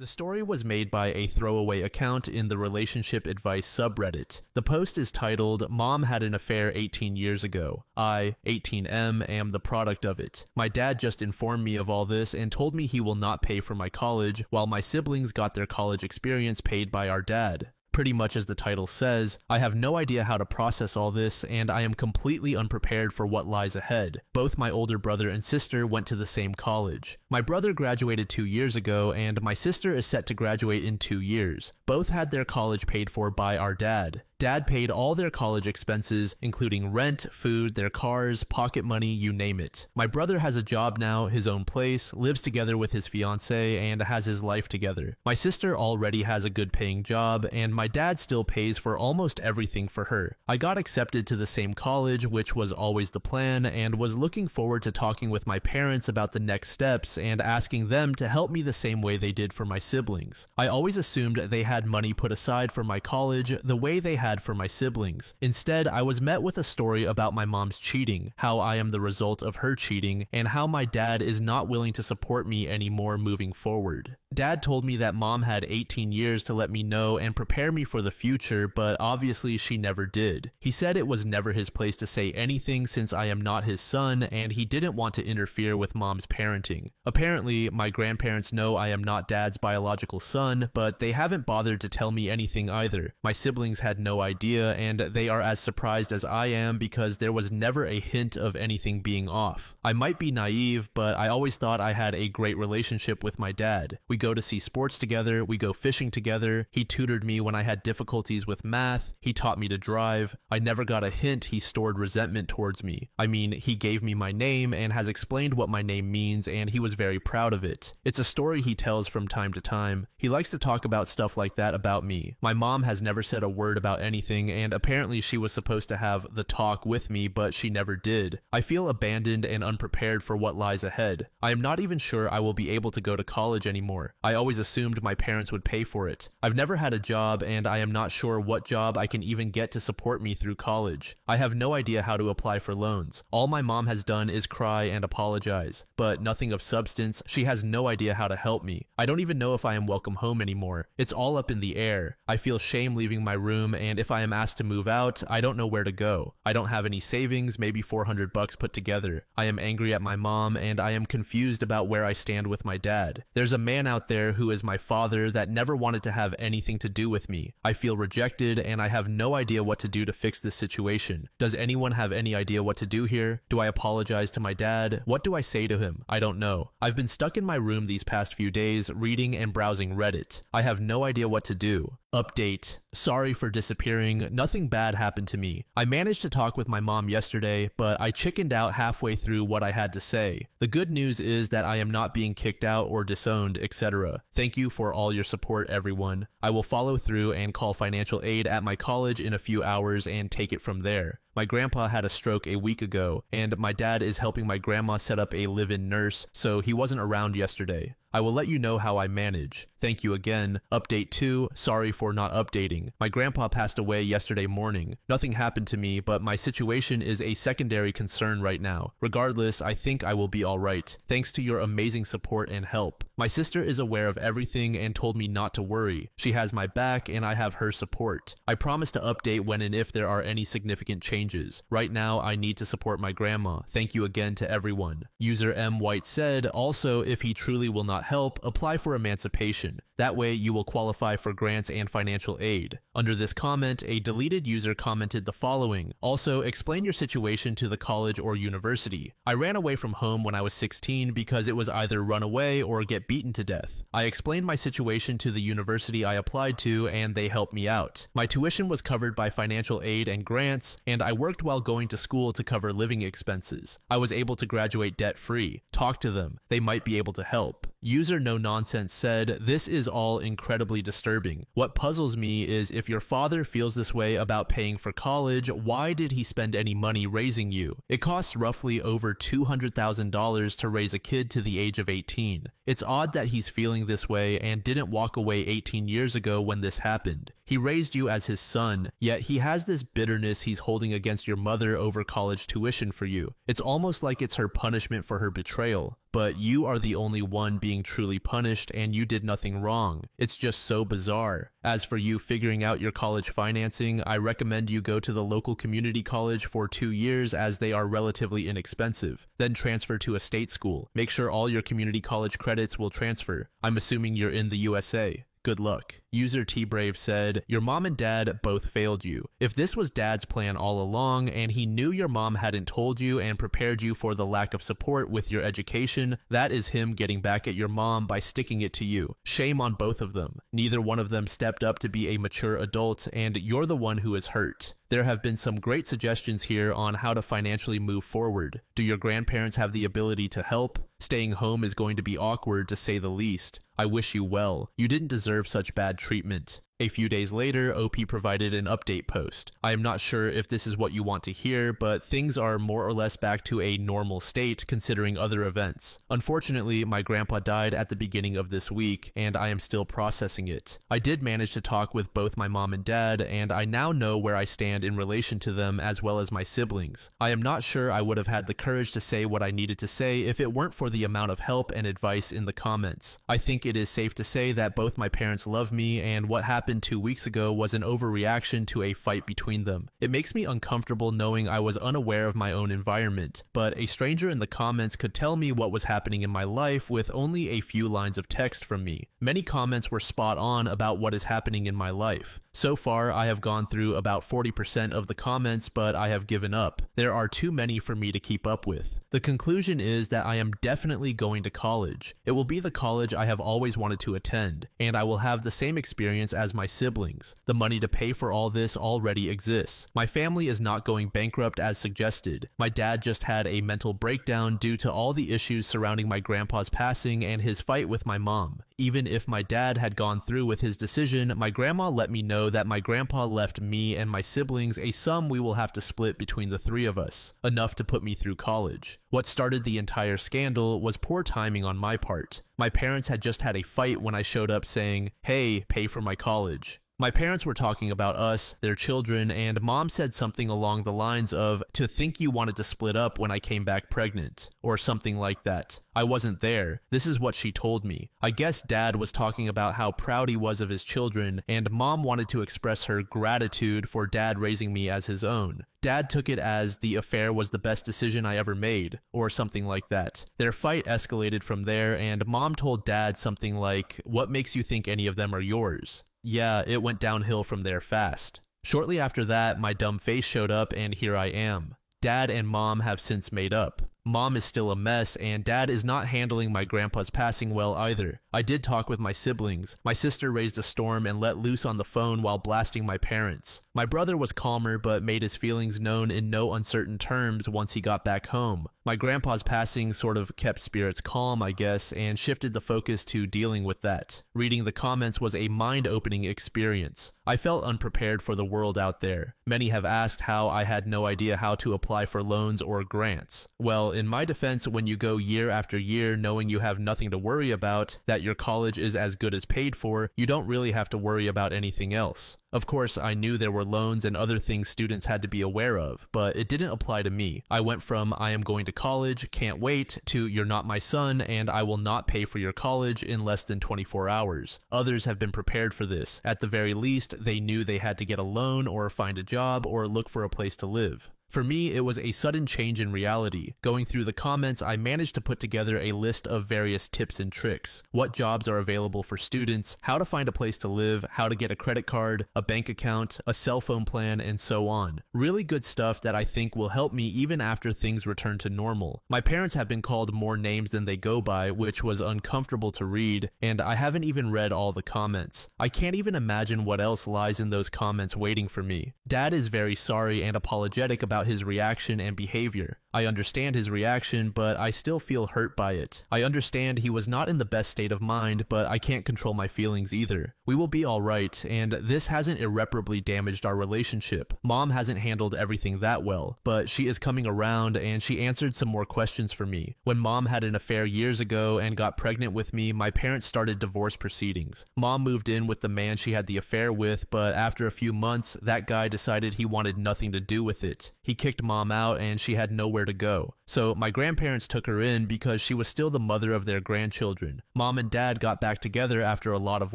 The story was made by a throwaway account in the relationship advice subreddit. The post is titled, "Mom had an affair 18 years ago. I, 18M, am the product of it. My dad just informed me of all this and told me he will not pay for my college, while my siblings got their college experience paid by our dad." Pretty much as the title says, I have no idea how to process all this, and I am completely unprepared for what lies ahead. Both my older brother and sister went to the same college. My brother graduated 2 years ago, and my sister is set to graduate in 2 years. Both had their college paid for by our dad. Dad paid all their college expenses, including rent, food, their cars, pocket money, you name it. My brother has a job now, his own place, lives together with his fiancée, and has his life together. My sister already has a good paying job, and my dad still pays for almost everything for her. I got accepted to the same college, which was always the plan, and was looking forward to talking with my parents about the next steps and asking them to help me the same way they did for my siblings. I always assumed they had money put aside for my college the way they had for my siblings. Instead, I was met with a story about my mom's cheating, how I am the result of her cheating, and how my dad is not willing to support me anymore moving forward. Dad told me that mom had 18 years to let me know and prepare me for the future, but obviously she never did. He said it was never his place to say anything since I am not his son, and he didn't want to interfere with mom's parenting. Apparently, my grandparents know I am not dad's biological son, but they haven't bothered to tell me anything either. My siblings had no idea, and they are as surprised as I am because there was never a hint of anything being off. I might be naive, but I always thought I had a great relationship with my dad. We go to see sports together, we go fishing together, he tutored me when I had difficulties with math, he taught me to drive. I never got a hint he stored resentment towards me. I mean, he gave me my name and has explained what my name means, and he was very proud of it. It's a story he tells from time to time. He likes to talk about stuff like that about me. My mom has never said a word about anything, and apparently she was supposed to have the talk with me, but she never did. I feel abandoned and unprepared for what lies ahead. I am not even sure I will be able to go to college anymore. I always assumed my parents would pay for it. I've never had a job, and I am not sure what job I can even get to support me through college. I have no idea how to apply for loans. All my mom has done is cry and apologize, but nothing of substance. She has no idea how to help me. I don't even know if I am welcome home anymore. It's all up in the air. I feel shame leaving my room, and if I am asked to move out, I don't know where to go. I don't have any savings, maybe $400 put together. I am angry at my mom, and I am confused about where I stand with my dad. There's a man out there who is my father that never wanted to have anything to do with me. I feel rejected, and I have no idea what to do to fix this situation. Does anyone have any idea what to do here? Do I apologize to my dad? What do I say to him? I don't know. I've been stuck in my room these past few days, reading and browsing Reddit. I have no idea what to do. Update. Sorry for disappearing. Nothing bad happened to me. I managed to talk with my mom yesterday, but I chickened out halfway through what I had to say. The good news is that I am not being kicked out or disowned, etc. Thank you for all your support, everyone. I will follow through and call financial aid at my college in a few hours and take it from there. My grandpa had a stroke a week ago, and my dad is helping my grandma set up a live-in nurse, so he wasn't around yesterday. I will let you know how I manage. Thank you again. Update 2, sorry for not updating. My grandpa passed away yesterday morning. Nothing happened to me, but my situation is a secondary concern right now. Regardless, I think I will be alright. Thanks to your amazing support and help. My sister is aware of everything and told me not to worry. She has my back and I have her support. I promise to update when and if there are any significant changes. Right now, I need to support my grandma. Thank you again to everyone. User M. White said, also, if he truly will not help, apply for emancipation. That way, you will qualify for grants and financial aid. Under this comment, a deleted user commented the following. Also, explain your situation to the college or university. I ran away from home when I was 16 because it was either run away or get beaten to death. I explained my situation to the university I applied to, and they helped me out. My tuition was covered by financial aid and grants, and I worked while going to school to cover living expenses. I was able to graduate debt-free. Talk to them. They might be able to help. User No Nonsense said, this is all incredibly disturbing. What puzzles me is if your father feels this way about paying for college, why did he spend any money raising you? It costs roughly over $200,000 to raise a kid to the age of 18. It's odd that he's feeling this way and didn't walk away 18 years ago when this happened. He raised you as his son, yet he has this bitterness he's holding against your mother over college tuition for you. It's almost like it's her punishment for her betrayal. But you are the only one being truly punished and you did nothing wrong. It's just so bizarre. As for you figuring out your college financing, I recommend you go to the local community college for 2 years as they are relatively inexpensive. Then transfer to a state school. Make sure all your community college credits will transfer. I'm assuming you're in the USA. Good luck. User T-Brave said, your mom and dad both failed you. If this was dad's plan all along and he knew your mom hadn't told you and prepared you for the lack of support with your education, that is him getting back at your mom by sticking it to you. Shame on both of them. Neither one of them stepped up to be a mature adult and you're the one who is hurt. There have been some great suggestions here on how to financially move forward. Do your grandparents have the ability to help? Staying home is going to be awkward to say the least. I wish you well. You didn't deserve such bad treatment. A few days later, OP provided an update post. I am not sure if this is what you want to hear, but things are more or less back to a normal state considering other events. Unfortunately, my grandpa died at the beginning of this week, and I am still processing it. I did manage to talk with both my mom and dad, and I now know where I stand in relation to them as well as my siblings. I am not sure I would have had the courage to say what I needed to say if it weren't for the amount of help and advice in the comments. I think it is safe to say that both my parents love me, and what happened 2 weeks ago was an overreaction to a fight between them. It makes me uncomfortable knowing I was unaware of my own environment, but a stranger in the comments could tell me what was happening in my life with only a few lines of text from me. Many comments were spot on about what is happening in my life. So far, I have gone through about 40% of the comments, but I have given up. There are too many for me to keep up with. The conclusion is that I am definitely going to college. It will be the college I have always wanted to attend, and I will have the same experience as my siblings. The money to pay for all this already exists. My family is not going bankrupt as suggested. My dad just had a mental breakdown due to all the issues surrounding my grandpa's passing and his fight with my mom. Even if my dad had gone through with his decision, my grandma let me know that my grandpa left me and my siblings a sum we will have to split between the three of us, enough to put me through college. What started the entire scandal was poor timing on my part. My parents had just had a fight when I showed up saying, "Hey, pay for my college." My parents were talking about us, their children, and mom said something along the lines of, "To think you wanted to split up when I came back pregnant," or something like that. I wasn't there. This is what she told me. I guess dad was talking about how proud he was of his children, and mom wanted to express her gratitude for dad raising me as his own. Dad took it as the affair was the best decision I ever made, or something like that. Their fight escalated from there, and mom told dad something like, "What makes you think any of them are yours?" Yeah, it went downhill from there fast. Shortly after that, my dumb face showed up and here I am. Dad and mom have since made up. Mom is still a mess, and dad is not handling my grandpa's passing well either. I did talk with my siblings. My sister raised a storm and let loose on the phone while blasting my parents. My brother was calmer but made his feelings known in no uncertain terms once he got back home. My grandpa's passing sort of kept spirits calm, I guess, and shifted the focus to dealing with that. Reading the comments was a mind-opening experience. I felt unprepared for the world out there. Many have asked how I had no idea how to apply for loans or grants. Well, in my defense, when you go year after year knowing you have nothing to worry about, that your college is as good as paid for, you don't really have to worry about anything else. Of course, I knew there were loans and other things students had to be aware of, but it didn't apply to me. I went from "I am going to college, can't wait," to "You're not my son, and I will not pay for your college" in less than 24 hours. Others have been prepared for this. At the very least, they knew they had to get a loan or find a job or look for a place to live. For me, it was a sudden change in reality. Going through the comments, I managed to put together a list of various tips and tricks. What jobs are available for students, how to find a place to live, how to get a credit card, a bank account, a cell phone plan, and so on. Really good stuff that I think will help me even after things return to normal. My parents have been called more names than they go by, which was uncomfortable to read, and I haven't even read all the comments. I can't even imagine what else lies in those comments waiting for me. Dad is very sorry and apologetic about about his reaction and behavior. I understand his reaction, but I still feel hurt by it. I understand he was not in the best state of mind, but I can't control my feelings either. We will be alright, and this hasn't irreparably damaged our relationship. Mom hasn't handled everything that well, but she is coming around and she answered some more questions for me. When Mom had an affair years ago and got pregnant with me, my parents started divorce proceedings. Mom moved in with the man she had the affair with, but after a few months, that guy decided he wanted nothing to do with it. He kicked Mom out and she had nowhere to go. So my grandparents took her in because she was still the mother of their grandchildren. Mom and Dad got back together after a lot of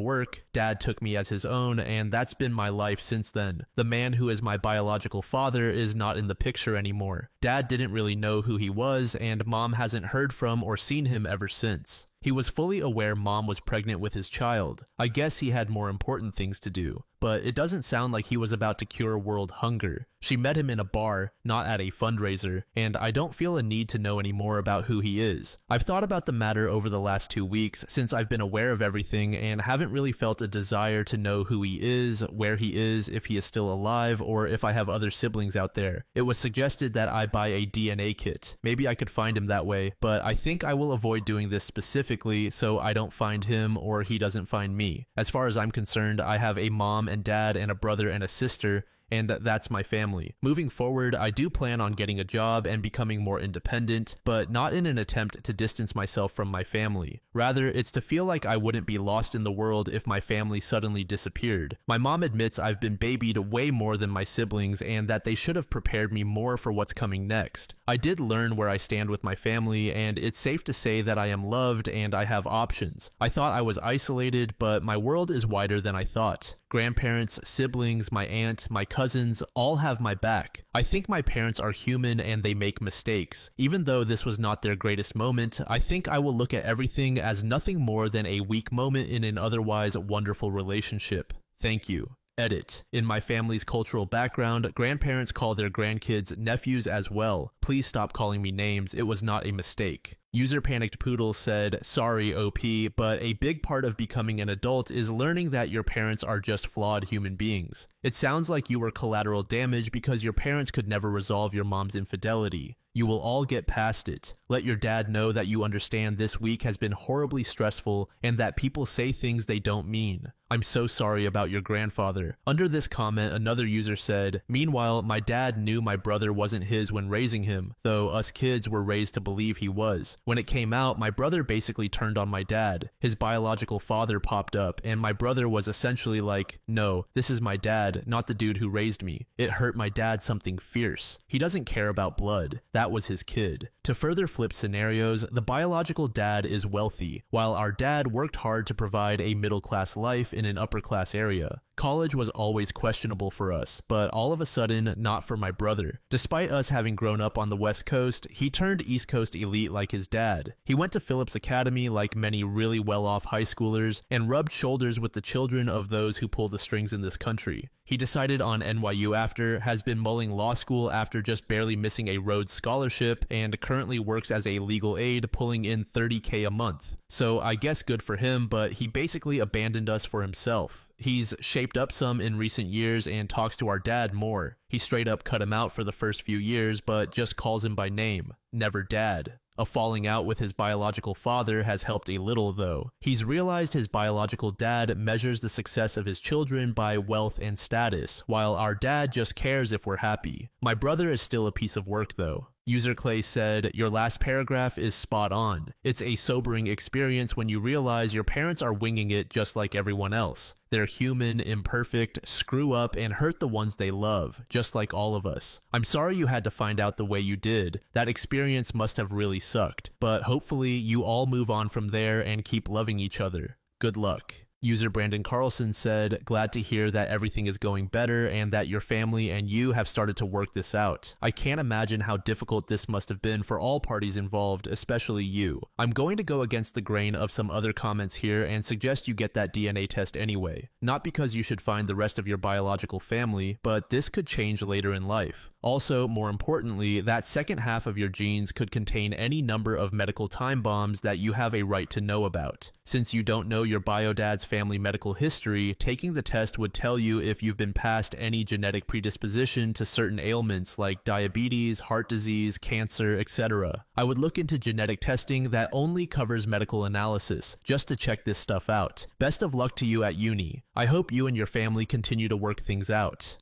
work. Dad took me as his own, and that's been my life since then. The man who is my biological father is not in the picture anymore. Dad didn't really know who he was, and Mom hasn't heard from or seen him ever since. He was fully aware Mom was pregnant with his child. I guess he had more important things to do. But it doesn't sound like he was about to cure world hunger. She met him in a bar, not at a fundraiser, and I don't feel a need to know any more about who he is. I've thought about the matter over the last 2 weeks since I've been aware of everything and haven't really felt a desire to know who he is, where he is, if he is still alive, or if I have other siblings out there. It was suggested that I buy a DNA kit. Maybe I could find him that way, but I think I will avoid doing this specifically so I don't find him or he doesn't find me. As far as I'm concerned, I have a mom and dad and a brother and a sister, and that's my family. Moving forward, I do plan on getting a job and becoming more independent, but not in an attempt to distance myself from my family. Rather, it's to feel like I wouldn't be lost in the world if my family suddenly disappeared. My mom admits I've been babied way more than my siblings and that they should have prepared me more for what's coming next. I did learn where I stand with my family, and it's safe to say that I am loved and I have options. I thought I was isolated, but my world is wider than I thought. Grandparents, siblings, my aunt, my cousins all have my back. I think my parents are human and they make mistakes. Even though this was not their greatest moment, I think I will look at everything as nothing more than a weak moment in an otherwise wonderful relationship. Thank you. Edit. In my family's cultural background, grandparents call their grandkids nephews as well. Please stop calling me names, it was not a mistake. User Panicked Poodle said, sorry OP, but a big part of becoming an adult is learning that your parents are just flawed human beings. It sounds like you were collateral damage because your parents could never resolve your mom's infidelity. You will all get past it. Let your dad know that you understand this week has been horribly stressful and that people say things they don't mean. I'm so sorry about your grandfather. Under this comment, another user said, meanwhile, my dad knew my brother wasn't his when raising him, though us kids were raised to believe he was. When it came out, my brother basically turned on my dad. His biological father popped up, and my brother was essentially like, no, this is my dad, not the dude who raised me. It hurt my dad something fierce. He doesn't care about blood. That was his kid. To further flip scenarios, the biological dad is wealthy, while our dad worked hard to provide a middle-class life in an upper-class area. College was always questionable for us, but all of a sudden, not for my brother. Despite us having grown up on the West Coast, he turned East Coast elite like his dad. He went to Phillips Academy like many really well-off high schoolers and rubbed shoulders with the children of those who pull the strings in this country. He decided on NYU after, has been mulling law school after just barely missing a Rhodes Scholarship, and currently works as a legal aid pulling in $30K a month. So I guess good for him, but he basically abandoned us for himself. He's shaped up some in recent years and talks to our dad more. He straight up cut him out for the first few years, but just calls him by name, never dad. A falling out with his biological father has helped a little though. He's realized his biological dad measures the success of his children by wealth and status, while our dad just cares if we're happy. My brother is still a piece of work though. User Clay said, your last paragraph is spot on. It's a sobering experience when you realize your parents are winging it just like everyone else. They're human, imperfect, screw up, and hurt the ones they love, just like all of us. I'm sorry you had to find out the way you did. That experience must have really sucked, but hopefully you all move on from there and keep loving each other. Good luck. User Brandon Carlson said, glad to hear that everything is going better and that your family and you have started to work this out. I can't imagine how difficult this must have been for all parties involved, especially you. I'm going to go against the grain of some other comments here and suggest you get that DNA test anyway. Not because you should find the rest of your biological family, but this could change later in life. Also, more importantly, that second half of your genes could contain any number of medical time bombs that you have a right to know about. Since you don't know your biodad's family medical history, taking the test would tell you if you've been past any genetic predisposition to certain ailments like diabetes, heart disease, cancer, etc. I would look into genetic testing that only covers medical analysis, just to check this stuff out. Best of luck to you at uni. I hope you and your family continue to work things out.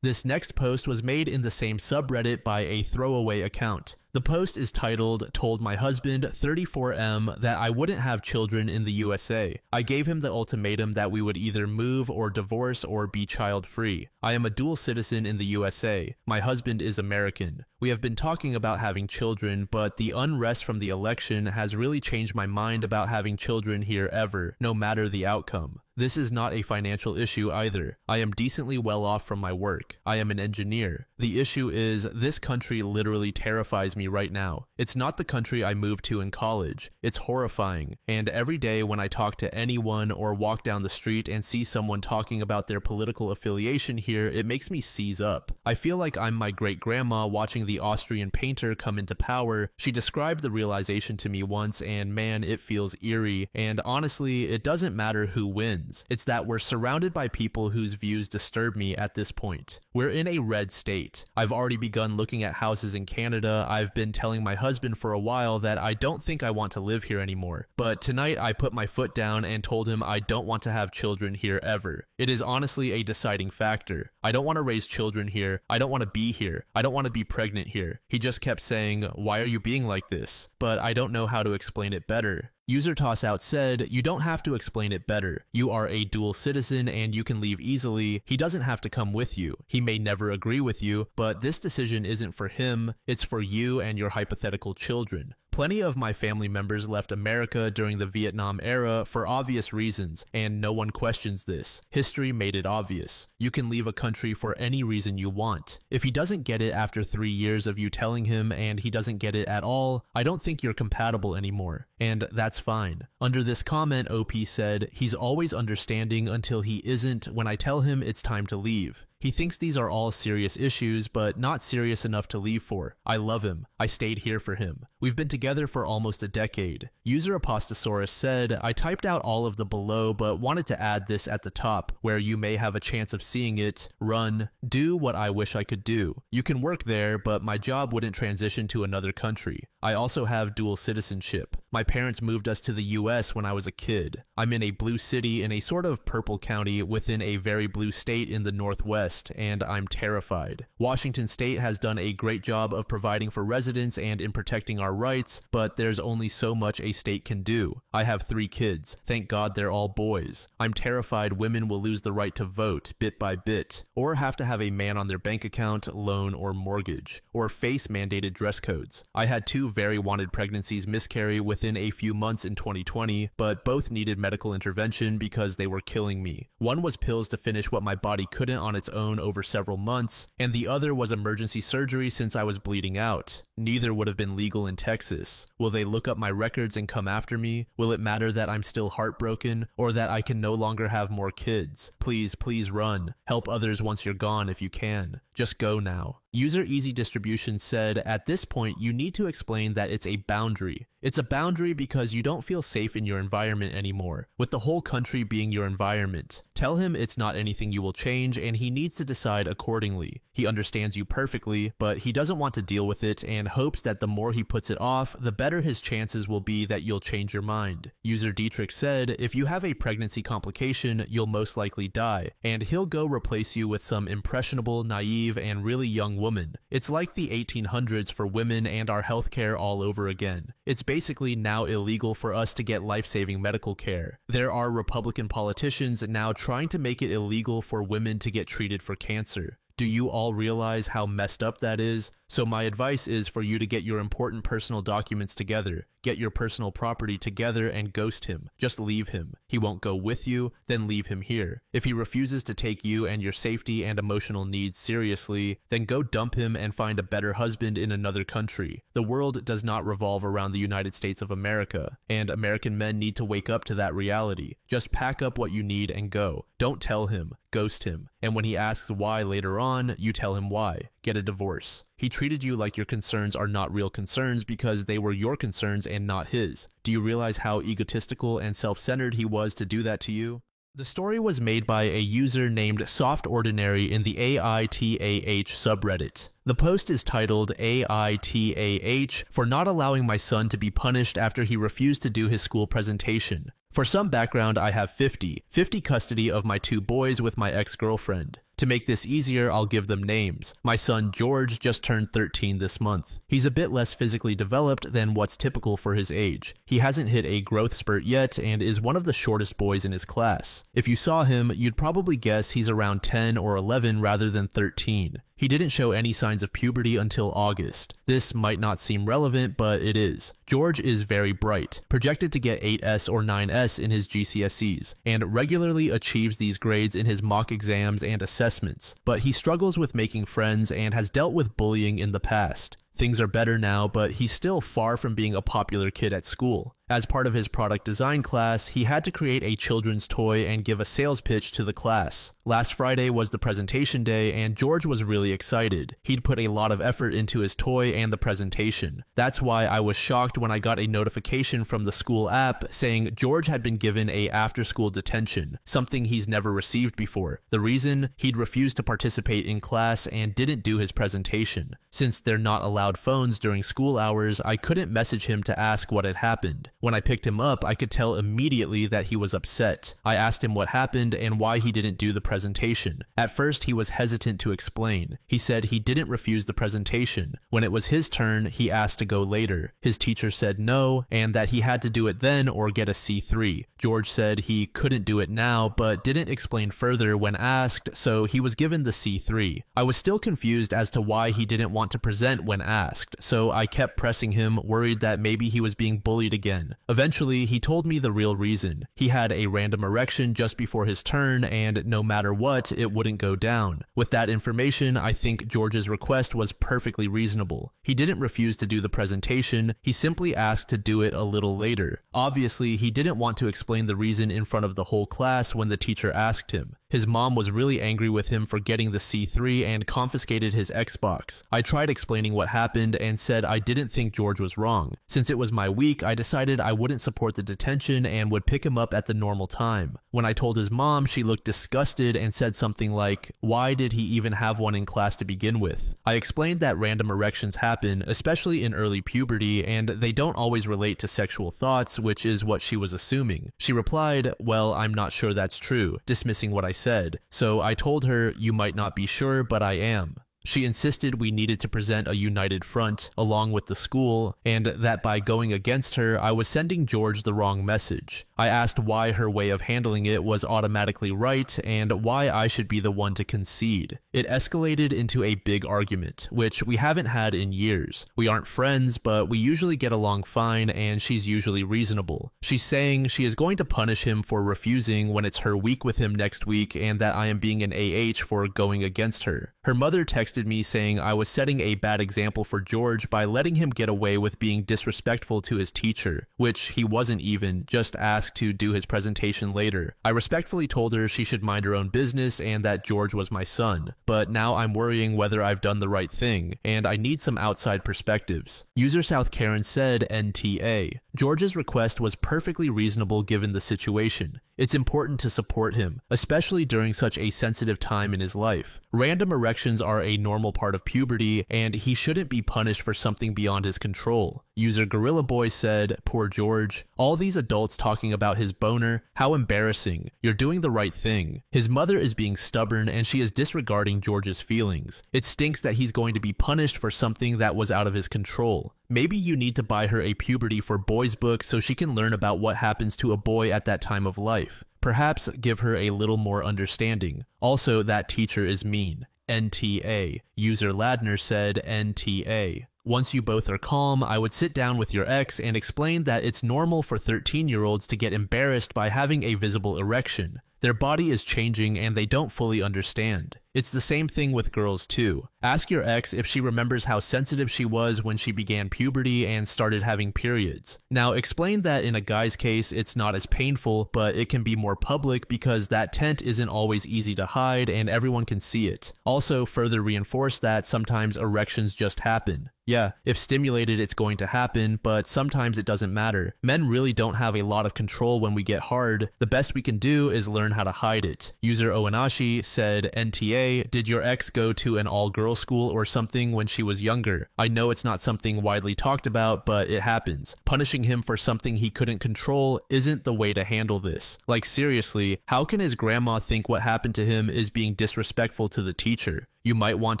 This next post was made in the same subreddit by a throwaway account. The post is titled, "Told my husband, 34M, that I wouldn't have children in the USA. I gave him the ultimatum that we would either move or divorce or be child-free. I am a dual citizen in the USA. My husband is American. We have been talking about having children, but the unrest from the election has really changed my mind about having children here ever, no matter the outcome. This is not a financial issue either. I am decently well off from my work. I am an engineer. The issue is, this country literally terrifies me right now. It's not the country I moved to in college. It's horrifying, and every day when I talk to anyone or walk down the street and see someone talking about their political affiliation here, it makes me seize up. I feel like I'm my great-grandma watching the Austrian painter come into power. She described the realization to me once, and man, it feels eerie, and honestly, it doesn't matter who wins. It's that we're surrounded by people whose views disturb me at this point. We're in a red state. I've already begun looking at houses in Canada. I've been telling my husband for a while that I don't think I want to live here anymore. But tonight I put my foot down and told him I don't want to have children here ever. It is honestly a deciding factor. I don't want to raise children here. I don't want to be here. I don't want to be pregnant here. He just kept saying, "Why are you being like this?" But I don't know how to explain it better. User Tossout said, "You don't have to explain it better. You are a dual citizen and you can leave easily. He doesn't have to come with you. He may never agree with you, but this decision isn't for him. It's for you and your hypothetical children." Plenty of my family members left America during the Vietnam era for obvious reasons, and no one questions this. History made it obvious. You can leave a country for any reason you want. If he doesn't get it after 3 years of you telling him and he doesn't get it at all, I don't think you're compatible anymore, and that's fine. Under this comment, OP said, "He's always understanding until he isn't when I tell him it's time to leave. He thinks these are all serious issues, but not serious enough to leave for. I love him. I stayed here for him. We've been together for almost a decade." User Apostosaurus said, "I typed out all of the below, but wanted to add this at the top, where you may have a chance of seeing it. Run. Do what I wish I could do. You can work there, but my job wouldn't transition to another country. I also have dual citizenship. My parents moved us to the US when I was a kid. I'm in a blue city in a sort of purple county within a very blue state in the Northwest, and I'm terrified. Washington State has done a great job of providing for residents and in protecting our rights, but there's only so much a state can do. I have 3 kids. Thank God they're all boys. I'm terrified women will lose the right to vote bit by bit, or have to have a man on their bank account, loan, or mortgage, or face mandated dress codes. I had 2 very wanted pregnancies miscarry within a few months in 2020, but both needed medical intervention because they were killing me. One was pills to finish what my body couldn't on its own over several months, and the other was emergency surgery since I was bleeding out. Neither would have been legal in Texas. Will they look up my records and come after me? Will it matter that I'm still heartbroken, or that I can no longer have more kids? Please, please run. Help others once you're gone if you can. Just go now." User Easy Distribution said, "At this point, you need to explain that it's a boundary. It's a boundary because you don't feel safe in your environment anymore, with the whole country being your environment. Tell him it's not anything you will change and he needs to decide accordingly. He understands you perfectly, but he doesn't want to deal with it and hopes that the more he puts it off, the better his chances will be that you'll change your mind." User Dietrich said, "If you have a pregnancy complication, you'll most likely die, and he'll go replace you with some impressionable, naive, and really young woman. It's like the 1800s for women and our healthcare all over again. It's basically now illegal for us to get life-saving medical care. There are Republican politicians now trying to make it illegal for women to get treated for cancer. Do you all realize how messed up that is? So my advice is for you to get your important personal documents together. get your personal property together and ghost him. Just leave him. He won't go with you, then leave him here. If he refuses to take you and your safety and emotional needs seriously, then go dump him and find a better husband in another country. The world does not revolve around the United States of America, and American men need to wake up to that reality. Just pack up what you need and go. Don't tell him. Ghost him. And when he asks why later on, you tell him why. Get a divorce. He treated you like your concerns are not real concerns because they were your concerns and not his. Do you realize how egotistical and self-centered he was to do that to you? The story was made by a user named Soft Ordinary in the AITAH subreddit. The post is titled AITAH for not allowing my son to be punished after he refused to do his school presentation. For some background, I have 50 custody of my 2 boys with my ex-girlfriend. To make this easier, I'll give them names. My son George just turned 13 this month. He's a bit less physically developed than what's typical for his age. He hasn't hit a growth spurt yet and is one of the shortest boys in his class. If you saw him, you'd probably guess he's around 10 or 11 rather than 13. He didn't show any signs of puberty until August. This might not seem relevant, but it is. George is very bright, projected to get 8S or 9S in his GCSEs, and regularly achieves these grades in his mock exams and assessments, but he struggles with making friends and has dealt with bullying in the past. Things are better now, but he's still far from being a popular kid at school. As part of his product design class, he had to create a children's toy and give a sales pitch to the class. Last Friday was the presentation day, and George was really excited. He'd put a lot of effort into his toy and the presentation. That's why I was shocked when I got a notification from the school app saying George had been given a after-school detention, something he's never received before. The reason? He'd refused to participate in class and didn't do his presentation. Since they're not allowed phones during school hours, I couldn't message him to ask what had happened. When I picked him up, I could tell immediately that he was upset. I asked him what happened and why he didn't do the presentation. At first, he was hesitant to explain. He said he didn't refuse the presentation. When it was his turn, he asked to go later. His teacher said no, and that he had to do it then or get a C3. George said he couldn't do it now, but didn't explain further when asked, so he was given the C3. I was still confused as to why he didn't want to present when asked, so I kept pressing him, worried that maybe he was being bullied again. Eventually, he told me the real reason. He had a random erection just before his turn, and no matter what, it wouldn't go down. With that information, I think George's request was perfectly reasonable. He didn't refuse to do the presentation, he simply asked to do it a little later. Obviously, he didn't want to explain the reason in front of the whole class when the teacher asked him. His mom was really angry with him for getting the C3 and confiscated his Xbox. I tried explaining what happened and said I didn't think George was wrong. Since it was my week, I decided I wouldn't support the detention and would pick him up at the normal time. When I told his mom, she looked disgusted and said something like, "Why did he even have one in class to begin with?" I explained that random erections happen, especially in early puberty, and they don't always relate to sexual thoughts, which is what she was assuming. She replied, "Well, I'm not sure that's true," dismissing what I said. So I told her, "You might not be sure, but I am." She insisted we needed to present a united front, along with the school, and that by going against her, I was sending George the wrong message. I asked why her way of handling it was automatically right, and why I should be the one to concede. It escalated into a big argument, which we haven't had in years. We aren't friends, but we usually get along fine, and she's usually reasonable. She's saying she is going to punish him for refusing when it's her week with him next week, and that I am being an AH for going against her. Her mother texted me saying I was setting a bad example for George by letting him get away with being disrespectful to his teacher, which he wasn't even, just asked to do his presentation later. I respectfully told her she should mind her own business and that George was my son, but now I'm worrying whether I've done the right thing, and I need some outside perspectives. User South Karen said NTA. George's request was perfectly reasonable given the situation. It's important to support him, especially during such a sensitive time in his life. Random erections are a normal part of puberty, and he shouldn't be punished for something beyond his control. User Gorilla Boy said, "Poor George. All these adults talking about his boner. How embarrassing. You're doing the right thing." His mother is being stubborn, and she is disregarding George's feelings. It stinks that he's going to be punished for something that was out of his control. Maybe you need to buy her a Puberty for Boys book so she can learn about what happens to a boy at that time of life. Perhaps give her a little more understanding. Also, that teacher is mean. NTA. User Ladner said NTA. Once you both are calm, I would sit down with your ex and explain that it's normal for 13-year-olds to get embarrassed by having a visible erection. Their body is changing and they don't fully understand. It's the same thing with girls too. Ask your ex if she remembers how sensitive she was when she began puberty and started having periods. Now explain that in a guy's case it's not as painful, but it can be more public because that tent isn't always easy to hide and everyone can see it. Also further reinforce that sometimes erections just happen. Yeah, if stimulated it's going to happen, but sometimes it doesn't matter. Men really don't have a lot of control when we get hard. The best we can do is learn how to hide it. User Oanashi said, NTA, did your ex go to an all-girls school or something when she was younger? I know it's not something widely talked about, but it happens. Punishing him for something he couldn't control isn't the way to handle this. Like seriously, how can his grandma think what happened to him is being disrespectful to the teacher? You might want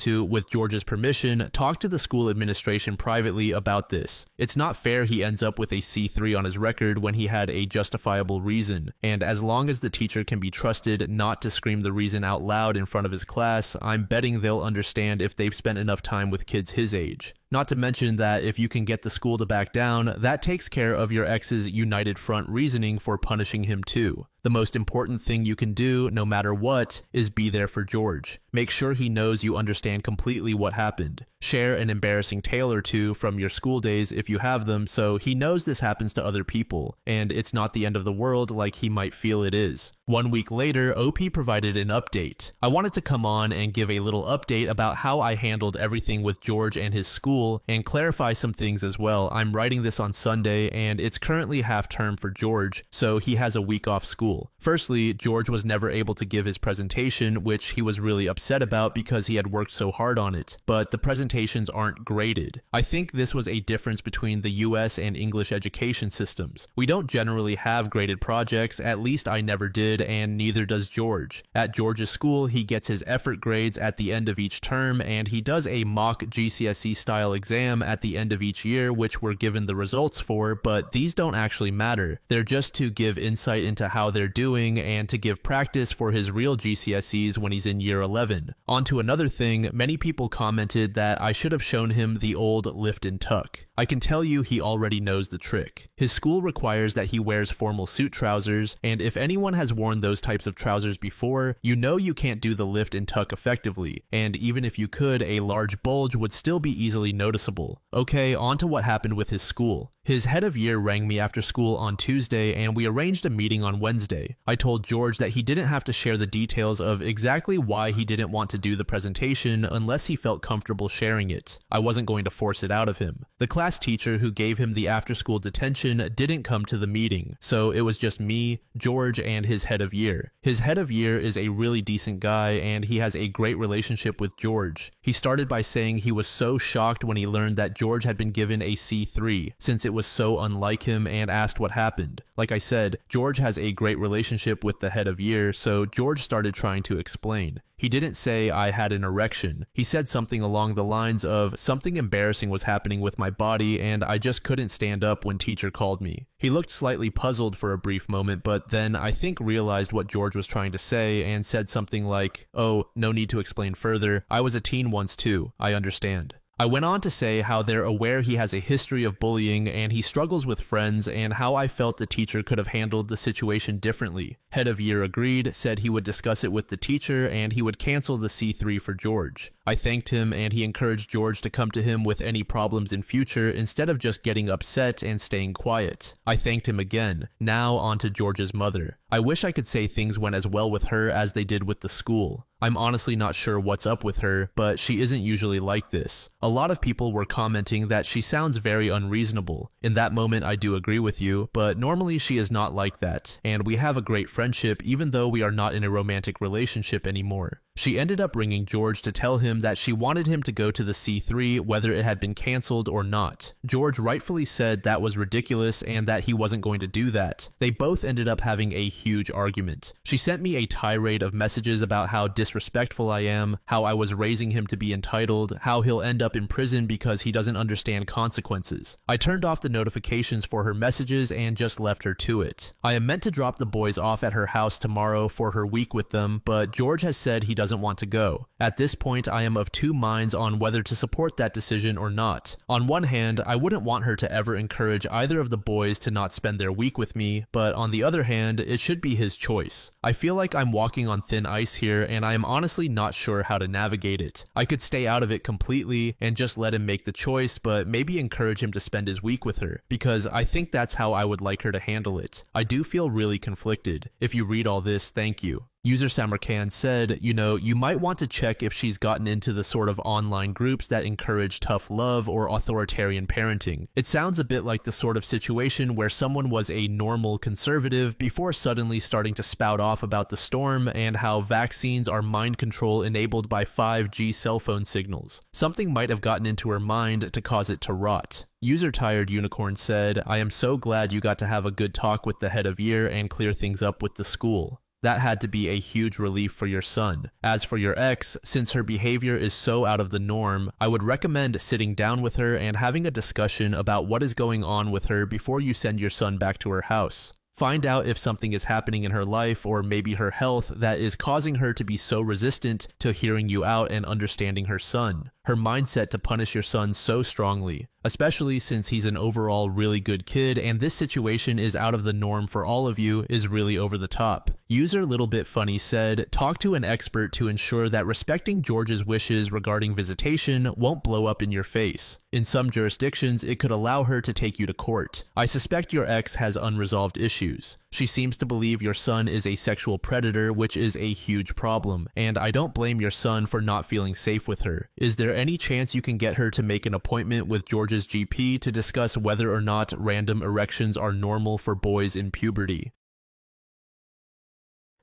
to, with George's permission, talk to the school administration privately about this. It's not fair he ends up with a C3 on his record when he had a justifiable reason, and as long as the teacher can be trusted not to scream the reason out loud in front of his class, I'm betting they'll understand if they've spent enough time with kids his age. Not to mention that if you can get the school to back down, that takes care of your ex's united front reasoning for punishing him too. The most important thing you can do, no matter what, is be there for George. Make sure he knows you understand completely what happened. Share an embarrassing tale or two from your school days if you have them so he knows this happens to other people, and it's not the end of the world like he might feel it is. 1 week later, OP provided an update. I wanted to come on and give a little update about how I handled everything with George and his school, and clarify some things as well. I'm writing this on Sunday, and it's currently half term for George, so he has a week off school. Firstly, George was never able to give his presentation, which he was really upset about because he had worked so hard on it, but the presentations aren't graded. I think this was a difference between the US and English education systems. We don't generally have graded projects, at least I never did, and neither does George. At George's school, he gets his effort grades at the end of each term, and he does a mock GCSE style exam at the end of each year, which we're given the results for, but these don't actually matter. They're just to give insight into how they're doing and to give practice for his real GCSEs when he's in year 11. On to another thing, many people commented that I should have shown him the old lift and tuck. I can tell you he already knows the trick. His school requires that he wears formal suit trousers, and if anyone has worn those types of trousers before, you know you can't do the lift and tuck effectively, and even if you could, a large bulge would still be easily noticeable. Okay, on to what happened with his school. His head of year rang me after school on Tuesday and we arranged a meeting on Wednesday. I told George that he didn't have to share the details of exactly why he didn't want to do the presentation unless he felt comfortable sharing it. I wasn't going to force it out of him. The class teacher who gave him the after-school detention didn't come to the meeting, so it was just me, George, and his head of year. His head of year is a really decent guy and he has a great relationship with George. He started by saying he was so shocked when he learned that George had been given a C3, since it was so unlike him, and asked what happened. Like I said, George has a great relationship with the head of year, so George started trying to explain. He didn't say I had an erection. He said something along the lines of something embarrassing was happening with my body and I just couldn't stand up when teacher called me. He looked slightly puzzled for a brief moment, but then I think realized what George was trying to say and said something like, "Oh, no need to explain further. I was a teen once too. I understand." I went on to say how they're aware he has a history of bullying and he struggles with friends, and how I felt the teacher could have handled the situation differently. Head of year agreed, said he would discuss it with the teacher and he would cancel the C3 for George. I thanked him and he encouraged George to come to him with any problems in future instead of just getting upset and staying quiet. I thanked him again. Now on to George's mother. I wish I could say things went as well with her as they did with the school. I'm honestly not sure what's up with her, but she isn't usually like this. A lot of people were commenting that she sounds very unreasonable. In that moment I do agree with you, but normally she is not like that, and we have a great friendship even though we are not in a romantic relationship anymore. She ended up ringing George to tell him that she wanted him to go to the C3 whether it had been cancelled or not. George rightfully said that was ridiculous and that he wasn't going to do that. They both ended up having a huge argument. She sent me a tirade of messages about how disrespectful I am, how I was raising him to be entitled, how he'll end up in prison because he doesn't understand consequences. I turned off the notifications for her messages and just left her to it. I am meant to drop the boys off at her house tomorrow for her week with them, but George has said he doesn't doesn't want to go. At this point, I am of two minds on whether to support that decision or not. On one hand, I wouldn't want her to ever encourage either of the boys to not spend their week with me, but on the other hand, it should be his choice. I feel like I'm walking on thin ice here, and I am honestly not sure how to navigate it. I could stay out of it completely and just let him make the choice, but maybe encourage him to spend his week with her, because I think that's how I would like her to handle it. I do feel really conflicted. If you read all this, thank you. User Samarkand said, you might want to check if she's gotten into the sort of online groups that encourage tough love or authoritarian parenting. It sounds a bit like the sort of situation where someone was a normal conservative before suddenly starting to spout off about the storm and how vaccines are mind control enabled by 5G cell phone signals. Something might have gotten into her mind to cause it to rot. User Tired Unicorn said, I am so glad you got to have a good talk with the head of year and clear things up with the school. That had to be a huge relief for your son. As for your ex, since her behavior is so out of the norm, I would recommend sitting down with her and having a discussion about what is going on with her before you send your son back to her house. Find out if something is happening in her life or maybe her health that is causing her to be so resistant to hearing you out and understanding her son. Her mindset to punish your son so strongly, especially since he's an overall really good kid and this situation is out of the norm for all of you, is really over the top. User Little Bit Funny said, talk to an expert to ensure that respecting George's wishes regarding visitation won't blow up in your face. In some jurisdictions, it could allow her to take you to court. I suspect your ex has unresolved issues. She seems to believe your son is a sexual predator, which is a huge problem, and I don't blame your son for not feeling safe with her. Is there any chance you can get her to make an appointment with George's GP to discuss whether or not random erections are normal for boys in puberty?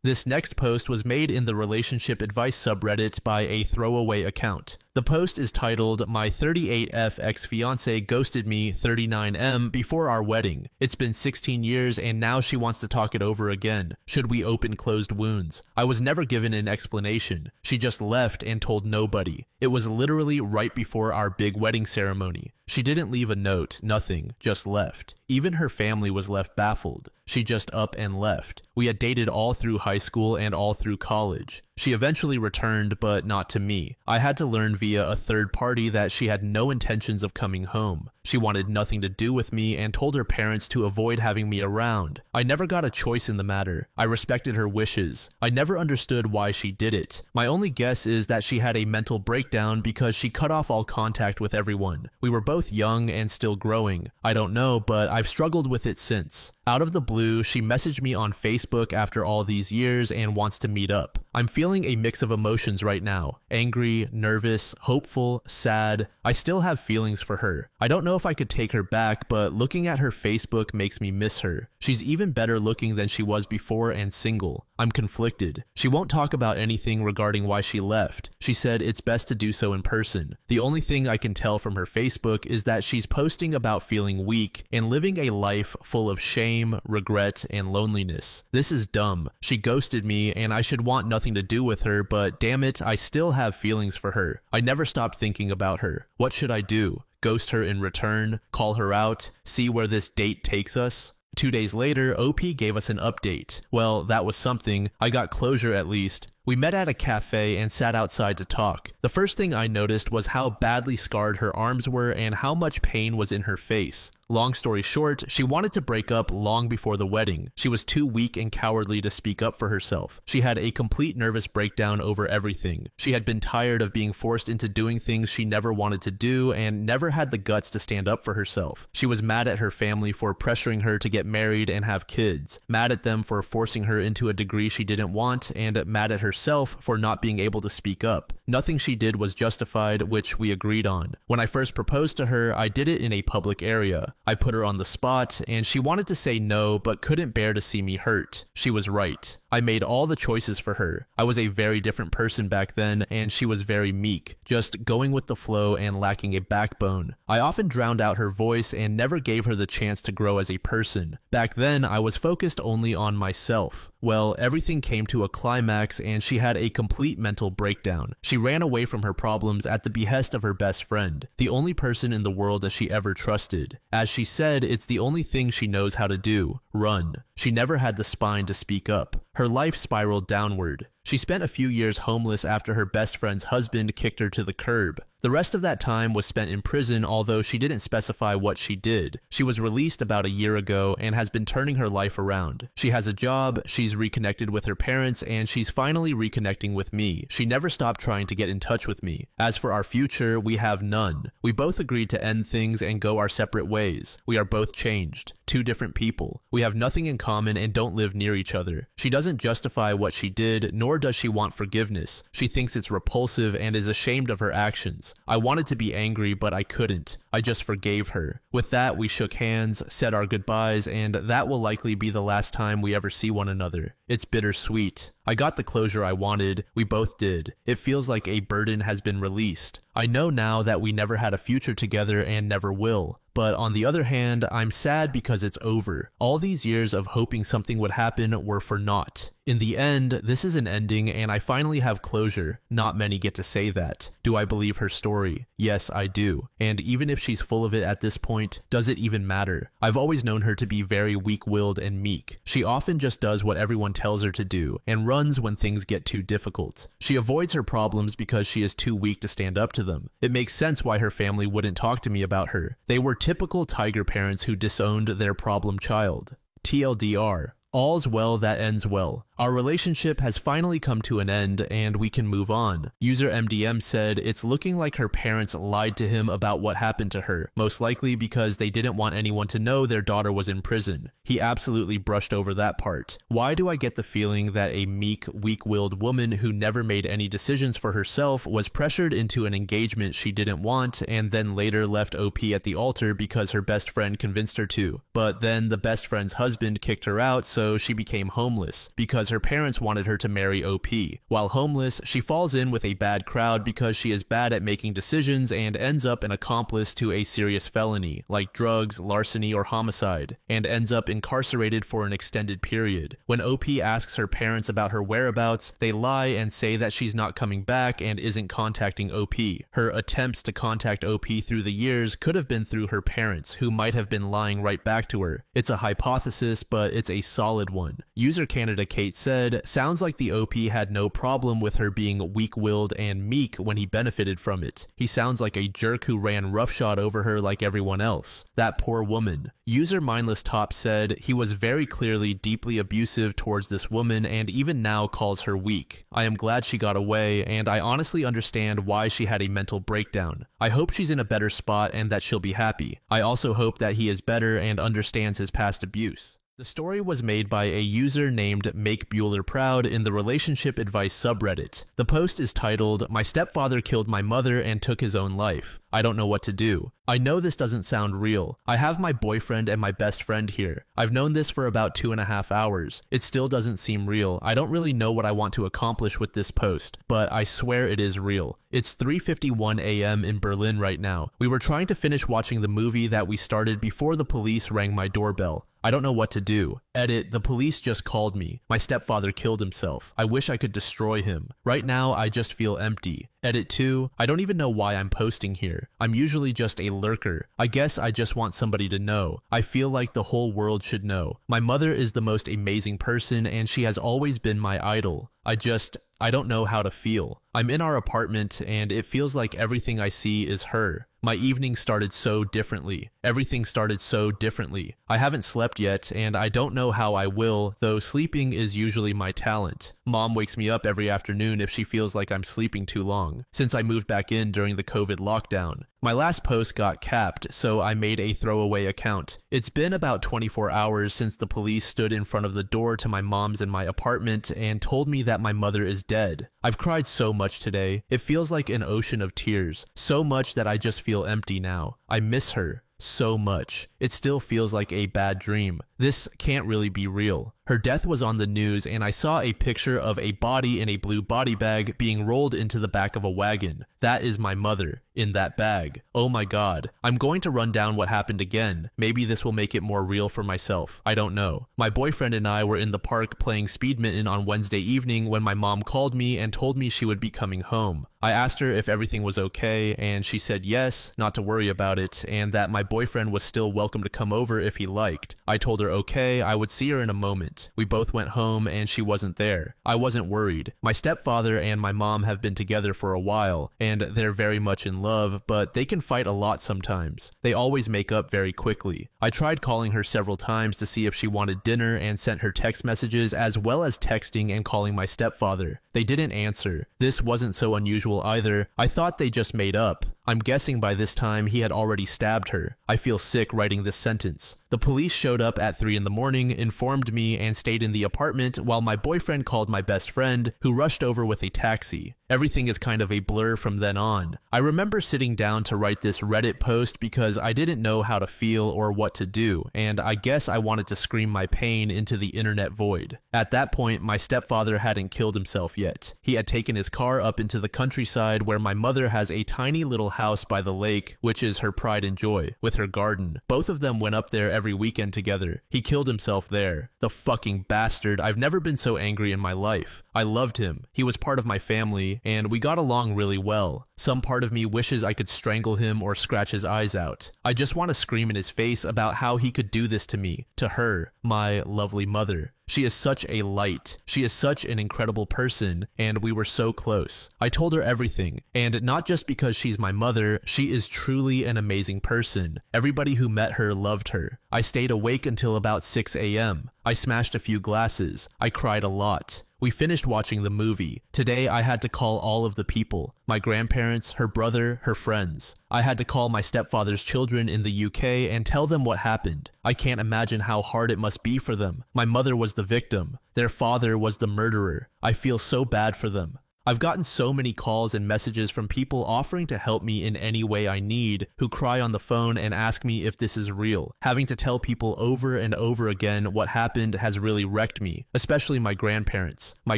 This next post was made in the relationship advice subreddit by a throwaway account. The post is titled, My 38F ex-fiance ghosted me 39M before our wedding. It's been 16 years and now she wants to talk it over again. Should we open closed wounds? I was never given an explanation. She just left and told nobody. It was literally right before our big wedding ceremony. She didn't leave a note, nothing, just left. Even her family was left baffled. She just up and left. We had dated all through high school and all through college. She eventually returned, but not to me. I had to learn via a third party that she had no intentions of coming home. She wanted nothing to do with me and told her parents to avoid having me around. I never got a choice in the matter. I respected her wishes. I never understood why she did it. My only guess is that she had a mental breakdown because she cut off all contact with everyone. We were both young and still growing. I don't know, but I've struggled with it since. Out of the blue, she messaged me on Facebook after all these years and wants to meet up. I'm feeling a mix of emotions right now. Angry, nervous, hopeful, sad. I still have feelings for her. I don't know if I could take her back, but looking at her Facebook makes me miss her. She's even better looking than she was before and single. I'm conflicted. She won't talk about anything regarding why she left. She said it's best to do so in person. The only thing I can tell from her Facebook is that she's posting about feeling weak and living a life full of shame, regret, and loneliness. This is dumb. She ghosted me and I should want nothing to do with her, but damn it, I still have feelings for her. I never stopped thinking about her. What should I do? Ghost her in return? Call her out? See where this date takes us? 2 days later, OP gave us an update. Well, that was something. I got closure at least. We met at a cafe and sat outside to talk. The first thing I noticed was how badly scarred her arms were and how much pain was in her face. Long story short, she wanted to break up long before the wedding. She was too weak and cowardly to speak up for herself. She had a complete nervous breakdown over everything. She had been tired of being forced into doing things she never wanted to do and never had the guts to stand up for herself. She was mad at her family for pressuring her to get married and have kids, mad at them for forcing her into a degree she didn't want, and mad at herself for not being able to speak up. Nothing she did was justified, which we agreed on. When I first proposed to her, I did it in a public area. I put her on the spot, and she wanted to say no, but couldn't bear to see me hurt. She was right. I made all the choices for her. I was a very different person back then, and she was very meek, just going with the flow and lacking a backbone. I often drowned out her voice and never gave her the chance to grow as a person. Back then, I was focused only on myself. Well, everything came to a climax, and she had a complete mental breakdown. She ran away from her problems at the behest of her best friend, the only person in the world that she ever trusted. As she said, it's the only thing she knows how to do: run. She never had the spine to speak up. Her life spiraled downward. She spent a few years homeless after her best friend's husband kicked her to the curb. The rest of that time was spent in prison, although she didn't specify what she did. She was released about a year ago and has been turning her life around. She has a job, she's reconnected with her parents, and she's finally reconnecting with me. She never stopped trying to get in touch with me. As for our future, we have none. We both agreed to end things and go our separate ways. We are both changed. Two different people. We have nothing in common and don't live near each other. She doesn't justify what she did, nor does she want forgiveness. She thinks it's repulsive and is ashamed of her actions. I wanted to be angry, but I couldn't. I just forgave her. With that, we shook hands, said our goodbyes, and that will likely be the last time we ever see one another. It's bittersweet. I got the closure I wanted. We both did. It feels like a burden has been released. I know now that we never had a future together and never will. But on the other hand, I'm sad because it's over. All these years of hoping something would happen were for naught. In the end, this is an ending and I finally have closure. Not many get to say that. Do I believe her story? Yes, I do. And even if she's full of it at this point, does it even matter? I've always known her to be very weak-willed and meek. She often just does what everyone tells her to do and runs when things get too difficult. She avoids her problems because she is too weak to stand up to them. It makes sense why her family wouldn't talk to me about her. They were typical tiger parents who disowned their problem child. TLDR. All's well that ends well. Our relationship has finally come to an end and we can move on. User MDM said it's looking like her parents lied to him about what happened to her, most likely because they didn't want anyone to know their daughter was in prison. He absolutely brushed over that part. Why do I get the feeling that a meek, weak-willed woman who never made any decisions for herself was pressured into an engagement she didn't want and then later left OP at the altar because her best friend convinced her to? But then the best friend's husband kicked her out, so she became homeless because her parents wanted her to marry OP. While homeless, she falls in with a bad crowd because she is bad at making decisions and ends up an accomplice to a serious felony, like drugs, larceny, or homicide, and ends up incarcerated for an extended period. When OP asks her parents about her whereabouts, they lie and say that she's not coming back and isn't contacting OP. Her attempts to contact OP through the years could have been through her parents, who might have been lying right back to her. It's a hypothesis, but it's a solid one. User Canada Kate said, sounds like the OP had no problem with her being weak-willed and meek when he benefited from it. He sounds like a jerk who ran roughshod over her like everyone else. That poor woman. User Mindless Top said he was very clearly deeply abusive towards this woman and even now calls her weak. I am glad she got away and I honestly understand why she had a mental breakdown. I hope she's in a better spot and that she'll be happy. I also hope that he is better and understands his past abuse. The story was made by a user named Make Bueller Proud in the Relationship Advice subreddit. The post is titled, "My stepfather killed my mother and took his own life. I don't know what to do. I know this doesn't sound real. I have my boyfriend and my best friend here. I've known this for about 2.5 hours. It still doesn't seem real. I don't really know what I want to accomplish with this post, but I swear it is real. It's 3:51 a.m. in Berlin right now. We were trying to finish watching the movie that we started before the police rang my doorbell. I don't know what to do. Edit, the police just called me. My stepfather killed himself. I wish I could destroy him. Right now, I just feel empty. Edit 2, I don't even know why I'm posting here. I'm usually just a lurker. I guess I just want somebody to know. I feel like the whole world should know. My mother is the most amazing person and she has always been my idol. I don't know how to feel. I'm in our apartment and it feels like everything I see is her. My evening started so differently. Everything started so differently. I haven't slept yet, and I don't know how I will, though sleeping is usually my talent. Mom wakes me up every afternoon if she feels like I'm sleeping too long, since I moved back in during the COVID lockdown. My last post got capped, so I made a throwaway account. It's been about 24 hours since the police stood in front of the door to my mom's in my apartment and told me that my mother is dead. I've cried so much today. It feels like an ocean of tears. So much that I just feel empty now. I miss her so much. It still feels like a bad dream. This can't really be real. Her death was on the news and I saw a picture of a body in a blue body bag being rolled into the back of a wagon. That is my mother, in that bag. Oh my god. I'm going to run down what happened again. Maybe this will make it more real for myself. I don't know. My boyfriend and I were in the park playing speedminton on Wednesday evening when my mom called me and told me she would be coming home. I asked her if everything was okay and she said yes, not to worry about it, and that my boyfriend was still welcome to come over if he liked. I told her okay, I would see her in a moment. apartment. We both went home and she wasn't there. I wasn't worried. My stepfather and my mom have been together for a while, and they're very much in love, but they can fight a lot sometimes. They always make up very quickly. I tried calling her several times to see if she wanted dinner and sent her text messages as well as texting and calling my stepfather. They didn't answer. This wasn't so unusual either. I thought they just made up. I'm guessing by this time he had already stabbed her. I feel sick writing this sentence. The police showed up at 3 in the morning, informed me, and stayed in the apartment while my boyfriend called my best friend, who rushed over with a taxi. Everything is kind of a blur from then on. I remember sitting down to write this Reddit post because I didn't know how to feel or what to do, and I guess I wanted to scream my pain into the internet void. At that point, my stepfather hadn't killed himself yet. He had taken his car up into the countryside where my mother has a tiny little house by the lake, which is her pride and joy, with her garden. Both of them went up there every weekend together. He killed himself there. The fucking bastard. I've never been so angry in my life. I loved him. He was part of my family, and we got along really well. Some part of me wishes I could strangle him or scratch his eyes out. I just want to scream in his face about how he could do this to me, to her, my lovely mother. She is such a light. She is such an incredible person, and we were so close. I told her everything, and not just because she's my mother, she is truly an amazing person. Everybody who met her loved her. I stayed awake until about 6 a.m. I smashed a few glasses. I cried a lot. We finished watching the movie. Today, I had to call all of the people. My grandparents, her brother, her friends. I had to call my stepfather's children in the UK and tell them what happened. I can't imagine how hard it must be for them. My mother was the victim. Their father was the murderer. I feel so bad for them. I've gotten so many calls and messages from people offering to help me in any way I need, who cry on the phone and ask me if this is real. Having to tell people over and over again what happened has really wrecked me, especially my grandparents, my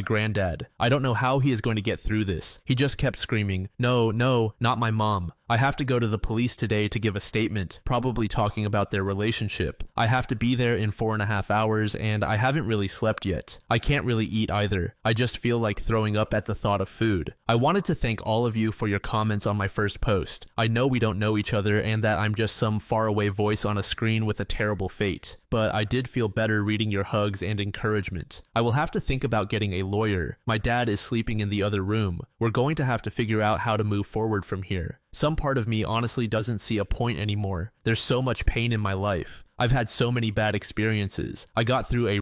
granddad. I don't know how he is going to get through this. He just kept screaming, "No, no, not my mom." I have to go to the police today to give a statement, probably talking about their relationship. I have to be there in 4.5 hours, and I haven't really slept yet. I can't really eat either. I just feel like throwing up at the thought of food. I wanted to thank all of you for your comments on my first post. I know we don't know each other and that I'm just some faraway voice on a screen with a terrible fate, but I did feel better reading your hugs and encouragement. I will have to think about getting a lawyer. My dad is sleeping in the other room. We're going to have to figure out how to move forward from here. Some part of me honestly doesn't see a point anymore. There's so much pain in my life. I've had so many bad experiences. I got through a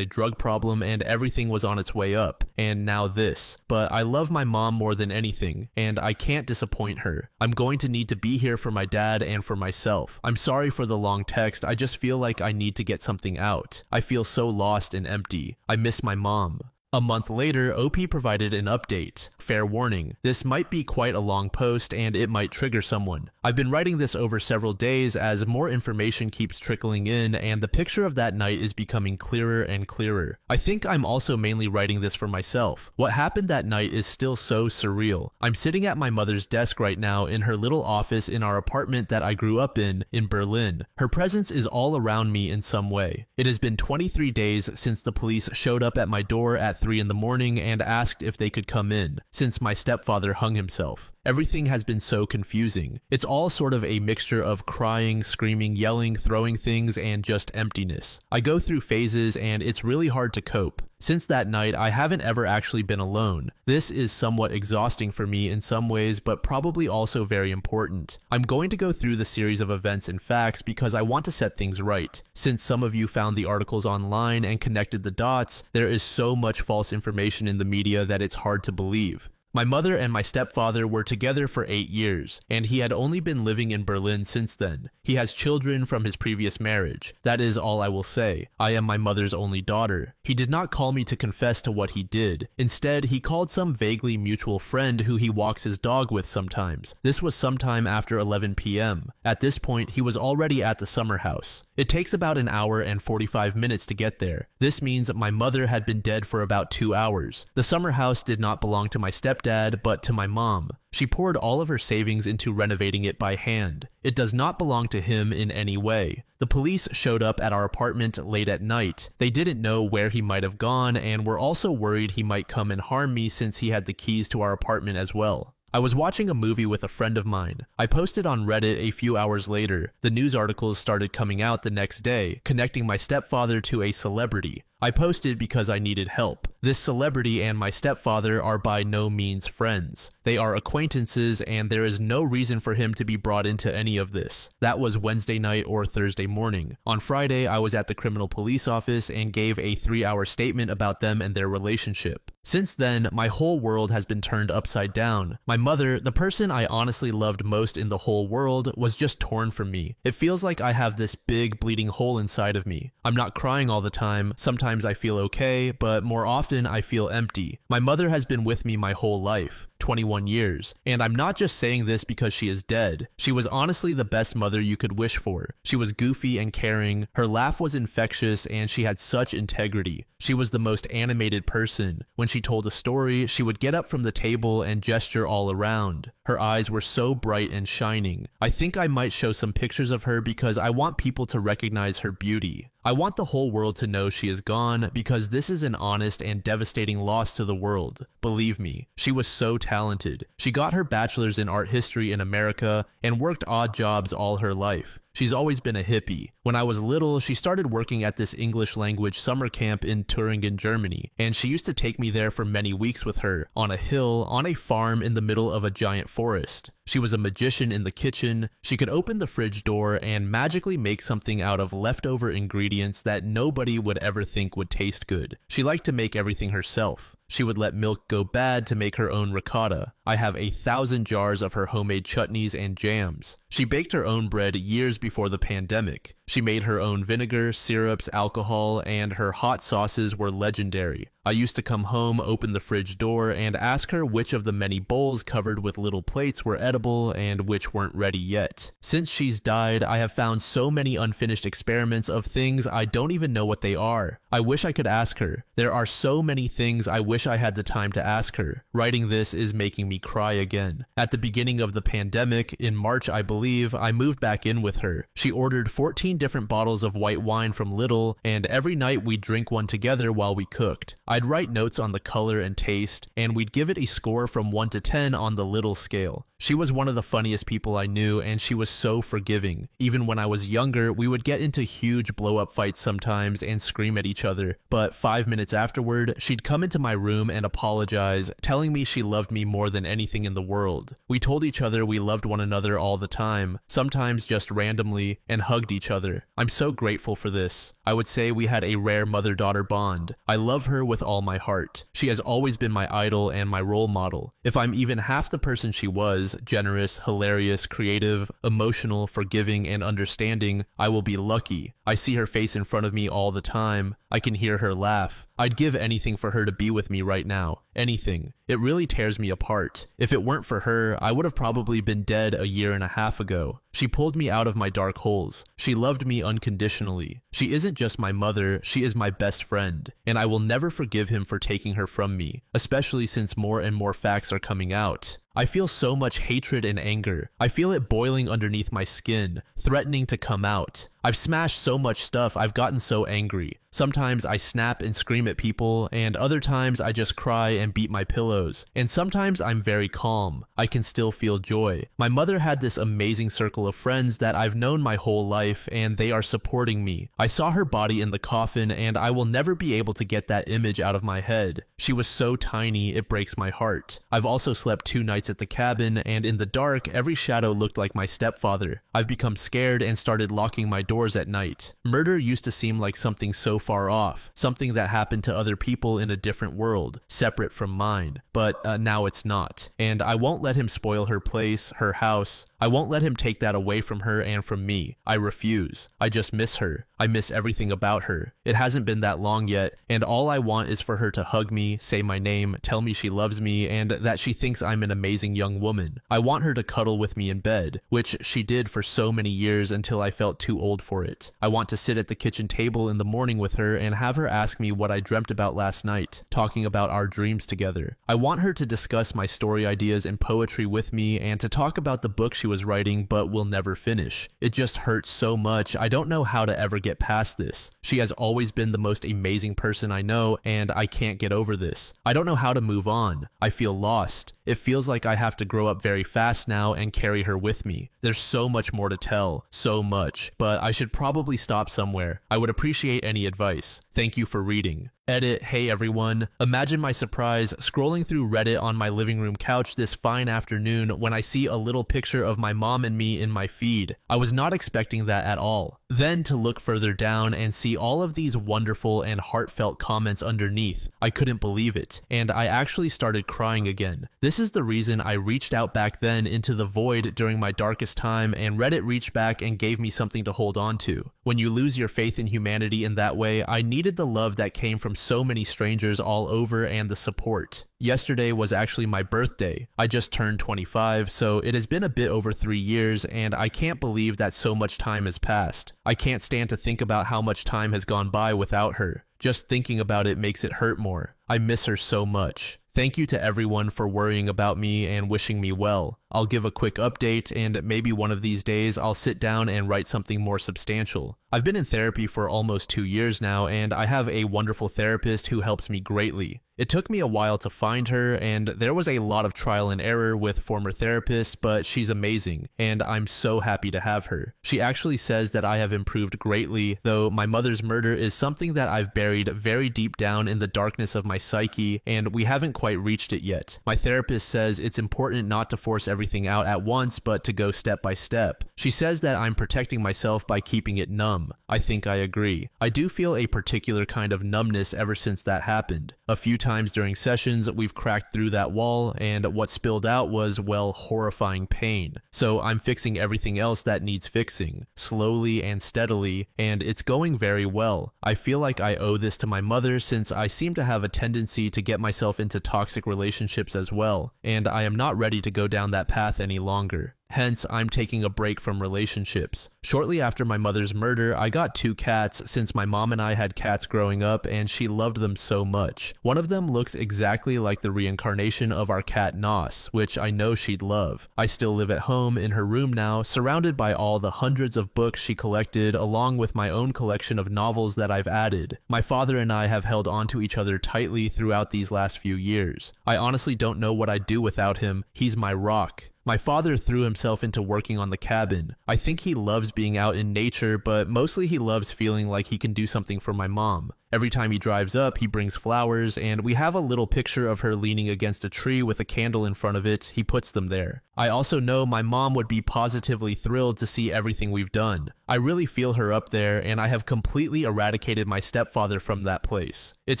drug problem and everything was on its way up, and now this. But I love my mom more than anything, and I can't disappoint her. I'm going to need to be here for my dad and for myself. I'm sorry for the long text. I just feel like I need to get something out. I feel so lost and empty. I miss my mom. A month later, OP provided an update. Fair warning, this might be quite a long post and it might trigger someone. I've been writing this over several days as more information keeps trickling in and the picture of that night is becoming clearer and clearer. I think I'm also mainly writing this for myself. What happened that night is still so surreal. I'm sitting at my mother's desk right now in her little office in our apartment that I grew up in Berlin. Her presence is all around me in some way. It has been 23 days since the police showed up at my door at 3 in the morning and asked if they could come in, since my stepfather hung himself. Everything has been so confusing. It's all sort of a mixture of crying, screaming, yelling, throwing things, and just emptiness. I go through phases and it's really hard to cope. Since that night, I haven't ever actually been alone. This is somewhat exhausting for me in some ways, but probably also very important. I'm going to go through the series of events and facts because I want to set things right. Since some of you found the articles online and connected the dots, there is so much false information in the media that it's hard to believe. My mother and my stepfather were together for 8 years, and he had only been living in Berlin since then. He has children from his previous marriage. That is all I will say. I am my mother's only daughter. He did not call me to confess to what he did. Instead, he called some vaguely mutual friend who he walks his dog with sometimes. This was sometime after 11 p.m. At this point, he was already at the summer house. It takes about an hour and 45 minutes to get there. This means my mother had been dead for about 2 hours. The summer house did not belong to my stepdad, but to my mom. She poured all of her savings into renovating it by hand. It does not belong to him in any way. The police showed up at our apartment late at night. They didn't know where he might have gone and were also worried he might come and harm me since he had the keys to our apartment as well. I was watching a movie with a friend of mine. I posted on Reddit a few hours later. The news articles started coming out the next day, connecting my stepfather to a celebrity. I posted because I needed help. This celebrity and my stepfather are by no means friends. They are acquaintances, and there is no reason for him to be brought into any of this. That was Wednesday night or Thursday morning. On Friday, I was at the criminal police office and gave a 3-hour statement about them and their relationship. Since then, my whole world has been turned upside down. My mother, the person I honestly loved most in the whole world, was just torn from me. It feels like I have this big bleeding hole inside of me. I'm not crying all the time. Sometimes I feel okay, but more often I feel empty. My mother has been with me my whole life. 21 years. And I'm not just saying this because she is dead. She was honestly the best mother you could wish for. She was goofy and caring, her laugh was infectious, and she had such integrity. She was the most animated person. When she told a story, she would get up from the table and gesture all around. Her eyes were so bright and shining. I think I might show some pictures of her because I want people to recognize her beauty. I want the whole world to know she is gone because this is an honest and devastating loss to the world. Believe me, she was so talented. She got her bachelor's in art history in America and worked odd jobs all her life. She's always been a hippie. When I was little, she started working at this English language summer camp in Thuringen, Germany, and she used to take me there for many weeks with her, on a hill, on a farm in the middle of a giant forest. She was a magician in the kitchen. She could open the fridge door and magically make something out of leftover ingredients that nobody would ever think would taste good. She liked to make everything herself. She would let milk go bad to make her own ricotta. I have 1,000 jars of her homemade chutneys and jams. She baked her own bread years before the pandemic. She made her own vinegar, syrups, alcohol, and her hot sauces were legendary. I used to come home, open the fridge door, and ask her which of the many bowls covered with little plates were edible and which weren't ready yet. Since she's died, I have found so many unfinished experiments of things I don't even know what they are. I wish I could ask her. There are so many things I wish I had the time to ask her. Writing this is making me cry again. At the beginning of the pandemic, in March I believe, I moved back in with her. She ordered 14 different bottles of white wine from Lidl, and every night we'd drink one together while we cooked. I'd write notes on the color and taste, and we'd give it a score from 1 to 10 on the Lidl scale. She was one of the funniest people I knew, and she was so forgiving. Even when I was younger, we would get into huge blow-up fights sometimes and scream at each other, but 5 minutes afterward, she'd come into my room and apologize, telling me she loved me more than anything in the world. We told each other we loved one another all the time, sometimes just randomly, and hugged each other. I'm so grateful for this. I would say we had a rare mother-daughter bond. I love her with all my heart. She has always been my idol and my role model. If I'm even half the person she was, generous, hilarious, creative, emotional, forgiving, and understanding, I will be lucky. I see her face in front of me all the time. I can hear her laugh. I'd give anything for her to be with me right now. Anything. It really tears me apart. If it weren't for her, I would have probably been dead a year and a half ago. She pulled me out of my dark holes. She loved me unconditionally. She isn't just my mother, she is my best friend, and I will never forgive him for taking her from me, especially since more and more facts are coming out. I feel so much hatred and anger. I feel it boiling underneath my skin, threatening to come out. I've smashed so much stuff, I've gotten so angry. Sometimes I snap and scream at people, and other times I just cry and beat my pillows. And sometimes I'm very calm. I can still feel joy. My mother had this amazing circle of friends that I've known my whole life, and they are supporting me. I saw her body in the coffin, and I will never be able to get that image out of my head. She was so tiny, it breaks my heart. I've also slept 2 nights at the cabin, and in the dark, every shadow looked like my stepfather. I've become scared and started locking my doors at night. Murder used to seem like something so far off, something that happened to other people in a different world, separate from mine. But now it's not. And I won't let him spoil her place, her house. I won't let him take that away from her and from me. I refuse. I just miss her. I miss everything about her. It hasn't been that long yet, and all I want is for her to hug me, say my name, tell me she loves me, and that she thinks I'm an amazing young woman. I want her to cuddle with me in bed, which she did for so many years until I felt too old for it. I want to sit at the kitchen table in the morning with her and have her ask me what I dreamt about last night, talking about our dreams together. I want her to discuss my story ideas and poetry with me and to talk about the book she was writing but will never finish. It just hurts so much. I don't know how to ever get past this. She has always been the most amazing person I know, and I can't get over this. I don't know how to move on. I feel lost. It feels like I have to grow up very fast now and carry her with me. There's so much more to tell, so much, but I should probably stop somewhere. I would appreciate any advice. Thank you for reading. Edit, hey everyone. Imagine my surprise scrolling through Reddit on my living room couch this fine afternoon when I see a little picture of my mom and me in my feed. I was not expecting that at all. Then to look further down and see all of these wonderful and heartfelt comments underneath. I couldn't believe it, and I actually started crying again. This is the reason I reached out back then into the void during my darkest time, and Reddit reached back and gave me something to hold on to. When you lose your faith in humanity in that way, I needed the love that came from so many strangers all over and the support. Yesterday was actually my birthday. I just turned 25, so it has been a bit over 3 years, and I can't believe that so much time has passed. I can't stand to think about how much time has gone by without her. Just thinking about it makes it hurt more. I miss her so much. Thank you to everyone for worrying about me and wishing me well. I'll give a quick update, and maybe one of these days I'll sit down and write something more substantial. I've been in therapy for almost 2 years now, and I have a wonderful therapist who helps me greatly. It took me a while to find her, and there was a lot of trial and error with former therapists, but she's amazing, and I'm so happy to have her. She actually says that I have improved greatly, though my mother's murder is something that I've buried very deep down in the darkness of my psyche, and we haven't quite reached it yet. My therapist says it's important not to force everything out at once, but to go step by step. She says that I'm protecting myself by keeping it numb. I think I agree. I do feel a particular kind of numbness ever since that happened. A few times during sessions, we've cracked through that wall, and what spilled out was, well, horrifying pain. So I'm fixing everything else that needs fixing, slowly and steadily, and it's going very well. I feel like I owe this to my mother since I seem to have a tendency to get myself into toxic relationships as well, and I am not ready to go down that path any longer. Hence, I'm taking a break from relationships. Shortly after my mother's murder, I got 2 cats since my mom and I had cats growing up and she loved them so much. One of them looks exactly like the reincarnation of our cat Nos, which I know she'd love. I still live at home in her room now, surrounded by all the hundreds of books she collected along with my own collection of novels that I've added. My father and I have held on to each other tightly throughout these last few years. I honestly don't know what I'd do without him. He's my rock. My father threw himself into working on the cabin. I think he loves being out in nature, but mostly he loves feeling like he can do something for my mom. Every time he drives up, he brings flowers, and we have a little picture of her leaning against a tree with a candle in front of it. He puts them there. I also know my mom would be positively thrilled to see everything we've done. I really feel her up there, and I have completely eradicated my stepfather from that place. It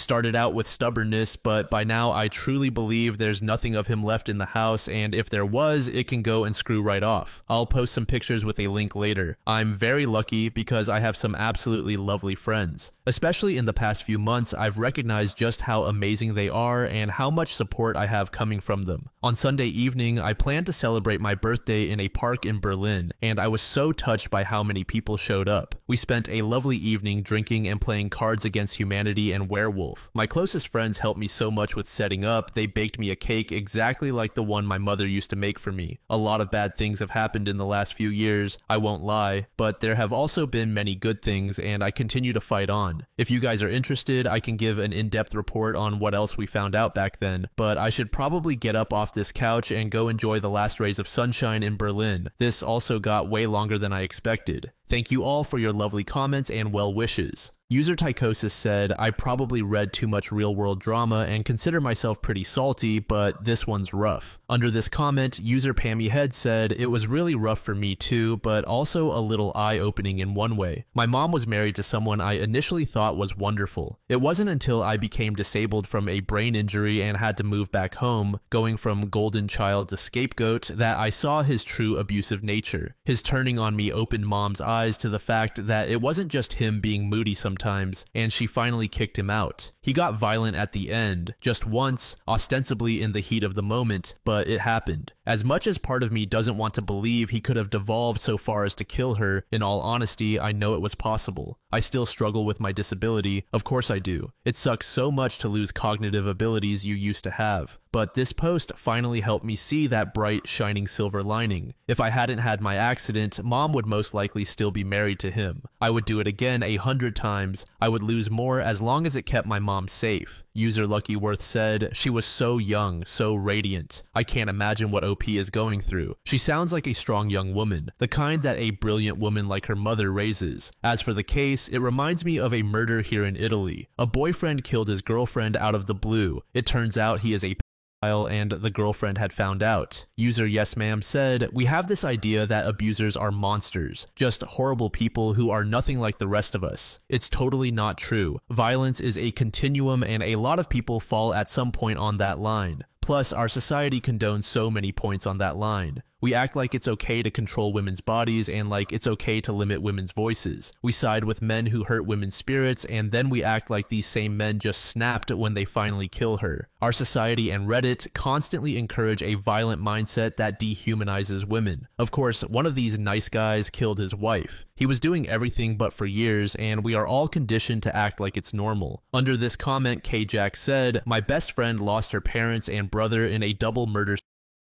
started out with stubbornness, but by now I truly believe there's nothing of him left in the house, and if there was, it can go and screw right off. I'll post some pictures with a link later. I'm very lucky because I have some absolutely lovely friends. Especially in the past few months, I've recognized just how amazing they are and how much support I have coming from them. On Sunday evening, I planned to celebrate my birthday in a park in Berlin, and I was so touched by how many people showed up. We spent a lovely evening drinking and playing Cards Against Humanity and Werewolf. My closest friends helped me so much with setting up. They baked me a cake exactly like the one my mother used to make for me. A lot of bad things have happened in the last few years, I won't lie, but there have also been many good things, and I continue to fight on. If you guys are interested, I can give an in-depth report on what else we found out back then, but I should probably get up off this couch and go enjoy the last rays of sunshine in Berlin. This also got way longer than I expected. Thank you all for your lovely comments and well wishes. User Tychosis said, I probably read too much real-world drama and consider myself pretty salty, but this one's rough. Under this comment, user Pammy Head said, it was really rough for me too, but also a little eye-opening in one way. My mom was married to someone I initially thought was wonderful. It wasn't until I became disabled from a brain injury and had to move back home, going from golden child to scapegoat, that I saw his true abusive nature. His turning on me opened mom's eyes to the fact that it wasn't just him being moody sometimes, and she finally kicked him out. He got violent at the end, just once, ostensibly in the heat of the moment, but it happened. As much as part of me doesn't want to believe he could have devolved so far as to kill her, in all honesty, I know it was possible. I still struggle with my disability, of course I do. It sucks so much to lose cognitive abilities you used to have. but this post finally helped me see that bright, shining silver lining. If I hadn't had my accident, Mom would most likely still be married to him. I would do it again 100 times. I would lose more as long as it kept my mom safe. User Luckyworth said, "She was so young, so radiant. I can't imagine what OP is going through. She sounds like a strong young woman, the kind that a brilliant woman like her mother raises. As for the case, it reminds me of a murder here in Italy. A boyfriend killed his girlfriend out of the blue. It turns out he is a and the girlfriend had found out." User Yes Ma'am said, "We have this idea that abusers are monsters, just horrible people who are nothing like the rest of us. It's totally not true. Violence is a continuum and a lot of people fall at some point on that line. Plus, our society condones so many points on that line. We act like it's okay to control women's bodies and like it's okay to limit women's voices. We side with men who hurt women's spirits, and then we act like these same men just snapped when they finally kill her. Our society and Reddit constantly encourage a violent mindset that dehumanizes women. Of course, one of these nice guys killed his wife. He was doing everything but for years, and we are all conditioned to act like it's normal." Under this comment, K-Jack said, "My best friend lost her parents and brother in a double murder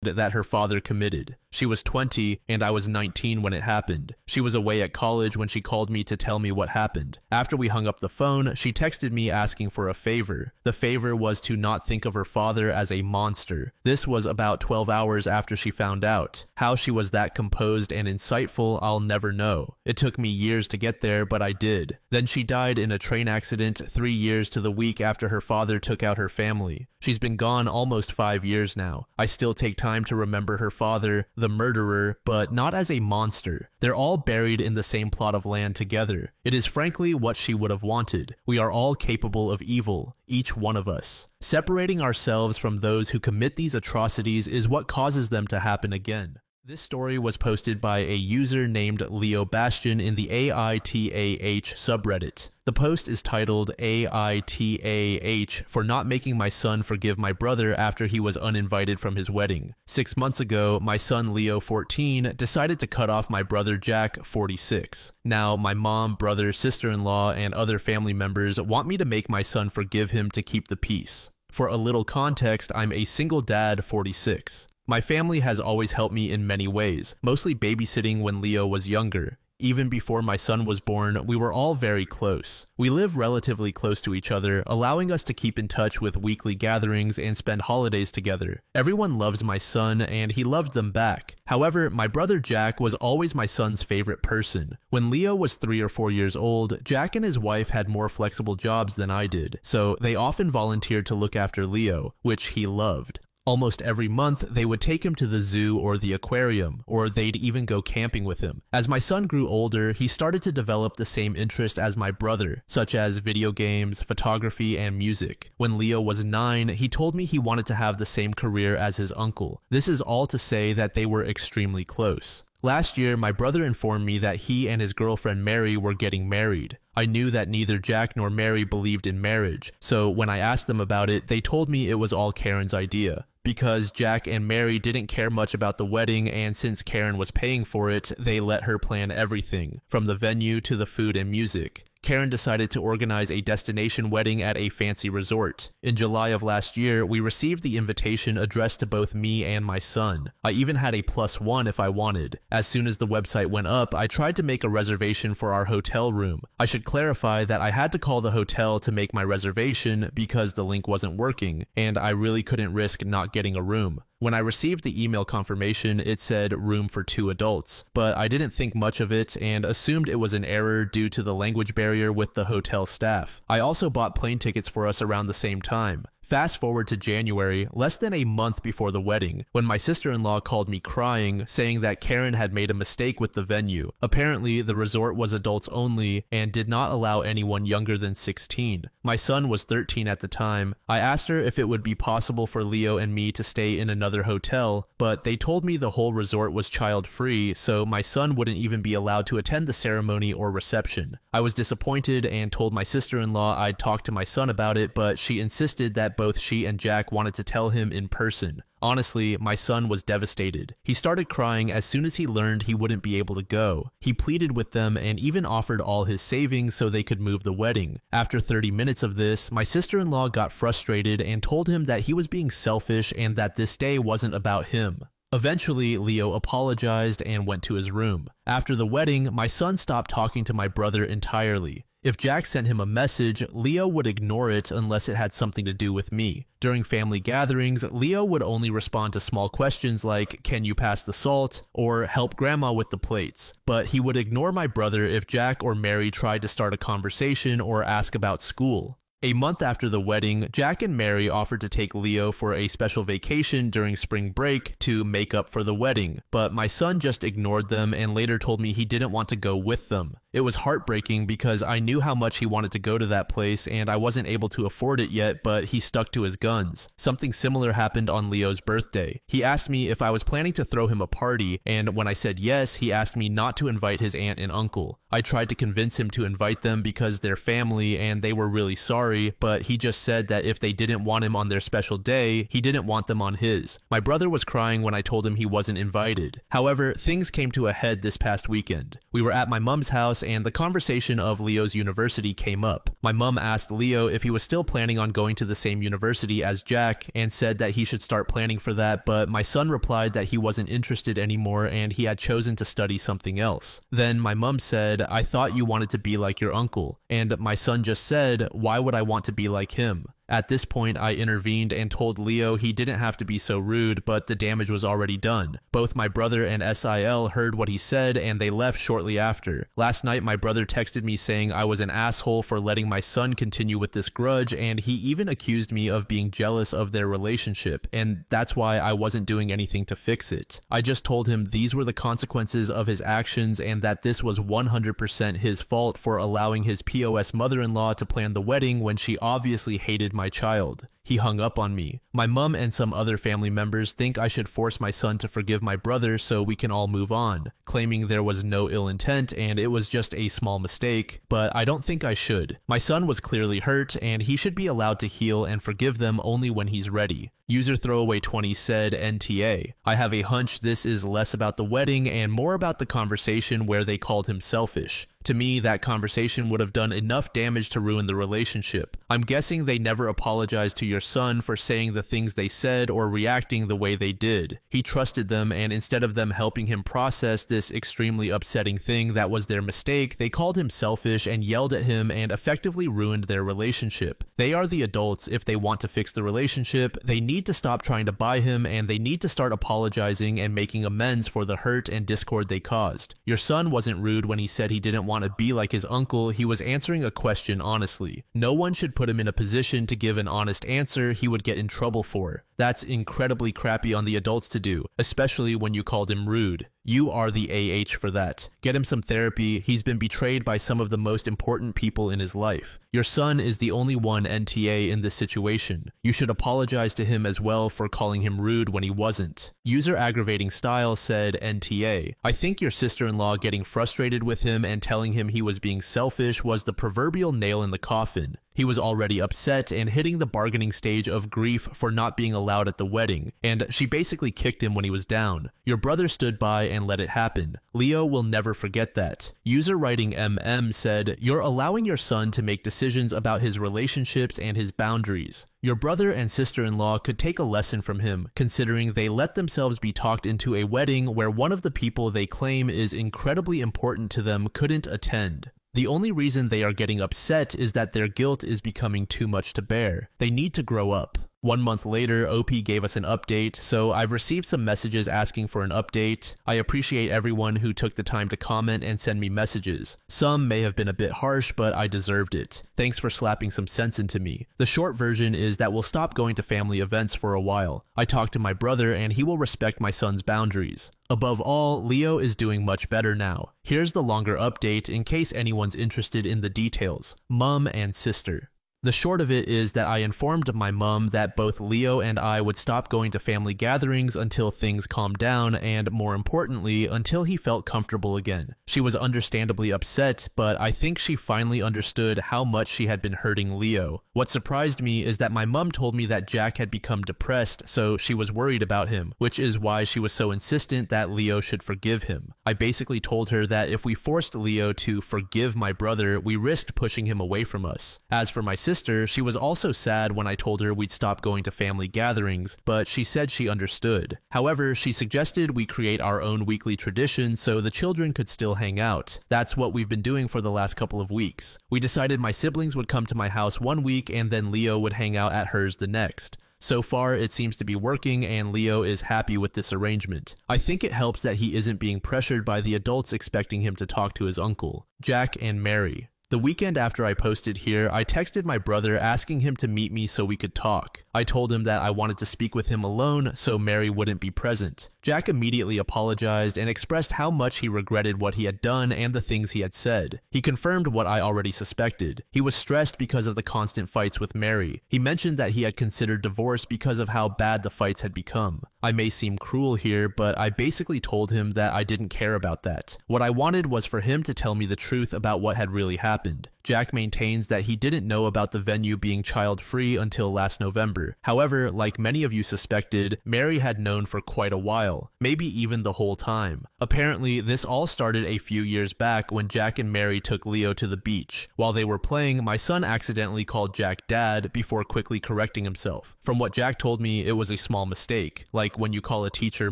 that her father committed. She was 20 and I was 19 when it happened. She was away at college when she called me to tell me what happened. After we hung up the phone, she texted me asking for a favor. The favor was to not think of her father as a monster. This was about 12 hours after she found out. How she was that composed and insightful, I'll never know. It took me years to get there, but I did. Then she died in a train accident 3 years to the week after her father took out her family. She's been gone almost 5 years now. I still take time to remember her father, the murderer, but not as a monster. They're all buried in the same plot of land together. It is frankly what she would have wanted. We are all capable of evil, each one of us. Separating ourselves from those who commit these atrocities is what causes them to happen again." This story was posted by a user named Leo Bastion in the AITAH subreddit. The post is titled AITAH for not making my son forgive my brother after he was uninvited from his wedding. 6 months ago, my son Leo, 14, decided to cut off my brother Jack, 46. Now, my mom, brother, sister-in-law, and other family members want me to make my son forgive him to keep the peace. For a little context, I'm a single dad, 46. My family has always helped me in many ways, mostly babysitting when Leo was younger. Even before my son was born, we were all very close. We live relatively close to each other, allowing us to keep in touch with weekly gatherings and spend holidays together. Everyone loves my son, and he loved them back. However, my brother Jack was always my son's favorite person. When Leo was 3 or 4 years old, Jack and his wife had more flexible jobs than I did, so they often volunteered to look after Leo, which he loved. Almost every month, they would take him to the zoo or the aquarium, or they'd even go camping with him. As my son grew older, he started to develop the same interests as my brother, such as video games, photography, and music. When Leo was 9, he told me he wanted to have the same career as his uncle. This is all to say that they were extremely close. Last year, my brother informed me that he and his girlfriend Mary were getting married. I knew that neither Jack nor Mary believed in marriage, so when I asked them about it, they told me it was all Karen's idea. Because Jack and Mary didn't care much about the wedding, and since Karen was paying for it, they let her plan everything, from the venue to the food and music. Karen decided to organize a destination wedding at a fancy resort. In July of last year, we received the invitation addressed to both me and my son. I even had a +1 if I wanted. As soon as the website went up, I tried to make a reservation for our hotel room. I should clarify that I had to call the hotel to make my reservation because the link wasn't working, and I really couldn't risk not getting a room. When I received the email confirmation, it said room for 2 adults, but I didn't think much of it and assumed it was an error due to the language barrier with the hotel staff. I also bought plane tickets for us around the same time. Fast forward to January, less than a month before the wedding, when my sister-in-law called me crying, saying that Karen had made a mistake with the venue. Apparently, the resort was adults only and did not allow anyone younger than 16. My son was 13 at the time. I asked her if it would be possible for Leo and me to stay in another hotel, but they told me the whole resort was child-free, so my son wouldn't even be allowed to attend the ceremony or reception. I was disappointed and told my sister-in-law I'd talk to my son about it, but she insisted that both she and Jack wanted to tell him in person. Honestly, my son was devastated. He started crying as soon as he learned he wouldn't be able to go. He pleaded with them and even offered all his savings so they could move the wedding. After 30 minutes of this, my sister-in-law got frustrated and told him that he was being selfish and that this day wasn't about him. Eventually, Leo apologized and went to his room. After the wedding, my son stopped talking to my brother entirely. If Jack sent him a message, Leo would ignore it unless it had something to do with me. During family gatherings, Leo would only respond to small questions like, "Can you pass the salt?" or "Help grandma with the plates." But he would ignore my brother if Jack or Mary tried to start a conversation or ask about school. A month after the wedding, Jack and Mary offered to take Leo for a special vacation during spring break to make up for the wedding, but my son just ignored them and later told me he didn't want to go with them. It was heartbreaking because I knew how much he wanted to go to that place and I wasn't able to afford it yet, but he stuck to his guns. Something similar happened on Leo's birthday. He asked me if I was planning to throw him a party, and when I said yes, he asked me not to invite his aunt and uncle. I tried to convince him to invite them because they're family and they were really sorry, but he just said that if they didn't want him on their special day, he didn't want them on his. My brother was crying when I told him he wasn't invited. However, things came to a head this past weekend. We were at my mom's house and the conversation of Leo's university came up. My mom asked Leo if he was still planning on going to the same university as Jack and said that he should start planning for that, but my son replied that he wasn't interested anymore and he had chosen to study something else. Then my mom said, "I thought you wanted to be like your uncle," and my son just said, "Why would I want to be like him?" At this point, I intervened and told Leo he didn't have to be so rude, but the damage was already done. Both my brother and SIL heard what he said and they left shortly after. Last night, my brother texted me saying I was an asshole for letting my son continue with this grudge, and he even accused me of being jealous of their relationship, and that's why I wasn't doing anything to fix it. I just told him these were the consequences of his actions and that this was 100% his fault for allowing his POS mother-in-law to plan the wedding when she obviously hated my child. He hung up on me. My mom and some other family members think I should force my son to forgive my brother so we can all move on, claiming there was no ill intent and it was just a small mistake, but I don't think I should. My son was clearly hurt and he should be allowed to heal and forgive them only when he's ready. User Throwaway20 said NTA. I have a hunch this is less about the wedding and more about the conversation where they called him selfish. To me, that conversation would have done enough damage to ruin the relationship. I'm guessing they never apologized to your son for saying the things they said or reacting the way they did. He trusted them, and instead of them helping him process this extremely upsetting thing that was their mistake, they called him selfish and yelled at him and effectively ruined their relationship. They are the adults. If they want to fix the relationship, they need to stop trying to buy him and they need to start apologizing and making amends for the hurt and discord they caused. Your son wasn't rude when he said he didn't want to be like his uncle. He was answering a question honestly. No one should put him in a position to give an honest answer he would get in trouble for. That's incredibly crappy on the adults to do, especially when you called him rude. You are the AH for that. Get him some therapy. He's been betrayed by some of the most important people in his life. Your son is the only one NTA in this situation. You should apologize to him as well for calling him rude when he wasn't. User Aggravating Style said NTA. I think your sister-in-law getting frustrated with him and telling him he was being selfish was the proverbial nail in the coffin. He was already upset and hitting the bargaining stage of grief for not being allowed at the wedding, and she basically kicked him when he was down. Your brother stood by and let it happen. Leo will never forget that. User writing MM said, you're allowing your son to make decisions about his relationships and his boundaries. Your brother and sister-in-law could take a lesson from him, considering they let themselves be talked into a wedding where one of the people they claim is incredibly important to them couldn't attend. The only reason they are getting upset is that their guilt is becoming too much to bear. They need to grow up. 1 month later, OP gave us an update, so I've received some messages asking for an update. I appreciate everyone who took the time to comment and send me messages. Some may have been a bit harsh, but I deserved it. Thanks for slapping some sense into me. The short version is that we'll stop going to family events for a while. I talked to my brother and he will respect my son's boundaries. Above all, Leo is doing much better now. Here's the longer update in case anyone's interested in the details. Mom and sister. The short of it is that I informed my mom that both Leo and I would stop going to family gatherings until things calmed down and, more importantly, until he felt comfortable again. She was understandably upset, but I think she finally understood how much she had been hurting Leo. What surprised me is that my mom told me that Jack had become depressed, so she was worried about him, which is why she was so insistent that Leo should forgive him. I basically told her that if we forced Leo to forgive my brother, we risked pushing him away from us. As for my sister, she was also sad when I told her we'd stop going to family gatherings, but she said she understood. However, she suggested we create our own weekly tradition so the children could still hang out. That's what we've been doing for the last couple of weeks. We decided my siblings would come to my house one week and then Leo would hang out at hers the next. So far, it seems to be working and Leo is happy with this arrangement. I think it helps that he isn't being pressured by the adults expecting him to talk to his uncle. Jack and Mary. The weekend after I posted here, I texted my brother asking him to meet me so we could talk. I told him that I wanted to speak with him alone so Mary wouldn't be present. Jack immediately apologized and expressed how much he regretted what he had done and the things he had said. He confirmed what I already suspected. He was stressed because of the constant fights with Mary. He mentioned that he had considered divorce because of how bad the fights had become. I may seem cruel here, but I basically told him that I didn't care about that. What I wanted was for him to tell me the truth about what had really happened. Jack maintains that he didn't know about the venue being child-free until last November. However, like many of you suspected, Mary had known for quite a while, maybe even the whole time. Apparently, this all started a few years back when Jack and Mary took Leo to the beach. While they were playing, my son accidentally called Jack Dad before quickly correcting himself. From what Jack told me, it was a small mistake, like when you call a teacher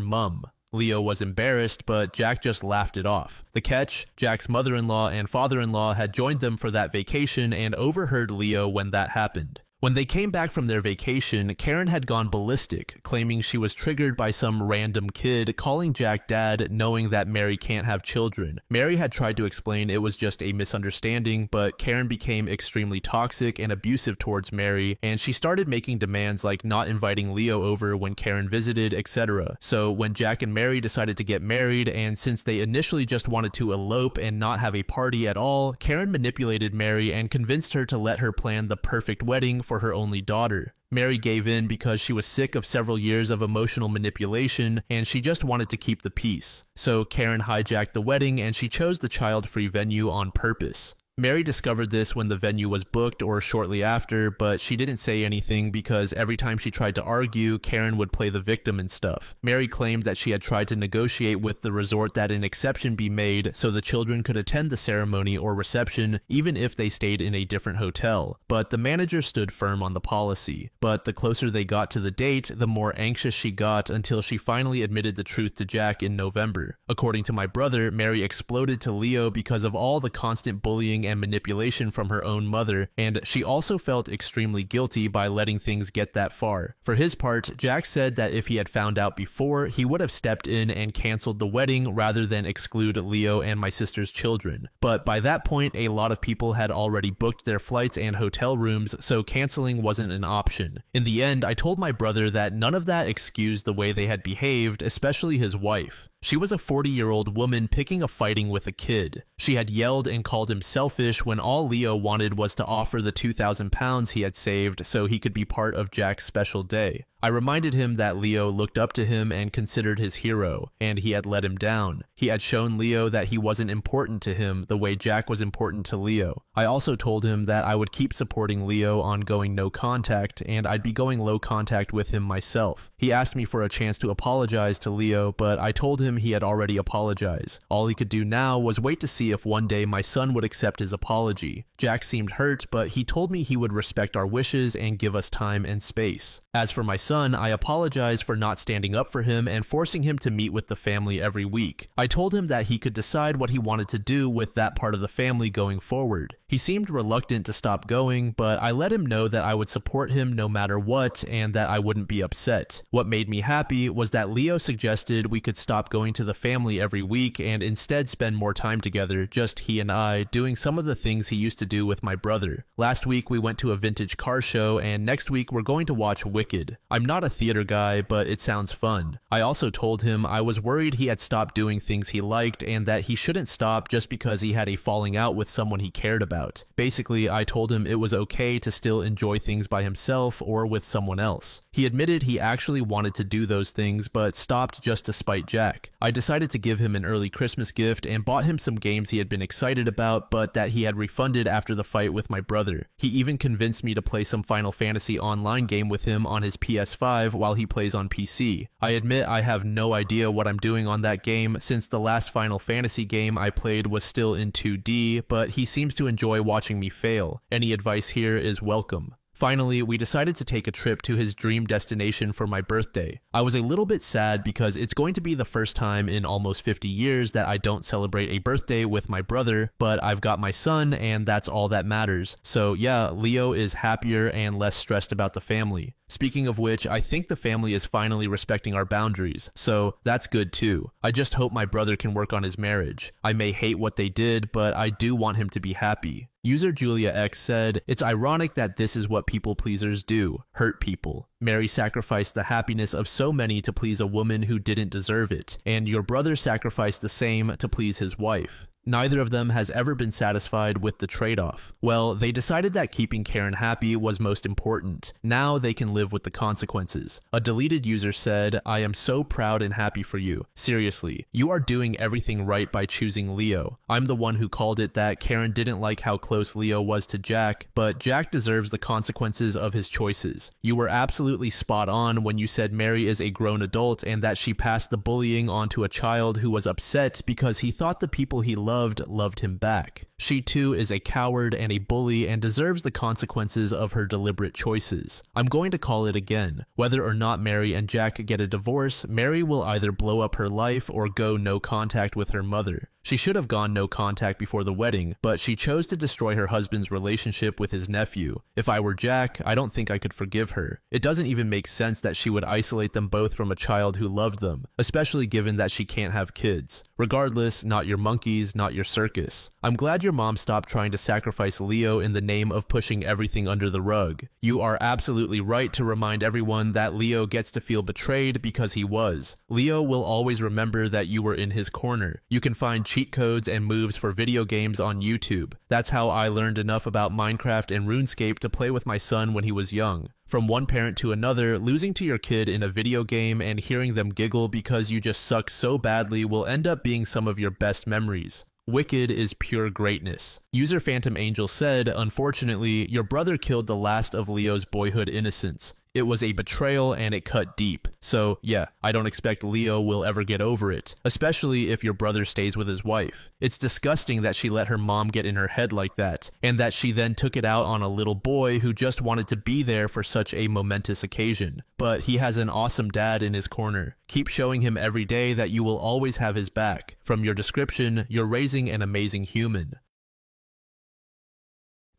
Mum. Leo was embarrassed, but Jack just laughed it off. The catch, Jack's mother-in-law and father-in-law had joined them for that vacation and overheard Leo when that happened. When they came back from their vacation, Karen had gone ballistic, claiming she was triggered by some random kid calling Jack Dad, knowing that Mary can't have children. Mary had tried to explain it was just a misunderstanding, but Karen became extremely toxic and abusive towards Mary, and she started making demands like not inviting Leo over when Karen visited, etc. So when Jack and Mary decided to get married, and since they initially just wanted to elope and not have a party at all, Karen manipulated Mary and convinced her to let her plan the perfect wedding for her only daughter. Mary gave in because she was sick of several years of emotional manipulation and she just wanted to keep the peace. So Karen hijacked the wedding and she chose the child-free venue on purpose. Mary discovered this when the venue was booked or shortly after, but she didn't say anything because every time she tried to argue, Karen would play the victim and stuff. Mary claimed that she had tried to negotiate with the resort that an exception be made so the children could attend the ceremony or reception even if they stayed in a different hotel, but the manager stood firm on the policy. But the closer they got to the date, the more anxious she got until she finally admitted the truth to Jack in November. According to my brother, Mary exploded to Leo because of all the constant bullying and manipulation from her own mother, and she also felt extremely guilty by letting things get that far. For his part, Jack said that if he had found out before, he would have stepped in and canceled the wedding rather than exclude Leo and my sister's children. But by that point, a lot of people had already booked their flights and hotel rooms, so canceling wasn't an option. In the end, I told my brother that none of that excused the way they had behaved, especially his wife. She was a 40-year-old woman picking a fighting with a kid. She had yelled and called him selfish when all Leo wanted was to offer the 2,000 pounds he had saved so he could be part of Jack's special day. I reminded him that Leo looked up to him and considered his hero, and he had let him down. He had shown Leo that he wasn't important to him the way Jack was important to Leo. I also told him that I would keep supporting Leo on going no contact, and I'd be going low contact with him myself. He asked me for a chance to apologize to Leo, but I told him he had already apologized. All he could do now was wait to see if one day my son would accept his apology. Jack seemed hurt, but he told me he would respect our wishes and give us time and space. As for my son, I apologized for not standing up for him and forcing him to meet with the family every week. I told him that he could decide what he wanted to do with that part of the family going forward. He seemed reluctant to stop going, but I let him know that I would support him no matter what and that I wouldn't be upset. What made me happy was that Leo suggested we could stop going to the family every week and instead spend more time together, just he and I, doing some of the things he used to do with my brother. Last week we went to a vintage car show and next week we're going to watch Wicked. I'm I'm not a theater guy, but it sounds fun. I also told him I was worried he had stopped doing things he liked and that he shouldn't stop just because he had a falling out with someone he cared about. Basically, I told him it was okay to still enjoy things by himself or with someone else. He admitted he actually wanted to do those things, but stopped just to spite Jack. I decided to give him an early Christmas gift and bought him some games he had been excited about, but that he had refunded after the fight with my brother. He even convinced me to play some Final Fantasy online game with him on his PS5 while he plays on PC. I admit I have no idea what I'm doing on that game since the last Final Fantasy game I played was still in 2D, but he seems to enjoy watching me fail. Any advice here is welcome. Finally, we decided to take a trip to his dream destination for my birthday. I was a little bit sad because it's going to be the first time in almost 50 years that I don't celebrate a birthday with my brother, but I've got my son and that's all that matters. So yeah, Leo is happier and less stressed about the family. Speaking of which, I think the family is finally respecting our boundaries, so that's good too. I just hope my brother can work on his marriage. I may hate what they did, but I do want him to be happy. User Julia X said, "It's ironic that this is what people pleasers do, hurt people. Mary sacrificed the happiness of so many to please a woman who didn't deserve it, and your brother sacrificed the same to please his wife. Neither of them has ever been satisfied with the trade-off. Well, they decided that keeping Karen happy was most important. Now they can live with the consequences." A deleted user said, "I am so proud and happy for you. Seriously, you are doing everything right by choosing Leo. I'm the one who called it that Karen didn't like how close Leo was to Jack, but Jack deserves the consequences of his choices. You were absolutely spot on when you said Mary is a grown adult and that she passed the bullying on to a child who was upset because he thought the people he loved him back. She too is a coward and a bully and deserves the consequences of her deliberate choices. I'm going to call it again. Whether or not Mary and Jack get a divorce, Mary will either blow up her life or go no contact with her mother. She should have gone no contact before the wedding, but she chose to destroy her husband's relationship with his nephew. If I were Jack, I don't think I could forgive her. It doesn't even make sense that she would isolate them both from a child who loved them, especially given that she can't have kids. Regardless, not your monkeys, not your circus. I'm glad your mom stopped trying to sacrifice Leo in the name of pushing everything under the rug. You are absolutely right to remind everyone that Leo gets to feel betrayed because he was. Leo will always remember that you were in his corner. You can find cheat codes and moves for video games on YouTube. That's how I learned enough about Minecraft and RuneScape to play with my son when he was young. From one parent to another, losing to your kid in a video game and hearing them giggle because you just suck so badly will end up being some of your best memories. Wicked is pure greatness. User Phantom Angel said, "Unfortunately, your brother killed the last of Leo's boyhood innocence. It was a betrayal and it cut deep. So yeah, I don't expect Leo will ever get over it, especially if your brother stays with his wife. It's disgusting that she let her mom get in her head like that, and that she then took it out on a little boy who just wanted to be there for such a momentous occasion. But he has an awesome dad in his corner. Keep showing him every day that you will always have his back. From your description, you're raising an amazing human."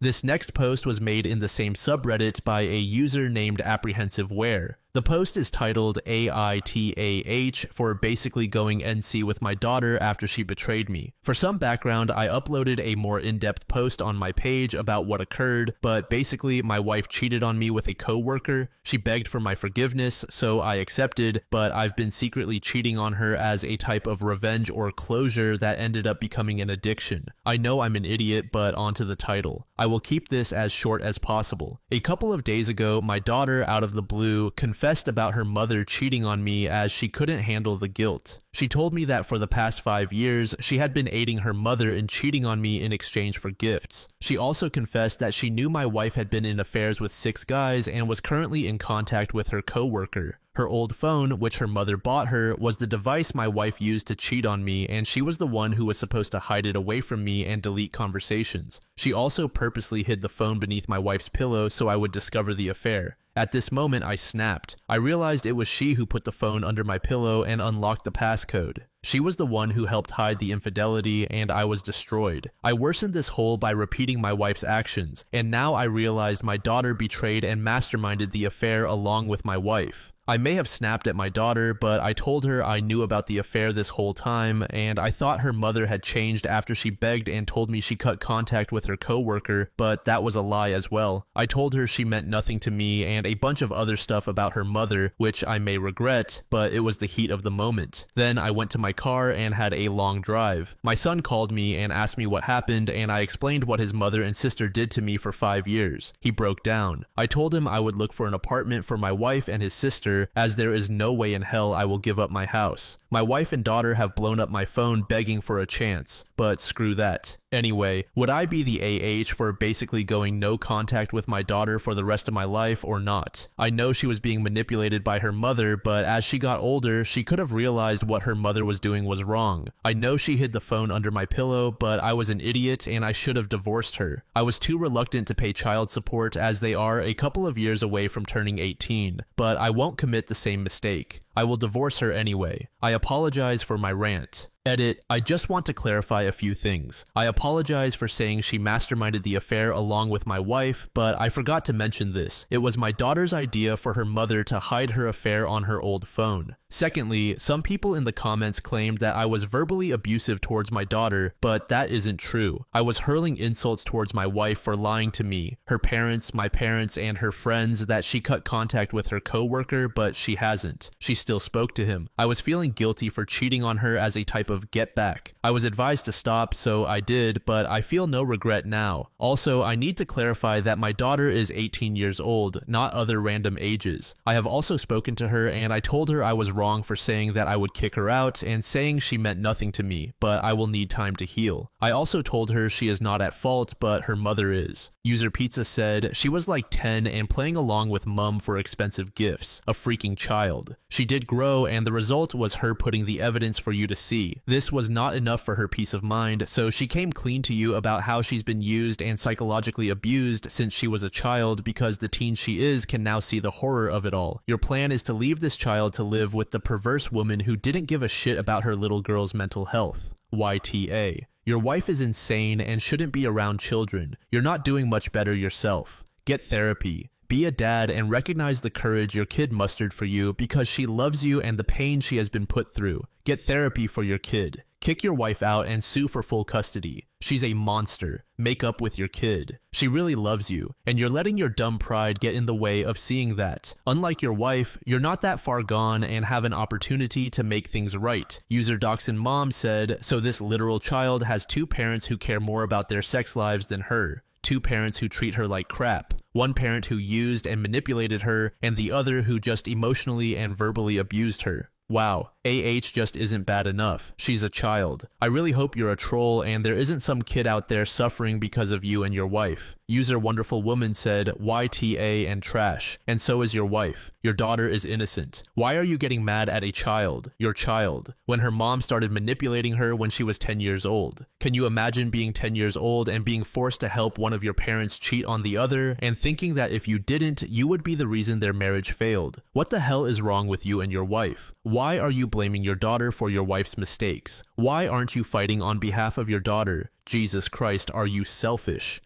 This next post was made in the same subreddit by a user named Apprehensive Where. The post is titled AITAH for basically going NC with my daughter after she betrayed me. For some background, I uploaded a more in-depth post on my page about what occurred, but basically my wife cheated on me with a coworker. She begged for my forgiveness, so I accepted, but I've been secretly cheating on her as a type of revenge or closure that ended up becoming an addiction. I know I'm an idiot, but onto the title. I will keep this as short as possible. A couple of days ago, my daughter, out of the blue, confessed about her mother cheating on me as she couldn't handle the guilt. She told me that for the past 5 years, she had been aiding her mother in cheating on me in exchange for gifts. She also confessed that she knew my wife had been in affairs with 6 guys and was currently in contact with her coworker. Her old phone, which her mother bought her, was the device my wife used to cheat on me, and she was the one who was supposed to hide it away from me and delete conversations. She also purposely hid the phone beneath my wife's pillow so I would discover the affair. At this moment, I snapped. I realized it was she who put the phone under my pillow and unlocked the passcode. She was the one who helped hide the infidelity, and I was destroyed. I worsened this hole by repeating my wife's actions, and now I realized my daughter betrayed and masterminded the affair along with my wife. I may have snapped at my daughter, but I told her I knew about the affair this whole time, and I thought her mother had changed after she begged and told me she cut contact with her coworker, but that was a lie as well. I told her she meant nothing to me and a bunch of other stuff about her mother, which I may regret, but it was the heat of the moment. Then I went to my car and had a long drive. My son called me and asked me what happened, and I explained what his mother and sister did to me for 5 years. He broke down. I told him I would look for an apartment for my wife and his sister, as there is no way in hell I will give up my house. My wife and daughter have blown up my phone begging for a chance, but screw that. Anyway, would I be the AH for basically going no contact with my daughter for the rest of my life or not? I know she was being manipulated by her mother, but as she got older, she could have realized what her mother was doing was wrong. I know she hid the phone under my pillow, but I was an idiot and I should have divorced her. I was too reluctant to pay child support as they are a couple of years away from turning 18, but I won't commit the same mistake. I will divorce her anyway. I apologize for my rant. Edit, I just want to clarify a few things. I apologize for saying she masterminded the affair along with my wife, but I forgot to mention this. It was my daughter's idea for her mother to hide her affair on her old phone. Secondly, some people in the comments claimed that I was verbally abusive towards my daughter, but that isn't true. I was hurling insults towards my wife for lying to me, her parents, my parents, and her friends that she cut contact with her coworker, but she hasn't. She still spoke to him. I was feeling guilty for cheating on her as a type of get back. I was advised to stop, so I did, but I feel no regret now. Also, I need to clarify that my daughter is 18 years old, not other random ages. I have also spoken to her and I told her I was wrong for saying that I would kick her out and saying she meant nothing to me, but I will need time to heal. I also told her she is not at fault, but her mother is. User Pizza said she was like 10 and playing along with mum for expensive gifts, a freaking child. She did grow and the result was her putting the evidence for you to see. This was not enough for her peace of mind, so she came clean to you about how she's been used and psychologically abused since she was a child because the teen she is can now see the horror of it all. Your plan is to leave this child to live with the perverse woman who didn't give a shit about her little girl's mental health. YTA. Your wife is insane and shouldn't be around children. You're not doing much better yourself. Get therapy. Be a dad and recognize the courage your kid mustered for you because she loves you and the pain she has been put through. Get therapy for your kid. Kick your wife out and sue for full custody. She's a monster. Make up with your kid. She really loves you, and you're letting your dumb pride get in the way of seeing that. Unlike your wife, you're not that far gone and have an opportunity to make things right. User Dachshund Mom said, so this literal child has two parents who care more about their sex lives than her. Two parents who treat her like crap. One parent who used and manipulated her, and the other who just emotionally and verbally abused her. Wow, AH just isn't bad enough. She's a child. I really hope you're a troll and there isn't some kid out there suffering because of you and your wife. User Wonderful Woman said, YTA and trash. And so is your wife. Your daughter is innocent. Why are you getting mad at a child? Your child. When her mom started manipulating her when she was 10 years old. Can you imagine being 10 years old and being forced to help one of your parents cheat on the other and thinking that if you didn't, you would be the reason their marriage failed? What the hell is wrong with you and your wife? Why are you blaming your daughter for your wife's mistakes? Why aren't you fighting on behalf of your daughter? Jesus Christ, are you selfish?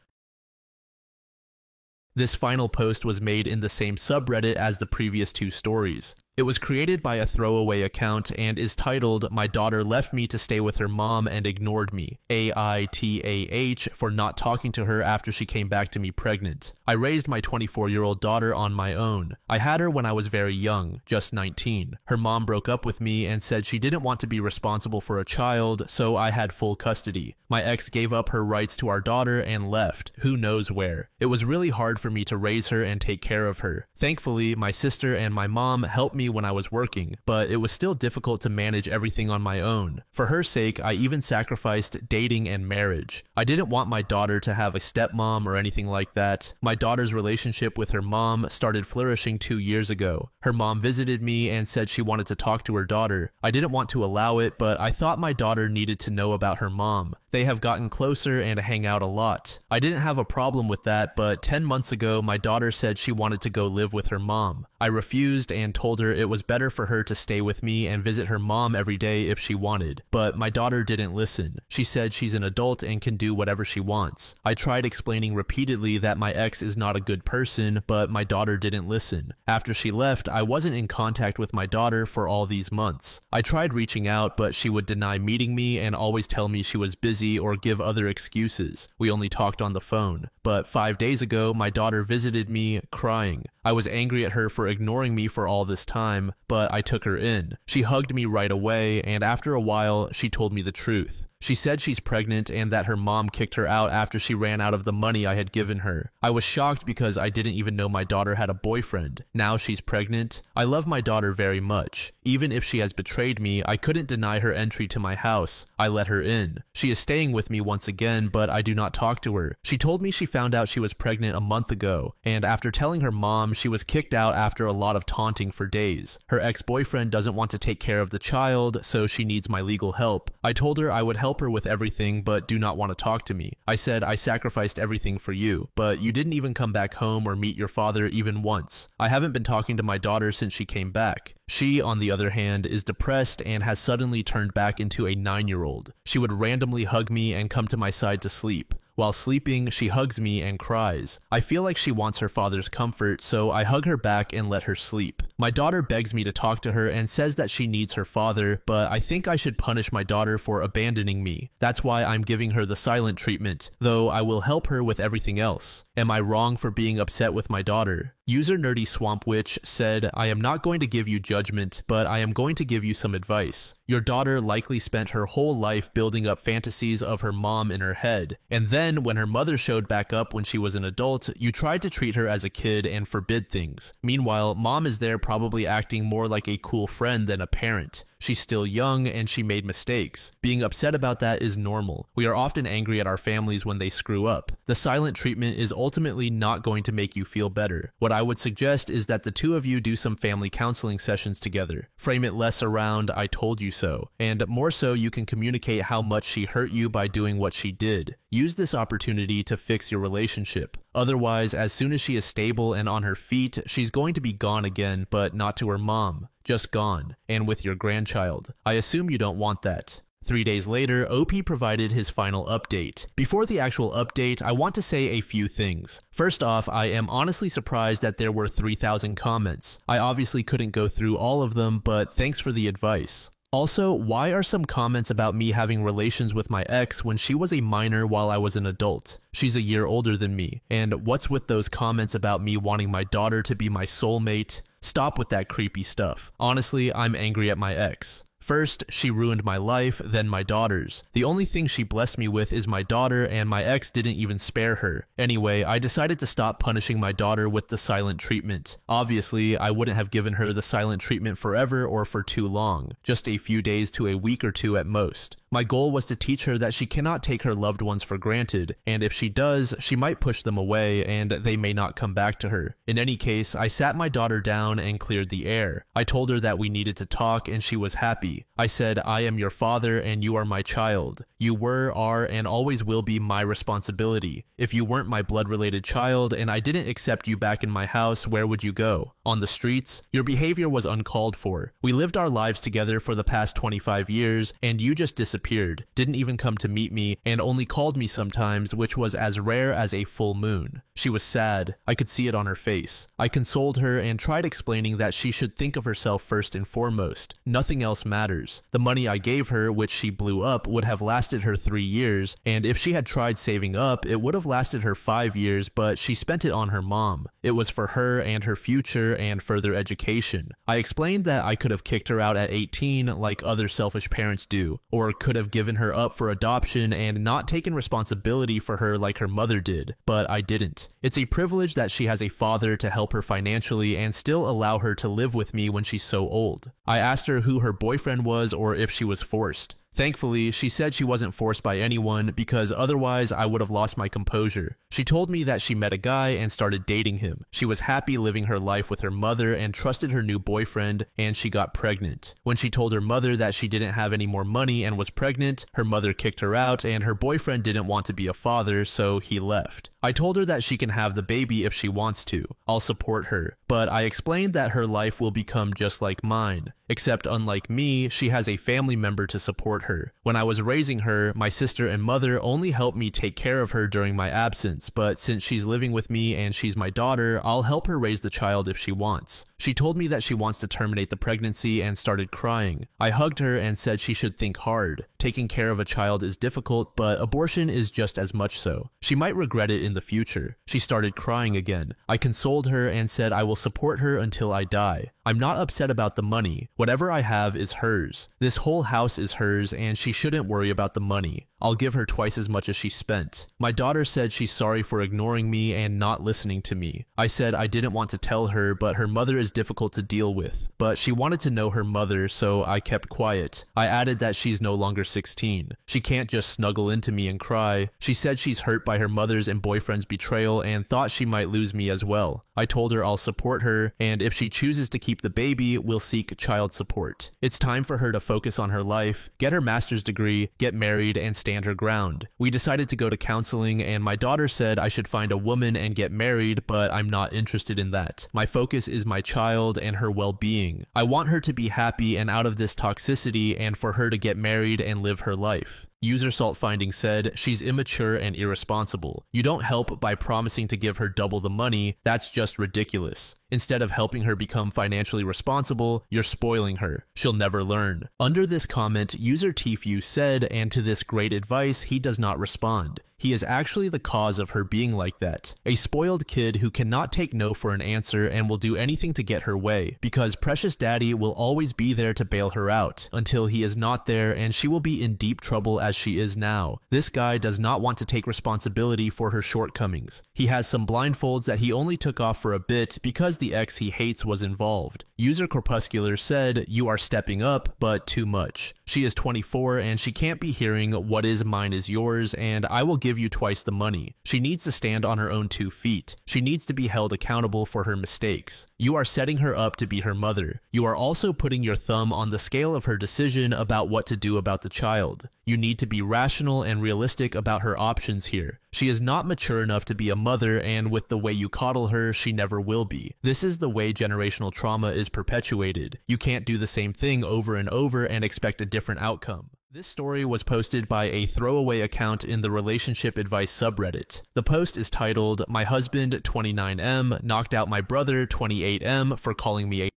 This final post was made in the same subreddit as the previous two stories. It was created by a throwaway account and is titled, My Daughter Left Me to Stay with Her Mom and Ignored Me, AITAH, for not talking to her after she came back to me pregnant. I raised my 24-year-old daughter on my own. I had her when I was very young, just 19. Her mom broke up with me and said she didn't want to be responsible for a child, so I had full custody. My ex gave up her rights to our daughter and left, who knows where. It was really hard for me to raise her and take care of her. Thankfully, my sister and my mom helped me when I was working, but it was still difficult to manage everything on my own. For her sake, I even sacrificed dating and marriage. I didn't want my daughter to have a stepmom or anything like that. My daughter's relationship with her mom started flourishing 2 years ago. Her mom visited me and said she wanted to talk to her daughter. I didn't want to allow it, but I thought my daughter needed to know about her mom. They have gotten closer and hang out a lot. I didn't have a problem with that, but 10 months ago, my daughter said she wanted to go live with her mom. I refused and told her it was better for her to stay with me and visit her mom every day if she wanted, but my daughter didn't listen. She said she's an adult and can do whatever she wants. I tried explaining repeatedly that my ex is not a good person, but my daughter didn't listen. After she left, I wasn't in contact with my daughter for all these months. I tried reaching out, but she would deny meeting me and always tell me she was busy or give other excuses. We only talked on the phone. But 5 days ago, my daughter visited me crying. I was angry at her for ignoring me for all this time, but I took her in. She hugged me right away, and after a while, she told me the truth. She said she's pregnant and that her mom kicked her out after she ran out of the money I had given her. I was shocked because I didn't even know my daughter had a boyfriend. Now she's pregnant. I love my daughter very much. Even if she has betrayed me, I couldn't deny her entry to my house. I let her in. She is staying with me once again, but I do not talk to her. She told me she found out she was pregnant a month ago, and after telling her mom, she was kicked out after a lot of taunting for days. Her ex-boyfriend doesn't want to take care of the child, so she needs my legal help. I told her I would help her with everything, but do not want to talk to me. I said I sacrificed everything for you, but you didn't even come back home or meet your father even once. I haven't been talking to my daughter since she came back. She, on the other hand, is depressed and has suddenly turned back into a 9-year-old. She would randomly hug me and come to my side to sleep. While sleeping, she hugs me and cries. I feel like she wants her father's comfort, so I hug her back and let her sleep. My daughter begs me to talk to her and says that she needs her father, but I think I should punish my daughter for abandoning me. That's why I'm giving her the silent treatment, though I will help her with everything else. Am I wrong for being upset with my daughter? User Nerdy Swamp Witch said, I am not going to give you judgment, but I am going to give you some advice. Your daughter likely spent her whole life building up fantasies of her mom in her head, and then when her mother showed back up when she was an adult, you tried to treat her as a kid and forbid things. Meanwhile, mom is there probably acting more like a cool friend than a parent. She's still young and she made mistakes. Being upset about that is normal. We are often angry at our families when they screw up. The silent treatment is ultimately not going to make you feel better. What I would suggest is that the two of you do some family counseling sessions together. Frame it less around "I told you so," and more so you can communicate how much she hurt you by doing what she did. Use this opportunity to fix your relationship. Otherwise, as soon as she is stable and on her feet, she's going to be gone again, but not to her mom. Just gone, and with your grandchild. I assume you don't want that. 3 days later, OP provided his final update. Before the actual update, I want to say a few things. First off, I am honestly surprised that there were 3,000 comments. I obviously couldn't go through all of them, but thanks for the advice. Also, why are some comments about me having relations with my ex when she was a minor while I was an adult? She's a year older than me. And what's with those comments about me wanting my daughter to be my soulmate? Stop with that creepy stuff. Honestly, I'm angry at my ex. First, she ruined my life, then my daughter's. The only thing she blessed me with is my daughter, and my ex didn't even spare her. Anyway, I decided to stop punishing my daughter with the silent treatment. Obviously, I wouldn't have given her the silent treatment forever or for too long, just a few days to a week or two at most. My goal was to teach her that she cannot take her loved ones for granted, and if she does, she might push them away and they may not come back to her. In any case, I sat my daughter down and cleared the air. I told her that we needed to talk and she was happy. I said, I am your father and you are my child. You were, are, and always will be my responsibility. If you weren't my blood-related child and I didn't accept you back in my house, where would you go? On the streets? Your behavior was uncalled for. We lived our lives together for the past 25 years and you just disappeared, didn't even come to meet me, and only called me sometimes, which was as rare as a full moon. She was sad. I could see it on her face. I consoled her and tried explaining that she should think of herself first and foremost. Nothing else matters. The money I gave her, which she blew up, would have lasted her 3 years, and if she had tried saving up, it would have lasted her 5 years, but she spent it on her mom. It was for her and her future and further education. I explained that I could have kicked her out at 18 like other selfish parents do, or could have given her up for adoption and not taken responsibility for her like her mother did, but I didn't. It's a privilege that she has a father to help her financially and still allow her to live with me when she's so old. I asked her who her boyfriend was or if she was forced. Thankfully, she said she wasn't forced by anyone because otherwise I would have lost my composure. She told me that she met a guy and started dating him. She was happy living her life with her mother and trusted her new boyfriend, and she got pregnant. When she told her mother that she didn't have any more money and was pregnant, her mother kicked her out and her boyfriend didn't want to be a father, so he left. I told her that she can have the baby if she wants to. I'll support her, but I explained that her life will become just like mine, except unlike me, she has a family member to support her. When I was raising her, my sister and mother only helped me take care of her during my absence, but since she's living with me and she's my daughter, I'll help her raise the child if she wants. She told me that she wants to terminate the pregnancy and started crying. I hugged her and said she should think hard. Taking care of a child is difficult, but abortion is just as much so. She might regret it in the future. She started crying again. I consoled her and said I will support her until I die. I'm not upset about the money. Whatever I have is hers. This whole house is hers and she shouldn't worry about the money. I'll give her twice as much as she spent. My daughter said she's sorry for ignoring me and not listening to me. I said I didn't want to tell her, but her mother is difficult to deal with. But she wanted to know her mother, so I kept quiet. I added that she's no longer 16. She can't just snuggle into me and cry. She said she's hurt by her mother's and boyfriend's betrayal and thought she might lose me as well. I told her I'll support her, and if she chooses to keep the baby, we'll seek child support. It's time for her to focus on her life, get her master's degree, get married, and stand her ground. We decided to go to counseling, and my daughter said I should find a woman and get married, but I'm not interested in that. My focus is my child and her well-being. I want her to be happy and out of this toxicity and for her to get married and live her life. User Salt Finding said, she's immature and irresponsible. You don't help by promising to give her double the money. That's just ridiculous. Instead of helping her become financially responsible, you're spoiling her. She'll never learn. Under this comment, user Tfue said, and to this great advice, he does not respond. He is actually the cause of her being like that. A spoiled kid who cannot take no for an answer and will do anything to get her way, because precious daddy will always be there to bail her out, until he is not there and she will be in deep trouble as she is now. This guy does not want to take responsibility for her shortcomings. He has some blindfolds that he only took off for a bit because the ex he hates was involved. User Corpuscular said, you are stepping up, but too much. She is 24 and she can't be hearing what is mine is yours and I will give you twice the money. She needs to stand on her own 2 feet. She needs to be held accountable for her mistakes. You are setting her up to be her mother. You are also putting your thumb on the scale of her decision about what to do about the child. You need to be rational and realistic about her options here. She is not mature enough to be a mother, and with the way you coddle her, she never will be. This is the way generational trauma is perpetuated. You can't do the same thing over and over and expect a different outcome. This story was posted by a throwaway account in the relationship advice subreddit. The post is titled, "My husband 29M knocked out my brother 28M for calling me a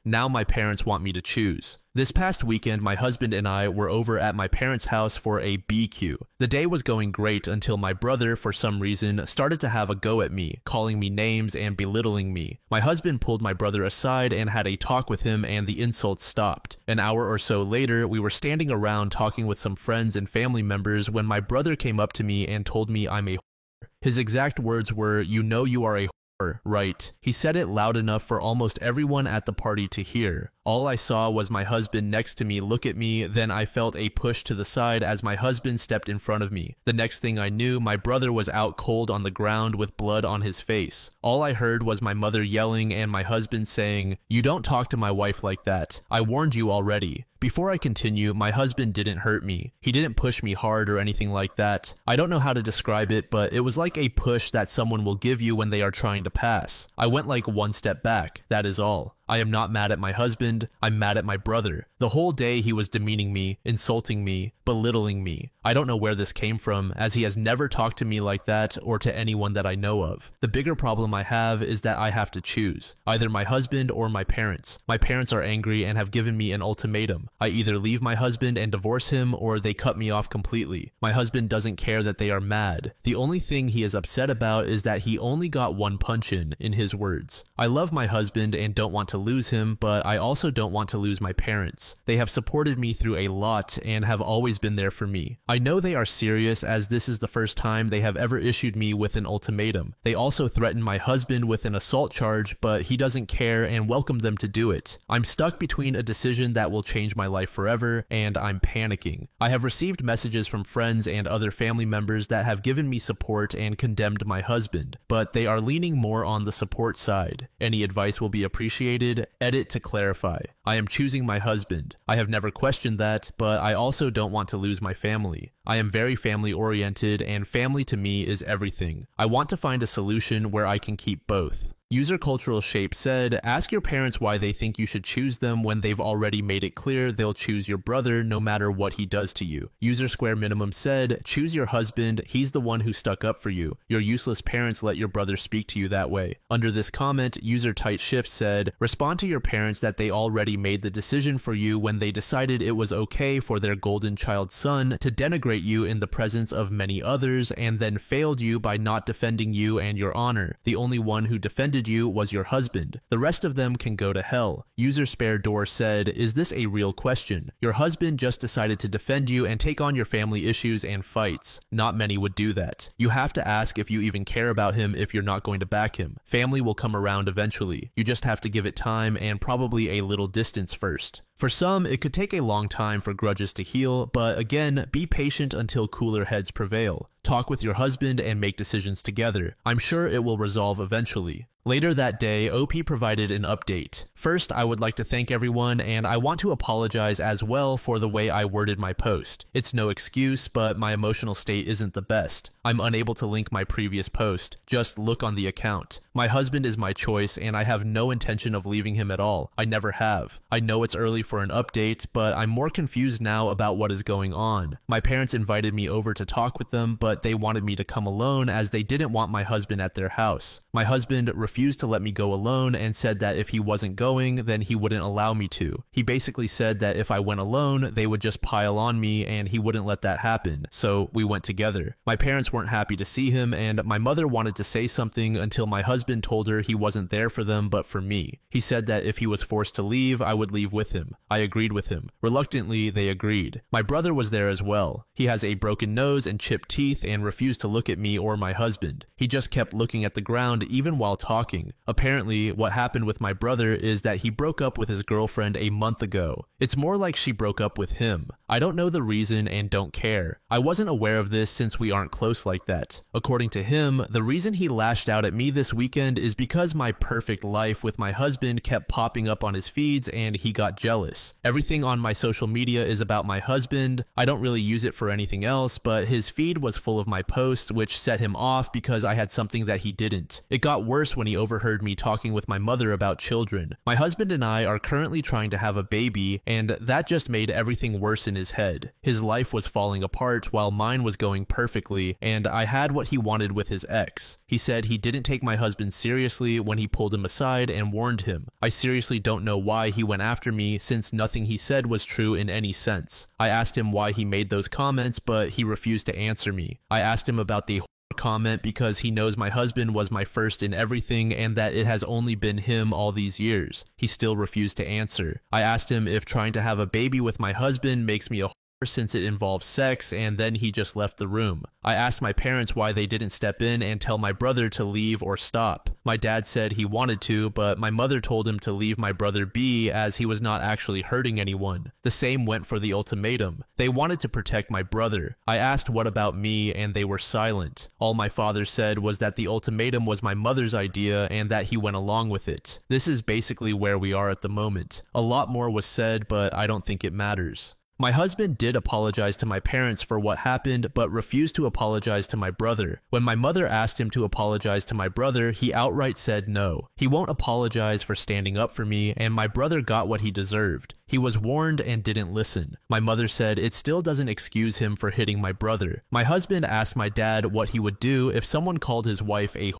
now my parents want me to choose." This past weekend, my husband and I were over at my parents' house for a BQ. The day was going great until my brother, for some reason, started to have a go at me, calling me names and belittling me. My husband pulled my brother aside and had a talk with him, and the insults stopped. An hour or so later, we were standing around talking with some friends and family members when my brother came up to me and told me I'm a whore. His exact words were, "You know you are a whore, right?" He said it loud enough for almost everyone at the party to hear. All I saw was my husband next to me look at me, then I felt a push to the side as my husband stepped in front of me. The next thing I knew, my brother was out cold on the ground with blood on his face. All I heard was my mother yelling and my husband saying, "You don't talk to my wife like that. I warned you already." Before I continue, my husband didn't hurt me. He didn't push me hard or anything like that. I don't know how to describe it, but it was like a push that someone will give you when they are trying to pass. I went like one step back, that is all. I am not mad at my husband, I'm mad at my brother. The whole day he was demeaning me, insulting me, belittling me. I don't know where this came from, as he has never talked to me like that or to anyone that I know of. The bigger problem I have is that I have to choose, either my husband or my parents. My parents are angry and have given me an ultimatum. I either leave my husband and divorce him or they cut me off completely. My husband doesn't care that they are mad. The only thing he is upset about is that he only got one punch in his words. I love my husband and don't want to lose him, but I also don't want to lose my parents. They have supported me through a lot and have always been there for me. I know they are serious, as this is the first time they have ever issued me with an ultimatum. They also threatened my husband with an assault charge, but he doesn't care and welcomed them to do it. I'm stuck between a decision that will change my life forever, and I'm panicking. I have received messages from friends and other family members that have given me support and condemned my husband, but they are leaning more on the support side. Any advice will be appreciated. Edit to clarify. I am choosing my husband. I have never questioned that, but I also don't want to lose my family. I am very family oriented, and family to me is everything. I want to find a solution where I can keep both. User Cultural Shape said, ask your parents why they think you should choose them when they've already made it clear they'll choose your brother no matter what he does to you. User Square Minimum said, choose your husband, he's the one who stuck up for you. Your useless parents let your brother speak to you that way. Under this comment, User Tight Shift said, respond to your parents that they already made the decision for you when they decided it was okay for their golden child son to denigrate you in the presence of many others and then failed you by not defending you and your honor. The only one who defended you was your husband. The rest of them can go to hell. User Spare Door said, is this a real question? Your husband just decided to defend you and take on your family issues and fights. Not many would do that. You have to ask if you even care about him if you're not going to back him. Family will come around eventually. You just have to give it time and probably a little distance first. For some, it could take a long time for grudges to heal, but again, be patient until cooler heads prevail. Talk with your husband and make decisions together. I'm sure it will resolve eventually. Later that day, OP provided an update. First, I would like to thank everyone, and I want to apologize as well for the way I worded my post. It's no excuse, but my emotional state isn't the best. I'm unable to link my previous post. Just look on the account. My husband is my choice, and I have no intention of leaving him at all. I never have. I know it's early for an update, but I'm more confused now about what is going on. My parents invited me over to talk with them, but they wanted me to come alone as they didn't want my husband at their house. My husband refused to let me go alone and said that if he wasn't going, then he wouldn't allow me to. He basically said that if I went alone, they would just pile on me and he wouldn't let that happen, so we went together. My parents weren't happy to see him, and my mother wanted to say something until my husband told her he wasn't there for them but for me. He said that if he was forced to leave, I would leave with him. I agreed with him. Reluctantly, they agreed. My brother was there as well. He has a broken nose and chipped teeth and refused to look at me or my husband. He just kept looking at the ground even while talking. Apparently, what happened with my brother is that he broke up with his girlfriend a month ago. It's more like she broke up with him. I don't know the reason and don't care. I wasn't aware of this since we aren't close like that. According to him, the reason he lashed out at me this weekend is because my perfect life with my husband kept popping up on his feeds and he got jealous. Everything on my social media is about my husband. I don't really use it for anything else, but his feed was full of my posts, which set him off because I had something that he didn't. It got worse when he overheard me talking with my mother about children. My husband and I are currently trying to have a baby, and that just made everything worse in his head. His life was falling apart while mine was going perfectly, and I had what he wanted with his ex. He said he didn't take my husband seriously when he pulled him aside and warned him. I seriously don't know why he went after me since nothing he said was true in any sense. I asked him why he made those comments, but he refused to answer me. I asked him about the comment because he knows my husband was my first in everything and that it has only been him all these years. He still refused to answer. I asked him if trying to have a baby with my husband makes me a since it involves sex, and then he just left the room. I asked my parents why they didn't step in and tell my brother to leave or stop. My dad said he wanted to, but my mother told him to leave my brother be as he was not actually hurting anyone. The same went for the ultimatum. They wanted to protect my brother. I asked what about me, and they were silent. All my father said was that the ultimatum was my mother's idea and that he went along with it. This is basically where we are at the moment. A lot more was said, but I don't think it matters. My husband did apologize to my parents for what happened, but refused to apologize to my brother. When my mother asked him to apologize to my brother, he outright said no. He won't apologize for standing up for me, and my brother got what he deserved. He was warned and didn't listen. My mother said it still doesn't excuse him for hitting my brother. My husband asked my dad what he would do if someone called his wife a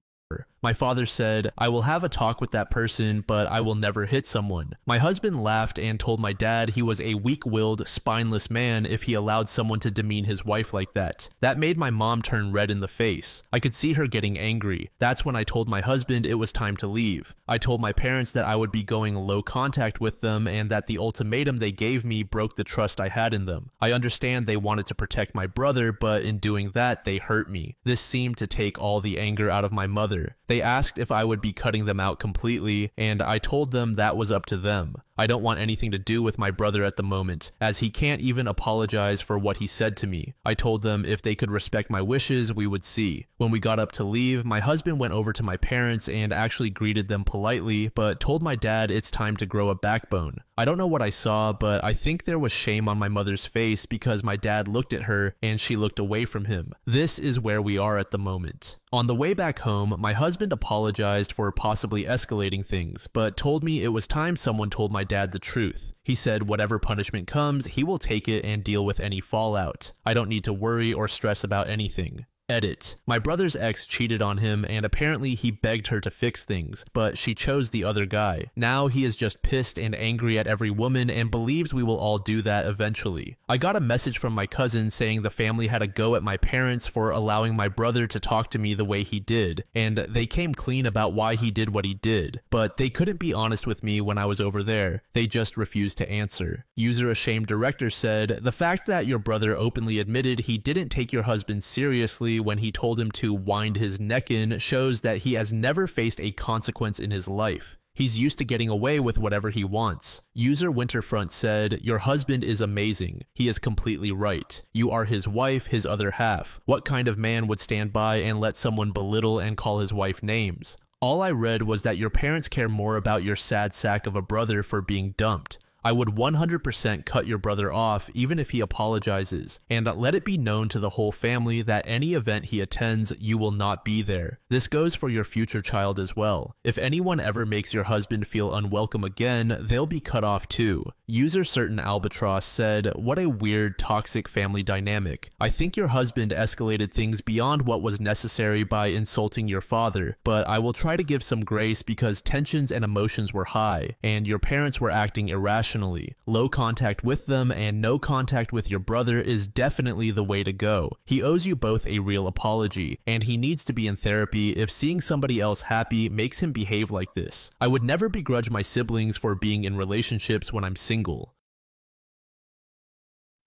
My father said, I will have a talk with that person, but I will never hit someone. My husband laughed and told my dad he was a weak-willed, spineless man if he allowed someone to demean his wife like that. That made my mom turn red in the face. I could see her getting angry. That's when I told my husband it was time to leave. I told my parents that I would be going low contact with them and that the ultimatum they gave me broke the trust I had in them. I understand they wanted to protect my brother, but in doing that, they hurt me. This seemed to take all the anger out of my mother. They asked if I would be cutting them out completely, and I told them that was up to them. I don't want anything to do with my brother at the moment, as he can't even apologize for what he said to me. I told them if they could respect my wishes, we would see. When we got up to leave, my husband went over to my parents and actually greeted them politely, but told my dad it's time to grow a backbone. I don't know what I saw, but I think there was shame on my mother's face because my dad looked at her and she looked away from him. This is where we are at the moment. On the way back home, my husband apologized for possibly escalating things, but told me it was time someone told my dad the truth. He said whatever punishment comes, he will take it and deal with any fallout. I don't need to worry or stress about anything. Edit. My brother's ex cheated on him and apparently he begged her to fix things, but she chose the other guy. Now he is just pissed and angry at every woman and believes we will all do that eventually. I got a message from my cousin saying the family had a go at my parents for allowing my brother to talk to me the way he did, and they came clean about why he did what he did, but they couldn't be honest with me when I was over there. They just refused to answer. User Ashamed Director said, the fact that your brother openly admitted he didn't take your husband seriously when he told him to wind his neck in shows that he has never faced a consequence in his life. He's used to getting away with whatever he wants. User Winterfront said, your husband is amazing. He is completely right. You are his wife, his other half. What kind of man would stand by and let someone belittle and call his wife names? All I read was that your parents care more about your sad sack of a brother for being dumped. I would 100% cut your brother off even if he apologizes, and let it be known to the whole family that any event he attends, you will not be there. This goes for your future child as well. If anyone ever makes your husband feel unwelcome again, they'll be cut off too. User Certain Albatross said, what a weird, toxic family dynamic. I think your husband escalated things beyond what was necessary by insulting your father, but I will try to give some grace because tensions and emotions were high, and your parents were acting irrationally. Low contact with them and no contact with your brother is definitely the way to go. He owes you both a real apology, and he needs to be in therapy if seeing somebody else happy makes him behave like this. I would never begrudge my siblings for being in relationships when I'm single.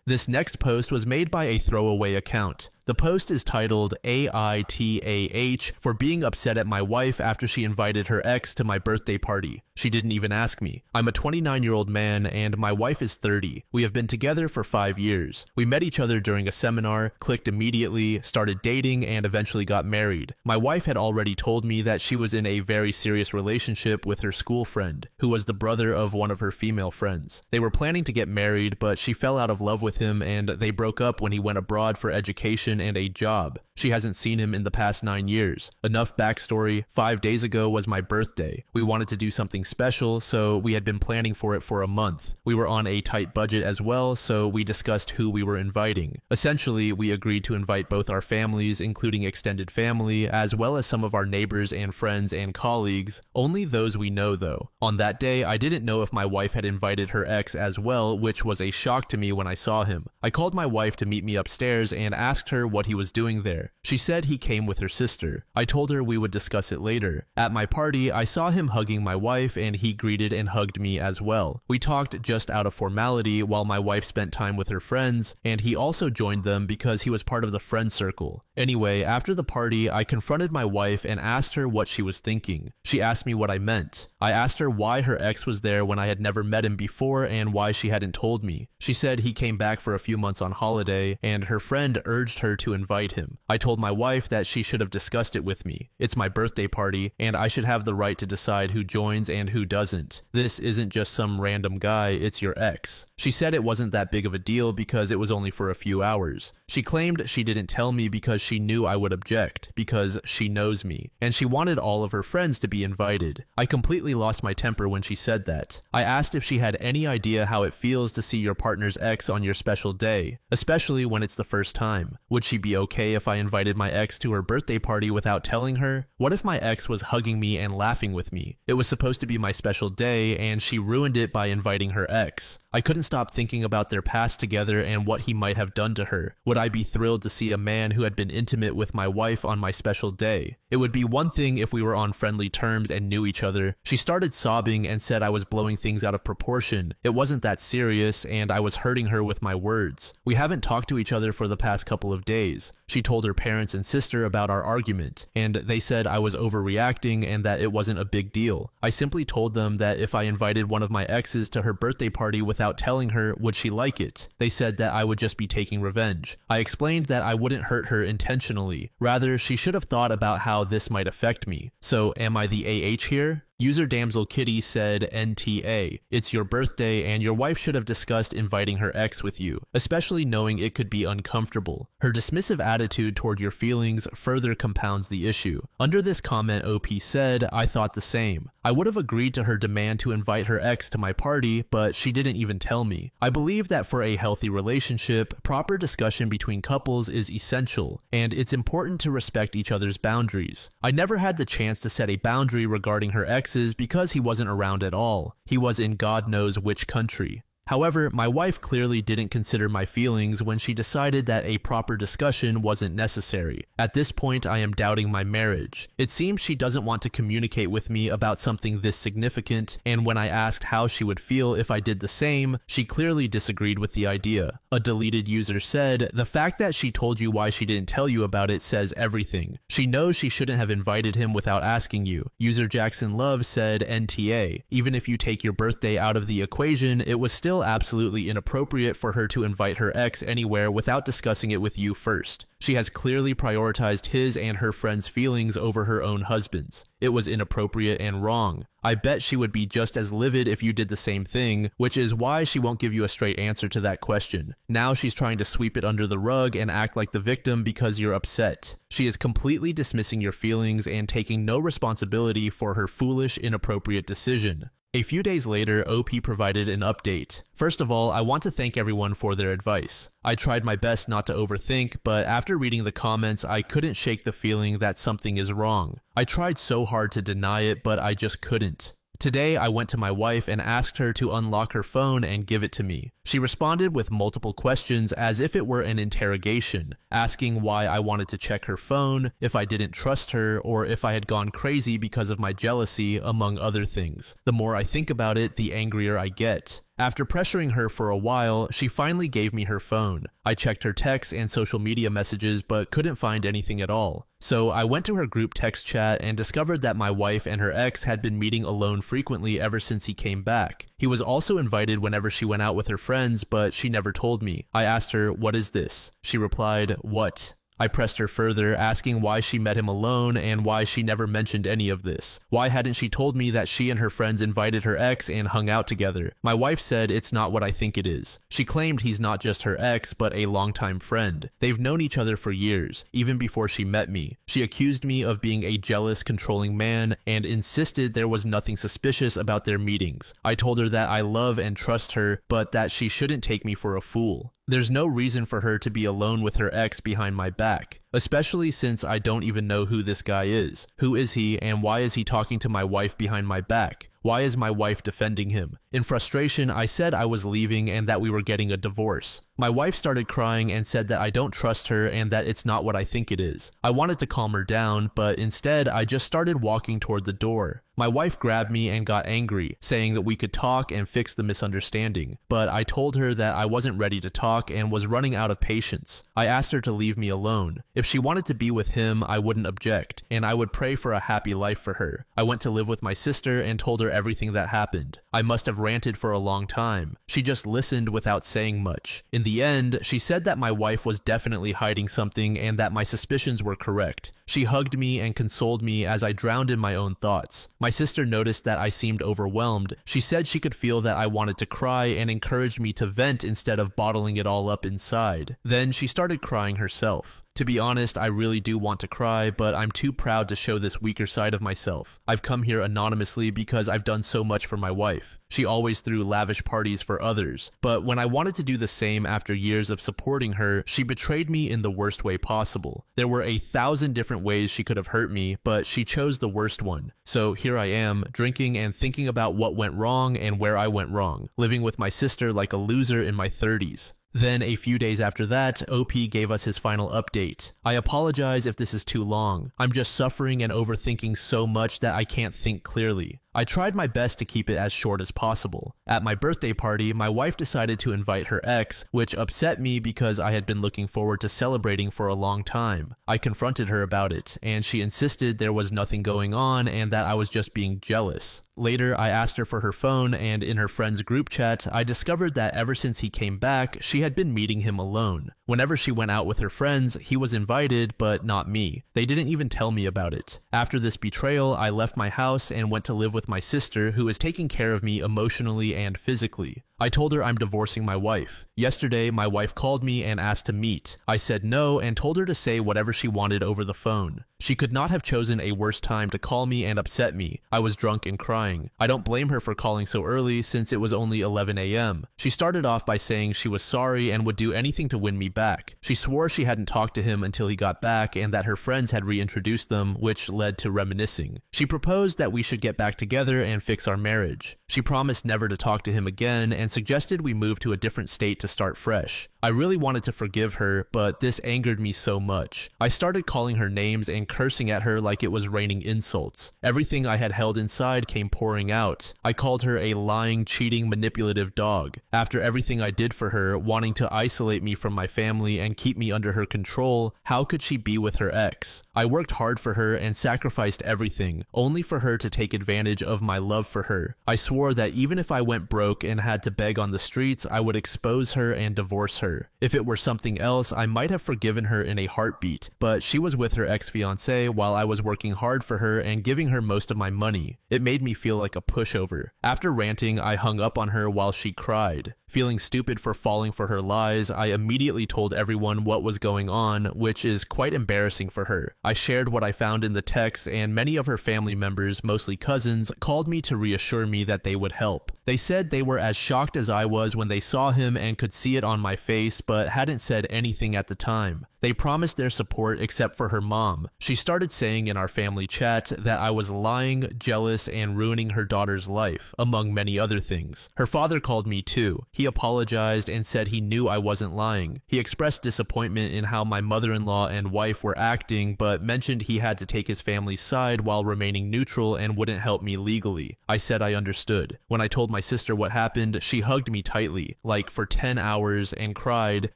This next post was made by a throwaway account. The post is titled AITAH for being upset at my wife after she invited her ex to my birthday party. She didn't even ask me. I'm a 29-year-old man and my wife is 30. We have been together for 5 years. We met each other during a seminar, clicked immediately, started dating, and eventually got married. My wife had already told me that she was in a very serious relationship with her school friend, who was the brother of one of her female friends. They were planning to get married, but she fell out of love with him and they broke up when he went abroad for education and a job. She hasn't seen him in the past 9 years. Enough backstory. 5 days ago was my birthday. We wanted to do something special, so we had been planning for it for a month. We were on a tight budget as well, so we discussed who we were inviting. Essentially, we agreed to invite both our families, including extended family, as well as some of our neighbors and friends and colleagues. Only those we know though. On that day, I didn't know if my wife had invited her ex as well, which was a shock to me when I saw him. I called my wife to meet me upstairs and asked her what he was doing there. She said he came with her sister. I told her we would discuss it later. At my party, I saw him hugging my wife and he greeted and hugged me as well. We talked just out of formality while my wife spent time with her friends, and he also joined them because he was part of the friend circle. Anyway, after the party, I confronted my wife and asked her what she was thinking. She asked me what I meant. I asked her why her ex was there when I had never met him before and why she hadn't told me. She said he came back for a few months on holiday and her friend urged her to invite him. I told my wife that she should have discussed it with me. It's my birthday party and I should have the right to decide who joins and who doesn't. This isn't just some random guy, it's your ex. She said it wasn't that big of a deal because it was only for a few hours. She claimed she didn't tell me because she knew I would object, because she knows me, and she wanted all of her friends to be invited. I completely lost my temper when she said that. I asked if she had any idea how it feels to see your partner's ex on your special day, especially when it's the first time. Would she be okay if I invited my ex to her birthday party without telling her? What if my ex was hugging me and laughing with me? It was supposed to be my special day, and she ruined it by inviting her ex. I couldn't stop thinking about their past together and what he might have done to her. Would I be thrilled to see a man who had been intimate with my wife on my special day? It would be one thing if we were on friendly terms and knew each other. She started sobbing and said I was blowing things out of proportion. It wasn't that serious, and I I was hurting her with my words. We haven't talked to each other for the past couple of days. She told her parents and sister about our argument, and they said I was overreacting and that it wasn't a big deal. I simply told them that if I invited one of my exes to her birthday party without telling her, would she like it? They said that I would just be taking revenge. I explained that I wouldn't hurt her intentionally. Rather, she should have thought about how this might affect me. So, am I the AH here? User Damsel Kitty said NTA. It's your birthday and your wife should have discussed inviting her ex with you, especially knowing it could be uncomfortable. Her dismissive attitude toward your feelings further compounds the issue. Under this comment, OP said, I thought the same. I would have agreed to her demand to invite her ex to my party, but she didn't even tell me. I believe that for a healthy relationship, proper discussion between couples is essential, and it's important to respect each other's boundaries. I never had the chance to set a boundary regarding her ex because he wasn't around at all. He was in God knows which country. However, my wife clearly didn't consider my feelings when she decided that a proper discussion wasn't necessary. At this point, I am doubting my marriage. It seems she doesn't want to communicate with me about something this significant, and when I asked how she would feel if I did the same, she clearly disagreed with the idea. A deleted user said, the fact that she told you why she didn't tell you about it says everything. She knows she shouldn't have invited him without asking you. User Jackson Love said NTA. Even if you take your birthday out of the equation, it was still absolutely inappropriate for her to invite her ex anywhere without discussing it with you first. She has clearly prioritized his and her friend's feelings over her own husband's. It was inappropriate and wrong. I bet she would be just as livid if you did the same thing, which is why she won't give you a straight answer to that question. Now she's trying to sweep it under the rug and act like the victim because you're upset. She is completely dismissing your feelings and taking no responsibility for her foolish, inappropriate decision. A few days later, OP provided an update. First of all, I want to thank everyone for their advice. I tried my best not to overthink, but after reading the comments, I couldn't shake the feeling that something is wrong. I tried so hard to deny it, but I just couldn't. Today, I went to my wife and asked her to unlock her phone and give it to me. She responded with multiple questions as if it were an interrogation, asking why I wanted to check her phone, if I didn't trust her, or if I had gone crazy because of my jealousy, among other things. The more I think about it, the angrier I get. After pressuring her for a while, she finally gave me her phone. I checked her texts and social media messages but couldn't find anything at all. So I went to her group text chat and discovered that my wife and her ex had been meeting alone frequently ever since he came back. He was also invited whenever she went out with her friends, but she never told me. I asked her, "What is this?" She replied, "What?" I pressed her further, asking why she met him alone and why she never mentioned any of this. Why hadn't she told me that she and her friends invited her ex and hung out together? My wife said it's not what I think it is. She claimed he's not just her ex, but a longtime friend. They've known each other for years, even before she met me. She accused me of being a jealous, controlling man and insisted there was nothing suspicious about their meetings. I told her that I love and trust her, but that she shouldn't take me for a fool. There's no reason for her to be alone with her ex behind my back, especially since I don't even know who this guy is. Who is he, and why is he talking to my wife behind my back? Why is my wife defending him? In frustration, I said I was leaving and that we were getting a divorce. My wife started crying and said that I don't trust her and that it's not what I think it is. I wanted to calm her down, but instead I just started walking toward the door. My wife grabbed me and got angry, saying that we could talk and fix the misunderstanding, but I told her that I wasn't ready to talk and was running out of patience. I asked her to leave me alone. If she wanted to be with him, I wouldn't object, and I would pray for a happy life for her. I went to live with my sister and told her everything that happened. I must have ranted for a long time. She just listened without saying much. In the end, she said that my wife was definitely hiding something and that my suspicions were correct. She hugged me and consoled me as I drowned in my own thoughts. My sister noticed that I seemed overwhelmed. She said she could feel that I wanted to cry and encouraged me to vent instead of bottling it all up inside. Then she started crying herself. To be honest, I really do want to cry, but I'm too proud to show this weaker side of myself. I've come here anonymously because I've done so much for my wife. She always threw lavish parties for others, but when I wanted to do the same after years of supporting her, she betrayed me in the worst way possible. There were 1,000 different ways she could have hurt me, but she chose the worst one. So here I am, drinking and thinking about what went wrong and where I went wrong, living with my sister like a loser in my 30s. Then, a few days after that, OP gave us his final update. I apologize if this is too long. I'm just suffering and overthinking so much that I can't think clearly. I tried my best to keep it as short as possible. At my birthday party, my wife decided to invite her ex, which upset me because I had been looking forward to celebrating for a long time. I confronted her about it, and she insisted there was nothing going on and that I was just being jealous. Later, I asked her for her phone, and in her friend's group chat, I discovered that ever since he came back, she had been meeting him alone. Whenever she went out with her friends, he was invited, but not me. They didn't even tell me about it. After this betrayal, I left my house and went to live with my sister, who is taking care of me emotionally and physically. I told her I'm divorcing my wife. Yesterday, my wife called me and asked to meet. I said no and told her to say whatever she wanted over the phone. She could not have chosen a worse time to call me and upset me. I was drunk and crying. I don't blame her for calling so early since it was only 11 a.m. She started off by saying she was sorry and would do anything to win me back. She swore she hadn't talked to him until he got back and that her friends had reintroduced them, which led to reminiscing. She proposed that we should get back together and fix our marriage. She promised never to talk to him again and suggested we move to a different state to start fresh. I really wanted to forgive her, but this angered me so much. I started calling her names and cursing at her like it was raining insults. Everything I had held inside came pouring out. I called her a lying, cheating, manipulative dog. After everything I did for her, wanting to isolate me from my family and keep me under her control, how could she be with her ex? I worked hard for her and sacrificed everything, only for her to take advantage of my love for her. I swore that even if I went broke and had to beg on the streets, I would expose her and divorce her. If it were something else, I might have forgiven her in a heartbeat, but she was with her ex-fiancé while I was working hard for her and giving her most of my money. It made me feel like a pushover. After ranting, I hung up on her while she cried. Feeling stupid for falling for her lies, I immediately told everyone what was going on, which is quite embarrassing for her. I shared what I found in the text, and many of her family members, mostly cousins, called me to reassure me that they would help. They said they were as shocked as I was when they saw him and could see it on my face, but hadn't said anything at the time. They promised their support except for her mom. She started saying in our family chat that I was lying, jealous, and ruining her daughter's life, among many other things. Her father called me too. He apologized and said he knew I wasn't lying. He expressed disappointment in how my mother-in-law and wife were acting, but mentioned he had to take his family's side while remaining neutral and wouldn't help me legally. I said I understood. When I told my sister what happened, she hugged me tightly, like for 10 hours, and cried,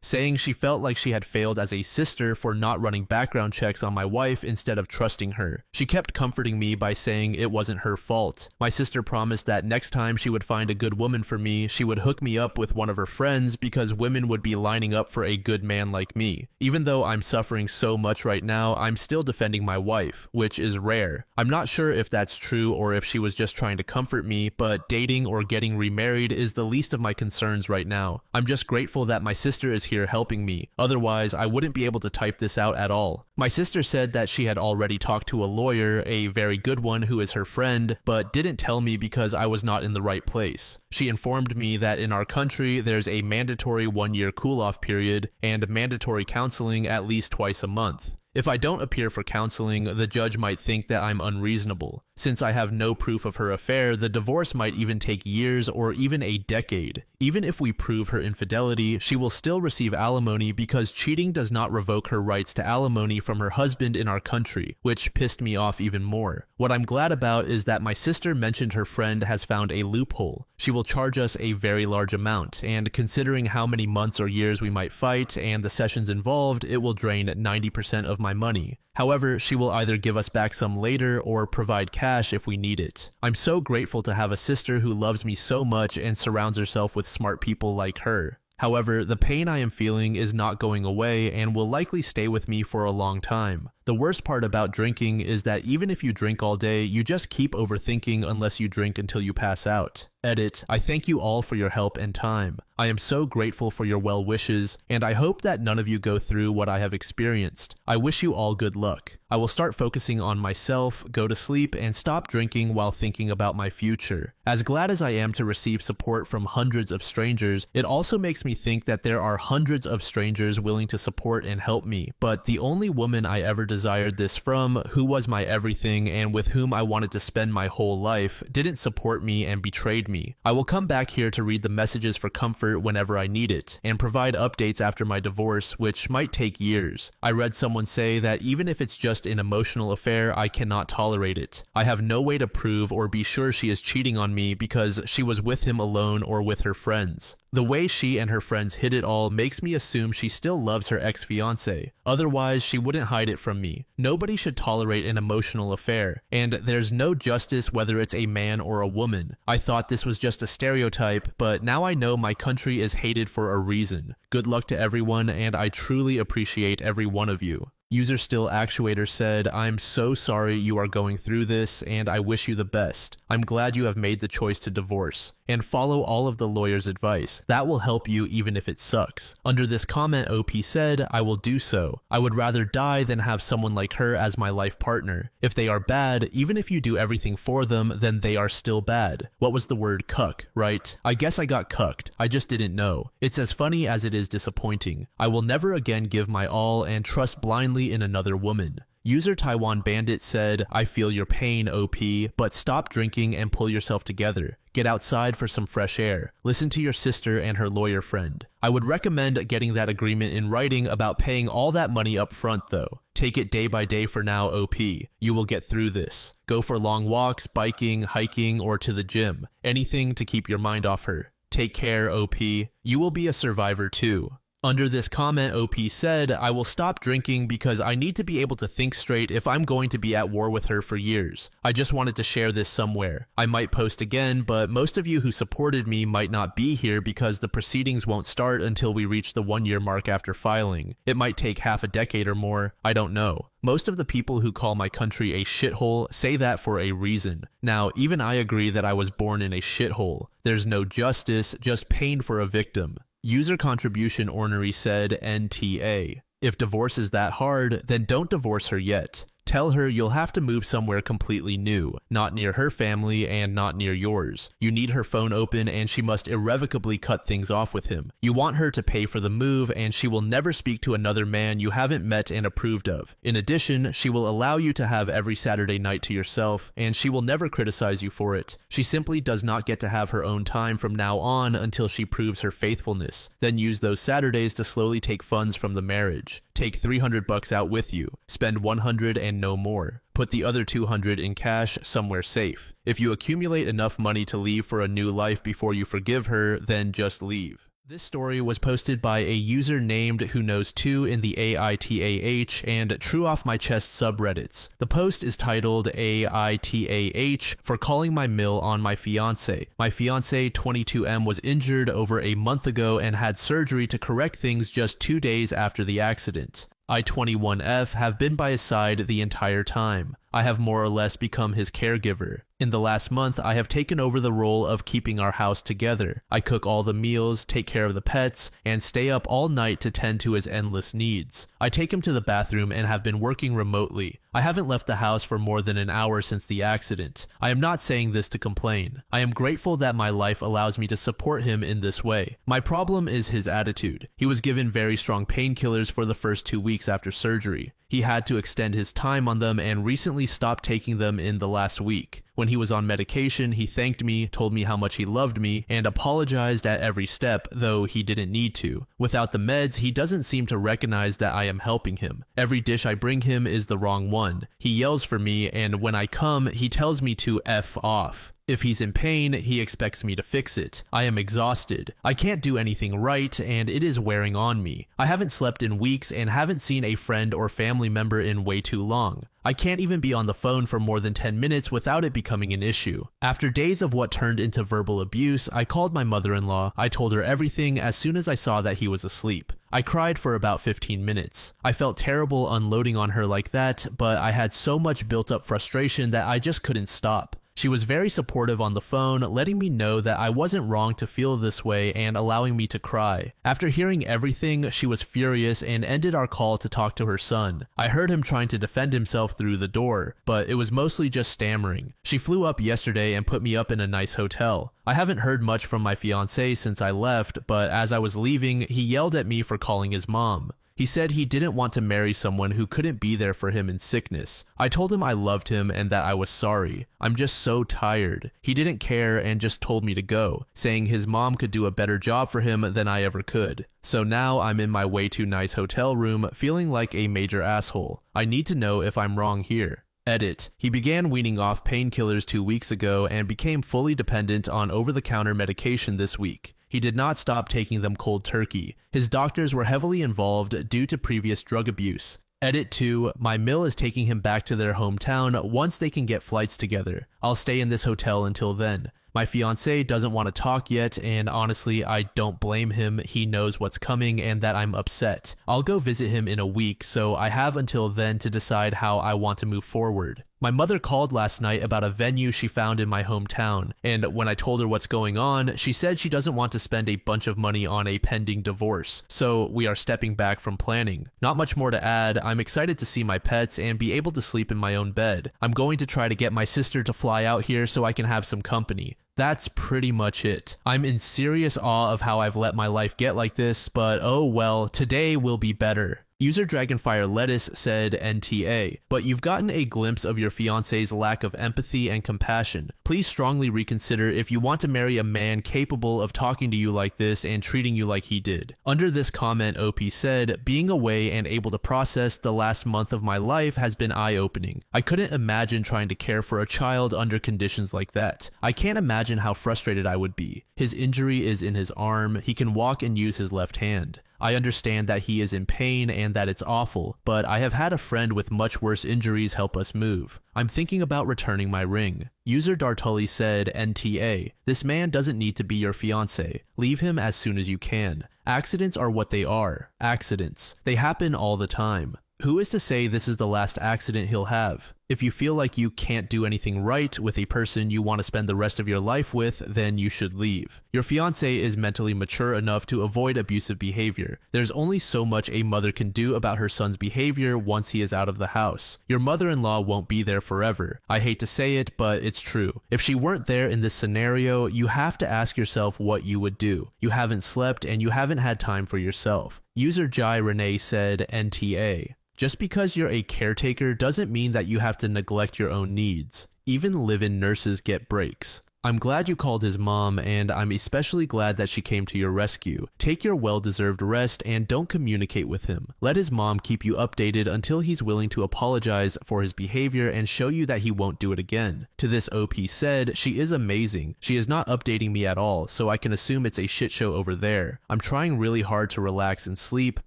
saying she felt like she had failed as a sister for not running background checks on my wife instead of trusting her. She kept comforting me by saying it wasn't her fault. My sister promised that next time she would find a good woman for me, she would hook me up with one of her friends because women would be lining up for a good man like me. Even though I'm suffering so much right now, I'm still defending my wife, which is rare. I'm not sure if that's true or if she was just trying to comfort me, but dating or getting remarried is the least of my concerns right now. I'm just grateful that my sister is here helping me. Otherwise, I wouldn't be able to type this out at all. My sister said that she had already talked to a lawyer, a very good one who is her friend, but didn't tell me because I was not in the right place. She informed me that in our country, there's a mandatory 1-year cool-off period and mandatory counseling at least twice a month. If I don't appear for counseling, the judge might think that I'm unreasonable. Since I have no proof of her affair, the divorce might even take years or even a decade. Even if we prove her infidelity, she will still receive alimony because cheating does not revoke her rights to alimony from her husband in our country, which pissed me off even more. What I'm glad about is that my sister mentioned her friend has found a loophole. She will charge us a very large amount, and considering how many months or years we might fight and the sessions involved, it will drain 90% of my money. However, she will either give us back some later or provide cash if we need it. I'm so grateful to have a sister who loves me so much and surrounds herself with smart people like her. However, the pain I am feeling is not going away and will likely stay with me for a long time. The worst part about drinking is that even if you drink all day, you just keep overthinking unless you drink until you pass out. Edit, I thank you all for your help and time. I am so grateful for your well wishes, and I hope that none of you go through what I have experienced. I wish you all good luck. I will start focusing on myself, go to sleep, and stop drinking while thinking about my future. As glad as I am to receive support from hundreds of strangers, it also makes me think that there are hundreds of strangers willing to support and help me, but the only woman I ever desired this from, who was my everything and with whom I wanted to spend my whole life, didn't support me and betrayed me. I will come back here to read the messages for comfort whenever I need it, and provide updates after my divorce, which might take years. I read someone say that even if it's just an emotional affair, I cannot tolerate it. I have no way to prove or be sure she is cheating on me because she was with him alone or with her friends. The way she and her friends hid it all makes me assume she still loves her ex-fiancé. Otherwise, she wouldn't hide it from me. Nobody should tolerate an emotional affair, and there's no justice whether it's a man or a woman. I thought this was just a stereotype, but now I know my country is hated for a reason. Good luck to everyone, and I truly appreciate every one of you. User Still Actuator said, I'm so sorry you are going through this, and I wish you the best. I'm glad you have made the choice to divorce. And follow all of the lawyer's advice. That will help you even if it sucks. Under this comment, OP said, I will do so. I would rather die than have someone like her as my life partner. If they are bad, even if you do everything for them, then they are still bad. What was the word cuck, right? I guess I got cucked. I just didn't know. It's as funny as it is disappointing. I will never again give my all and trust blindly in another woman. User Taiwan Bandit said, I feel your pain, OP, but stop drinking and pull yourself together. Get outside for some fresh air. Listen to your sister and her lawyer friend. I would recommend getting that agreement in writing about paying all that money up front though. Take it day by day for now, OP. You will get through this. Go for long walks, biking, hiking, or to the gym. Anything to keep your mind off her. Take care, OP. You will be a survivor too. Under this comment, OP said, I will stop drinking because I need to be able to think straight if I'm going to be at war with her for years. I just wanted to share this somewhere. I might post again, but most of you who supported me might not be here because the proceedings won't start until we reach the 1-year mark after filing. It might take half a decade or more. I don't know. Most of the people who call my country a shithole say that for a reason. Now, even I agree that I was born in a shithole. There's no justice, just pain for a victim. User Contribution Ornery said, NTA. If divorce is that hard, then don't divorce her yet. Tell her you'll have to move somewhere completely new, not near her family and not near yours. You need her phone open and she must irrevocably cut things off with him. You want her to pay for the move and she will never speak to another man you haven't met and approved of. In addition, she will allow you to have every Saturday night to yourself and she will never criticize you for it. She simply does not get to have her own time from now on until she proves her faithfulness. Then use those Saturdays to slowly take funds from the marriage. Take $300 out with you. Spend $100 and no more. Put the other $200 in cash somewhere safe. If you accumulate enough money to leave for a new life before you forgive her, then just leave. This story was posted by a user named Who Knows 2 in the AITAH and True Off My Chest subreddits. The post is titled AITAH for calling my mill on my fiance. My fiance 22M was injured over a month ago and had surgery to correct things just 2 days after the accident. I 21F have been by his side the entire time. I have more or less become his caregiver. In the last month, I have taken over the role of keeping our house together. I cook all the meals, take care of the pets, and stay up all night to tend to his endless needs. I take him to the bathroom and have been working remotely. I haven't left the house for more than an hour since the accident. I am not saying this to complain. I am grateful that my life allows me to support him in this way. My problem is his attitude. He was given very strong painkillers for the first 2 weeks after surgery. He had to extend his time on them and recently stopped taking them in the last week. When he was on medication, he thanked me, told me how much he loved me, and apologized at every step, though he didn't need to. Without the meds, he doesn't seem to recognize that I am helping him. Every dish I bring him is the wrong one. He yells for me, and when I come, he tells me to F off. If he's in pain, he expects me to fix it. I am exhausted. I can't do anything right, and it is wearing on me. I haven't slept in weeks and haven't seen a friend or family member in way too long. I can't even be on the phone for more than 10 minutes without it becoming an issue. After days of what turned into verbal abuse, I called my mother-in-law. I told her everything as soon as I saw that he was asleep. I cried for about 15 minutes. I felt terrible unloading on her like that, but I had so much built-up frustration that I just couldn't stop. She was very supportive on the phone, letting me know that I wasn't wrong to feel this way and allowing me to cry. After hearing everything, she was furious and ended our call to talk to her son. I heard him trying to defend himself through the door, but it was mostly just stammering. She flew up yesterday and put me up in a nice hotel. I haven't heard much from my fiancé since I left, but as I was leaving, he yelled at me for calling his mom. He said he didn't want to marry someone who couldn't be there for him in sickness. I told him I loved him and that I was sorry. I'm just so tired. He didn't care and just told me to go, saying his mom could do a better job for him than I ever could. So now I'm in my way too nice hotel room feeling like a major asshole. I need to know if I'm wrong here. Edit. He began weaning off painkillers 2 weeks ago and became fully dependent on over-the-counter medication this week. He did not stop taking them cold turkey. His doctors were heavily involved due to previous drug abuse. Edit 2. My mill is taking him back to their hometown once they can get flights together. I'll stay in this hotel until then. My fiancé doesn't want to talk yet, and honestly, I don't blame him. He knows what's coming and that I'm upset. I'll go visit him in a week, so I have until then to decide how I want to move forward. My mother called last night about a venue she found in my hometown, and when I told her what's going on, she said she doesn't want to spend a bunch of money on a pending divorce, so we are stepping back from planning. Not much more to add. I'm excited to see my pets and be able to sleep in my own bed. I'm going to try to get my sister to fly out here so I can have some company. That's pretty much it. I'm in serious awe of how I've let my life get like this, but oh well, today will be better. User Dragonfire Lettuce said NTA, but you've gotten a glimpse of your fiancé's lack of empathy and compassion. Please strongly reconsider if you want to marry a man capable of talking to you like this and treating you like he did. Under this comment, OP said, being away and able to process the last month of my life has been eye-opening. I couldn't imagine trying to care for a child under conditions like that. I can't imagine how frustrated I would be. His injury is in his arm. He can walk and use his left hand. I understand that he is in pain and that it's awful, but I have had a friend with much worse injuries help us move. I'm thinking about returning my ring. User Dartully said NTA, this man doesn't need to be your fiancé. Leave him as soon as you can. Accidents are what they are. Accidents. They happen all the time. Who is to say this is the last accident he'll have? If you feel like you can't do anything right with a person you want to spend the rest of your life with, then you should leave. Your fiancé is mentally mature enough to avoid abusive behavior. There's only so much a mother can do about her son's behavior once he is out of the house. Your mother-in-law won't be there forever. I hate to say it, but it's true. If she weren't there in this scenario, you have to ask yourself what you would do. You haven't slept and you haven't had time for yourself. User Jai Renee said NTA. Just because you're a caretaker doesn't mean that you have to neglect your own needs. Even live-in nurses get breaks. I'm glad you called his mom, and I'm especially glad that she came to your rescue. Take your well-deserved rest and don't communicate with him. Let his mom keep you updated until he's willing to apologize for his behavior and show you that he won't do it again. To this, OP said, she is amazing. She is not updating me at all, so I can assume it's a shit show over there. I'm trying really hard to relax and sleep,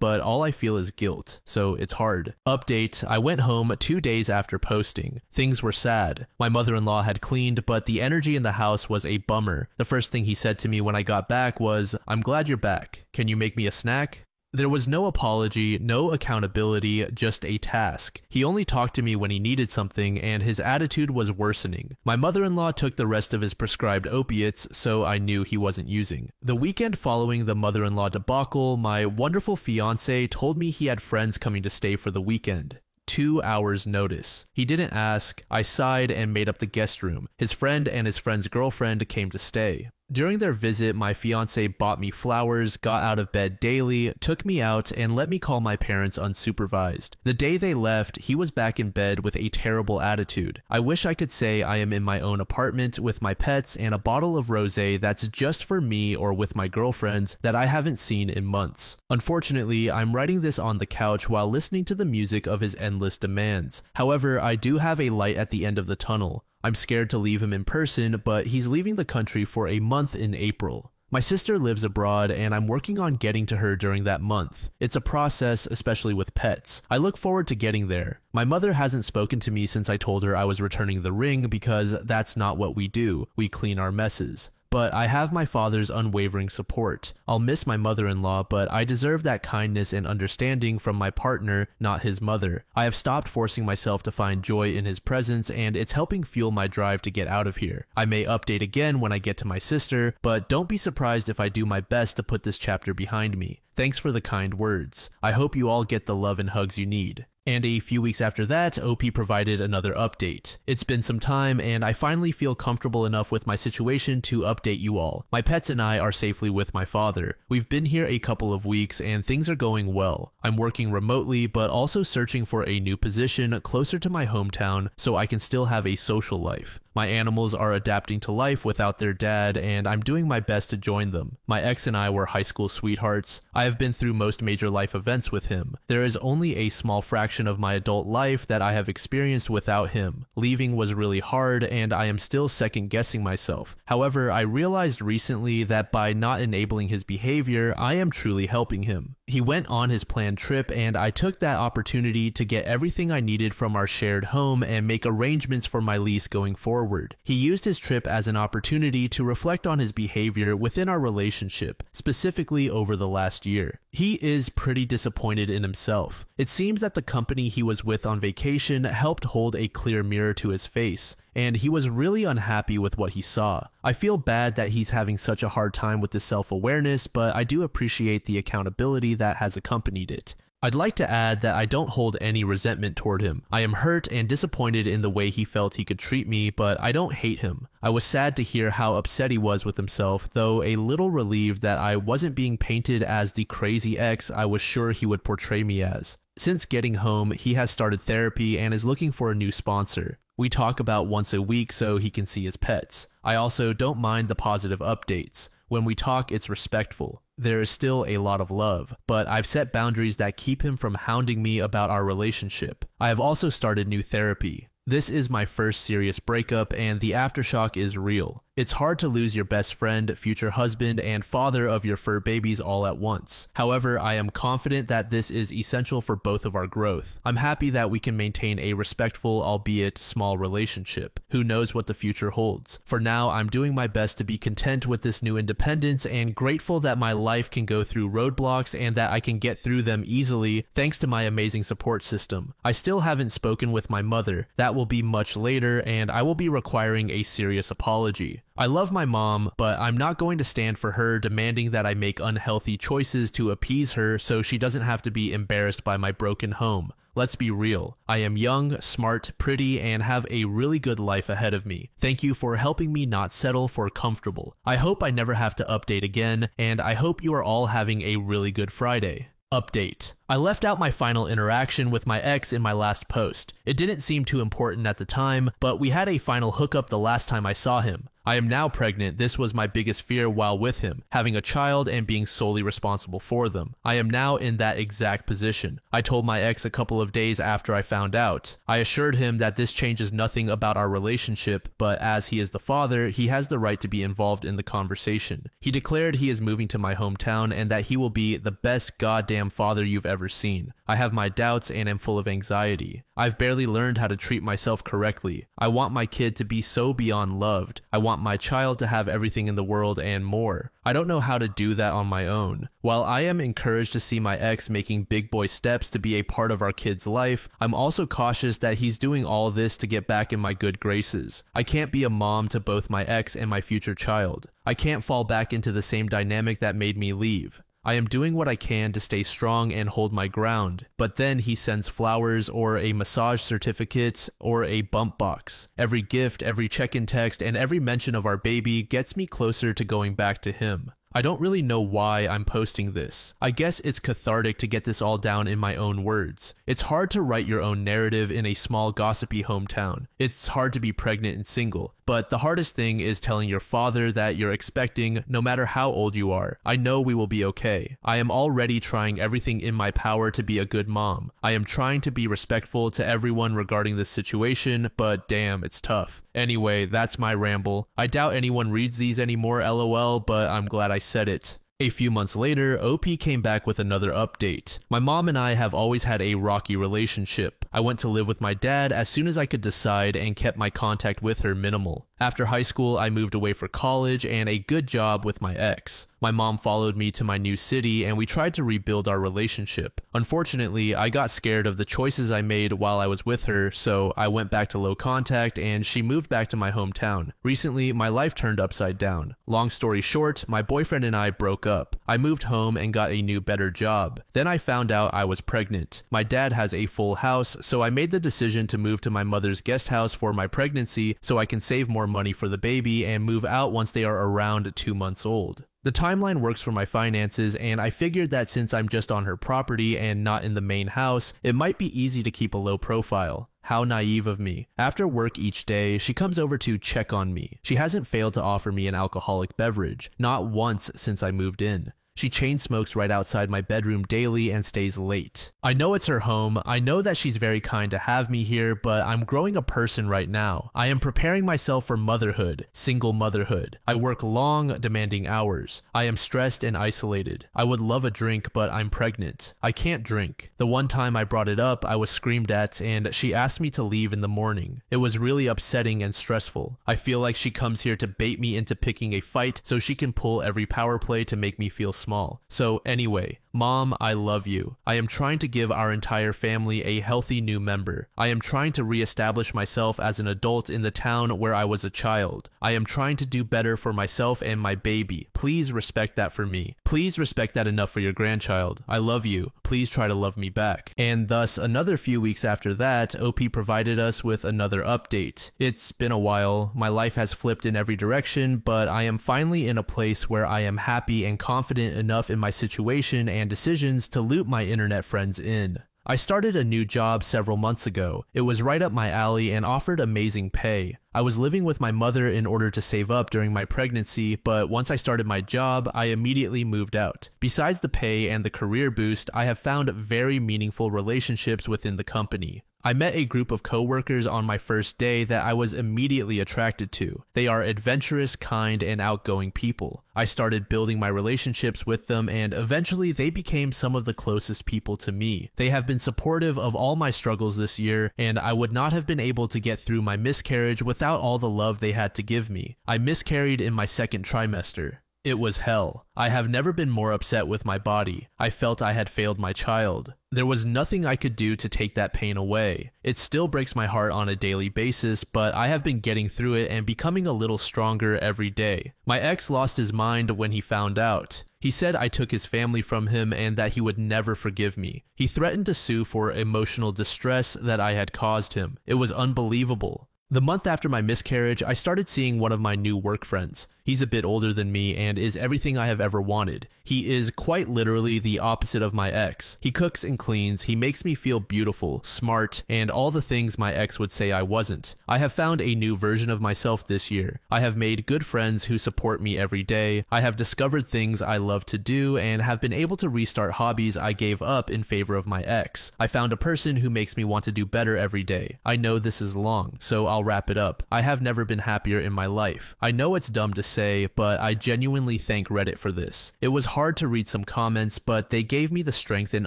but all I feel is guilt, so it's hard. Update, I went home 2 days after posting. Things were sad. My mother-in-law had cleaned, but the energy in the house was a bummer. The first thing he said to me when I got back was, I'm glad you're back. Can you make me a snack? There was no apology, no accountability, just a task. He only talked to me when he needed something, and his attitude was worsening. My mother-in-law took the rest of his prescribed opiates, so I knew he wasn't using. The weekend following the mother-in-law debacle, my wonderful fiancé told me he had friends coming to stay for the weekend. 2 hours notice. He didn't ask. I sighed and made up the guest room. His friend and his friend's girlfriend came to stay. During their visit, my fiancé bought me flowers, got out of bed daily, took me out, and let me call my parents unsupervised. The day they left, he was back in bed with a terrible attitude. I wish I could say I am in my own apartment with my pets and a bottle of rosé that's just for me or with my girlfriends that I haven't seen in months. Unfortunately, I'm writing this on the couch while listening to the music of his endless demands. However, I do have a light at the end of the tunnel. I'm scared to leave him in person, but he's leaving the country for a month in April. My sister lives abroad, and I'm working on getting to her during that month. It's a process, especially with pets. I look forward to getting there. My mother hasn't spoken to me since I told her I was returning the ring because that's not what we do. We clean our messes. But I have my father's unwavering support. I'll miss my mother-in-law, but I deserve that kindness and understanding from my partner, not his mother. I have stopped forcing myself to find joy in his presence, and it's helping fuel my drive to get out of here. I may update again when I get to my sister, but don't be surprised if I do my best to put this chapter behind me. Thanks for the kind words. I hope you all get the love and hugs you need. And a few weeks after that, OP provided another update. It's been some time, and I finally feel comfortable enough with my situation to update you all. My pets and I are safely with my father. We've been here a couple of weeks, and things are going well. I'm working remotely, but also searching for a new position closer to my hometown so I can still have a social life. My animals are adapting to life without their dad, and I'm doing my best to join them. My ex and I were high school sweethearts. I have been through most major life events with him. There is only a small fraction of my adult life that I have experienced without him. Leaving was really hard, and I am still second-guessing myself. However, I realized recently that by not enabling his behavior, I am truly helping him. He went on his planned trip, and I took that opportunity to get everything I needed from our shared home and make arrangements for my lease going forward. He used his trip as an opportunity to reflect on his behavior within our relationship, specifically over the last year. He is pretty disappointed in himself. It seems that the company he was with on vacation helped hold a clear mirror to his face, and he was really unhappy with what he saw. I feel bad that he's having such a hard time with this self-awareness, but I do appreciate the accountability that has accompanied it. I'd like to add that I don't hold any resentment toward him. I am hurt and disappointed in the way he felt he could treat me, but I don't hate him. I was sad to hear how upset he was with himself, though a little relieved that I wasn't being painted as the crazy ex I was sure he would portray me as. Since getting home, he has started therapy and is looking for a new sponsor. We talk about once a week so he can see his pets. I also don't mind the positive updates. When we talk, it's respectful. There is still a lot of love, but I've set boundaries that keep him from hounding me about our relationship. I have also started new therapy. This is my first serious breakup, and the aftershock is real. It's hard to lose your best friend, future husband, and father of your fur babies all at once. However, I am confident that this is essential for both of our growth. I'm happy that we can maintain a respectful, albeit small relationship. Who knows what the future holds? For now, I'm doing my best to be content with this new independence and grateful that my life can go through roadblocks and that I can get through them easily thanks to my amazing support system. I still haven't spoken with my mother. That will be much later, and I will be requiring a serious apology. I love my mom, but I'm not going to stand for her demanding that I make unhealthy choices to appease her so she doesn't have to be embarrassed by my broken home. Let's be real. I am young, smart, pretty, and have a really good life ahead of me. Thank you for helping me not settle for comfortable. I hope I never have to update again, and I hope you are all having a really good Friday. Update. I left out my final interaction with my ex in my last post. It didn't seem too important at the time, but we had a final hookup the last time I saw him. I am now pregnant. This was my biggest fear while with him, having a child and being solely responsible for them. I am now in that exact position. I told my ex a couple of days after I found out. I assured him that this changes nothing about our relationship, but as he is the father, he has the right to be involved in the conversation. He declared he is moving to my hometown and that he will be the best goddamn father you've ever seen. I have my doubts and am full of anxiety. I've barely learned how to treat myself correctly. I want my kid to be so beyond loved. I want my child to have everything in the world and more. I don't know how to do that on my own. While I am encouraged to see my ex making big boy steps to be a part of our kid's life, I'm also cautious that he's doing all this to get back in my good graces. I can't be a mom to both my ex and my future child. I can't fall back into the same dynamic that made me leave. I am doing what I can to stay strong and hold my ground, but then he sends flowers or a massage certificate or a bump box. Every gift, every check-in text, and every mention of our baby gets me closer to going back to him. I don't really know why I'm posting this. I guess it's cathartic to get this all down in my own words. It's hard to write your own narrative in a small gossipy hometown. It's hard to be pregnant and single. But the hardest thing is telling your father that you're expecting no matter how old you are. I know we will be okay. I am already trying everything in my power to be a good mom. I am trying to be respectful to everyone regarding this situation, but damn, it's tough. Anyway, that's my ramble. I doubt anyone reads these anymore, lol, but I'm glad I said it. A few months later, OP came back with another update. My mom and I have always had a rocky relationship. I went to live with my dad as soon as I could decide and kept my contact with her minimal. After high school, I moved away for college and a good job with my ex. My mom followed me to my new city and we tried to rebuild our relationship. Unfortunately, I got scared of the choices I made while I was with her, so I went back to low contact and she moved back to my hometown. Recently, my life turned upside down. Long story short, my boyfriend and I broke up. I moved home and got a new better job. Then I found out I was pregnant. My dad has a full house, so I made the decision to move to my mother's guest house for my pregnancy so I can save more money for the baby and move out once they are around 2 months old. The timeline works for my finances, and I figured that since I'm just on her property and not in the main house, it might be easy to keep a low profile. How naive of me. After work each day, she comes over to check on me. She hasn't failed to offer me an alcoholic beverage, not once since I moved in. She chain smokes right outside my bedroom daily and stays late. I know it's her home. I know that she's very kind to have me here, but I'm growing a person right now. I am preparing myself for motherhood, single motherhood. I work long, demanding hours. I am stressed and isolated. I would love a drink, but I'm pregnant. I can't drink. The one time I brought it up, I was screamed at and she asked me to leave in the morning. It was really upsetting and stressful. I feel like she comes here to bait me into picking a fight so she can pull every power play to make me feel small. So anyway, Mom, I love you. I am trying to give our entire family a healthy new member. I am trying to reestablish myself as an adult in the town where I was a child. I am trying to do better for myself and my baby. Please respect that for me. Please respect that enough for your grandchild. I love you. Please try to love me back. And thus, another few weeks after that, OP provided us with another update. It's been a while. My life has flipped in every direction, but I am finally in a place where I am happy and confident enough in my situation and decisions to loop my internet friends in. I started a new job several months ago. It was right up my alley and offered amazing pay. I was living with my mother in order to save up during my pregnancy, but once I started my job, I immediately moved out. Besides the pay and the career boost, I have found very meaningful relationships within the company. I met a group of coworkers on my first day that I was immediately attracted to. They are adventurous, kind, and outgoing people. I started building my relationships with them, and eventually they became some of the closest people to me. They have been supportive of all my struggles this year, and I would not have been able to get through my miscarriage without all the love they had to give me. I miscarried in my second trimester. It was hell. I have never been more upset with my body. I felt I had failed my child. There was nothing I could do to take that pain away. It still breaks my heart on a daily basis, but I have been getting through it and becoming a little stronger every day. My ex lost his mind when he found out. He said I took his family from him and that he would never forgive me. He threatened to sue for emotional distress that I had caused him. It was unbelievable. The month after my miscarriage, I started seeing one of my new work friends. He's a bit older than me and is everything I have ever wanted. He is quite literally the opposite of my ex. He cooks and cleans, he makes me feel beautiful, smart, and all the things my ex would say I wasn't. I have found a new version of myself this year. I have made good friends who support me every day. I have discovered things I love to do and have been able to restart hobbies I gave up in favor of my ex. I found a person who makes me want to do better every day. I know this is long, so I'll wrap it up. I have never been happier in my life. I know it's dumb to say, but I genuinely thank Reddit for this. It was hard to read some comments, but they gave me the strength and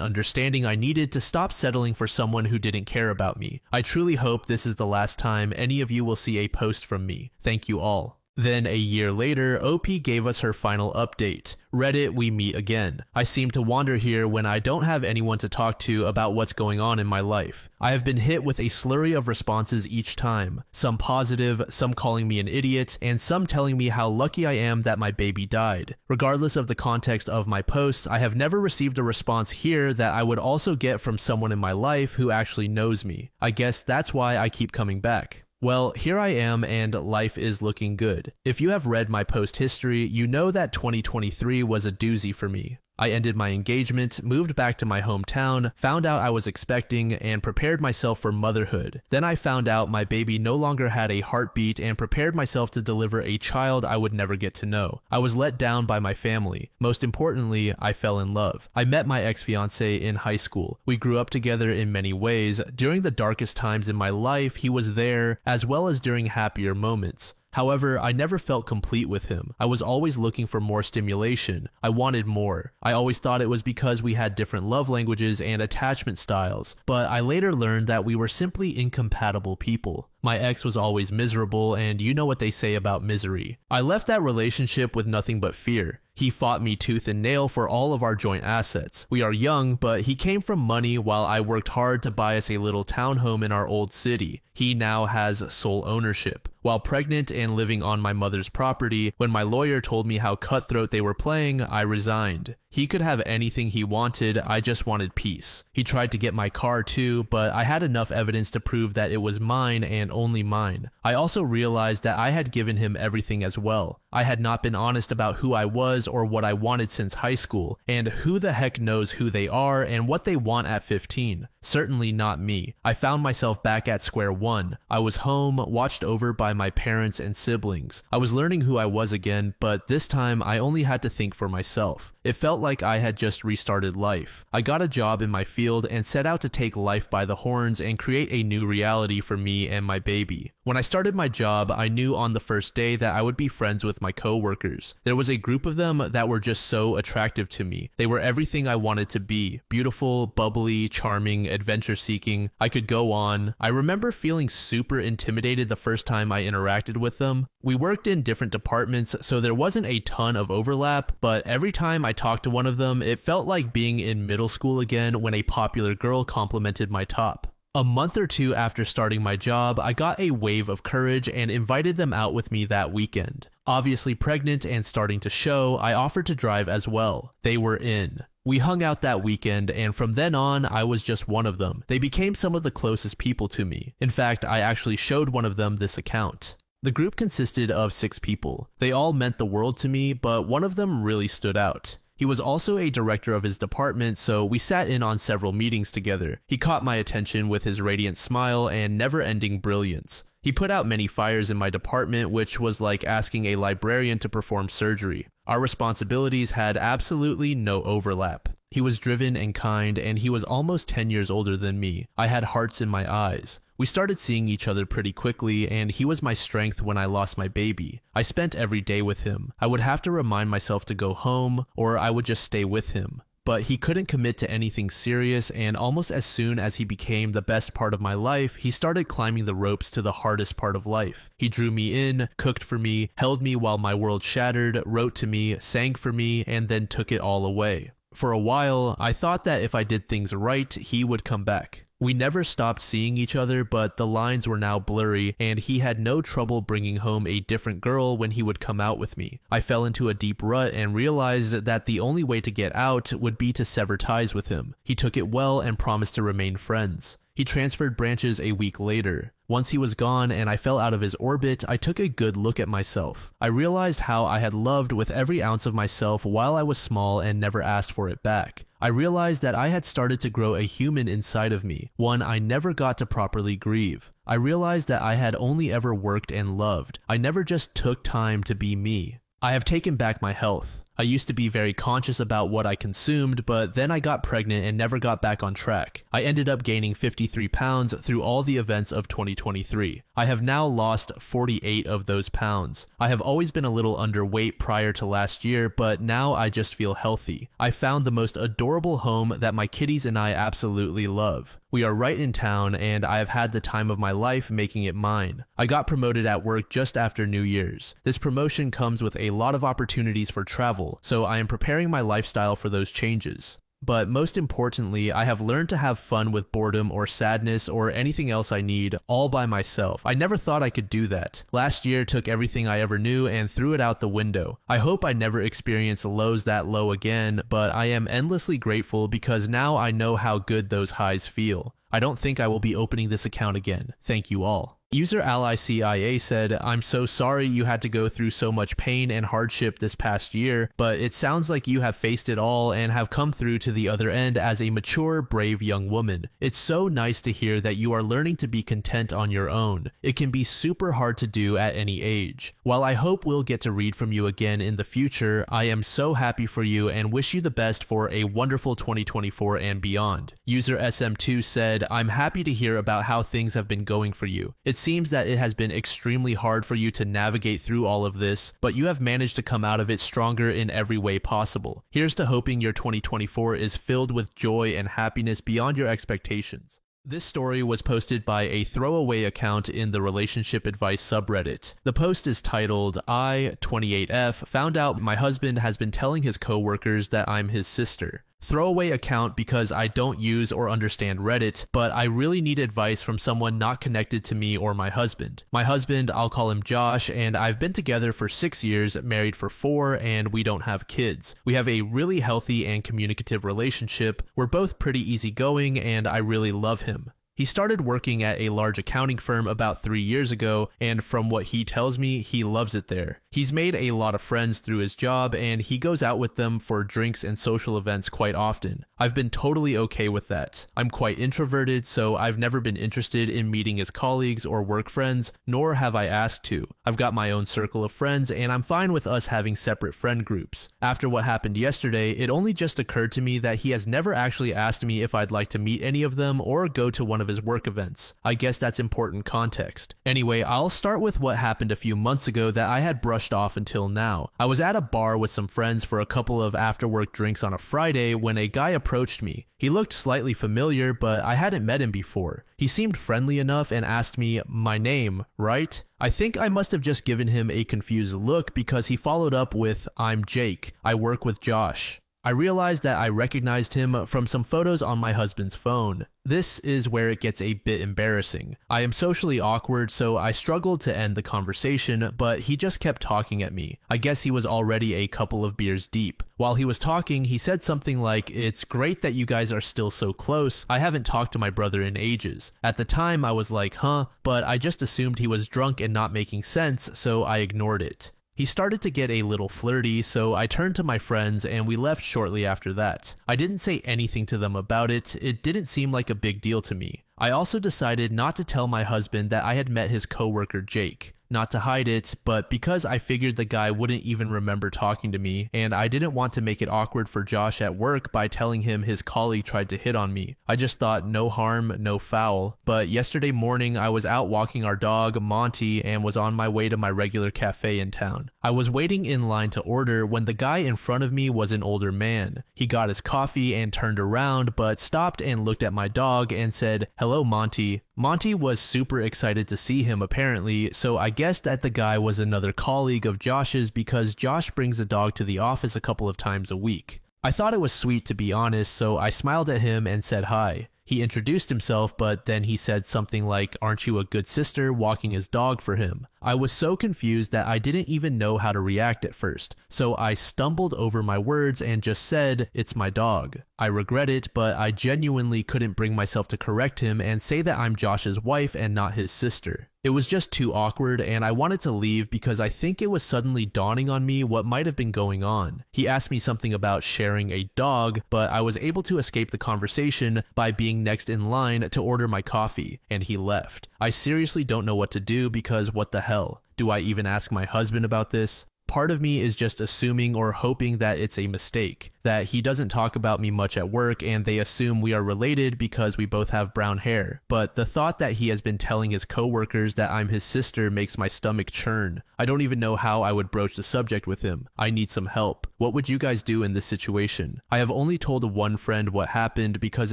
understanding I needed to stop settling for someone who didn't care about me. I truly hope this is the last time any of you will see a post from me. Thank you all. Then a year later, OP gave us her final update. Reddit, we meet again. I seem to wander here when I don't have anyone to talk to about what's going on in my life. I have been hit with a slurry of responses each time. Some positive, some calling me an idiot, and some telling me how lucky I am that my baby died. Regardless of the context of my posts, I have never received a response here that I would also get from someone in my life who actually knows me. I guess that's why I keep coming back. Well, here I am and life is looking good. If you have read my post history, you know that 2023 was a doozy for me. I ended my engagement, moved back to my hometown, found out I was expecting, and prepared myself for motherhood. Then I found out my baby no longer had a heartbeat and prepared myself to deliver a child I would never get to know. I was let down by my family. Most importantly, I fell in love. I met my ex-fiance in high school. We grew up together in many ways. During the darkest times in my life, he was there, as well as during happier moments. However, I never felt complete with him. I was always looking for more stimulation. I wanted more. I always thought it was because we had different love languages and attachment styles, but I later learned that we were simply incompatible people. My ex was always miserable, and you know what they say about misery. I left that relationship with nothing but fear. He fought me tooth and nail for all of our joint assets. We are young, but he came from money while I worked hard to buy us a little townhome in our old city. He now has sole ownership. While pregnant and living on my mother's property, when my lawyer told me how cutthroat they were playing, I resigned. He could have anything he wanted, I just wanted peace. He tried to get my car too, but I had enough evidence to prove that it was mine and only mine. I also realized that I had given him everything as well. I had not been honest about who I was or what I wanted since high school, and who the heck knows who they are and what they want at 15. Certainly not me. I found myself back at square one. I was home, watched over by my parents and siblings. I was learning who I was again, but this time I only had to think for myself. It felt like I had just restarted life. I got a job in my field and set out to take life by the horns and create a new reality for me and my baby. When I started my job, I knew on the first day that I would be friends with my co-workers. There was a group of them that were just so attractive to me. They were everything I wanted to be. Beautiful, bubbly, charming, adventure-seeking. I could go on. I remember feeling super intimidated the first time I interacted with them. We worked in different departments, so there wasn't a ton of overlap, but every time I talked to one of them, it felt like being in middle school again when a popular girl complimented my top. A month or two after starting my job, I got a wave of courage and invited them out with me that weekend. Obviously pregnant and starting to show, I offered to drive as well. They were in. We hung out that weekend, and from then on, I was just one of them. They became some of the closest people to me. In fact, I actually showed one of them this account. The group consisted of 6 people. They all meant the world to me, but one of them really stood out. He was also a director of his department, so we sat in on several meetings together. He caught my attention with his radiant smile and never-ending brilliance. He put out many fires in my department, which was like asking a librarian to perform surgery. Our responsibilities had absolutely no overlap. He was driven and kind, and he was almost 10 years older than me. I had hearts in my eyes. We started seeing each other pretty quickly, and he was my strength when I lost my baby. I spent every day with him. I would have to remind myself to go home, or I would just stay with him. But he couldn't commit to anything serious, and almost as soon as he became the best part of my life, he started climbing the ropes to the hardest part of life. He drew me in, cooked for me, held me while my world shattered, wrote to me, sang for me, and then took it all away. For a while, I thought that if I did things right, he would come back. We never stopped seeing each other, but the lines were now blurry, and he had no trouble bringing home a different girl when he would come out with me. I fell into a deep rut and realized that the only way to get out would be to sever ties with him. He took it well and promised to remain friends. He transferred branches a week later. Once he was gone and I fell out of his orbit, I took a good look at myself. I realized how I had loved with every ounce of myself while I was small and never asked for it back. I realized that I had started to grow a human inside of me, one I never got to properly grieve. I realized that I had only ever worked and loved. I never just took time to be me. I have taken back my health. I used to be very conscious about what I consumed, but then I got pregnant and never got back on track. I ended up gaining 53 pounds through all the events of 2023. I have now lost 48 of those pounds. I have always been a little underweight prior to last year, but now I just feel healthy. I found the most adorable home that my kitties and I absolutely love. We are right in town, and I have had the time of my life making it mine. I got promoted at work just after New Year's. This promotion comes with a lot of opportunities for travel, so I am preparing my lifestyle for those changes. But most importantly, I have learned to have fun with boredom or sadness or anything else I need all by myself. I never thought I could do that. Last year took everything I ever knew and threw it out the window. I hope I never experience lows that low again, but I am endlessly grateful because now I know how good those highs feel. I don't think I will be opening this account again. Thank you all. User Ally CIA said, "I'm so sorry you had to go through so much pain and hardship this past year, but it sounds like you have faced it all and have come through to the other end as a mature, brave young woman. It's so nice to hear that you are learning to be content on your own. It can be super hard to do at any age. While I hope we'll get to read from you again in the future, I am so happy for you and wish you the best for a wonderful 2024 and beyond." User SM2 said, "I'm happy to hear about how things have been going for you. It seems that it has been extremely hard for you to navigate through all of this, but you have managed to come out of it stronger in every way possible. Here's to hoping your 2024 is filled with joy and happiness beyond your expectations." This story was posted by a throwaway account in the relationship advice subreddit. The post is titled, I, 28F, found out my husband has been telling his coworkers that I'm his sister. Throwaway account because I don't use or understand Reddit, but I really need advice from someone not connected to me or my husband. My husband, I'll call him Josh, and I've been together for 6 years, married for 4, and we don't have kids. We have a really healthy and communicative relationship. We're both pretty easygoing, and I really love him. He started working at a large accounting firm about 3 years ago, and from what he tells me, he loves it there. He's made a lot of friends through his job, and he goes out with them for drinks and social events quite often. I've been totally okay with that. I'm quite introverted, so I've never been interested in meeting his colleagues or work friends, nor have I asked to. I've got my own circle of friends, and I'm fine with us having separate friend groups. After what happened yesterday, it only just occurred to me that he has never actually asked me if I'd like to meet any of them or go to one of his work events. I guess that's important context. Anyway, I'll start with what happened a few months ago that I had brushed off until now. I was at a bar with some friends for a couple of after-work drinks on a Friday when a guy approached me. He looked slightly familiar, but I hadn't met him before. He seemed friendly enough and asked me my name, right? I think I must have just given him a confused look because he followed up with, I'm Jake. I work with Josh. I realized that I recognized him from some photos on my husband's phone. This is where it gets a bit embarrassing. I am socially awkward, so I struggled to end the conversation, but he just kept talking at me. I guess he was already a couple of beers deep. While he was talking, he said something like, "It's great that you guys are still so close. I haven't talked to my brother in ages." At the time, I was like, huh, but I just assumed he was drunk and not making sense, so I ignored it. He started to get a little flirty, so I turned to my friends and we left shortly after that. I didn't say anything to them about it. It didn't seem like a big deal to me. I also decided not to tell my husband that I had met his coworker Jake. Not to hide it, but because I figured the guy wouldn't even remember talking to me, and I didn't want to make it awkward for Josh at work by telling him his colleague tried to hit on me. I just thought no harm, no foul. But yesterday morning, I was out walking our dog, Monty, and was on my way to my regular cafe in town. I was waiting in line to order when the guy in front of me was an older man. He got his coffee and turned around, but stopped and looked at my dog and said, "Hello, Monty." Monty was super excited to see him apparently, so I guessed that the guy was another colleague of Josh's because Josh brings the dog to the office a couple of times a week. I thought it was sweet to be honest, so I smiled at him and said hi. He introduced himself, but then he said something like, "Aren't you a good sister?" walking his dog for him. I was so confused that I didn't even know how to react at first, so I stumbled over my words and just said, "It's my dog." I regret it, but I genuinely couldn't bring myself to correct him and say that I'm Josh's wife and not his sister. It was just too awkward and I wanted to leave because I think it was suddenly dawning on me what might have been going on. He asked me something about sharing a dog, but I was able to escape the conversation by being next in line to order my coffee, and he left. I seriously don't know what to do because what the hell? Do I even ask my husband about this? Part of me is just assuming or hoping that it's a mistake, that he doesn't talk about me much at work and they assume we are related because we both have brown hair. But the thought that he has been telling his coworkers that I'm his sister makes my stomach churn. I don't even know how I would broach the subject with him. I need some help. What would you guys do in this situation? I have only told one friend what happened because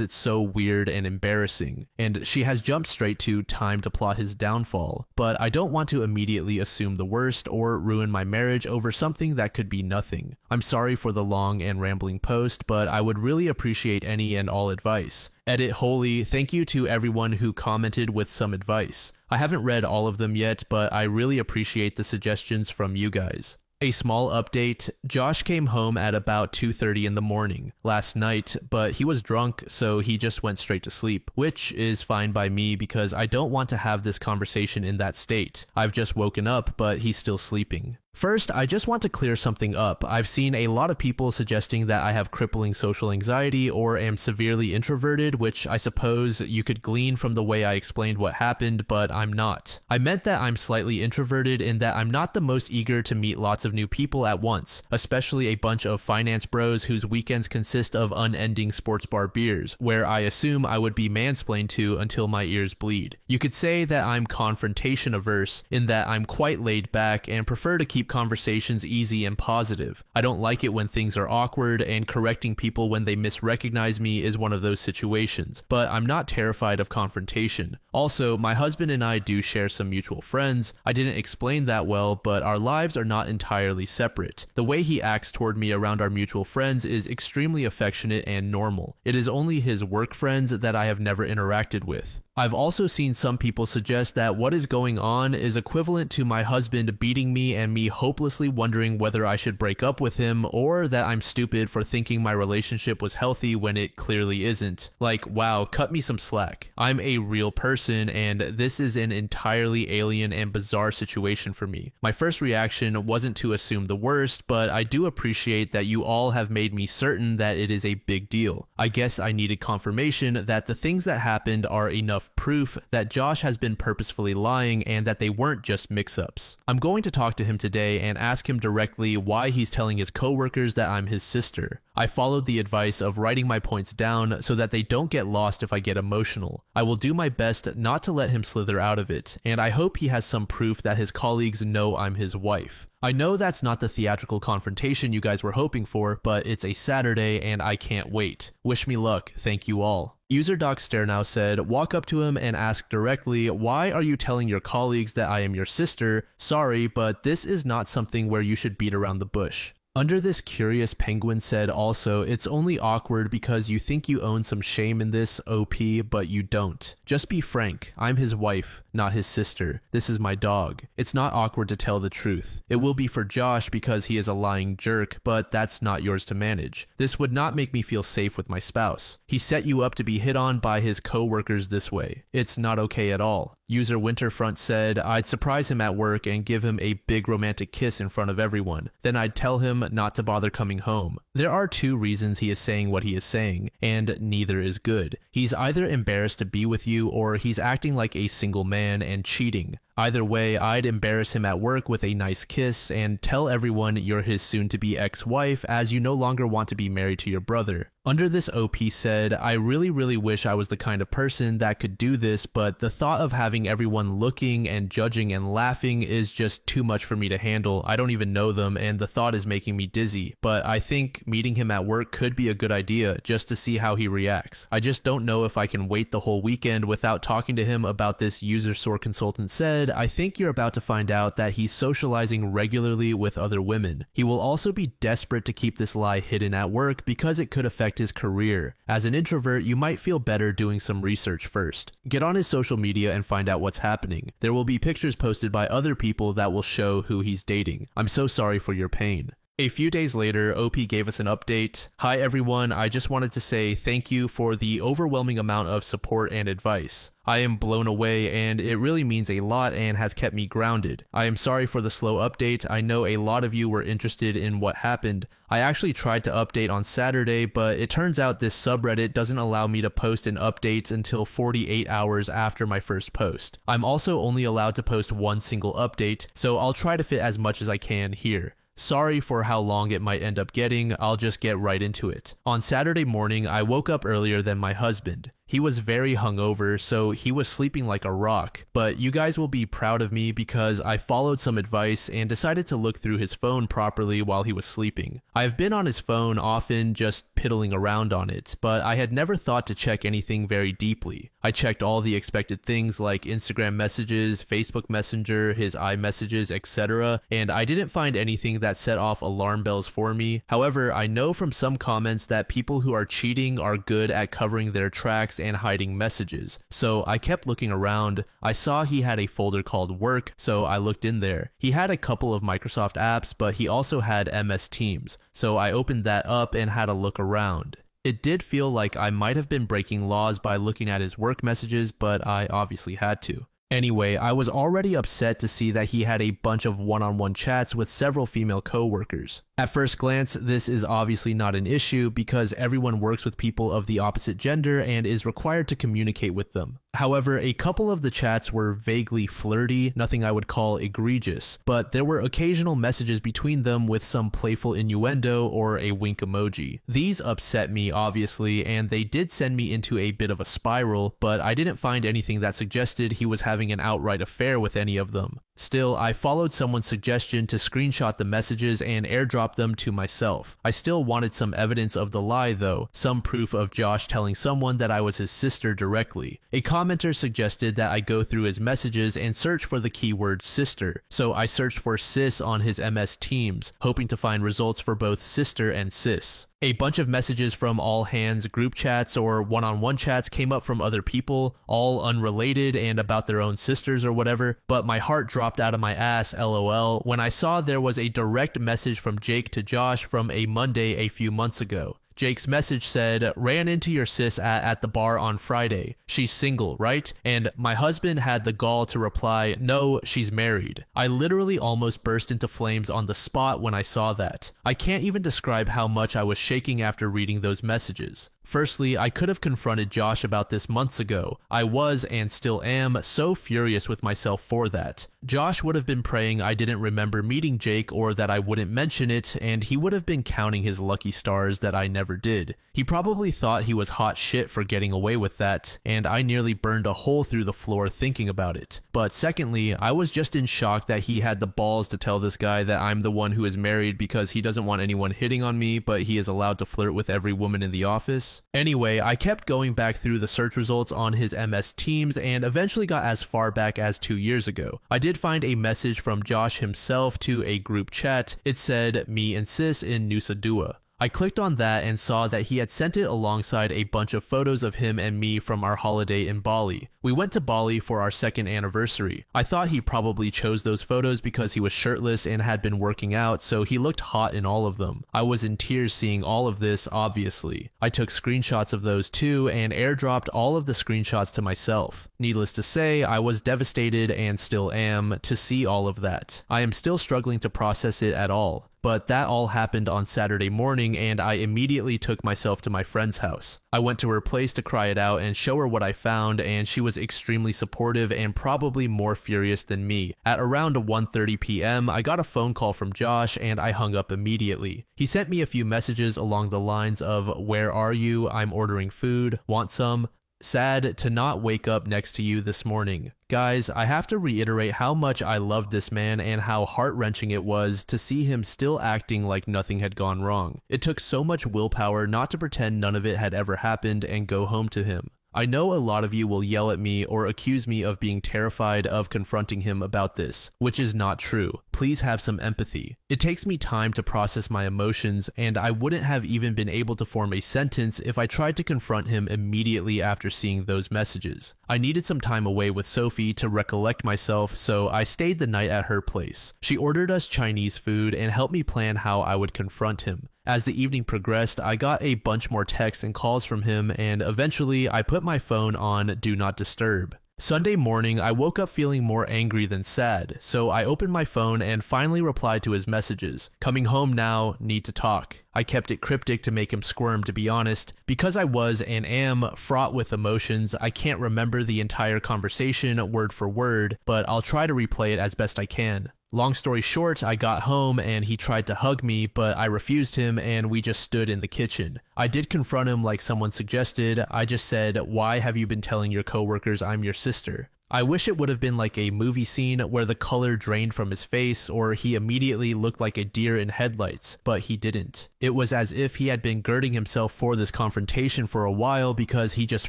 it's so weird and embarrassing, and she has jumped straight to time to plot his downfall. But I don't want to immediately assume the worst or ruin my marriage over something that could be nothing. I'm sorry for the long and rambling post, but I would really appreciate any and all advice. Edit Holy, thank you to everyone who commented with some advice. I haven't read all of them yet, but I really appreciate the suggestions from you guys. A small update, Josh came home at about 2:30 in the morning last night, but he was drunk, so he just went straight to sleep, which is fine by me because I don't want to have this conversation in that state. I've just woken up, but he's still sleeping. First, I just want to clear something up. I've seen a lot of people suggesting that I have crippling social anxiety or am severely introverted, which I suppose you could glean from the way I explained what happened, but I'm not. I meant that I'm slightly introverted in that I'm not the most eager to meet lots of new people at once, especially a bunch of finance bros whose weekends consist of unending sports bar beers, where I assume I would be mansplained to until my ears bleed. You could say that I'm confrontation averse in that I'm quite laid back and prefer to keep keep conversations easy and positive. I don't like it when things are awkward, and correcting people when they misrecognize me is one of those situations, but I'm not terrified of confrontation. Also, my husband and I do share some mutual friends. I didn't explain that well, but our lives are not entirely separate. The way he acts toward me around our mutual friends is extremely affectionate and normal. It is only his work friends that I have never interacted with. I've also seen some people suggest that what is going on is equivalent to my husband beating me and me hopelessly wondering whether I should break up with him, or that I'm stupid for thinking my relationship was healthy when it clearly isn't. Like, wow, cut me some slack. I'm a real person, and this is an entirely alien and bizarre situation for me. My first reaction wasn't to assume the worst, but I do appreciate that you all have made me certain that it is a big deal. I guess I needed confirmation that the things that happened are enough proof that Josh has been purposefully lying and that they weren't just mix-ups. I'm going to talk to him today and ask him directly why he's telling his coworkers that I'm his sister. I followed the advice of writing my points down so that they don't get lost if I get emotional. I will do my best not to let him slither out of it, and I hope he has some proof that his colleagues know I'm his wife. I know that's not the theatrical confrontation you guys were hoping for, but it's a Saturday and I can't wait. Wish me luck, thank you all. User Doc Sternow said, walk up to him and ask directly, why are you telling your colleagues that I am your sister? Sorry, but this is not something where you should beat around the bush. Under this, Curious Penguin said also, it's only awkward because you think you own some shame in this, OP, but you don't. Just be frank, I'm his wife, not his sister. This is my dog. It's not awkward to tell the truth. It will be for Josh because he is a lying jerk, but that's not yours to manage. This would not make me feel safe with my spouse. He set you up to be hit on by his co-workers this way. It's not okay at all. User Winterfront said, I'd surprise him at work and give him a big romantic kiss in front of everyone. Then I'd tell him not to bother coming home. There are two reasons he is saying what he is saying, and neither is good. He's either embarrassed to be with you or he's acting like a single man and cheating. Either way, I'd embarrass him at work with a nice kiss and tell everyone you're his soon-to-be ex-wife as you no longer want to be married to your brother. Under this, OP said, I really wish I was the kind of person that could do this, but the thought of having everyone looking and judging and laughing is just too much for me to handle. I don't even know them, and the thought is making me dizzy. But I think meeting him at work could be a good idea, just to see how he reacts. I just don't know if I can wait the whole weekend without talking to him about this, User Sore Consultant said. I think you're about to find out that he's socializing regularly with other women. He will also be desperate to keep this lie hidden at work because it could affect his career. As an introvert, you might feel better doing some research first. Get on his social media and find out what's happening. There will be pictures posted by other people that will show who he's dating. I'm so sorry for your pain. A few days later, OP gave us an update. Hi everyone, I just wanted to say thank you for the overwhelming amount of support and advice. I am blown away and it really means a lot and has kept me grounded. I am sorry for the slow update. I know a lot of you were interested in what happened. I actually tried to update on Saturday, but it turns out this subreddit doesn't allow me to post an update until 48 hours after my first post. I'm also only allowed to post one single update, so I'll try to fit as much as I can here. Sorry for how long it might end up getting, I'll just get right into it. On Saturday morning, I woke up earlier than my husband. He was very hungover, so he was sleeping like a rock, but you guys will be proud of me because I followed some advice and decided to look through his phone properly while he was sleeping. I've been on his phone often just piddling around on it, but I had never thought to check anything very deeply. I checked all the expected things like Instagram messages, Facebook Messenger, his iMessages, etc., and I didn't find anything that set off alarm bells for me. However, I know from some comments that people who are cheating are good at covering their tracks and hiding messages, so I kept looking around. I saw he had a folder called Work, so I looked in there. He had a couple of Microsoft apps, but he also had MS Teams, so I opened that up and had a look around. It did feel like I might have been breaking laws by looking at his work messages, but I obviously had to. Anyway, I was already upset to see that he had a bunch of one-on-one chats with several female co-workers. At first glance, this is obviously not an issue because everyone works with people of the opposite gender and is required to communicate with them. However, a couple of the chats were vaguely flirty, nothing I would call egregious, but there were occasional messages between them with some playful innuendo or a wink emoji. These upset me, obviously, and they did send me into a bit of a spiral, but I didn't find anything that suggested he was having an outright affair with any of them. Still, I followed someone's suggestion to screenshot the messages and airdrop them to myself. I still wanted some evidence of the lie though, some proof of Josh telling someone that I was his sister directly. A commenter suggested that I go through his messages and search for the keyword sister, so I searched for sis on his MS Teams, hoping to find results for both sister and sis. A bunch of messages from all hands group chats or one-on-one chats came up from other people, all unrelated and about their own sisters or whatever, but my heart dropped out of my ass, lol, when I saw there was a direct message from Jake to Josh from a Monday a few months ago. Jake's message said, ran into your sis at the bar on Friday. She's single, right? And my husband had the gall to reply, no, she's married. I literally almost burst into flames on the spot when I saw that. I can't even describe how much I was shaking after reading those messages. Firstly, I could have confronted Josh about this months ago. I was, and still am, so furious with myself for that. Josh would have been praying I didn't remember meeting Jake or that I wouldn't mention it, and he would have been counting his lucky stars that I never did. He probably thought he was hot shit for getting away with that, and I nearly burned a hole through the floor thinking about it. But secondly, I was just in shock that he had the balls to tell this guy that I'm the one who is married because he doesn't want anyone hitting on me, but he is allowed to flirt with every woman in the office. Anyway, I kept going back through the search results on his MS Teams and eventually got as far back as 2 years ago. I did find a message from Josh himself to a group chat. It said, me and sis in Nusa Dua. I clicked on that and saw that he had sent it alongside a bunch of photos of him and me from our holiday in Bali. We went to Bali for our 2nd anniversary. I thought he probably chose those photos because he was shirtless and had been working out, so he looked hot in all of them. I was in tears seeing all of this, obviously. I took screenshots of those too and airdropped all of the screenshots to myself. Needless to say, I was devastated and still am to see all of that. I am still struggling to process it at all. But that all happened on Saturday morning and I immediately took myself to my friend's house. I went to her place to cry it out and show her what I found, and she was extremely supportive and probably more furious than me. At around 1:30 p.m., I got a phone call from Josh and I hung up immediately. He sent me a few messages along the lines of, where are you? I'm ordering food. Want some? Sad to not wake up next to you this morning. Guys, I have to reiterate how much I loved this man and how heart-wrenching it was to see him still acting like nothing had gone wrong. It took so much willpower not to pretend none of it had ever happened and go home to him. I know a lot of you will yell at me or accuse me of being terrified of confronting him about this, which is not true. Please have some empathy. It takes me time to process my emotions, and I wouldn't have even been able to form a sentence if I tried to confront him immediately after seeing those messages. I needed some time away with Sophie to recollect myself, so I stayed the night at her place. She ordered us Chinese food and helped me plan how I would confront him. As the evening progressed, I got a bunch more texts and calls from him, and eventually I put my phone on Do Not Disturb. Sunday morning, I woke up feeling more angry than sad, so I opened my phone and finally replied to his messages. Coming home now, need to talk. I kept it cryptic to make him squirm, to be honest. Because I was and am fraught with emotions, I can't remember the entire conversation word for word, but I'll try to replay it as best I can. Long story short, I got home and he tried to hug me, but I refused him and we just stood in the kitchen. I did confront him like someone suggested. I just said, why have you been telling your coworkers I'm your sister? I wish it would have been like a movie scene where the color drained from his face or he immediately looked like a deer in headlights, but he didn't. It was as if he had been girding himself for this confrontation for a while because he just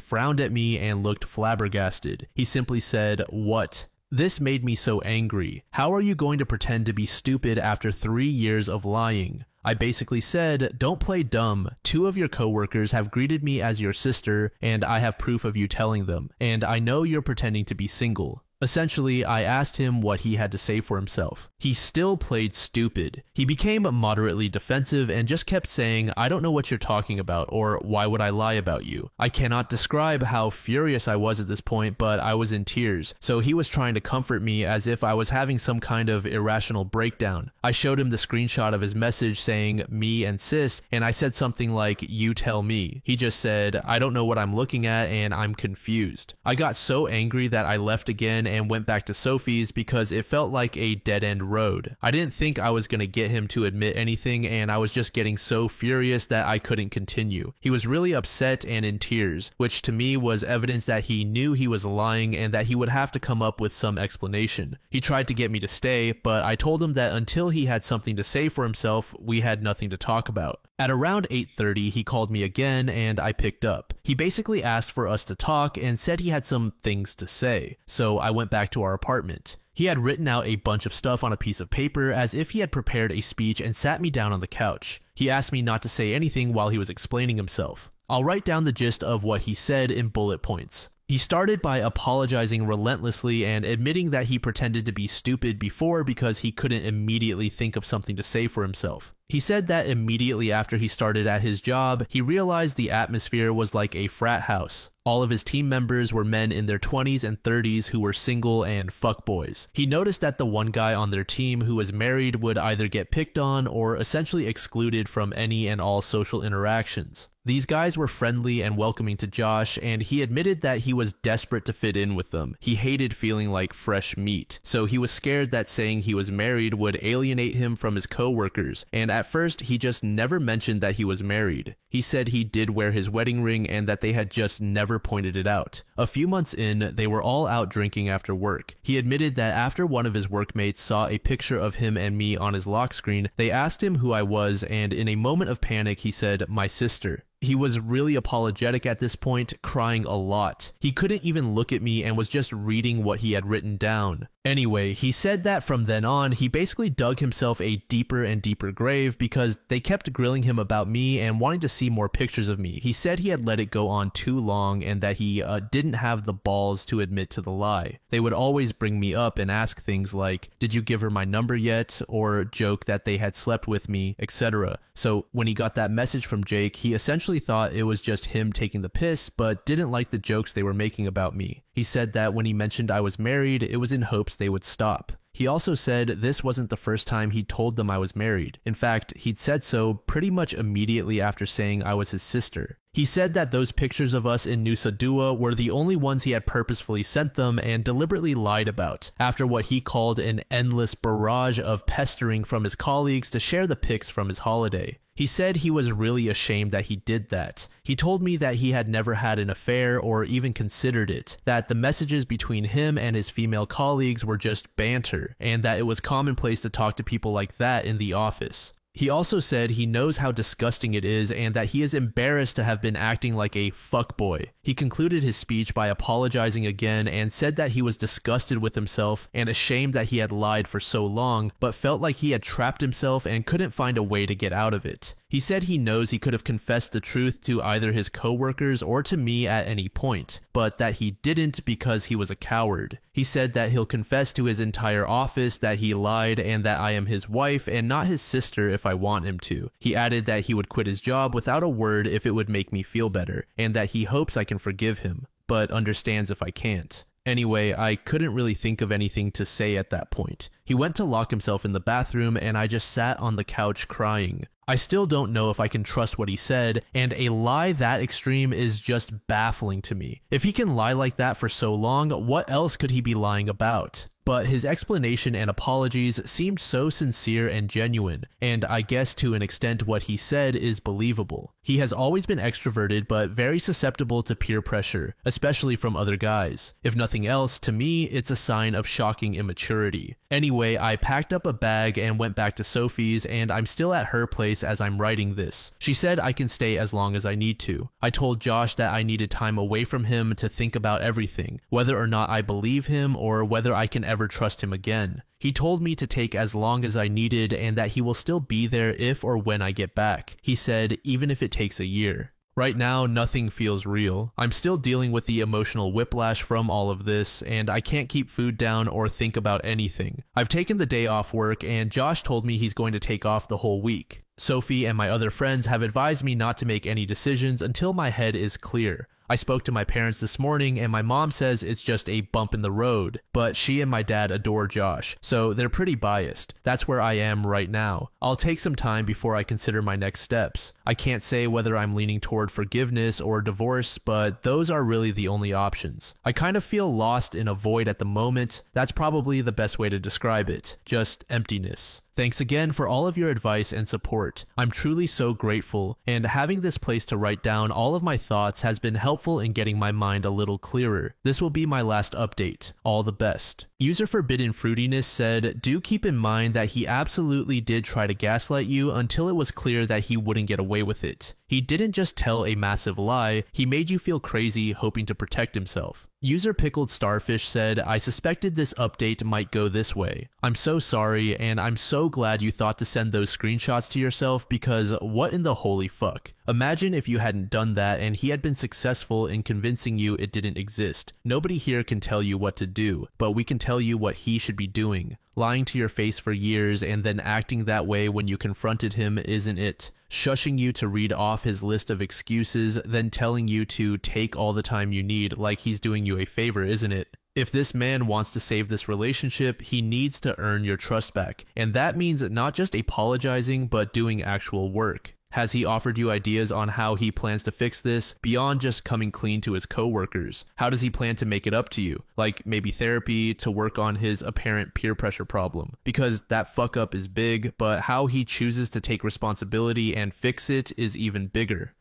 frowned at me and looked flabbergasted. He simply said, "What?" This made me so angry. How are you going to pretend to be stupid after 3 years of lying? I basically said, don't play dumb. 2 of your coworkers have greeted me as your sister, and I have proof of you telling them, and I know you're pretending to be single. Essentially, I asked him what he had to say for himself. He still played stupid. He became moderately defensive and just kept saying, I don't know what you're talking about, or why would I lie about you? I cannot describe how furious I was at this point, but I was in tears, so he was trying to comfort me as if I was having some kind of irrational breakdown. I showed him the screenshot of his message saying, me and sis, and I said something like, you tell me. He just said, I don't know what I'm looking at and I'm confused. I got so angry that I left again and went back to Sophie's because it felt like a dead-end road. I didn't think I was going to get him to admit anything, and I was just getting so furious that I couldn't continue. He was really upset and in tears, which to me was evidence that he knew he was lying and that he would have to come up with some explanation. He tried to get me to stay, but I told him that until he had something to say for himself, we had nothing to talk about. At around 8:30, he called me again and I picked up. He basically asked for us to talk and said he had some things to say, so I went back to our apartment. He had written out a bunch of stuff on a piece of paper as if he had prepared a speech and sat me down on the couch. He asked me not to say anything while he was explaining himself. I'll write down the gist of what he said in bullet points. He started by apologizing relentlessly and admitting that he pretended to be stupid before because he couldn't immediately think of something to say for himself. He said that immediately after he started at his job, he realized the atmosphere was like a frat house. All of his team members were men in their 20s and 30s who were single and fuckboys. He noticed that the one guy on their team who was married would either get picked on or essentially excluded from any and all social interactions. These guys were friendly and welcoming to Josh, and he admitted that he was desperate to fit in with them. He hated feeling like fresh meat, so he was scared that saying he was married would alienate him from his coworkers, and at first he just never mentioned that he was married. He said he did wear his wedding ring and that they had just never pointed it out. A few months in, they were all out drinking after work. He admitted that after one of his workmates saw a picture of him and me on his lock screen, they asked him who I was, and in a moment of panic he said, "My sister." He was really apologetic at this point, crying a lot. He couldn't even look at me and was just reading what he had written down. Anyway, he said that from then on, he basically dug himself a deeper and deeper grave because they kept grilling him about me and wanting to see more pictures of me. He said he had let it go on too long and that he didn't have the balls to admit to the lie. They would always bring me up and ask things like, "Did you give her my number yet?" or joke that they had slept with me, etc. So when he got that message from Jake, he essentially thought it was just him taking the piss, but didn't like the jokes they were making about me. He said that when he mentioned I was married, it was in hopes they would stop. He also said this wasn't the first time he told them I was married. In fact, he'd said so pretty much immediately after saying I was his sister. He said that those pictures of us in Nusa Dua were the only ones he had purposefully sent them and deliberately lied about, after what he called an endless barrage of pestering from his colleagues to share the pics from his holiday. He said he was really ashamed that he did that. He told me that he had never had an affair or even considered it, that the messages between him and his female colleagues were just banter, and that it was commonplace to talk to people like that in the office. He also said he knows how disgusting it is and that he is embarrassed to have been acting like a fuckboy. He concluded his speech by apologizing again and said that he was disgusted with himself and ashamed that he had lied for so long, but felt like he had trapped himself and couldn't find a way to get out of it. He said he knows he could have confessed the truth to either his coworkers or to me at any point, but that he didn't because he was a coward. He said that he'll confess to his entire office that he lied and that I am his wife and not his sister if I want him to. He added that he would quit his job without a word if it would make me feel better, and that he hopes I can forgive him, but understands if I can't. Anyway, I couldn't really think of anything to say at that point. He went to lock himself in the bathroom and I just sat on the couch crying. I still don't know if I can trust what he said, and a lie that extreme is just baffling to me. If he can lie like that for so long, what else could he be lying about? But his explanation and apologies seemed so sincere and genuine, and I guess to an extent what he said is believable. He has always been extroverted but very susceptible to peer pressure, especially from other guys. If nothing else, to me, it's a sign of shocking immaturity. Anyway, I packed up a bag and went back to Sophie's, and I'm still at her place as I'm writing this. She said I can stay as long as I need to. I told Josh that I needed time away from him to think about everything, whether or not I believe him or whether I can ever trust him again. He told me to take as long as I needed and that he will still be there if or when I get back. He said, even if it takes a year. Right now, nothing feels real. I'm still dealing with the emotional whiplash from all of this, and I can't keep food down or think about anything. I've taken the day off work, and Josh told me he's going to take off the whole week. Sophie and my other friends have advised me not to make any decisions until my head is clear. I spoke to my parents this morning and my mom says it's just a bump in the road, but she and my dad adore Josh, so they're pretty biased. That's where I am right now. I'll take some time before I consider my next steps. I can't say whether I'm leaning toward forgiveness or divorce, but those are really the only options. I kind of feel lost in a void at the moment. That's probably the best way to describe it. Just emptiness. Thanks again for all of your advice and support. I'm truly so grateful, and having this place to write down all of my thoughts has been helpful in getting my mind a little clearer. This will be my last update. All the best. User Forbidden Fruitiness said, do keep in mind that he absolutely did try to gaslight you until it was clear that he wouldn't get away with it. He didn't just tell a massive lie, he made you feel crazy hoping to protect himself. User Pickled Starfish said, I suspected this update might go this way. I'm so sorry, and I'm so glad you thought to send those screenshots to yourself because what in the holy fuck? Imagine if you hadn't done that and he had been successful in convincing you it didn't exist. Nobody here can tell you what to do, but we can tell you what he should be doing. Lying to your face for years and then acting that way when you confronted him isn't it. Shushing you to read off his list of excuses, then telling you to take all the time you need like he's doing you a favor, isn't it? If this man wants to save this relationship, he needs to earn your trust back, and that means not just apologizing, but doing actual work. Has he offered you ideas on how he plans to fix this beyond just coming clean to his coworkers? How does he plan to make it up to you? Like maybe therapy to work on his apparent peer pressure problem? Because that fuck up is big, but how he chooses to take responsibility and fix it is even bigger.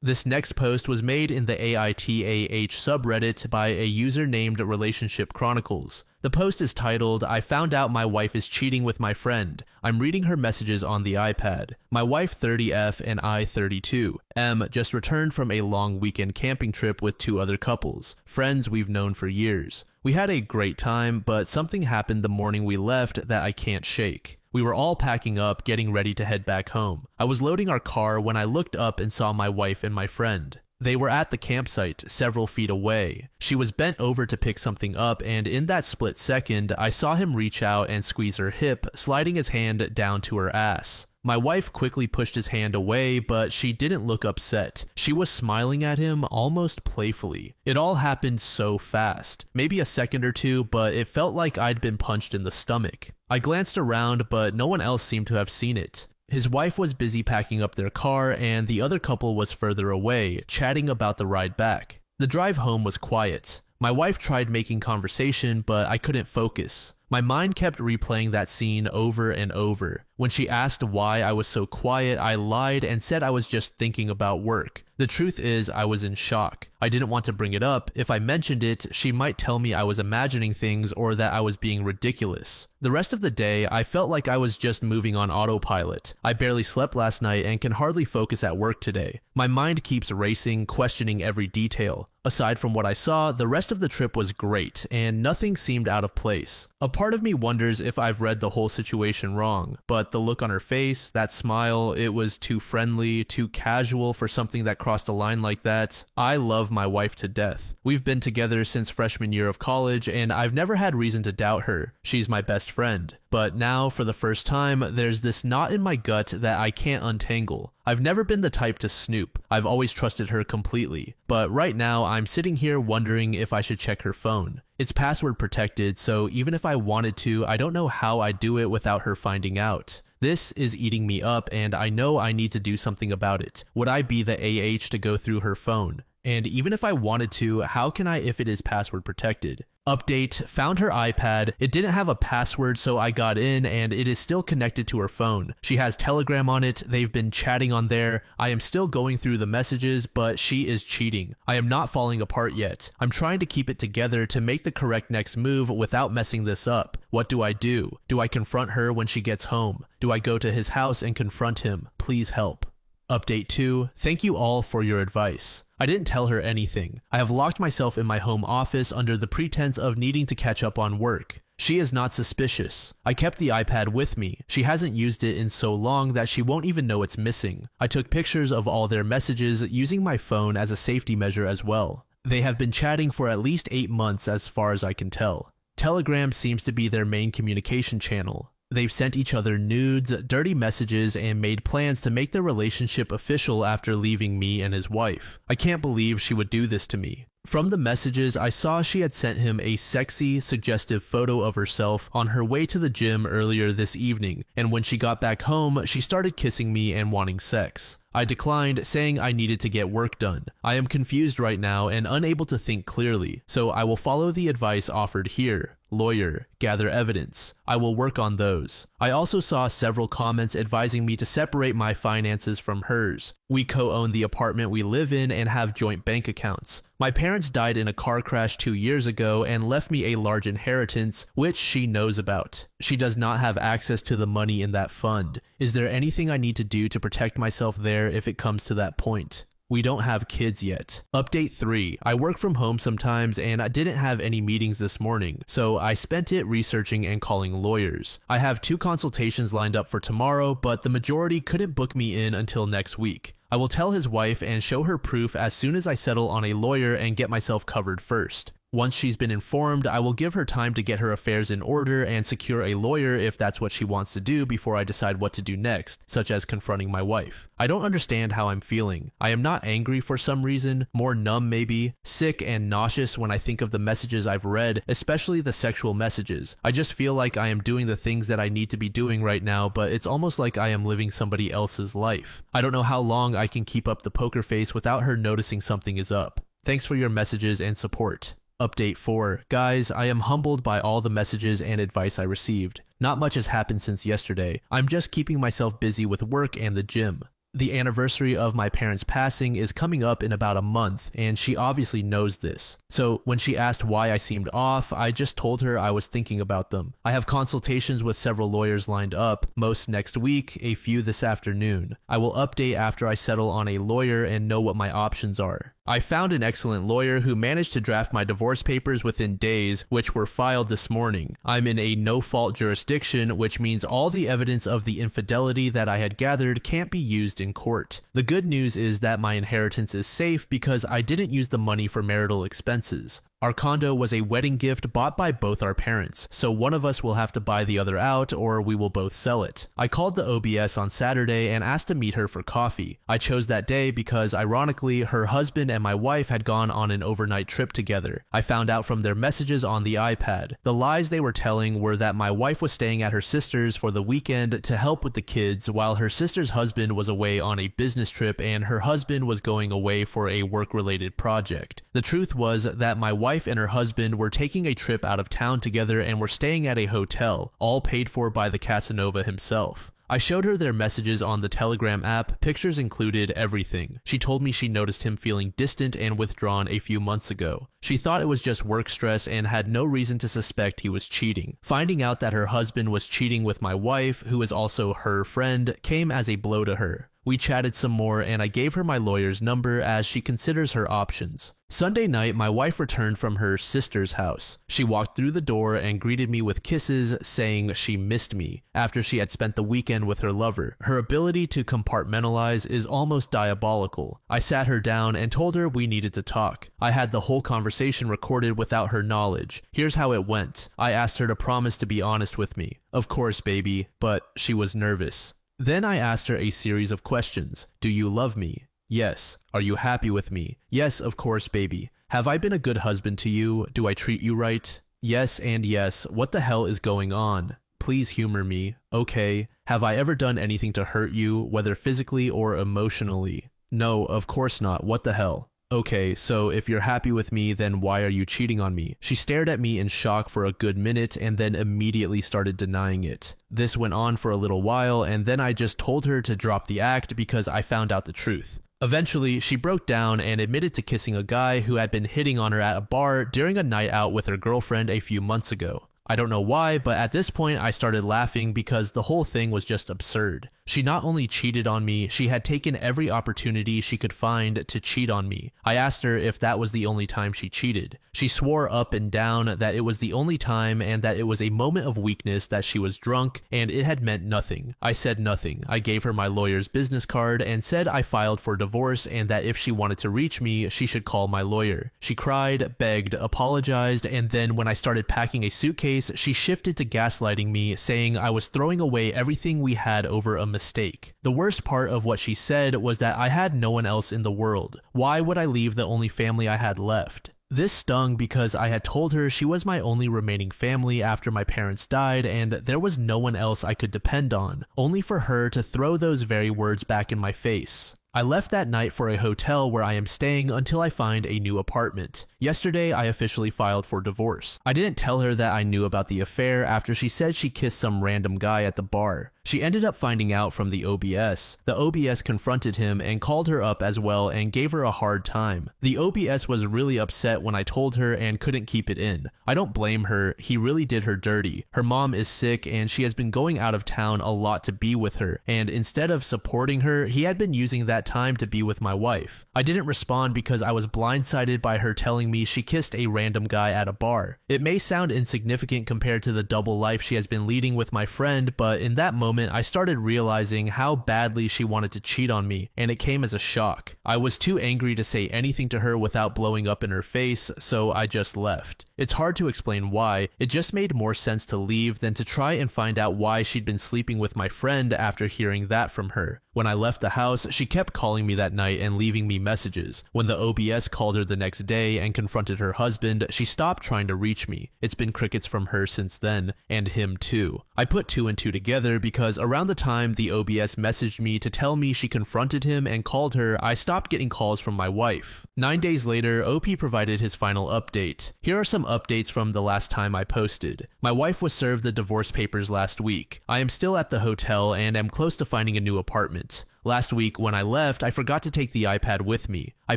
This next post was made in the AITAH subreddit by a user named Relationship Chronicles. The post is titled, I found out my wife is cheating with my friend. I'm reading her messages on the iPad. My wife 30F and I 32. M just returned from a long weekend camping trip with 2 other couples, friends we've known for years. We had a great time, but something happened the morning we left that I can't shake. We were all packing up, getting ready to head back home. I was loading our car when I looked up and saw my wife and my friend. They were at the campsite, several feet away. She was bent over to pick something up, and in that split second, I saw him reach out and squeeze her hip, sliding his hand down to her ass. My wife quickly pushed his hand away, but she didn't look upset. She was smiling at him almost playfully. It all happened so fast. Maybe a second or two, but it felt like I'd been punched in the stomach. I glanced around, but no one else seemed to have seen it. His wife was busy packing up their car, and the other couple was further away, chatting about the ride back. The drive home was quiet. My wife tried making conversation, but I couldn't focus. My mind kept replaying that scene over and over. When she asked why I was so quiet, I lied and said I was just thinking about work. The truth is, I was in shock. I didn't want to bring it up. If I mentioned it, she might tell me I was imagining things or that I was being ridiculous. The rest of the day, I felt like I was just moving on autopilot. I barely slept last night and can hardly focus at work today. My mind keeps racing, questioning every detail. Aside from what I saw, the rest of the trip was great, and nothing seemed out of place. A part of me wonders if I've read the whole situation wrong, but the look on her face, that smile, it was too friendly, too casual for something that crossed a line like that. I love my wife to death. We've been together since freshman year of college, and I've never had reason to doubt her. She's my best friend. But now, for the first time, there's this knot in my gut that I can't untangle. I've never been the type to snoop. I've always trusted her completely. But right now, I'm sitting here wondering if I should check her phone. It's password protected, so even if I wanted to, I don't know how I'd do it without her finding out. This is eating me up, and I know I need to do something about it. Would I be the AH to go through her phone? And even if I wanted to, how can I if it is password protected? Update, found her iPad. It didn't have a password, so I got in and it is still connected to her phone. She has Telegram on it. They've been chatting on there. I am still going through the messages, but she is cheating. I am not falling apart yet. I'm trying to keep it together to make the correct next move without messing this up. What do I do? Do I confront her when she gets home? Do I go to his house and confront him? Please help. Update 2, thank you all for your advice. I didn't tell her anything. I have locked myself in my home office under the pretense of needing to catch up on work. She is not suspicious. I kept the iPad with me. She hasn't used it in so long that she won't even know it's missing. I took pictures of all their messages using my phone as a safety measure as well. They have been chatting for at least 8 months as far as I can tell. Telegram seems to be their main communication channel. They've sent each other nudes, dirty messages, and made plans to make their relationship official after leaving me and his wife. I can't believe she would do this to me. From the messages, I saw she had sent him a sexy, suggestive photo of herself on her way to the gym earlier this evening, and when she got back home, she started kissing me and wanting sex. I declined, saying I needed to get work done. I am confused right now and unable to think clearly, so I will follow the advice offered here. Lawyer, gather evidence. I will work on those. I also saw several comments advising me to separate my finances from hers. We co-own the apartment we live in and have joint bank accounts. My parents died in a car crash 2 years ago and left me a large inheritance, which she knows about. She does not have access to the money in that fund. Is there anything I need to do to protect myself there if it comes to that point? We don't have kids yet. Update 3. I work from home sometimes and I didn't have any meetings this morning, so I spent it researching and calling lawyers. I have 2 consultations lined up for tomorrow, but the majority couldn't book me in until next week. I will tell his wife and show her proof as soon as I settle on a lawyer and get myself covered first. Once she's been informed, I will give her time to get her affairs in order and secure a lawyer if that's what she wants to do before I decide what to do next, such as confronting my wife. I don't understand how I'm feeling. I am not angry for some reason, more numb maybe, sick and nauseous when I think of the messages I've read, especially the sexual messages. I just feel like I am doing the things that I need to be doing right now, but it's almost like I am living somebody else's life. I don't know how long I can keep up the poker face without her noticing something is up. Thanks for your messages and support. Update 4. Guys, I am humbled by all the messages and advice I received. Not much has happened since yesterday. I'm just keeping myself busy with work and the gym. The anniversary of my parents' passing is coming up in about a month, and she obviously knows this. So when she asked why I seemed off, I just told her I was thinking about them. I have consultations with several lawyers lined up, most next week, a few this afternoon. I will update after I settle on a lawyer and know what my options are. I found an excellent lawyer who managed to draft my divorce papers within days, which were filed this morning. I'm in a no-fault jurisdiction, which means all the evidence of the infidelity that I had gathered can't be used in court. The good news is that my inheritance is safe because I didn't use the money for marital expenses. Our condo was a wedding gift bought by both our parents, so one of us will have to buy the other out or we will both sell it. I called the OBS on Saturday and asked to meet her for coffee. I chose that day because, ironically, her husband and my wife had gone on an overnight trip together. I found out from their messages on the iPad. The lies they were telling were that my wife was staying at her sister's for the weekend to help with the kids while her sister's husband was away on a business trip and her husband was going away for a work-related project. The truth was that my wife and her husband were taking a trip out of town together and were staying at a hotel, all paid for by the Casanova himself. I showed her their messages on the Telegram app, pictures included, everything. She told me she noticed him feeling distant and withdrawn a few months ago. She thought it was just work stress and had no reason to suspect he was cheating. Finding out that her husband was cheating with my wife, who is also her friend, came as a blow to her. We chatted some more and I gave her my lawyer's number as she considers her options. Sunday night, my wife returned from her sister's house. She walked through the door and greeted me with kisses, saying she missed me after she had spent the weekend with her lover. Her ability to compartmentalize is almost diabolical. I sat her down and told her we needed to talk. I had the whole conversation recorded without her knowledge. Here's how it went. I asked her to promise to be honest with me. Of course, baby, but she was nervous. Then I asked her a series of questions. Do you love me? Yes. Are you happy with me? Yes, of course, baby. Have I been a good husband to you? Do I treat you right? Yes and yes. What the hell is going on? Please humor me. Okay. Have I ever done anything to hurt you, whether physically or emotionally? No, of course not. What the hell? Okay, so if you're happy with me, then why are you cheating on me? She stared at me in shock for a good minute and then immediately started denying it. This went on for a little while and then I just told her to drop the act because I found out the truth. Eventually, she broke down and admitted to kissing a guy who had been hitting on her at a bar during a night out with her girlfriend a few months ago. I don't know why, but at this point I started laughing because the whole thing was just absurd. She not only cheated on me, she had taken every opportunity she could find to cheat on me. I asked her if that was the only time she cheated. She swore up and down that it was the only time and that it was a moment of weakness, that she was drunk and it had meant nothing. I said nothing. I gave her my lawyer's business card and said I filed for divorce and that if she wanted to reach me, she should call my lawyer. She cried, begged, apologized, and then when I started packing a suitcase, she shifted to gaslighting me, saying I was throwing away everything we had over a mistake. The worst part of what she said was that I had no one else in the world. Why would I leave the only family I had left? This stung because I had told her she was my only remaining family after my parents died and there was no one else I could depend on, only for her to throw those very words back in my face. I left that night for a hotel where I am staying until I find a new apartment. Yesterday, I officially filed for divorce. I didn't tell her that I knew about the affair after she said she kissed some random guy at the bar. She ended up finding out from the OBS. The OBS confronted him and called her up as well and gave her a hard time. The OBS was really upset when I told her and couldn't keep it in. I don't blame her, he really did her dirty. Her mom is sick and she has been going out of town a lot to be with her, and instead of supporting her, he had been using that time to be with my wife. I didn't respond because I was blindsided by her telling me she kissed a random guy at a bar. It may sound insignificant compared to the double life she has been leading with my friend, but in that moment I started realizing how badly she wanted to cheat on me, and it came as a shock. I was too angry to say anything to her without blowing up in her face, so I just left. It's hard to explain why. It just made more sense to leave than to try and find out why she'd been sleeping with my friend after hearing that from her. When I left the house, she kept calling me that night and leaving me messages. When the OBS called her the next day and confronted her husband, she stopped trying to reach me. It's been crickets from her since then, and him too. I put two and two together because around the time the OBS messaged me to tell me she confronted him and called her, I stopped getting calls from my wife. 9 days later, OP provided his final update. Here are some updates from the last time I posted. My wife was served the divorce papers last week. I am still at the hotel and am close to finding a new apartment. Last week, when I left, I forgot to take the iPad with me. I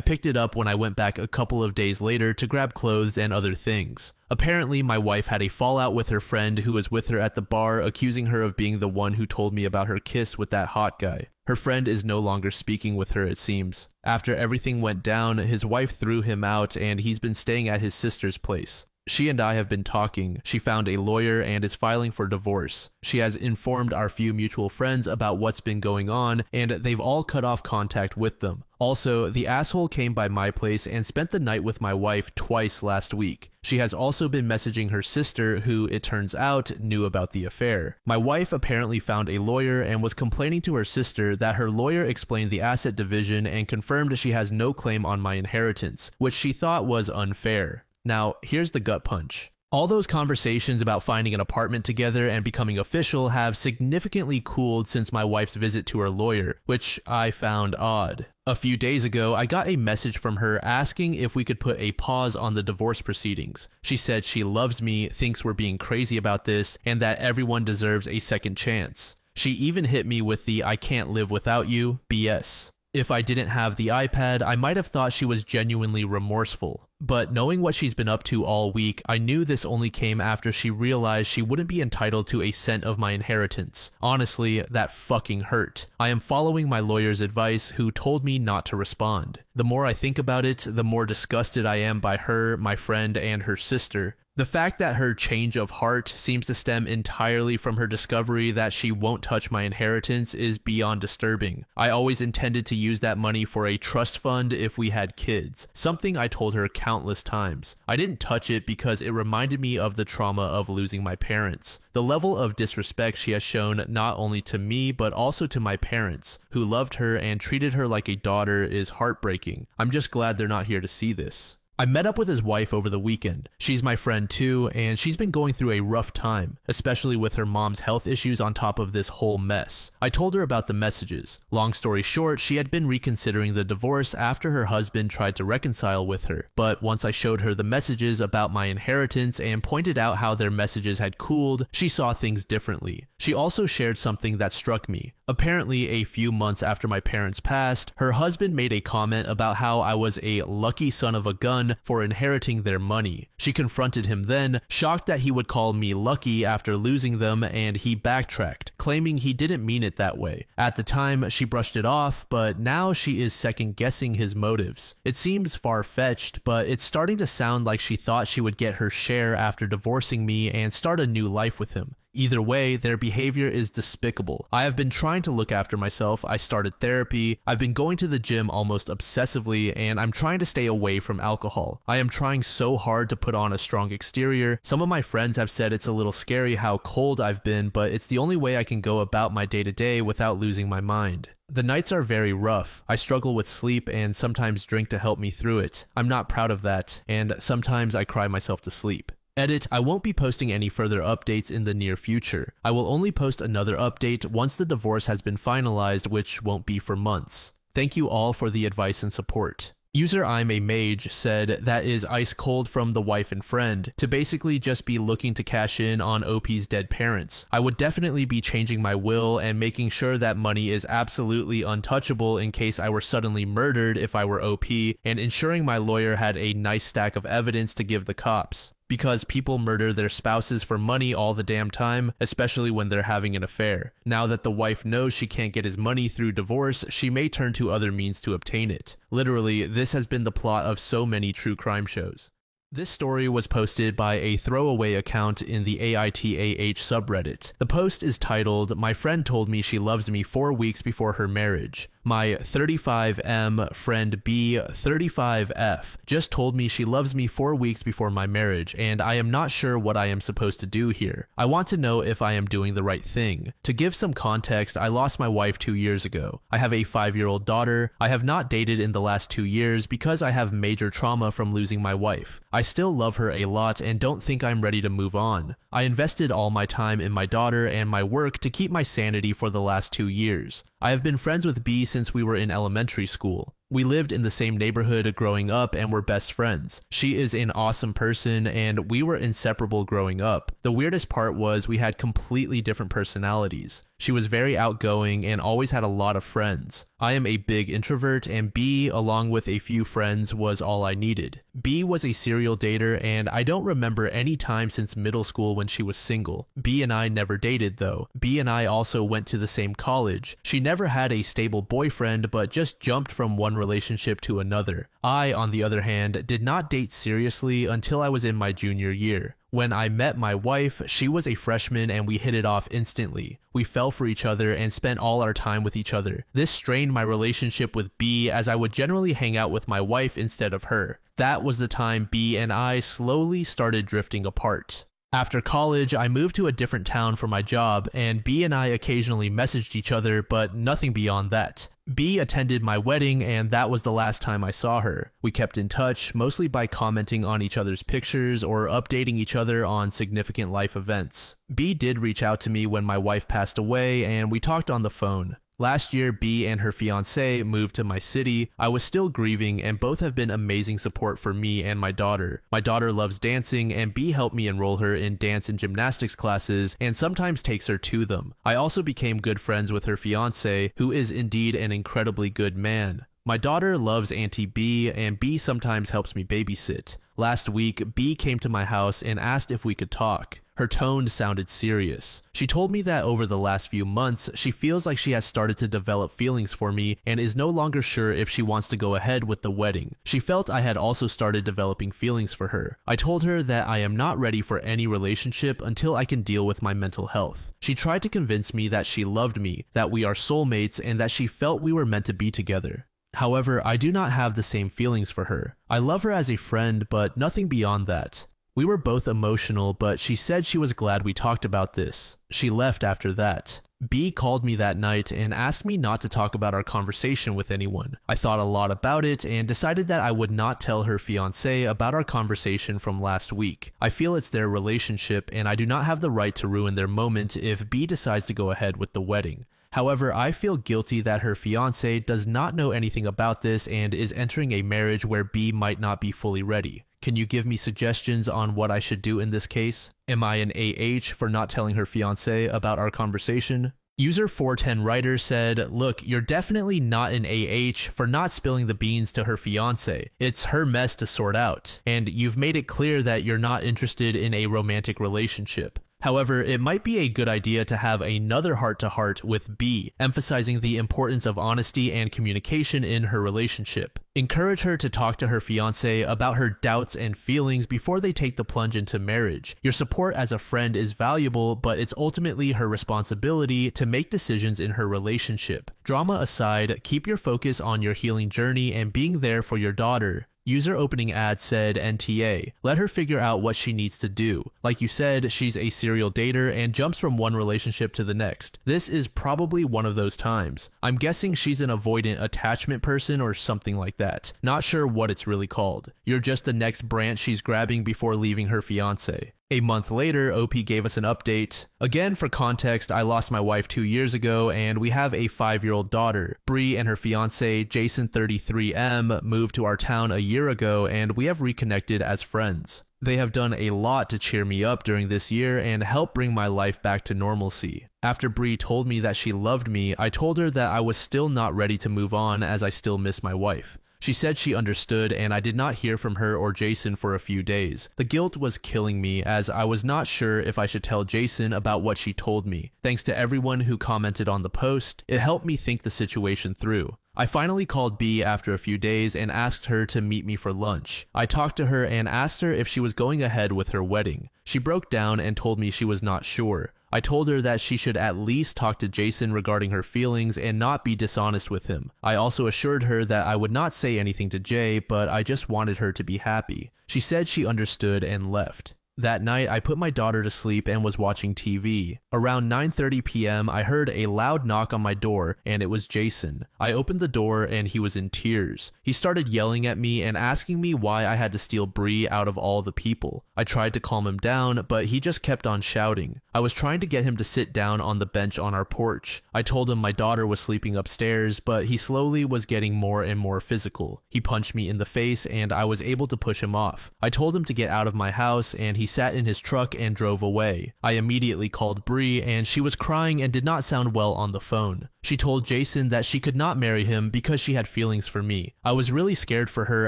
picked it up when I went back a couple of days later to grab clothes and other things. Apparently, my wife had a fallout with her friend who was with her at the bar, accusing her of being the one who told me about her kiss with that hot guy. Her friend is no longer speaking with her, it seems. After everything went down, his wife threw him out and he's been staying at his sister's place. She and I have been talking. She found a lawyer and is filing for divorce. She has informed our few mutual friends about what's been going on, and they've all cut off contact with them. Also, the asshole came by my place and spent the night with my wife twice last week. She has also been messaging her sister, who, it turns out, knew about the affair. My wife apparently found a lawyer and was complaining to her sister that her lawyer explained the asset division and confirmed she has no claim on my inheritance, which she thought was unfair. Now, here's the gut punch. All those conversations about finding an apartment together and becoming official have significantly cooled since my wife's visit to her lawyer, which I found odd. A few days ago, I got a message from her asking if we could put a pause on the divorce proceedings. She said she loves me, thinks we're being crazy about this, and that everyone deserves a second chance. She even hit me with the "I can't live without you" BS. If I didn't have the iPad, I might have thought she was genuinely remorseful. But knowing what she's been up to all week, I knew this only came after she realized she wouldn't be entitled to a cent of my inheritance. Honestly, that fucking hurt. I am following my lawyer's advice, who told me not to respond. The more I think about it, the more disgusted I am by her, my friend, and her sister. The fact that her change of heart seems to stem entirely from her discovery that she won't touch my inheritance is beyond disturbing. I always intended to use that money for a trust fund if we had kids, something I told her countless times. I didn't touch it because it reminded me of the trauma of losing my parents. The level of disrespect she has shown not only to me but also to my parents, who loved her and treated her like a daughter, is heartbreaking. I'm just glad they're not here to see this. I met up with his wife over the weekend. She's my friend too, and she's been going through a rough time, especially with her mom's health issues on top of this whole mess. I told her about the messages. Long story short, she had been reconsidering the divorce after her husband tried to reconcile with her, but once I showed her the messages about my inheritance and pointed out how their messages had cooled, she saw things differently. She also shared something that struck me. Apparently, a few months after my parents passed, her husband made a comment about how I was a lucky son of a gun for inheriting their money. She confronted him then, shocked that he would call me lucky after losing them, and he backtracked, claiming he didn't mean it that way. At the time, she brushed it off, but now she is second-guessing his motives. It seems far-fetched, but it's starting to sound like she thought she would get her share after divorcing me and start a new life with him. Either way, their behavior is despicable. I have been trying to look after myself. I started therapy. I've been going to the gym almost obsessively, and I'm trying to stay away from alcohol. I am trying so hard to put on a strong exterior. Some of my friends have said it's a little scary how cold I've been, but it's the only way I can go about my day-to-day without losing my mind. The nights are very rough. I struggle with sleep and sometimes drink to help me through it. I'm not proud of that, and sometimes I cry myself to sleep. Edit, I won't be posting any further updates in the near future. I will only post another update once the divorce has been finalized, which won't be for months. Thank you all for the advice and support. User I'm a Mage said that is ice cold from the wife and friend to basically just be looking to cash in on OP's dead parents. I would definitely be changing my will and making sure that money is absolutely untouchable in case I were suddenly murdered if I were OP, and ensuring my lawyer had a nice stack of evidence to give the cops. Because people murder their spouses for money all the damn time, especially when they're having an affair. Now that the wife knows she can't get his money through divorce, she may turn to other means to obtain it. Literally, this has been the plot of so many true crime shows. This story was posted by a throwaway account in the AITAH subreddit. The post is titled, "My friend told me she loves me 4 weeks before her marriage. My 35M friend B 35F just told me she loves me 4 weeks before my marriage, and I am not sure what I am supposed to do here. I want to know if I am doing the right thing. To give some context, I lost my wife 2 years ago. I have a 5-year-old daughter. I have not dated in the last 2 years because I have major trauma from losing my wife. I still love her a lot and don't think I'm ready to move on. I invested all my time in my daughter and my work to keep my sanity for the last 2 years. I have been friends with B since we were in elementary school. We lived in the same neighborhood growing up and were best friends. She is an awesome person and we were inseparable growing up. The weirdest part was we had completely different personalities. She was very outgoing and always had a lot of friends. I am a big introvert, and B, along with a few friends, was all I needed. B was a serial dater, and I don't remember any time since middle school when she was single. B and I never dated though. B and I also went to the same college. She never had a stable boyfriend, but just jumped from one relationship to another. I, on the other hand, did not date seriously until I was in my junior year. When I met my wife, she was a freshman and we hit it off instantly. We fell for each other and spent all our time with each other. This strained my relationship with B, as I would generally hang out with my wife instead of her. That was the time B and I slowly started drifting apart. After college, I moved to a different town for my job, and B and I occasionally messaged each other, but nothing beyond that. B attended my wedding, and that was the last time I saw her. We kept in touch, mostly by commenting on each other's pictures or updating each other on significant life events. B did reach out to me when my wife passed away, and we talked on the phone. Last year, B and her fiancé moved to my city. I was still grieving, and both have been amazing support for me and my daughter. My daughter loves dancing, and B helped me enroll her in dance and gymnastics classes, and sometimes takes her to them. I also became good friends with her fiancé, who is indeed an incredibly good man. My daughter loves Auntie B, and B sometimes helps me babysit. Last week, B came to my house and asked if we could talk. Her tone sounded serious. She told me that over the last few months, she feels like she has started to develop feelings for me and is no longer sure if she wants to go ahead with the wedding. She felt I had also started developing feelings for her. I told her that I am not ready for any relationship until I can deal with my mental health. She tried to convince me that she loved me, that we are soulmates, and that she felt we were meant to be together. However, I do not have the same feelings for her. I love her as a friend, but nothing beyond that. We were both emotional, but she said she was glad we talked about this. She left after that. B called me that night and asked me not to talk about our conversation with anyone. I thought a lot about it and decided that I would not tell her fiancé about our conversation from last week. I feel it's their relationship and I do not have the right to ruin their moment if B decides to go ahead with the wedding. However, I feel guilty that her fiancé does not know anything about this and is entering a marriage where B might not be fully ready. Can you give me suggestions on what I should do in this case? Am I an AH for not telling her fiancé about our conversation? User 410 Writer said, look, you're definitely not an AH for not spilling the beans to her fiancé. It's her mess to sort out, and you've made it clear that you're not interested in a romantic relationship. However, it might be a good idea to have another heart-to-heart with B, emphasizing the importance of honesty and communication in her relationship. Encourage her to talk to her fiancé about her doubts and feelings before they take the plunge into marriage. Your support as a friend is valuable, but it's ultimately her responsibility to make decisions in her relationship. Drama aside, keep your focus on your healing journey and being there for your daughter. User opening ad said NTA. Let her figure out what she needs to do. Like you said, she's a serial dater and jumps from one relationship to the next. This is probably one of those times. I'm guessing she's an avoidant attachment person or something like that. Not sure what it's really called. You're just the next branch she's grabbing before leaving her fiancé. A month later, OP gave us an update. Again, for context, I lost my wife 2 years ago, and we have a 5-year-old daughter. Bree and her fiancé, Jason 33M, moved to our town a year ago, and we have reconnected as friends. They have done a lot to cheer me up during this year and help bring my life back to normalcy. After Bree told me that she loved me, I told her that I was still not ready to move on as I still miss my wife. She said she understood, and I did not hear from her or Jason for a few days. The guilt was killing me, as I was not sure if I should tell Jason about what she told me. Thanks to everyone who commented on the post, it helped me think the situation through. I finally called B after a few days and asked her to meet me for lunch. I talked to her and asked her if she was going ahead with her wedding. She broke down and told me she was not sure. I told her that she should at least talk to Jason regarding her feelings and not be dishonest with him. I also assured her that I would not say anything to Jay, but I just wanted her to be happy. She said she understood and left. That night, I put my daughter to sleep and was watching TV. Around 9:30 p.m., I heard a loud knock on my door, and it was Jason. I opened the door, and he was in tears. He started yelling at me and asking me why I had to steal Bree out of all the people. I tried to calm him down, but he just kept on shouting. I was trying to get him to sit down on the bench on our porch. I told him my daughter was sleeping upstairs, but he slowly was getting more and more physical. He punched me in the face, and I was able to push him off. I told him to get out of my house, and he sat in his truck and drove away. I immediately called Bree, and she was crying and did not sound well on the phone. She told Jason that she could not marry him because she had feelings for me. I was really scared for her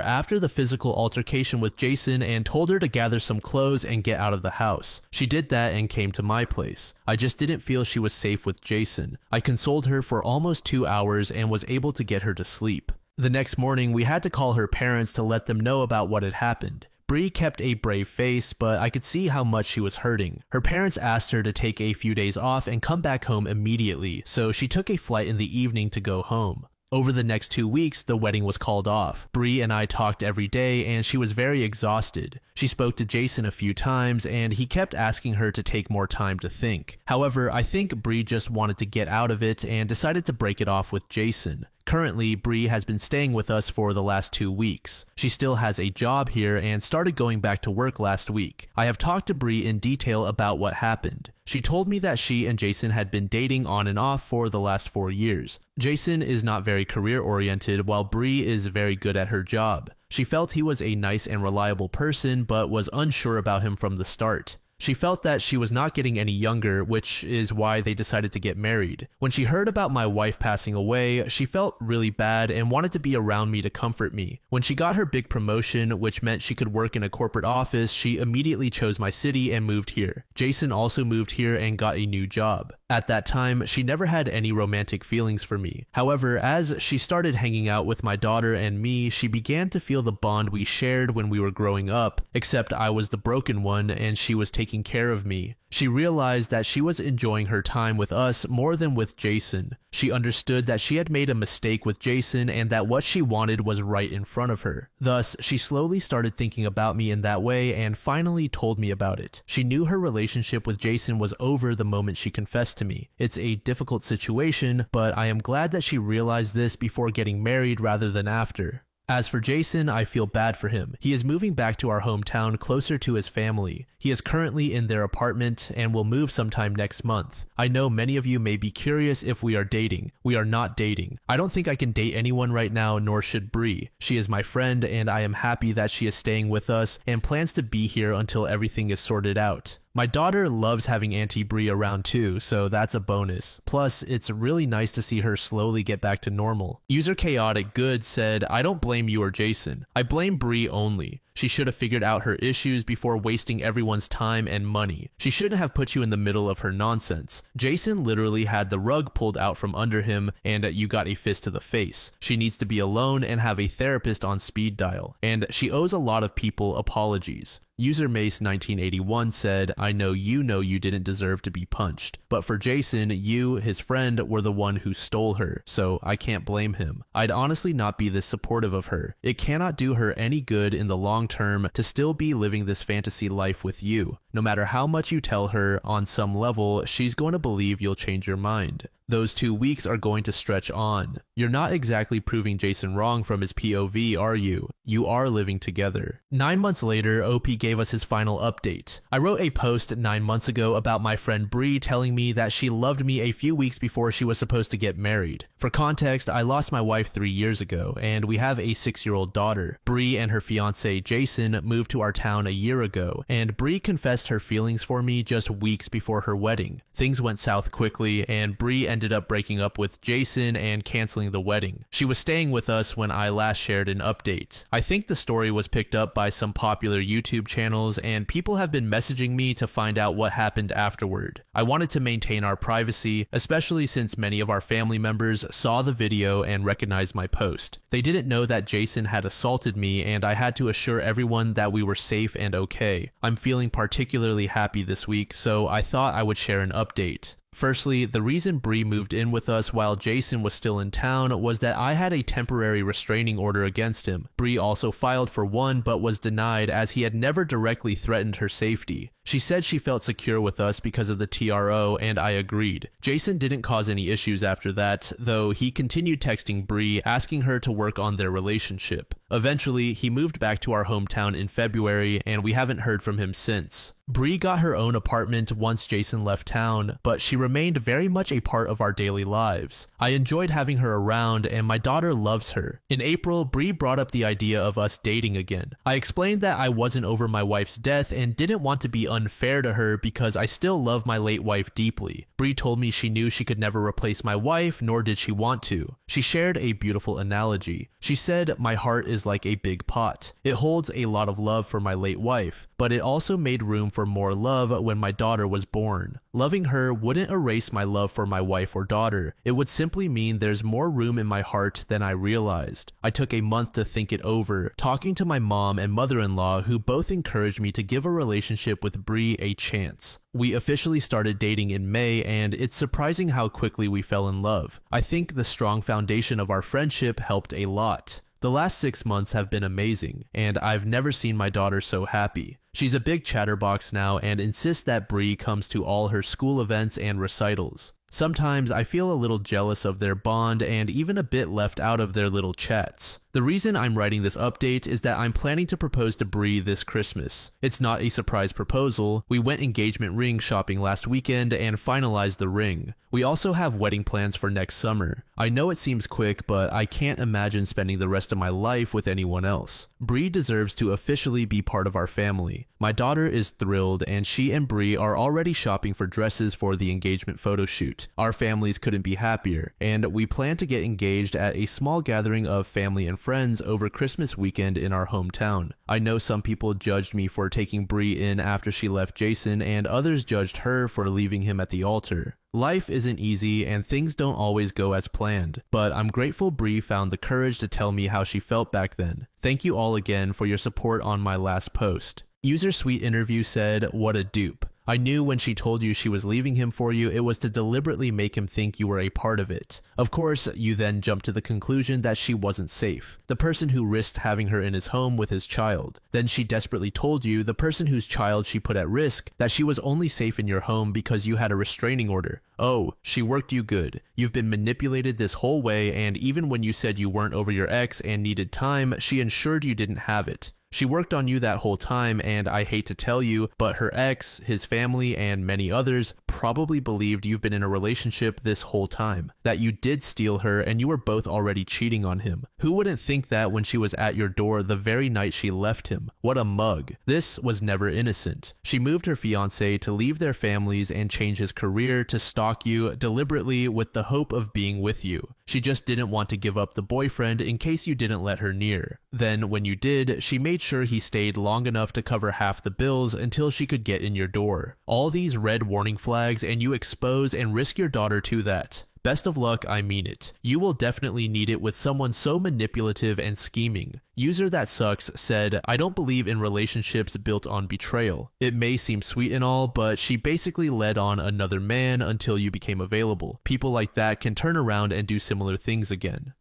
after the physical altercation with Jason and told her to gather some clothes and get out of the house. She did that and came to my place. I just didn't feel she was safe with Jason. I consoled her for almost 2 hours and was able to get her to sleep. The next morning, we had to call her parents to let them know about what had happened. Bree kept a brave face, but I could see how much she was hurting. Her parents asked her to take a few days off and come back home immediately, so she took a flight in the evening to go home. Over the next 2 weeks, the wedding was called off. Bree and I talked every day, and she was very exhausted. She spoke to Jason a few times, and he kept asking her to take more time to think. However, I think Bree just wanted to get out of it and decided to break it off with Jason. Currently, Bree has been staying with us for the last 2 weeks. She still has a job here and started going back to work last week. I have talked to Bree in detail about what happened. She told me that she and Jason had been dating on and off for the last 4 years. Jason is not very career-oriented, while Bree is very good at her job. She felt he was a nice and reliable person, but was unsure about him from the start. She felt that she was not getting any younger, which is why they decided to get married. When she heard about my wife passing away, she felt really bad and wanted to be around me to comfort me. When she got her big promotion, which meant she could work in a corporate office, she immediately chose my city and moved here. Jason also moved here and got a new job. At that time, she never had any romantic feelings for me. However, as she started hanging out with my daughter and me, she began to feel the bond we shared when we were growing up, except I was the broken one and she was taking care of me. She realized that she was enjoying her time with us more than with Jason. She understood that she had made a mistake with Jason and that what she wanted was right in front of her. Thus, she slowly started thinking about me in that way and finally told me about it. She knew her relationship with Jason was over the moment she confessed to me. It's a difficult situation, but I am glad that she realized this before getting married rather than after. As for Jason, I feel bad for him. He is moving back to our hometown closer to his family. He is currently in their apartment and will move sometime next month. I know many of you may be curious if we are dating. We are not dating. I don't think I can date anyone right now, nor should Bree. She is my friend and I am happy that she is staying with us and plans to be here until everything is sorted out. My daughter loves having Auntie Bree around too, so that's a bonus. Plus, it's really nice to see her slowly get back to normal. User Chaotic Good said, I don't blame you or Jason. I blame Bree only. She should have figured out her issues before wasting everyone's time and money. She shouldn't have put you in the middle of her nonsense. Jason literally had the rug pulled out from under him and you got a fist to the face. She needs to be alone and have a therapist on speed dial. And she owes a lot of people apologies. User Mace 1981 said, I know you didn't deserve to be punched, but for Jason, you, his friend, were the one who stole her, so I can't blame him. I'd honestly not be this supportive of her. It cannot do her any good in the long term to still be living this fantasy life with you. No matter how much you tell her, on some level, she's going to believe you'll change your mind. Those 2 weeks are going to stretch on. You're not exactly proving Jason wrong from his POV, are you? You are living together. 9 months later, OP gave us his final update. I wrote a post 9 months ago about my friend Bree telling me that she loved me a few weeks before she was supposed to get married. For context, I lost my wife 3 years ago, and we have a 6-year-old daughter. Bree and her fiance Jason moved to our town a year ago, and Bree confessed her feelings for me just weeks before her wedding. Things went south quickly, and Bree ended up breaking up with Jason and canceling the wedding. She was staying with us when I last shared an update. I think the story was picked up by some popular YouTube channels, and people have been messaging me to find out what happened afterward. I wanted to maintain our privacy, especially since many of our family members saw the video and recognized my post. They didn't know that Jason had assaulted me, and I had to assure everyone that we were safe and okay. I'm feeling particularly happy this week, so I thought I would share an update. Firstly, the reason Bree moved in with us while Jason was still in town was that I had a temporary restraining order against him. Bree also filed for one but was denied as he had never directly threatened her safety. She said she felt secure with us because of the TRO, and I agreed. Jason didn't cause any issues after that, though he continued texting Bree, asking her to work on their relationship. Eventually, he moved back to our hometown in February, and we haven't heard from him since. Bree got her own apartment once Jason left town, but she remained very much a part of our daily lives. I enjoyed having her around, and my daughter loves her. In April, Bree brought up the idea of us dating again. I explained that I wasn't over my wife's death and didn't want to be unfair to her because I still love my late wife deeply. Bree told me she knew she could never replace my wife, nor did she want to. She shared a beautiful analogy. She said, my heart is like a big pot. It holds a lot of love for my late wife, but it also made room for more love when my daughter was born. Loving her wouldn't erase my love for my wife or daughter. It would simply mean there's more room in my heart than I realized. I took a month to think it over, talking to my mom and mother-in-law who both encouraged me to give a relationship with Bree a chance. We officially started dating in May, and it's surprising how quickly we fell in love. I think the strong foundation of our friendship helped a lot. The last 6 months have been amazing, and I've never seen my daughter so happy. She's a big chatterbox now and insists that Bree comes to all her school events and recitals. Sometimes I feel a little jealous of their bond and even a bit left out of their little chats. The reason I'm writing this update is that I'm planning to propose to Bree this Christmas. It's not a surprise proposal. We went engagement ring shopping last weekend and finalized the ring. We also have wedding plans for next summer. I know it seems quick, but I can't imagine spending the rest of my life with anyone else. Bree deserves to officially be part of our family. My daughter is thrilled, and she and Bree are already shopping for dresses for the engagement photo shoot. Our families couldn't be happier, and we plan to get engaged at a small gathering of family and friends over Christmas weekend in our hometown. I know some people judged me for taking Bree in after she left Jason, and others judged her for leaving him at the altar. Life isn't easy and things don't always go as planned, but I'm grateful Bree found the courage to tell me how she felt back then. Thank you all again for your support on my last post. User Sweet Interview said, what a dupe. I knew when she told you she was leaving him for you, it was to deliberately make him think you were a part of it. Of course, you then jumped to the conclusion that she wasn't safe, the person who risked having her in his home with his child. Then she desperately told you, the person whose child she put at risk, that she was only safe in your home because you had a restraining order. Oh, she worked you good. You've been manipulated this whole way, and even when you said you weren't over your ex and needed time, she ensured you didn't have it. She worked on you that whole time, and I hate to tell you, but her ex, his family, and many others probably believed you've been in a relationship this whole time, that you did steal her and you were both already cheating on him. Who wouldn't think that when she was at your door the very night she left him? What a mug. This was never innocent. She moved her fiancé to leave their families and change his career to stalk you deliberately with the hope of being with you. She just didn't want to give up the boyfriend in case you didn't let her near. Then, when you did, she made sure he stayed long enough to cover half the bills until she could get in your door. All these red warning flags, and you expose and risk your daughter to that. Best of luck, I mean it. You will definitely need it with someone so manipulative and scheming. User That Sucks said, I don't believe in relationships built on betrayal. It may seem sweet and all, but she basically led on another man until you became available. People like that can turn around and do similar things again.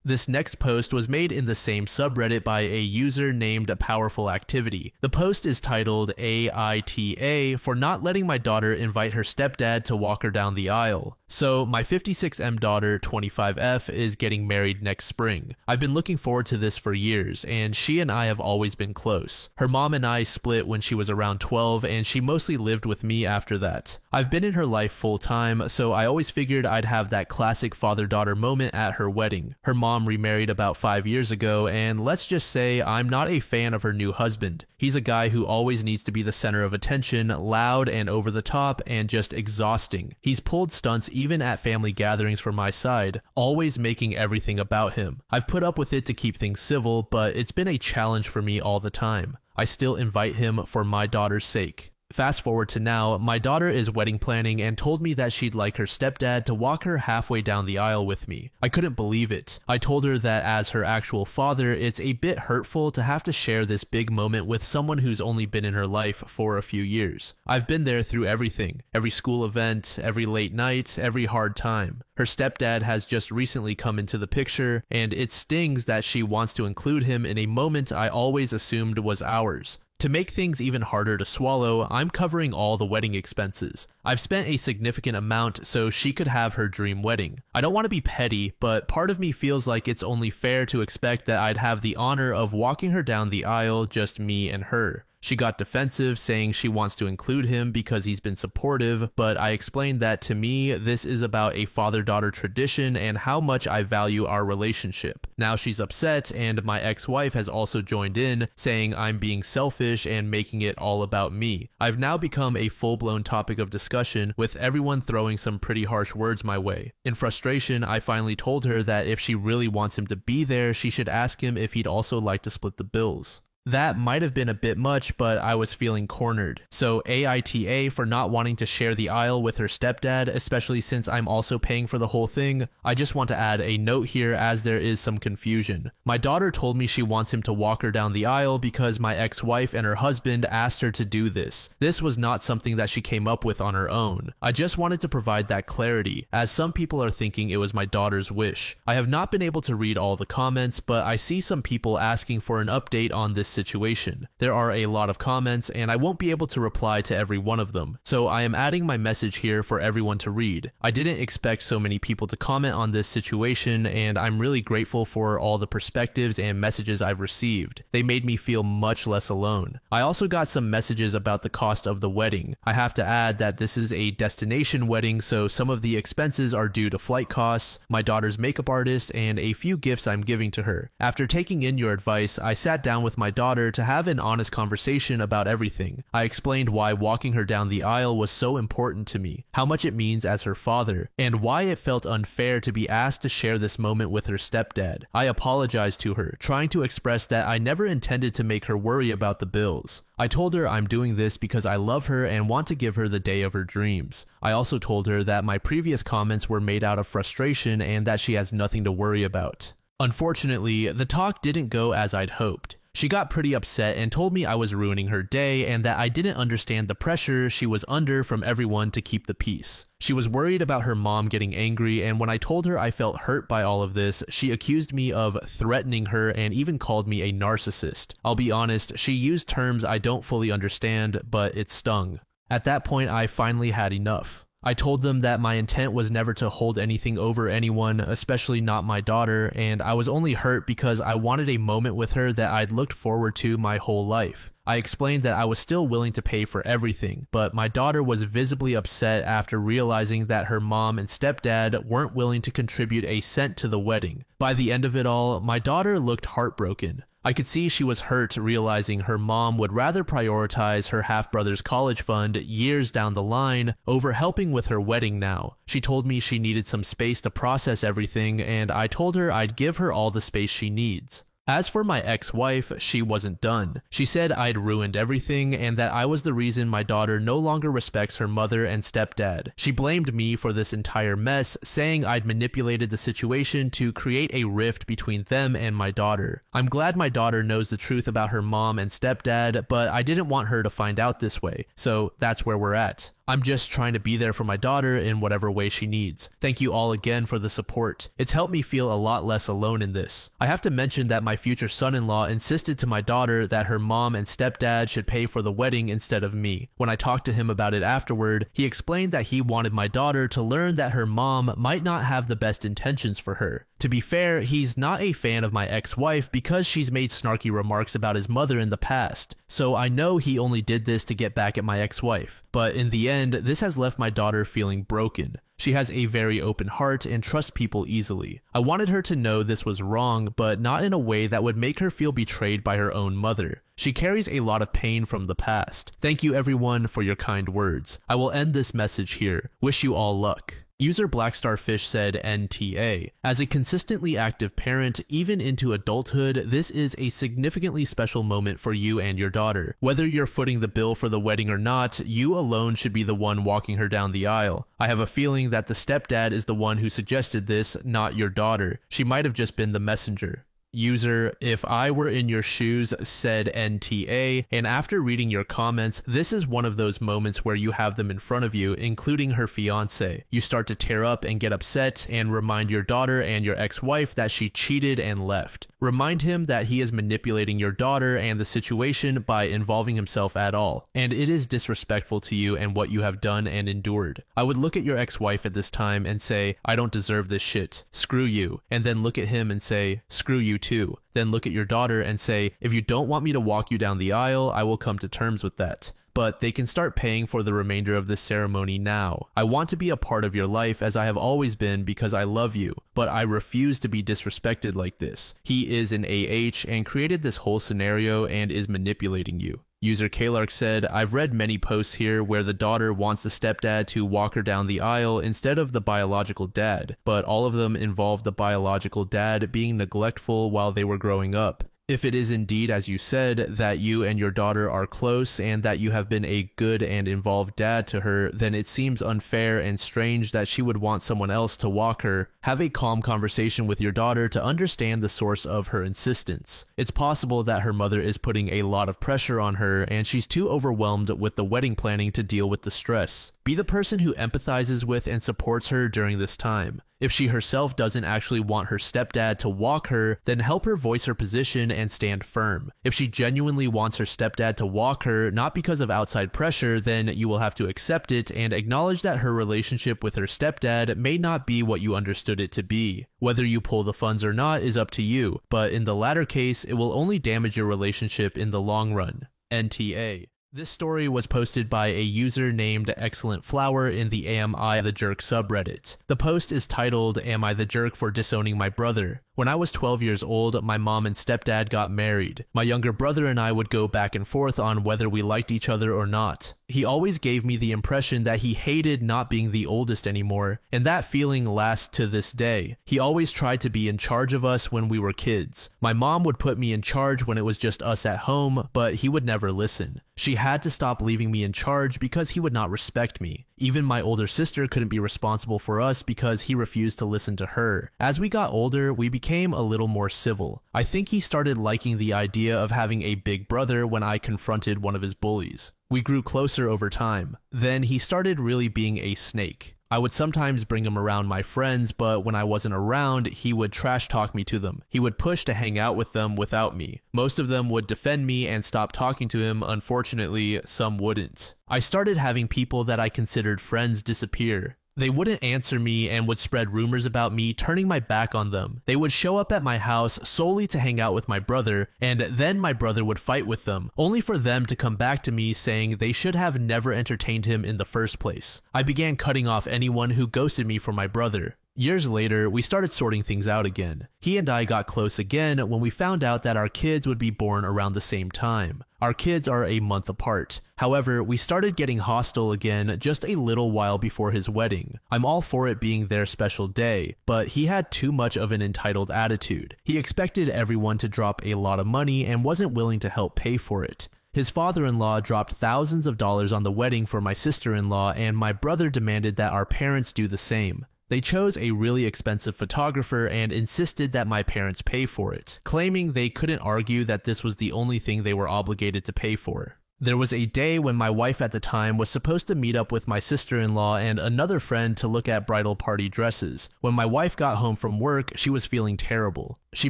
This next post was made in the same subreddit by a user named Powerful Activity. The post is titled AITA for not letting my daughter invite her stepdad to walk her down the aisle. So, my 56M daughter, 25F, is getting married next spring. I've been looking forward to this for years, and she and I have always been close. Her mom and I split when she was around 12, and she mostly lived with me after that. I've been in her life full time, so I always figured I'd have that classic father-daughter moment at her wedding. Her mom remarried about 5 years ago, and let's just say I'm not a fan of her new husband. He's a guy who always needs to be the center of attention, loud and over the top, and just exhausting. He's pulled stunts even at family gatherings from my side, always making everything about him. I've put up with it to keep things civil, but it's been a challenge for me all the time. I still invite him for my daughter's sake. Fast forward to now, my daughter is wedding planning and told me that she'd like her stepdad to walk her halfway down the aisle with me. I couldn't believe it. I told her that as her actual father, it's a bit hurtful to have to share this big moment with someone who's only been in her life for a few years. I've been there through everything, every school event, every late night, every hard time. Her stepdad has just recently come into the picture, and it stings that she wants to include him in a moment I always assumed was ours. To make things even harder to swallow, I'm covering all the wedding expenses. I've spent a significant amount so she could have her dream wedding. I don't want to be petty, but part of me feels like it's only fair to expect that I'd have the honor of walking her down the aisle, just me and her. She got defensive, saying she wants to include him because he's been supportive, but I explained that to me, this is about a father-daughter tradition and how much I value our relationship. Now she's upset, and my ex-wife has also joined in, saying I'm being selfish and making it all about me. I've now become a full-blown topic of discussion, with everyone throwing some pretty harsh words my way. In frustration, I finally told her that if she really wants him to be there, she should ask him if he'd also like to split the bills. That might have been a bit much, but I was feeling cornered. So AITA for not wanting to share the aisle with her stepdad, especially since I'm also paying for the whole thing. I just want to add a note here as there is some confusion. My daughter told me she wants him to walk her down the aisle because my ex-wife and her husband asked her to do this. This was not something that she came up with on her own. I just wanted to provide that clarity, as some people are thinking it was my daughter's wish. I have not been able to read all the comments, but I see some people asking for an update on this situation. There are a lot of comments, and I won't be able to reply to every one of them, so I am adding my message here for everyone to read. I didn't expect so many people to comment on this situation, and I'm really grateful for all the perspectives and messages I've received. They made me feel much less alone. I also got some messages about the cost of the wedding. I have to add that this is a destination wedding, so some of the expenses are due to flight costs, my daughter's makeup artist, and a few gifts I'm giving to her. After taking in your advice, I sat down with my daughter to have an honest conversation about everything. I explained why walking her down the aisle was so important to me, how much it means as her father, and why it felt unfair to be asked to share this moment with her stepdad. I apologized to her, trying to express that I never intended to make her worry about the bills. I told her I'm doing this because I love her and want to give her the day of her dreams. I also told her that my previous comments were made out of frustration and that she has nothing to worry about. Unfortunately, the talk didn't go as I'd hoped. She got pretty upset and told me I was ruining her day and that I didn't understand the pressure she was under from everyone to keep the peace. She was worried about her mom getting angry, and when I told her I felt hurt by all of this, she accused me of threatening her and even called me a narcissist. I'll be honest, she used terms I don't fully understand, but it stung. At that point, I finally had enough. I told them that my intent was never to hold anything over anyone, especially not my daughter, and I was only hurt because I wanted a moment with her that I'd looked forward to my whole life. I explained that I was still willing to pay for everything, but my daughter was visibly upset after realizing that her mom and stepdad weren't willing to contribute a cent to the wedding. By the end of it all, my daughter looked heartbroken. I could see she was hurt realizing her mom would rather prioritize her half-brother's college fund years down the line over helping with her wedding now. She told me she needed some space to process everything, and I told her I'd give her all the space she needs. As for my ex-wife, she wasn't done. She said I'd ruined everything and that I was the reason my daughter no longer respects her mother and stepdad. She blamed me for this entire mess, saying I'd manipulated the situation to create a rift between them and my daughter. I'm glad my daughter knows the truth about her mom and stepdad, but I didn't want her to find out this way, so that's where we're at. I'm just trying to be there for my daughter in whatever way she needs. Thank you all again for the support. It's helped me feel a lot less alone in this. I have to mention that my future son-in-law insisted to my daughter that her mom and stepdad should pay for the wedding instead of me. When I talked to him about it afterward, he explained that he wanted my daughter to learn that her mom might not have the best intentions for her. To be fair, he's not a fan of my ex-wife because she's made snarky remarks about his mother in the past, so I know he only did this to get back at my ex-wife. But in the end, this has left my daughter feeling broken. She has a very open heart and trusts people easily. I wanted her to know this was wrong, but not in a way that would make her feel betrayed by her own mother. She carries a lot of pain from the past. Thank you everyone for your kind words. I will end this message here. Wish you all luck. User Blackstarfish said NTA. As a consistently active parent, even into adulthood, this is a significantly special moment for you and your daughter. Whether you're footing the bill for the wedding or not, you alone should be the one walking her down the aisle. I have a feeling that the stepdad is the one who suggested this, not your daughter. She might have just been the messenger. User, if I were in your shoes, said NTA, and after reading your comments, this is one of those moments where you have them in front of you, including her fiance. You start to tear up and get upset and remind your daughter and your ex-wife that she cheated and left. Remind him that he is manipulating your daughter and the situation by involving himself at all, and it is disrespectful to you and what you have done and endured. I would look at your ex-wife at this time and say, I don't deserve this shit. Screw you. And then look at him and say, screw you too. Then look at your daughter and say, if you don't want me to walk you down the aisle, I will come to terms with that. But they can start paying for the remainder of this ceremony now. I want to be a part of your life as I have always been because I love you, but I refuse to be disrespected like this. He is an AH and created this whole scenario and is manipulating you. User Kalark said, I've read many posts here where the daughter wants the stepdad to walk her down the aisle instead of the biological dad, but all of them involve the biological dad being neglectful while they were growing up. If it is indeed, as you said, that you and your daughter are close and that you have been a good and involved dad to her, then it seems unfair and strange that she would want someone else to walk her. Have a calm conversation with your daughter to understand the source of her insistence. It's possible that her mother is putting a lot of pressure on her and she's too overwhelmed with the wedding planning to deal with the stress. Be the person who empathizes with and supports her during this time. If she herself doesn't actually want her stepdad to walk her, then help her voice her position and stand firm. If she genuinely wants her stepdad to walk her, not because of outside pressure, then you will have to accept it and acknowledge that her relationship with her stepdad may not be what you understood it to be. Whether you pull the funds or not is up to you, but in the latter case, it will only damage your relationship in the long run. NTA. This story was posted by a user named Excellent Flower in the Am I the Jerk subreddit. The post is titled, Am I the Jerk for Disowning My Brother? When I was 12 years old, my mom and stepdad got married. My younger brother and I would go back and forth on whether we liked each other or not. He always gave me the impression that he hated not being the oldest anymore, and that feeling lasts to this day. He always tried to be in charge of us when we were kids. My mom would put me in charge when it was just us at home, but he would never listen. She had to stop leaving me in charge because he would not respect me. Even my older sister couldn't be responsible for us because he refused to listen to her. As we got older, we became a little more civil. I think he started liking the idea of having a big brother when I confronted one of his bullies. We grew closer over time. Then he started really being a snake. I would sometimes bring him around my friends, but when I wasn't around, he would trash talk me to them. He would push to hang out with them without me. Most of them would defend me and stop talking to him. Unfortunately, some wouldn't. I started having people that I considered friends disappear. They wouldn't answer me and would spread rumors about me, turning my back on them. They would show up at my house solely to hang out with my brother, and then my brother would fight with them, only for them to come back to me saying they should have never entertained him in the first place. I began cutting off anyone who ghosted me for my brother. Years later, we started sorting things out again. He and I got close again when we found out that our kids would be born around the same time. Our kids are a month apart. However, we started getting hostile again just a little while before his wedding. I'm all for it being their special day, but he had too much of an entitled attitude. He expected everyone to drop a lot of money and wasn't willing to help pay for it. His father-in-law dropped thousands of dollars on the wedding for my sister-in-law, and my brother demanded that our parents do the same. They chose a really expensive photographer and insisted that my parents pay for it, claiming they couldn't argue that this was the only thing they were obligated to pay for. There was a day when my wife at the time was supposed to meet up with my sister-in-law and another friend to look at bridal party dresses. When my wife got home from work, she was feeling terrible. She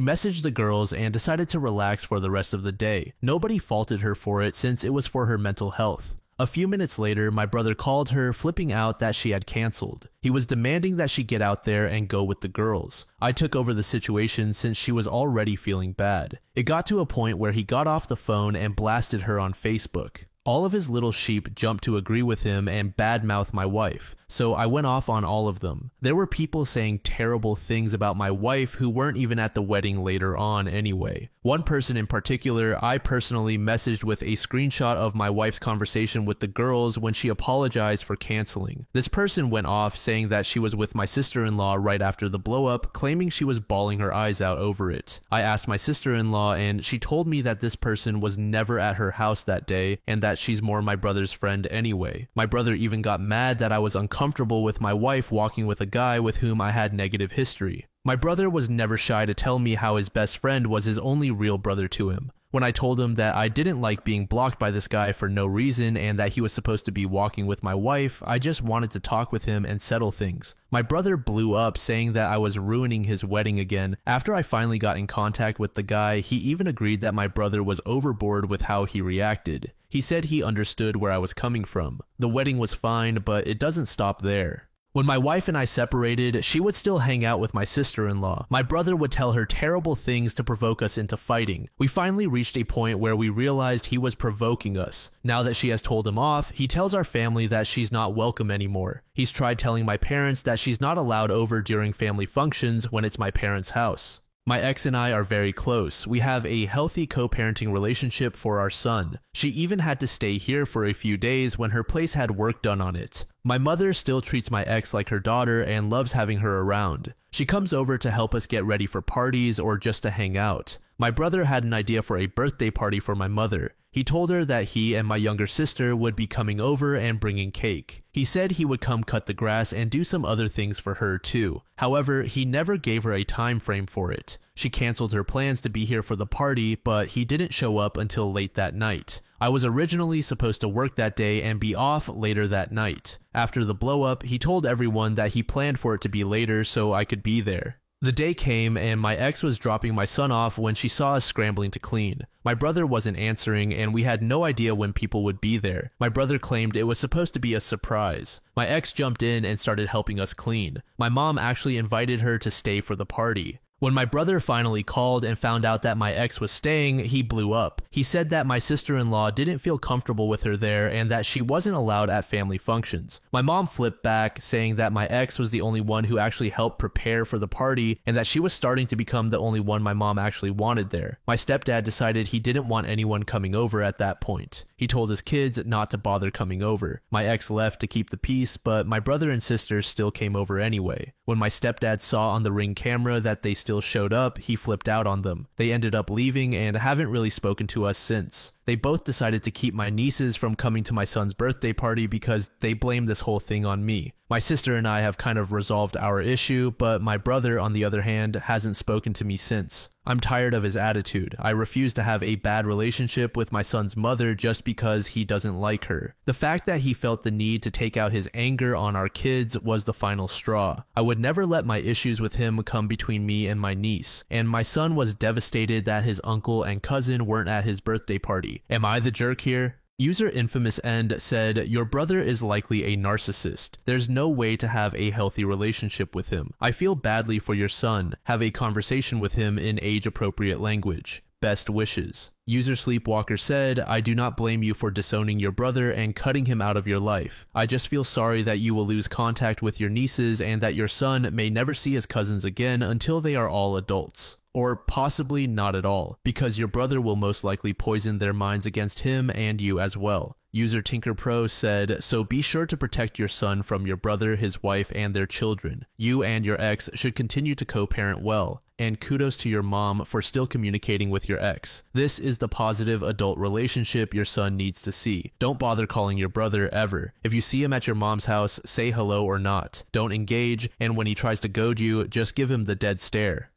messaged the girls and decided to relax for the rest of the day. Nobody faulted her for it since it was for her mental health. A few minutes later, my brother called her, flipping out that she had canceled. He was demanding that she get out there and go with the girls. I took over the situation since she was already feeling bad. It got to a point where he got off the phone and blasted her on Facebook. All of his little sheep jumped to agree with him and badmouth my wife, so I went off on all of them. There were people saying terrible things about my wife who weren't even at the wedding later on anyway. One person in particular, I personally messaged with a screenshot of my wife's conversation with the girls when she apologized for canceling. This person went off saying that she was with my sister-in-law right after the blow-up, claiming she was bawling her eyes out over it. I asked my sister-in-law and she told me that this person was never at her house that day and that she's more my brother's friend anyway. My brother even got mad that I was uncomfortable with my wife walking with a guy with whom I had negative history. My brother was never shy to tell me how his best friend was his only real brother to him. When I told him that I didn't like being blocked by this guy for no reason and that he was supposed to be walking with my wife, I just wanted to talk with him and settle things. My brother blew up saying that I was ruining his wedding again. After I finally got in contact with the guy, he even agreed that my brother was overboard with how he reacted. He said he understood where I was coming from. The wedding was fine, but it doesn't stop there. When my wife and I separated, she would still hang out with my sister-in-law. My brother would tell her terrible things to provoke us into fighting. We finally reached a point where we realized he was provoking us. Now that she has told him off, he tells our family that she's not welcome anymore. He's tried telling my parents that she's not allowed over during family functions when it's my parents' house. My ex and I are very close. We have a healthy co-parenting relationship for our son. She even had to stay here for a few days when her place had work done on it. My mother still treats my ex like her daughter and loves having her around. She comes over to help us get ready for parties or just to hang out. My brother had an idea for a birthday party for my mother. He told her that he and my younger sister would be coming over and bringing cake. He said he would come cut the grass and do some other things for her too. However, he never gave her a time frame for it. She canceled her plans to be here for the party, but he didn't show up until late that night. I was originally supposed to work that day and be off later that night. After the blow-up, he told everyone that he planned for it to be later so I could be there. The day came and my ex was dropping my son off when she saw us scrambling to clean. My brother wasn't answering and we had no idea when people would be there. My brother claimed it was supposed to be a surprise. My ex jumped in and started helping us clean. My mom actually invited her to stay for the party. When my brother finally called and found out that my ex was staying, he blew up. He said that my sister-in-law didn't feel comfortable with her there and that she wasn't allowed at family functions. My mom flipped back, saying that my ex was the only one who actually helped prepare for the party and that she was starting to become the only one my mom actually wanted there. My stepdad decided he didn't want anyone coming over at that point. He told his kids not to bother coming over. My ex left to keep the peace, but my brother and sister still came over anyway. When my stepdad saw on the Ring camera that they still showed up, he flipped out on them. They ended up leaving and haven't really spoken to us since. They both decided to keep my nieces from coming to my son's birthday party because they blame this whole thing on me. My sister and I have kind of resolved our issue, but my brother, on the other hand, hasn't spoken to me since. I'm tired of his attitude. I refuse to have a bad relationship with my son's mother just because he doesn't like her. The fact that he felt the need to take out his anger on our kids was the final straw. I would never let my issues with him come between me and my niece, and my son was devastated that his uncle and cousin weren't at his birthday party. Am I the jerk here? User Infamous End said, your brother is likely a narcissist. There's no way to have a healthy relationship with him. I feel badly for your son. Have a conversation with him in age-appropriate language. Best wishes. User Sleepwalker said, I do not blame you for disowning your brother and cutting him out of your life. I just feel sorry that you will lose contact with your nieces and that your son may never see his cousins again until they are all adults. Or possibly not at all, because your brother will most likely poison their minds against him and you as well. User Tinker Pro said, so be sure to protect your son from your brother, his wife, and their children. You and your ex should continue to co-parent well. And kudos to your mom for still communicating with your ex. This is the positive adult relationship your son needs to see. Don't bother calling your brother ever. If you see him at your mom's house, say hello or not. Don't engage, and when he tries to goad you, just give him the dead stare.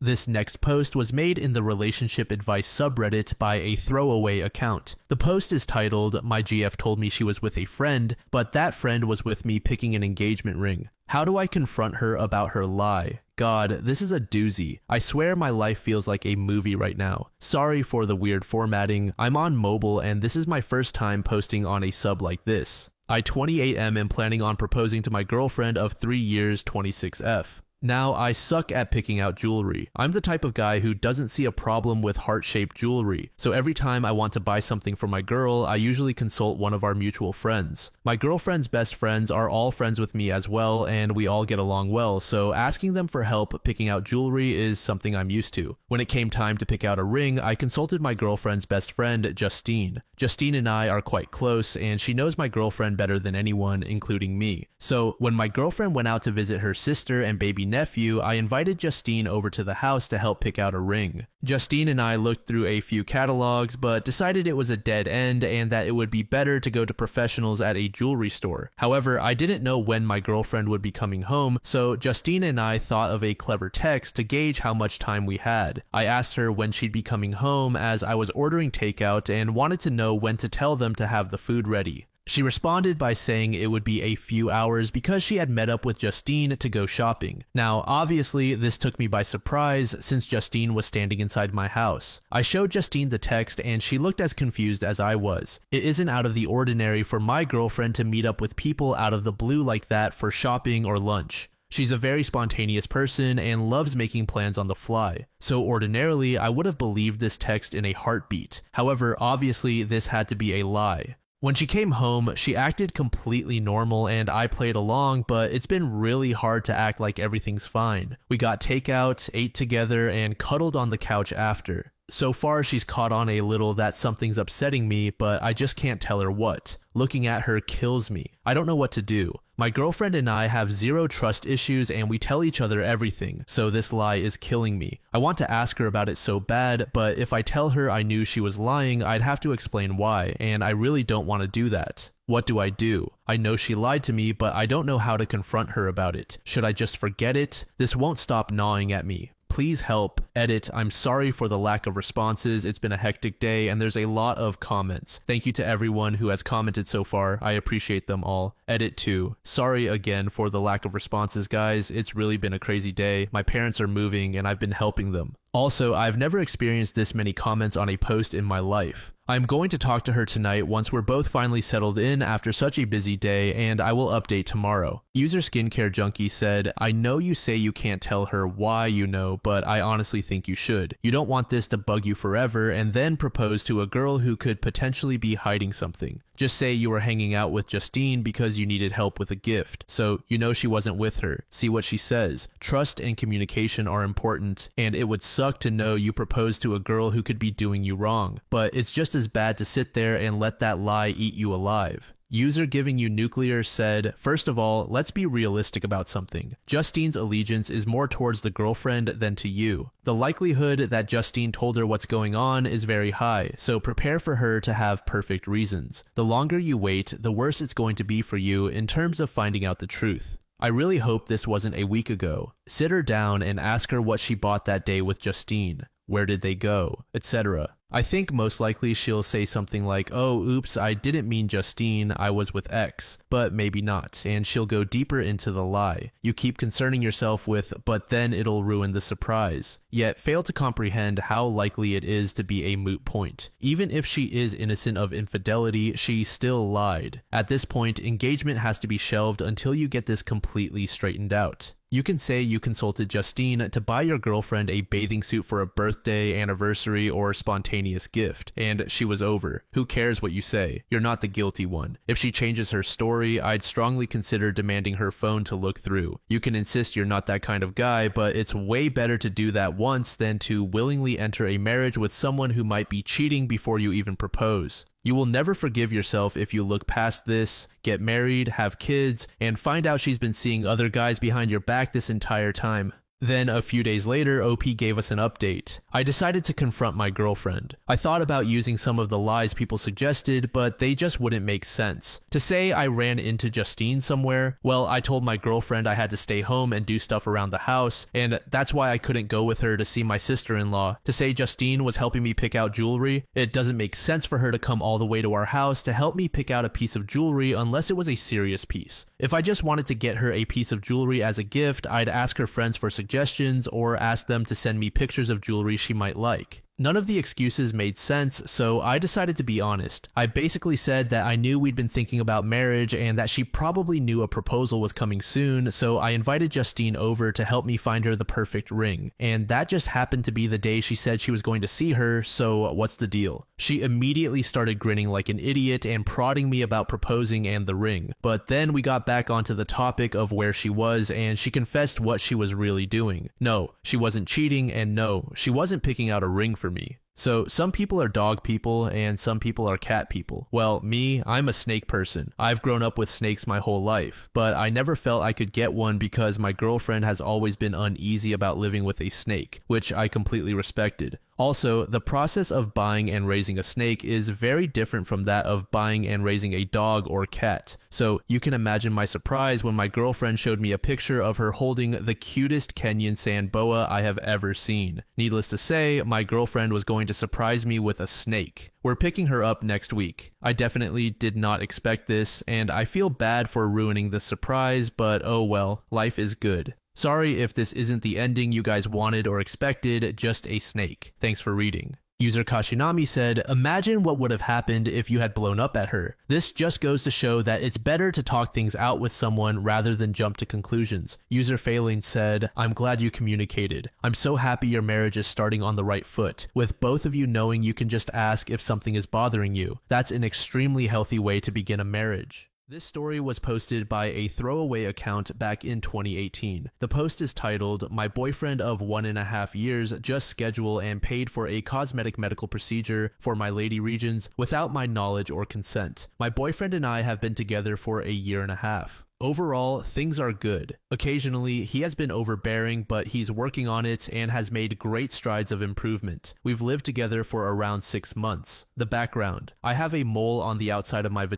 This next post was made in the relationship advice subreddit by a throwaway account. The post is titled, My GF told me she was with a friend, but that friend was with me picking an engagement ring. How do I confront her about her lie? God, this is a doozy. I swear my life feels like a movie right now. Sorry for the weird formatting. I'm on mobile and this is my first time posting on a sub like this. I 28M am planning on proposing to my girlfriend of 3 years 26F. Now, I suck at picking out jewelry. I'm the type of guy who doesn't see a problem with heart-shaped jewelry, so every time I want to buy something for my girl, I usually consult one of our mutual friends. My girlfriend's best friends are all friends with me as well, and we all get along well, so asking them for help picking out jewelry is something I'm used to. When it came time to pick out a ring, I consulted my girlfriend's best friend, Justine. Justine and I are quite close, and she knows my girlfriend better than anyone, including me. So, when my girlfriend went out to visit her sister and baby nephew, I invited Justine over to the house to help pick out a ring. Justine and I looked through a few catalogs, but decided it was a dead end and that it would be better to go to professionals at a jewelry store. However, I didn't know when my girlfriend would be coming home, so Justine and I thought of a clever text to gauge how much time we had. I asked her when she'd be coming home as I was ordering takeout and wanted to know when to tell them to have the food ready. She responded by saying it would be a few hours because she had met up with Justine to go shopping. Now, obviously, this took me by surprise since Justine was standing inside my house. I showed Justine the text and she looked as confused as I was. It isn't out of the ordinary for my girlfriend to meet up with people out of the blue like that for shopping or lunch. She's a very spontaneous person and loves making plans on the fly. So ordinarily, I would have believed this text in a heartbeat. However, obviously, this had to be a lie. When she came home, she acted completely normal and I played along, but it's been really hard to act like everything's fine. We got takeout, ate together, and cuddled on the couch after. So far, she's caught on a little that something's upsetting me, but I just can't tell her what. Looking at her kills me. I don't know what to do. My girlfriend and I have zero trust issues and we tell each other everything, so this lie is killing me. I want to ask her about it so bad, but if I tell her I knew she was lying, I'd have to explain why, and I really don't want to do that. What do I do? I know she lied to me, but I don't know how to confront her about it. Should I just forget it? This won't stop gnawing at me. Please help. Edit. I'm sorry for the lack of responses. It's been a hectic day and there's a lot of comments. Thank you to everyone who has commented so far. I appreciate them all. Edit 2. Sorry again for the lack of responses, guys. It's really been a crazy day. My parents are moving and I've been helping them. Also, I've never experienced this many comments on a post in my life. I'm going to talk to her tonight once we're both finally settled in after such a busy day, and I will update tomorrow. User Skincare Junkie said, I know you say you can't tell her why you know, but I honestly think you should. You don't want this to bug you forever and then propose to a girl who could potentially be hiding something. Just say you were hanging out with Justine because you needed help with a gift, so you know she wasn't with her. See what she says. Trust and communication are important, and it would suck to know you proposed to a girl who could be doing you wrong, but it's just as bad to sit there and let that lie eat you alive. User Giving You Nuclear said, first of all, let's be realistic about something. Justine's allegiance is more towards the girlfriend than to you. The likelihood that Justine told her what's going on is very high, so prepare for her to have perfect reasons. The longer you wait, the worse it's going to be for you in terms of finding out the truth. I really hope this wasn't a week ago. Sit her down and ask her what she bought that day with Justine. Where did they go, etc. I think most likely she'll say something like, oh, oops, I didn't mean Justine, I was with X, but maybe not, and she'll go deeper into the lie. You keep concerning yourself with, but then it'll ruin the surprise, yet fail to comprehend how likely it is to be a moot point. Even if she is innocent of infidelity, she still lied. At this point, engagement has to be shelved until you get this completely straightened out. You can say you consulted Justine to buy your girlfriend a bathing suit for a birthday, anniversary, or spontaneous gift, and she was over. Who cares what you say? You're not the guilty one. If she changes her story, I'd strongly consider demanding her phone to look through. You can insist you're not that kind of guy, but it's way better to do that once than to willingly enter a marriage with someone who might be cheating before you even propose. You will never forgive yourself if you look past this, get married, have kids, and find out she's been seeing other guys behind your back this entire time. Then, a few days later, OP gave us an update. I decided to confront my girlfriend. I thought about using some of the lies people suggested, but they just wouldn't make sense. To say I ran into Justine somewhere, well, I told my girlfriend I had to stay home and do stuff around the house, and that's why I couldn't go with her to see my sister-in-law. To say Justine was helping me pick out jewelry, it doesn't make sense for her to come all the way to our house to help me pick out a piece of jewelry unless it was a serious piece. If I just wanted to get her a piece of jewelry as a gift, I'd ask her friends for suggestions or ask them to send me pictures of jewelry she might like. None of the excuses made sense, so I decided to be honest. I basically said that I knew we'd been thinking about marriage and that she probably knew a proposal was coming soon, so I invited Justine over to help me find her the perfect ring. And that just happened to be the day she said she was going to see her, so what's the deal? She immediately started grinning like an idiot and prodding me about proposing and the ring. But then we got back onto the topic of where she was, and she confessed what she was really doing. No, she wasn't cheating, and no, she wasn't picking out a ring for me. So some people are dog people and some people are cat people. Well, me, I'm a snake person. I've grown up with snakes my whole life, but I never felt I could get one because my girlfriend has always been uneasy about living with a snake, which I completely respected. Also, the process of buying and raising a snake is very different from that of buying and raising a dog or cat. So you can imagine my surprise when my girlfriend showed me a picture of her holding the cutest Kenyan sand boa I have ever seen. Needless to say, my girlfriend was going to surprise me with a snake. We're picking her up next week. I definitely did not expect this, and I feel bad for ruining the surprise, but oh well, life is good. Sorry if this isn't the ending you guys wanted or expected, just a snake. Thanks for reading. User Kashinami said, imagine what would have happened if you had blown up at her. This just goes to show that it's better to talk things out with someone rather than jump to conclusions. User Failing said, I'm glad you communicated. I'm so happy your marriage is starting on the right foot, with both of you knowing you can just ask if something is bothering you. That's an extremely healthy way to begin a marriage. This story was posted by a throwaway account back in 2018. The post is titled, My boyfriend of 1.5 years just scheduled and paid for a cosmetic medical procedure for my lady regions without my knowledge or consent. My boyfriend and I have been together for a 1.5 years. Overall, things are good. Occasionally, he has been overbearing, but he's working on it and has made great strides of improvement. We've lived together for around 6 months. The background. I have a mole on the outside of my vagina.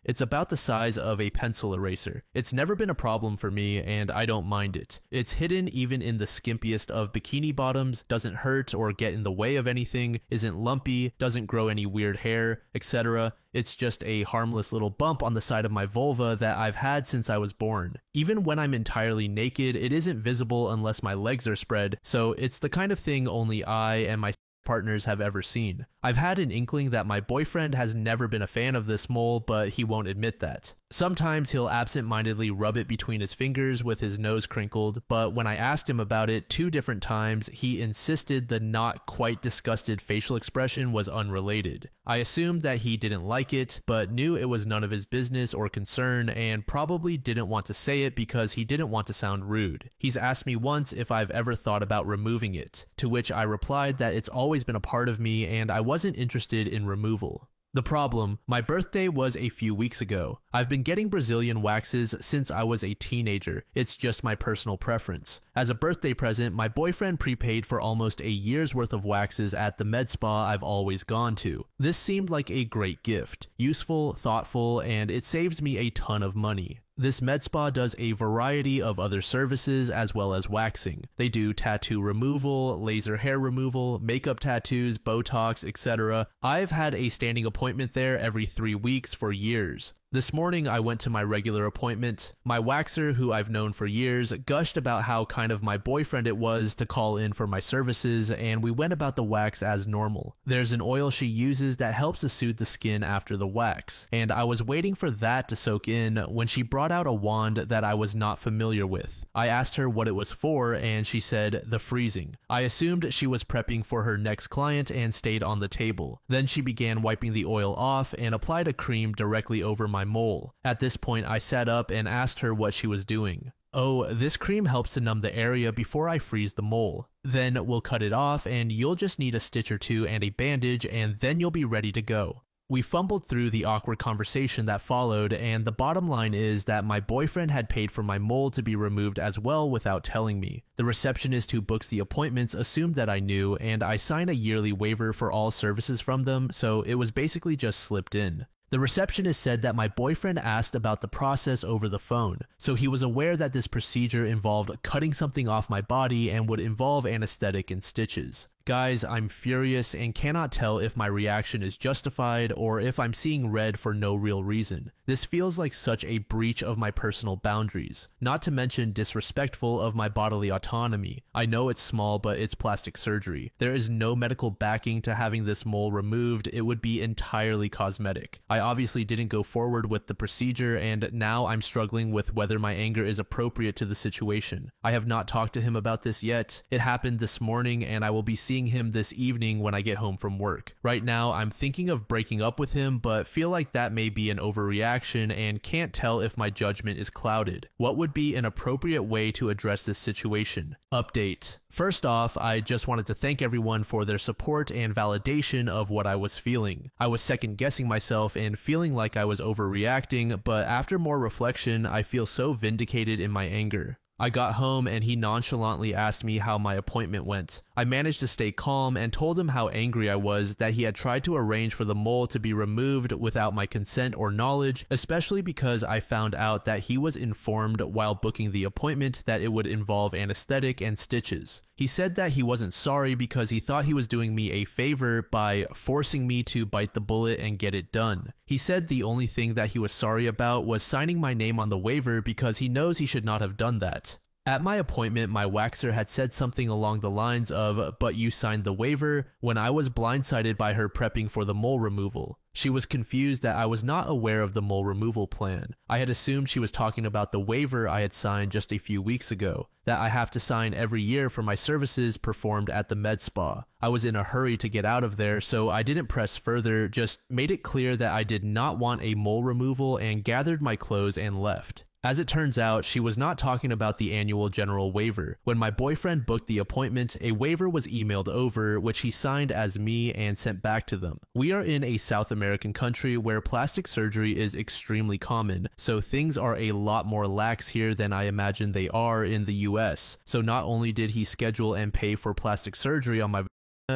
It's about the size of a pencil eraser. It's never been a problem for me, and I don't mind it. It's hidden even in the skimpiest of bikini bottoms, doesn't hurt or get in the way of anything, isn't lumpy, doesn't grow any weird hair, etc. It's just a harmless little bump on the side of my vulva that I've had since I was born. Even when I'm entirely naked, it isn't visible unless my legs are spread, so it's the kind of thing only I and my partners have ever seen. I've had an inkling that my boyfriend has never been a fan of this mole, but he won't admit that. Sometimes he'll absent-mindedly rub it between his fingers with his nose crinkled, but when I asked him about it 2 different times, he insisted the not quite disgusted facial expression was unrelated. I assumed that he didn't like it, but knew it was none of his business or concern and probably didn't want to say it because he didn't want to sound rude. He's asked me once if I've ever thought about removing it, to which I replied that it's always been a part of me and I wasn't interested in removal. The problem, my birthday was a few weeks ago. I've been getting Brazilian waxes since I was a teenager. It's just my personal preference. As a birthday present, my boyfriend prepaid for almost a year's worth of waxes at the med spa I've always gone to. This seemed like a great gift, useful, thoughtful, and it saves me a ton of money. This med spa does a variety of other services as well as waxing. They do tattoo removal, laser hair removal, makeup tattoos, Botox, etc. I've had a standing appointment there every 3 weeks for years. This morning I went to my regular appointment. My waxer, who I've known for years, gushed about how kind of my boyfriend it was to call in for my services, and we went about the wax as normal. There's an oil she uses that helps to soothe the skin after the wax, and I was waiting for that to soak in when she brought out a wand that I was not familiar with. I asked her what it was for, and she said the freezing. I assumed she was prepping for her next client and stayed on the table. Then she began wiping the oil off and applied a cream directly over my mole. At this point, I sat up and asked her what she was doing. "Oh, this cream helps to numb the area before I freeze the mole. Then we'll cut it off and you'll just need a stitch or two and a bandage and then you'll be ready to go." We fumbled through the awkward conversation that followed, and the bottom line is that my boyfriend had paid for my mole to be removed as well without telling me. The receptionist who books the appointments assumed that I knew, and I signed a yearly waiver for all services from them, so it was basically just slipped in. The receptionist said that my boyfriend asked about the process over the phone, so he was aware that this procedure involved cutting something off my body and would involve anesthetic and stitches. Guys, I'm furious and cannot tell if my reaction is justified or if I'm seeing red for no real reason. This feels like such a breach of my personal boundaries, not to mention disrespectful of my bodily autonomy. I know it's small, but it's plastic surgery. There is no medical backing to having this mole removed. It would be entirely cosmetic. I obviously didn't go forward with the procedure, and now I'm struggling with whether my anger is appropriate to the situation. I have not talked to him about this yet. It happened this morning, and I will be seeing him this evening when I get home from work. Right now, I'm thinking of breaking up with him, but feel like that may be an overreaction and can't tell if my judgment is clouded. What would be an appropriate way to address this situation? Update. First off, I just wanted to thank everyone for their support and validation of what I was feeling. I was second guessing myself and feeling like I was overreacting, but after more reflection, I feel so vindicated in my anger. I got home and he nonchalantly asked me how my appointment went. I managed to stay calm and told him how angry I was that he had tried to arrange for the mole to be removed without my consent or knowledge, especially because I found out that he was informed while booking the appointment that it would involve anesthetic and stitches. He said that he wasn't sorry because he thought he was doing me a favor by forcing me to bite the bullet and get it done. He said the only thing that he was sorry about was signing my name on the waiver because he knows he should not have done that. At my appointment, my waxer had said something along the lines of, "But you signed the waiver," when I was blindsided by her prepping for the mole removal. She was confused that I was not aware of the mole removal plan. I had assumed she was talking about the waiver I had signed just a few weeks ago, that I have to sign every year for my services performed at the med spa. I was in a hurry to get out of there, so I didn't press further, just made it clear that I did not want a mole removal and gathered my clothes and left. As it turns out, she was not talking about the annual general waiver. When my boyfriend booked the appointment, a waiver was emailed over, which he signed as me and sent back to them. We are in a South American country where plastic surgery is extremely common, so things are a lot more lax here than I imagine they are in the US. So not only did he schedule and pay for plastic surgery on my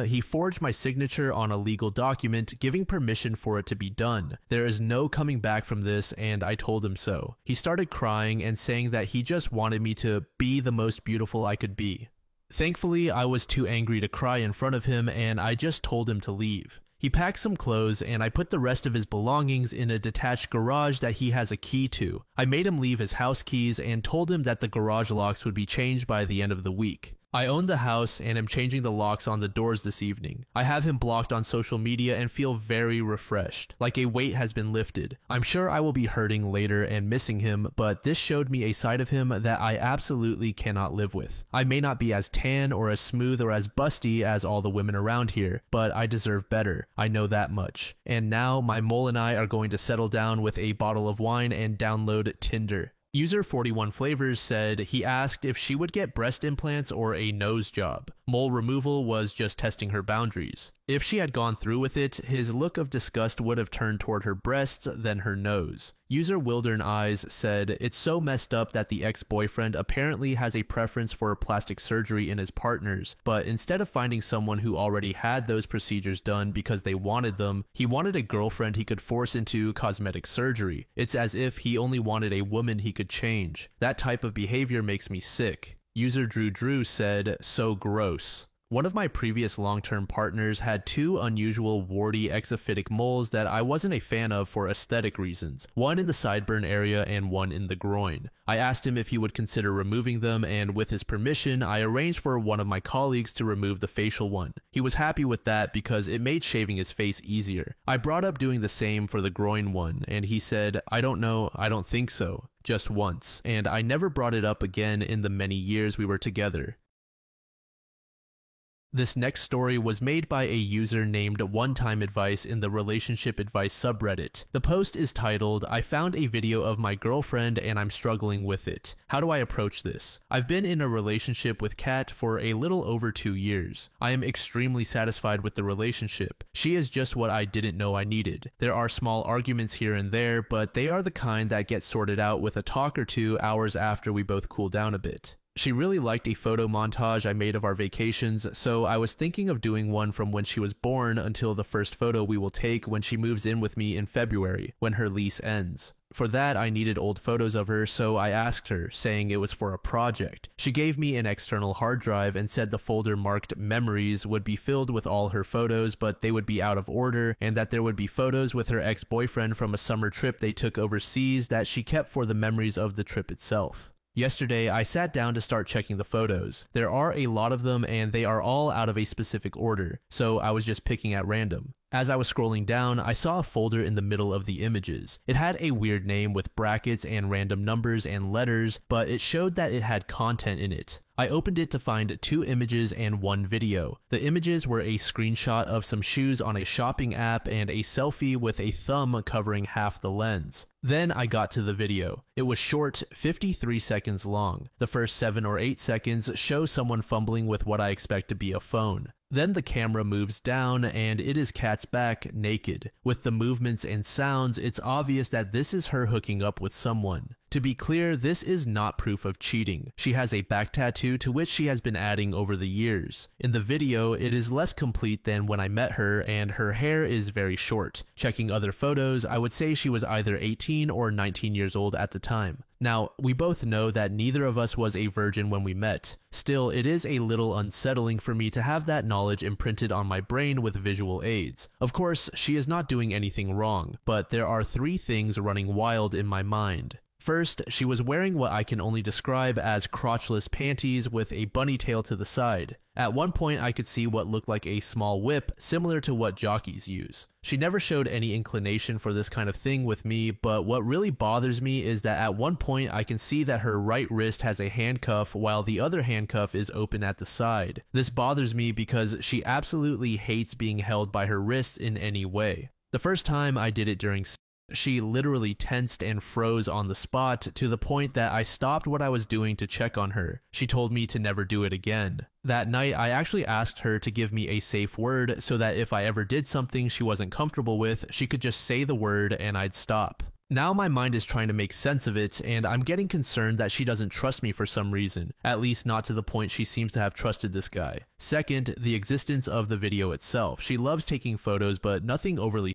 he forged my signature on a legal document giving permission for it to be done. There is no coming back from this, and I told him so. He started crying and saying that he just wanted me to be the most beautiful I could be. Thankfully, I was too angry to cry in front of him, and I just told him to leave. He packed some clothes, and I put the rest of his belongings in a detached garage that he has a key to. I made him leave his house keys and told him that the garage locks would be changed by the end of the week. I own the house and am changing the locks on the doors this evening. I have him blocked on social media and feel very refreshed, like a weight has been lifted. I'm sure I will be hurting later and missing him, but this showed me a side of him that I absolutely cannot live with. I may not be as tan or as smooth or as busty as all the women around here, but I deserve better. I know that much. And now my mole and I are going to settle down with a bottle of wine and download Tinder. User 41 Flavors said he asked if she would get breast implants or a nose job. Mole removal was just testing her boundaries. If she had gone through with it, his look of disgust would have turned toward her breasts, then her nose. User Wildern Eyes said, "It's so messed up that the ex-boyfriend apparently has a preference for plastic surgery in his partners, but instead of finding someone who already had those procedures done because they wanted them, he wanted a girlfriend he could force into cosmetic surgery. It's as if he only wanted a woman he could change. That type of behavior makes me sick." User Drew said, "So gross." One of my previous long-term partners had two unusual warty exophytic moles that I wasn't a fan of for aesthetic reasons, one in the sideburn area and one in the groin. I asked him if he would consider removing them, and with his permission, I arranged for one of my colleagues to remove the facial one. He was happy with that because it made shaving his face easier. I brought up doing the same for the groin one, and he said, "I don't know, I don't think so." Just once, and I never brought it up again in the many years we were together. This next story was made by a user named One Time Advice in the Relationship Advice subreddit. The post is titled, "I found a video of my girlfriend and I'm struggling with it. How do I approach this? I've been in a relationship with Kat for a little over 2 years. I am extremely satisfied with the relationship. She is just what I didn't know I needed. There are small arguments here and there, but they are the kind that get sorted out with a talk or two hours after we both cool down a bit. She really liked a photo montage I made of our vacations, so I was thinking of doing one from when she was born until the first photo we will take when she moves in with me in February, when her lease ends. For that, I needed old photos of her, so I asked her, saying it was for a project. She gave me an external hard drive and said the folder marked Memories would be filled with all her photos, but they would be out of order, and that there would be photos with her ex-boyfriend from a summer trip they took overseas that she kept for the memories of the trip itself. Yesterday, I sat down to start checking the photos. There are a lot of them and they are all out of a specific order, so I was just picking at random. As I was scrolling down, I saw a folder in the middle of the images. It had a weird name with brackets and random numbers and letters, but it showed that it had content in it. I opened it to find 2 images and 1 video. The images were a screenshot of some shoes on a shopping app and a selfie with a thumb covering half the lens. Then I got to the video. It was short, 53 seconds long. The first 7 or 8 seconds show someone fumbling with what I expect to be a phone. Then the camera moves down and it is Kat's back, naked. With the movements and sounds, it's obvious that this is her hooking up with someone. To be clear, this is not proof of cheating. She has a back tattoo to which she has been adding over the years. In the video, it is less complete than when I met her, and her hair is very short. Checking other photos, I would say she was either 18 or 19 years old at the time. Now, we both know that neither of us was a virgin when we met. Still, it is a little unsettling for me to have that knowledge imprinted on my brain with visual aids. Of course, she is not doing anything wrong, but there are 3 things running wild in my mind. First, she was wearing what I can only describe as crotchless panties with a bunny tail to the side. At one point, I could see what looked like a small whip, similar to what jockeys use. She never showed any inclination for this kind of thing with me, but what really bothers me is that at one point I can see that her right wrist has a handcuff while the other handcuff is open at the side. This bothers me because she absolutely hates being held by her wrists in any way. The first time I did it during she literally tensed and froze on the spot to the point that I stopped what I was doing to check on her. She told me to never do it again. That night, I actually asked her to give me a safe word so that if I ever did something she wasn't comfortable with, she could just say the word and I'd stop. Now my mind is trying to make sense of it, and I'm getting concerned that she doesn't trust me for some reason, at least not to the point she seems to have trusted this guy. Second, the existence of the video itself. She loves taking photos, but nothing overly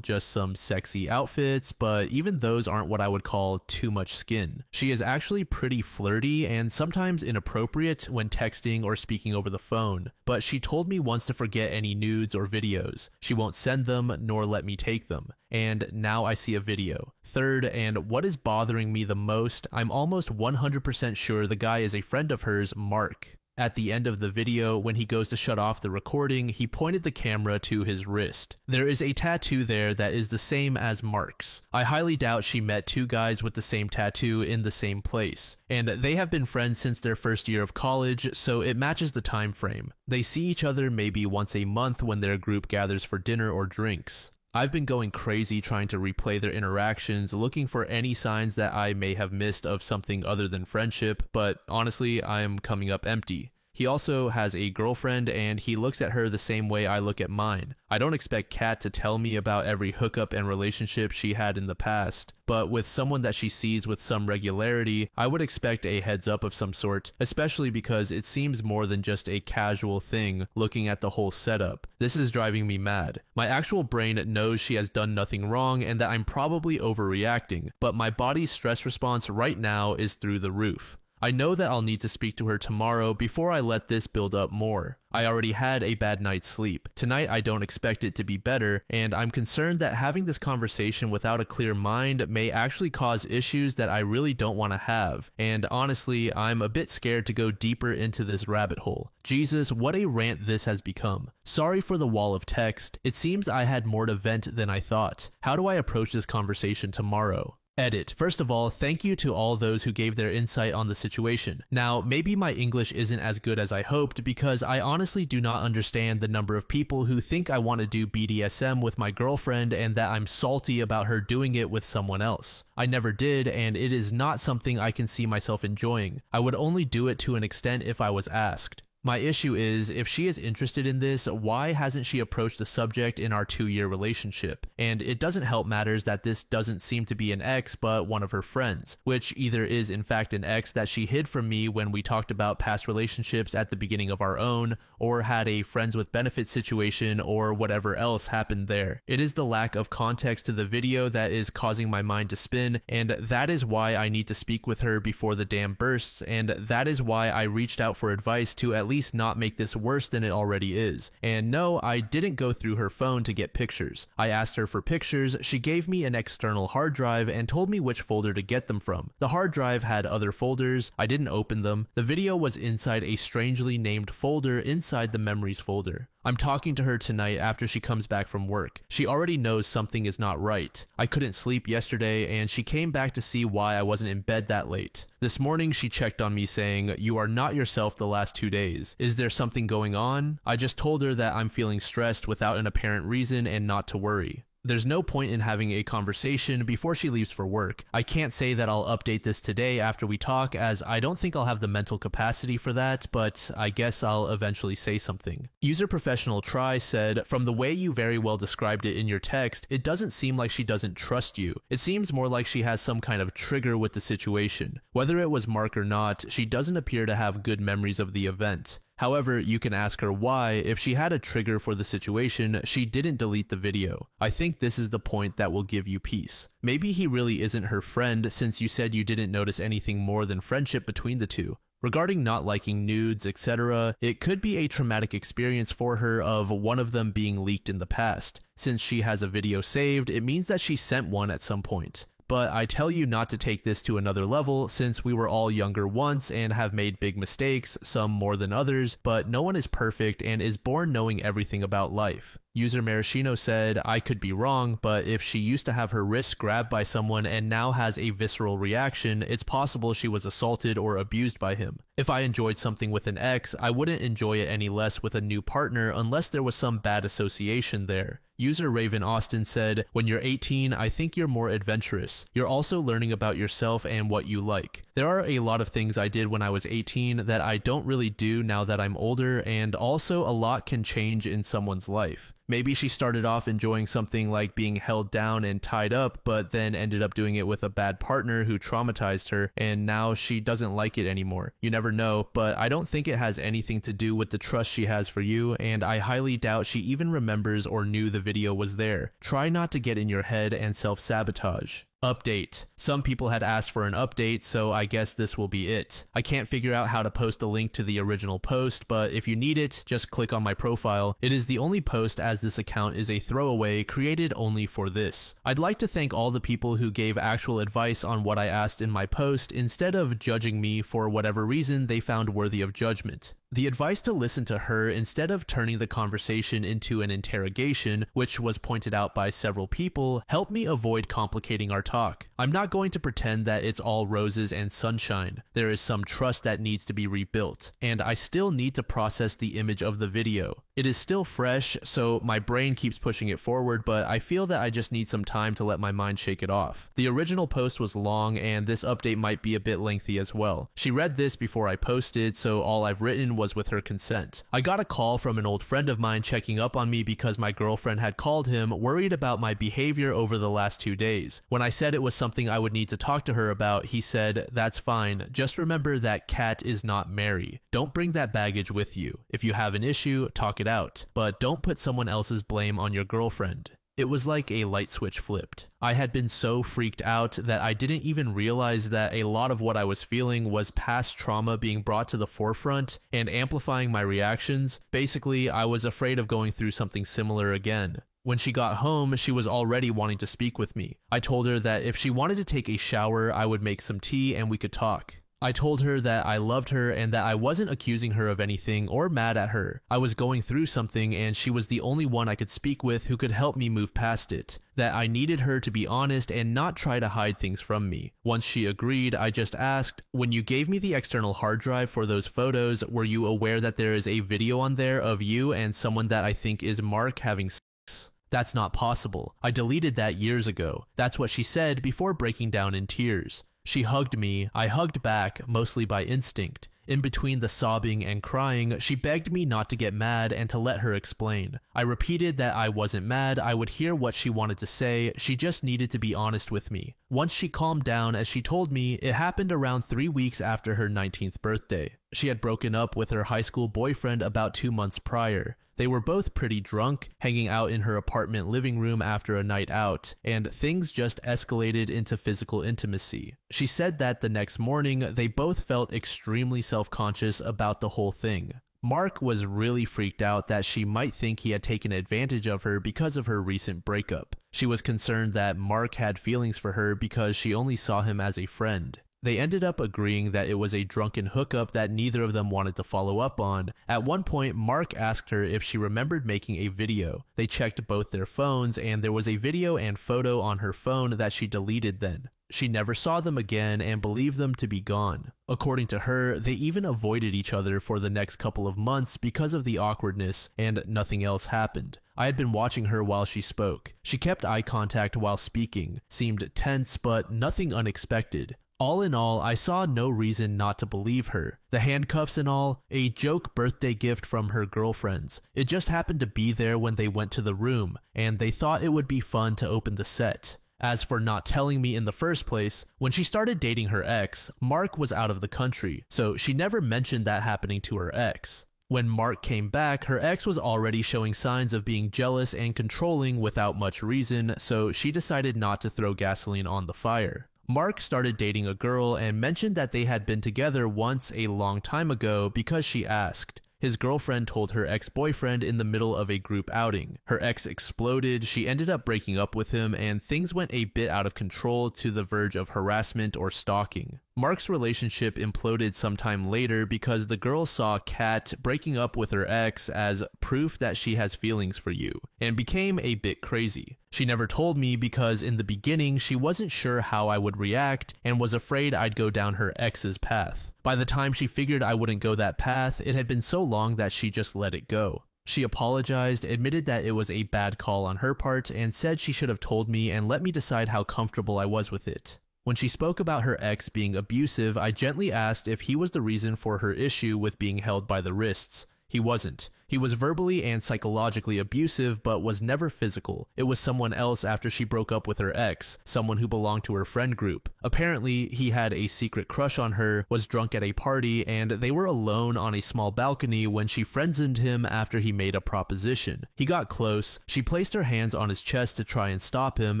just some sexy outfits, but even those aren't what I would call too much skin. She is actually pretty flirty and sometimes inappropriate when texting or speaking over the phone, but she told me once to forget any nudes or videos. She won't send them nor let me take them. And now I see a video. Third, and what is bothering me the most, I'm almost 100% sure the guy is a friend of hers, Mark. At the end of the video, when he goes to shut off the recording, he pointed the camera to his wrist. There is a tattoo there that is the same as Mark's. I highly doubt she met 2 guys with the same tattoo in the same place, and they have been friends since their first year of college, so it matches the time frame. They see each other maybe once a month when their group gathers for dinner or drinks. I've been going crazy trying to replay their interactions, looking for any signs that I may have missed of something other than friendship, but honestly, I am coming up empty. He also has a girlfriend and he looks at her the same way I look at mine. I don't expect Kat to tell me about every hookup and relationship she had in the past, but with someone that she sees with some regularity, I would expect a heads up of some sort, especially because it seems more than just a casual thing looking at the whole setup. This is driving me mad. My actual brain knows she has done nothing wrong and that I'm probably overreacting, but my body's stress response right now is through the roof. I know that I'll need to speak to her tomorrow before I let this build up more. I already had a bad night's sleep. Tonight I don't expect it to be better, and I'm concerned that having this conversation without a clear mind may actually cause issues that I really don't want to have, and honestly, I'm a bit scared to go deeper into this rabbit hole. Jesus, what a rant this has become. Sorry for the wall of text. It seems I had more to vent than I thought. How do I approach this conversation tomorrow? Edit. First of all, thank you to all those who gave their insight on the situation. Now, maybe my English isn't as good as I hoped because I honestly do not understand the number of people who think I want to do BDSM with my girlfriend and that I'm salty about her doing it with someone else. I never did, and it is not something I can see myself enjoying. I would only do it to an extent if I was asked. My issue is, if she is interested in this, why hasn't she approached the subject in our 2-year relationship? And it doesn't help matters that this doesn't seem to be an ex, but one of her friends, which either is in fact an ex that she hid from me when we talked about past relationships at the beginning of our own, or had a friends with benefits situation, or whatever else happened there. It is the lack of context to the video that is causing my mind to spin, and that is why I need to speak with her before the dam bursts, and that is why I reached out for advice to at least not make this worse than it already is. And no, I didn't go through her phone to get pictures. I asked her for pictures, she gave me an external hard drive and told me which folder to get them from. The hard drive had other folders, I didn't open them. The video was inside a strangely named folder inside the memories folder. I'm talking to her tonight after she comes back from work. She already knows something is not right. I couldn't sleep yesterday and she came back to see why I wasn't in bed that late. This morning she checked on me saying, "You are not yourself the last 2 days. Is there something going on?" I just told her that I'm feeling stressed without an apparent reason and not to worry. There's no point in having a conversation before she leaves for work. I can't say that I'll update this today after we talk, as I don't think I'll have the mental capacity for that, but I guess I'll eventually say something. User Professional Try said, "From the way you very well described it in your text, it doesn't seem like she doesn't trust you. It seems more like she has some kind of trigger with the situation. Whether it was Mark or not, she doesn't appear to have good memories of the event. However, you can ask her why, if she had a trigger for the situation, she didn't delete the video. I think this is the point that will give you peace. Maybe he really isn't her friend, since you said you didn't notice anything more than friendship between the two. Regarding not liking nudes, etc., it could be a traumatic experience for her of one of them being leaked in the past. Since she has a video saved, it means that she sent one at some point. But I tell you not to take this to another level, since we were all younger once and have made big mistakes, some more than others, but no one is perfect and is born knowing everything about life." User Maraschino said, "I could be wrong, but if she used to have her wrists grabbed by someone and now has a visceral reaction, it's possible she was assaulted or abused by him. If I enjoyed something with an ex, I wouldn't enjoy it any less with a new partner unless there was some bad association there." User Raven Austin said, "When you're 18, I think you're more adventurous. You're also learning about yourself and what you like. There are a lot of things I did when I was 18 that I don't really do now that I'm older, and also a lot can change in someone's life. Maybe she started off enjoying something like being held down and tied up, but then ended up doing it with a bad partner who traumatized her, and now she doesn't like it anymore. You never know, but I don't think it has anything to do with the trust she has for you, and I highly doubt she even remembers or knew the video was there. Try not to get in your head and self-sabotage." Update. Some people had asked for an update, so I guess this will be it. I can't figure out how to post a link to the original post, but if you need it, just click on my profile. It is the only post, as this account is a throwaway created only for this. I'd like to thank all the people who gave actual advice on what I asked in my post instead of judging me for whatever reason they found worthy of judgment. The advice to listen to her instead of turning the conversation into an interrogation, which was pointed out by several people, helped me avoid complicating our talk. I'm not going to pretend that it's all roses and sunshine. There is some trust that needs to be rebuilt, and I still need to process the image of the video. It is still fresh, so my brain keeps pushing it forward, but I feel that I just need some time to let my mind shake it off. The original post was long, and this update might be a bit lengthy as well. She read this before I posted, so all I've written was with her consent. I got a call from an old friend of mine checking up on me because my girlfriend had called him, worried about my behavior over the last 2 days. When I said it was something I would need to talk to her about, he said, "That's fine. Just remember that Kat is not Mary. Don't bring that baggage with you. If you have an issue, talk it out, but don't put someone else's blame on your girlfriend." It was like a light switch flipped. I had been so freaked out that I didn't even realize that a lot of what I was feeling was past trauma being brought to the forefront and amplifying my reactions. Basically, I was afraid of going through something similar again. When she got home, she was already wanting to speak with me. I told her that if she wanted to take a shower, I would make some tea and we could talk. I told her that I loved her and that I wasn't accusing her of anything or mad at her. I was going through something and she was the only one I could speak with who could help me move past it. That I needed her to be honest and not try to hide things from me. Once she agreed, I just asked, "When you gave me the external hard drive for those photos, were you aware that there is a video on there of you and someone that I think is Mark having sex?" "That's not possible. I deleted that years ago." That's what she said before breaking down in tears. She hugged me, I hugged back, mostly by instinct. In between the sobbing and crying, she begged me not to get mad and to let her explain. I repeated that I wasn't mad, I would hear what she wanted to say, she just needed to be honest with me. Once she calmed down, as she told me, it happened around 3 weeks after her 19th birthday. She had broken up with her high school boyfriend about 2 months prior. They were both pretty drunk, hanging out in her apartment living room after a night out, and things just escalated into physical intimacy. She said that the next morning, they both felt extremely self-conscious about the whole thing. Mark was really freaked out that she might think he had taken advantage of her because of her recent breakup. She was concerned that Mark had feelings for her because she only saw him as a friend. They ended up agreeing that it was a drunken hookup that neither of them wanted to follow up on. At one point, Mark asked her if she remembered making a video. They checked both their phones, and there was a video and photo on her phone that she deleted then. She never saw them again and believed them to be gone. According to her, they even avoided each other for the next couple of months because of the awkwardness, and nothing else happened. I had been watching her while she spoke. She kept eye contact while speaking, seemed tense but nothing unexpected. All in all, I saw no reason not to believe her. The handcuffs and all, a joke birthday gift from her girlfriends. It just happened to be there when they went to the room, and they thought it would be fun to open the set. As for not telling me in the first place, when she started dating her ex, Mark was out of the country, so she never mentioned that happening to her ex. When Mark came back, her ex was already showing signs of being jealous and controlling without much reason, so she decided not to throw gasoline on the fire. Mark started dating a girl and mentioned that they had been together once a long time ago because she asked. His girlfriend told her ex-boyfriend in the middle of a group outing. Her ex exploded, she ended up breaking up with him, and things went a bit out of control to the verge of harassment or stalking. Mark's relationship imploded sometime later because the girl saw Kat breaking up with her ex as proof that she has feelings for you, and became a bit crazy. She never told me because in the beginning she wasn't sure how I would react and was afraid I'd go down her ex's path. By the time she figured I wouldn't go that path, it had been so long that she just let it go. She apologized, admitted that it was a bad call on her part, and said she should have told me and let me decide how comfortable I was with it. When she spoke about her ex being abusive, I gently asked if he was the reason for her issue with being held by the wrists. He wasn't. He was verbally and psychologically abusive, but was never physical. It was someone else after she broke up with her ex, someone who belonged to her friend group. Apparently, he had a secret crush on her, was drunk at a party, and they were alone on a small balcony when she friend-zoned him after he made a proposition. He got close, she placed her hands on his chest to try and stop him,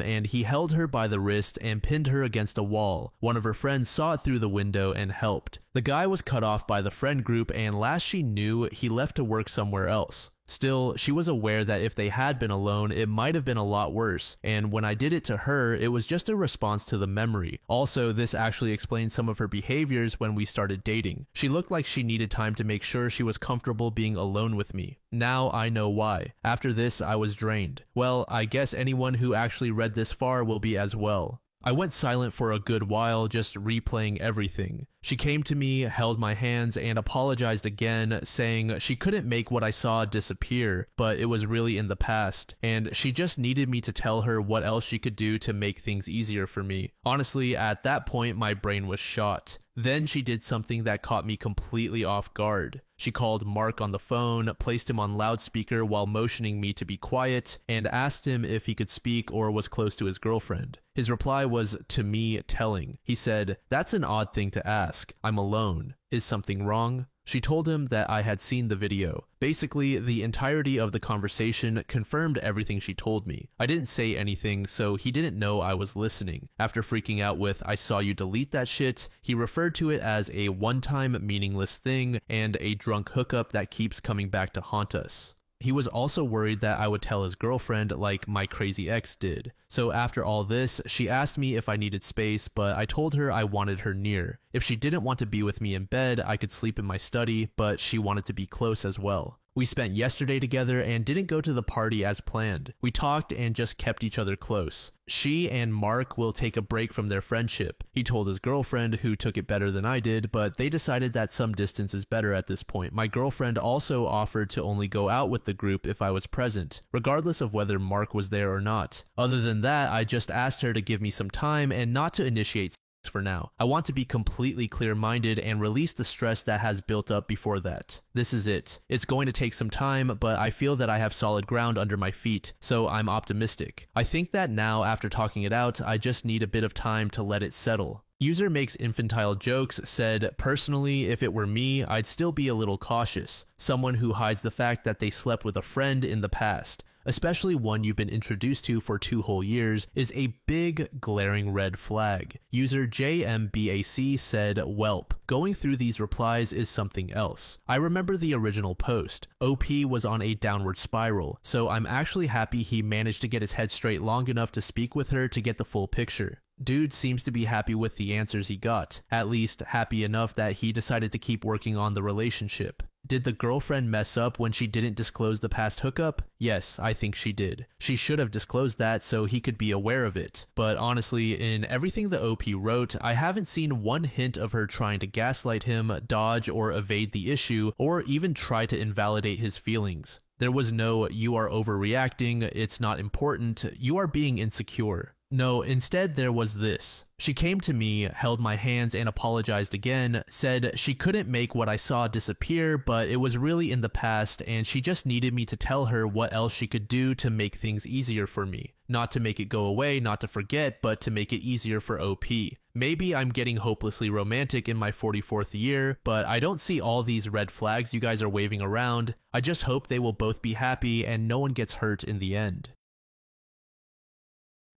and he held her by the wrist and pinned her against a wall. One of her friends saw it through the window and helped. The guy was cut off by the friend group, and last she knew, he left to work somewhere else. Still, she was aware that if they had been alone, it might have been a lot worse, and when I did it to her, it was just a response to the memory. Also, this actually explains some of her behaviors when we started dating. She looked like she needed time to make sure she was comfortable being alone with me. Now I know why. After this, I was drained. Well, I guess anyone who actually read this far will be as well. I went silent for a good while, just replaying everything. She came to me, held my hands, and apologized again, saying she couldn't make what I saw disappear, but it was really in the past, and she just needed me to tell her what else she could do to make things easier for me. Honestly, at that point, my brain was shot. Then she did something that caught me completely off guard. She called Mark on the phone, placed him on loudspeaker while motioning me to be quiet, and asked him if he could speak or was close to his girlfriend. His reply was, to me, telling. He said, "That's an odd thing to ask. I'm alone. Is something wrong?" She told him that I had seen the video. Basically, the entirety of the conversation confirmed everything she told me. I didn't say anything, so he didn't know I was listening. After freaking out with, "I saw you delete that shit," he referred to it as a one-time meaningless thing and a drunk hookup that keeps coming back to haunt us. He was also worried that I would tell his girlfriend like my crazy ex did. So after all this, she asked me if I needed space, but I told her I wanted her near. If she didn't want to be with me in bed, I could sleep in my study, but she wanted to be close as well. We spent yesterday together and didn't go to the party as planned. We talked and just kept each other close. She and Mark will take a break from their friendship. He told his girlfriend, who took it better than I did, but they decided that some distance is better at this point. My girlfriend also offered to only go out with the group if I was present, regardless of whether Mark was there or not. Other than that, I just asked her to give me some time and not to initiate for now. I want to be completely clear-minded and release the stress that has built up before that. This is it. It's going to take some time, but I feel that I have solid ground under my feet, so I'm optimistic. I think that now, after talking it out, I just need a bit of time to let it settle. User makes infantile jokes said, "Personally, if it were me, I'd still be a little cautious. Someone who hides the fact that they slept with a friend in the past, especially one you've been introduced to for 2 whole years, is a big, glaring red flag." User JMBAC said, "Welp. Going through these replies is something else. I remember the original post. OP was on a downward spiral, so I'm actually happy he managed to get his head straight long enough to speak with her to get the full picture. Dude seems to be happy with the answers he got, at least happy enough that he decided to keep working on the relationship. Did the girlfriend mess up when she didn't disclose the past hookup? Yes, I think she did. She should have disclosed that so he could be aware of it. But honestly, in everything the OP wrote, I haven't seen one hint of her trying to gaslight him, dodge or evade the issue, or even try to invalidate his feelings. There was no, "You are overreacting, it's not important, you are being insecure." No, instead there was this. She came to me, held my hands and apologized again, said she couldn't make what I saw disappear, but it was really in the past and she just needed me to tell her what else she could do to make things easier for me. Not to make it go away, not to forget, but to make it easier for OP. Maybe I'm getting hopelessly romantic in my 44th year, but I don't see all these red flags you guys are waving around. I just hope they will both be happy and no one gets hurt in the end.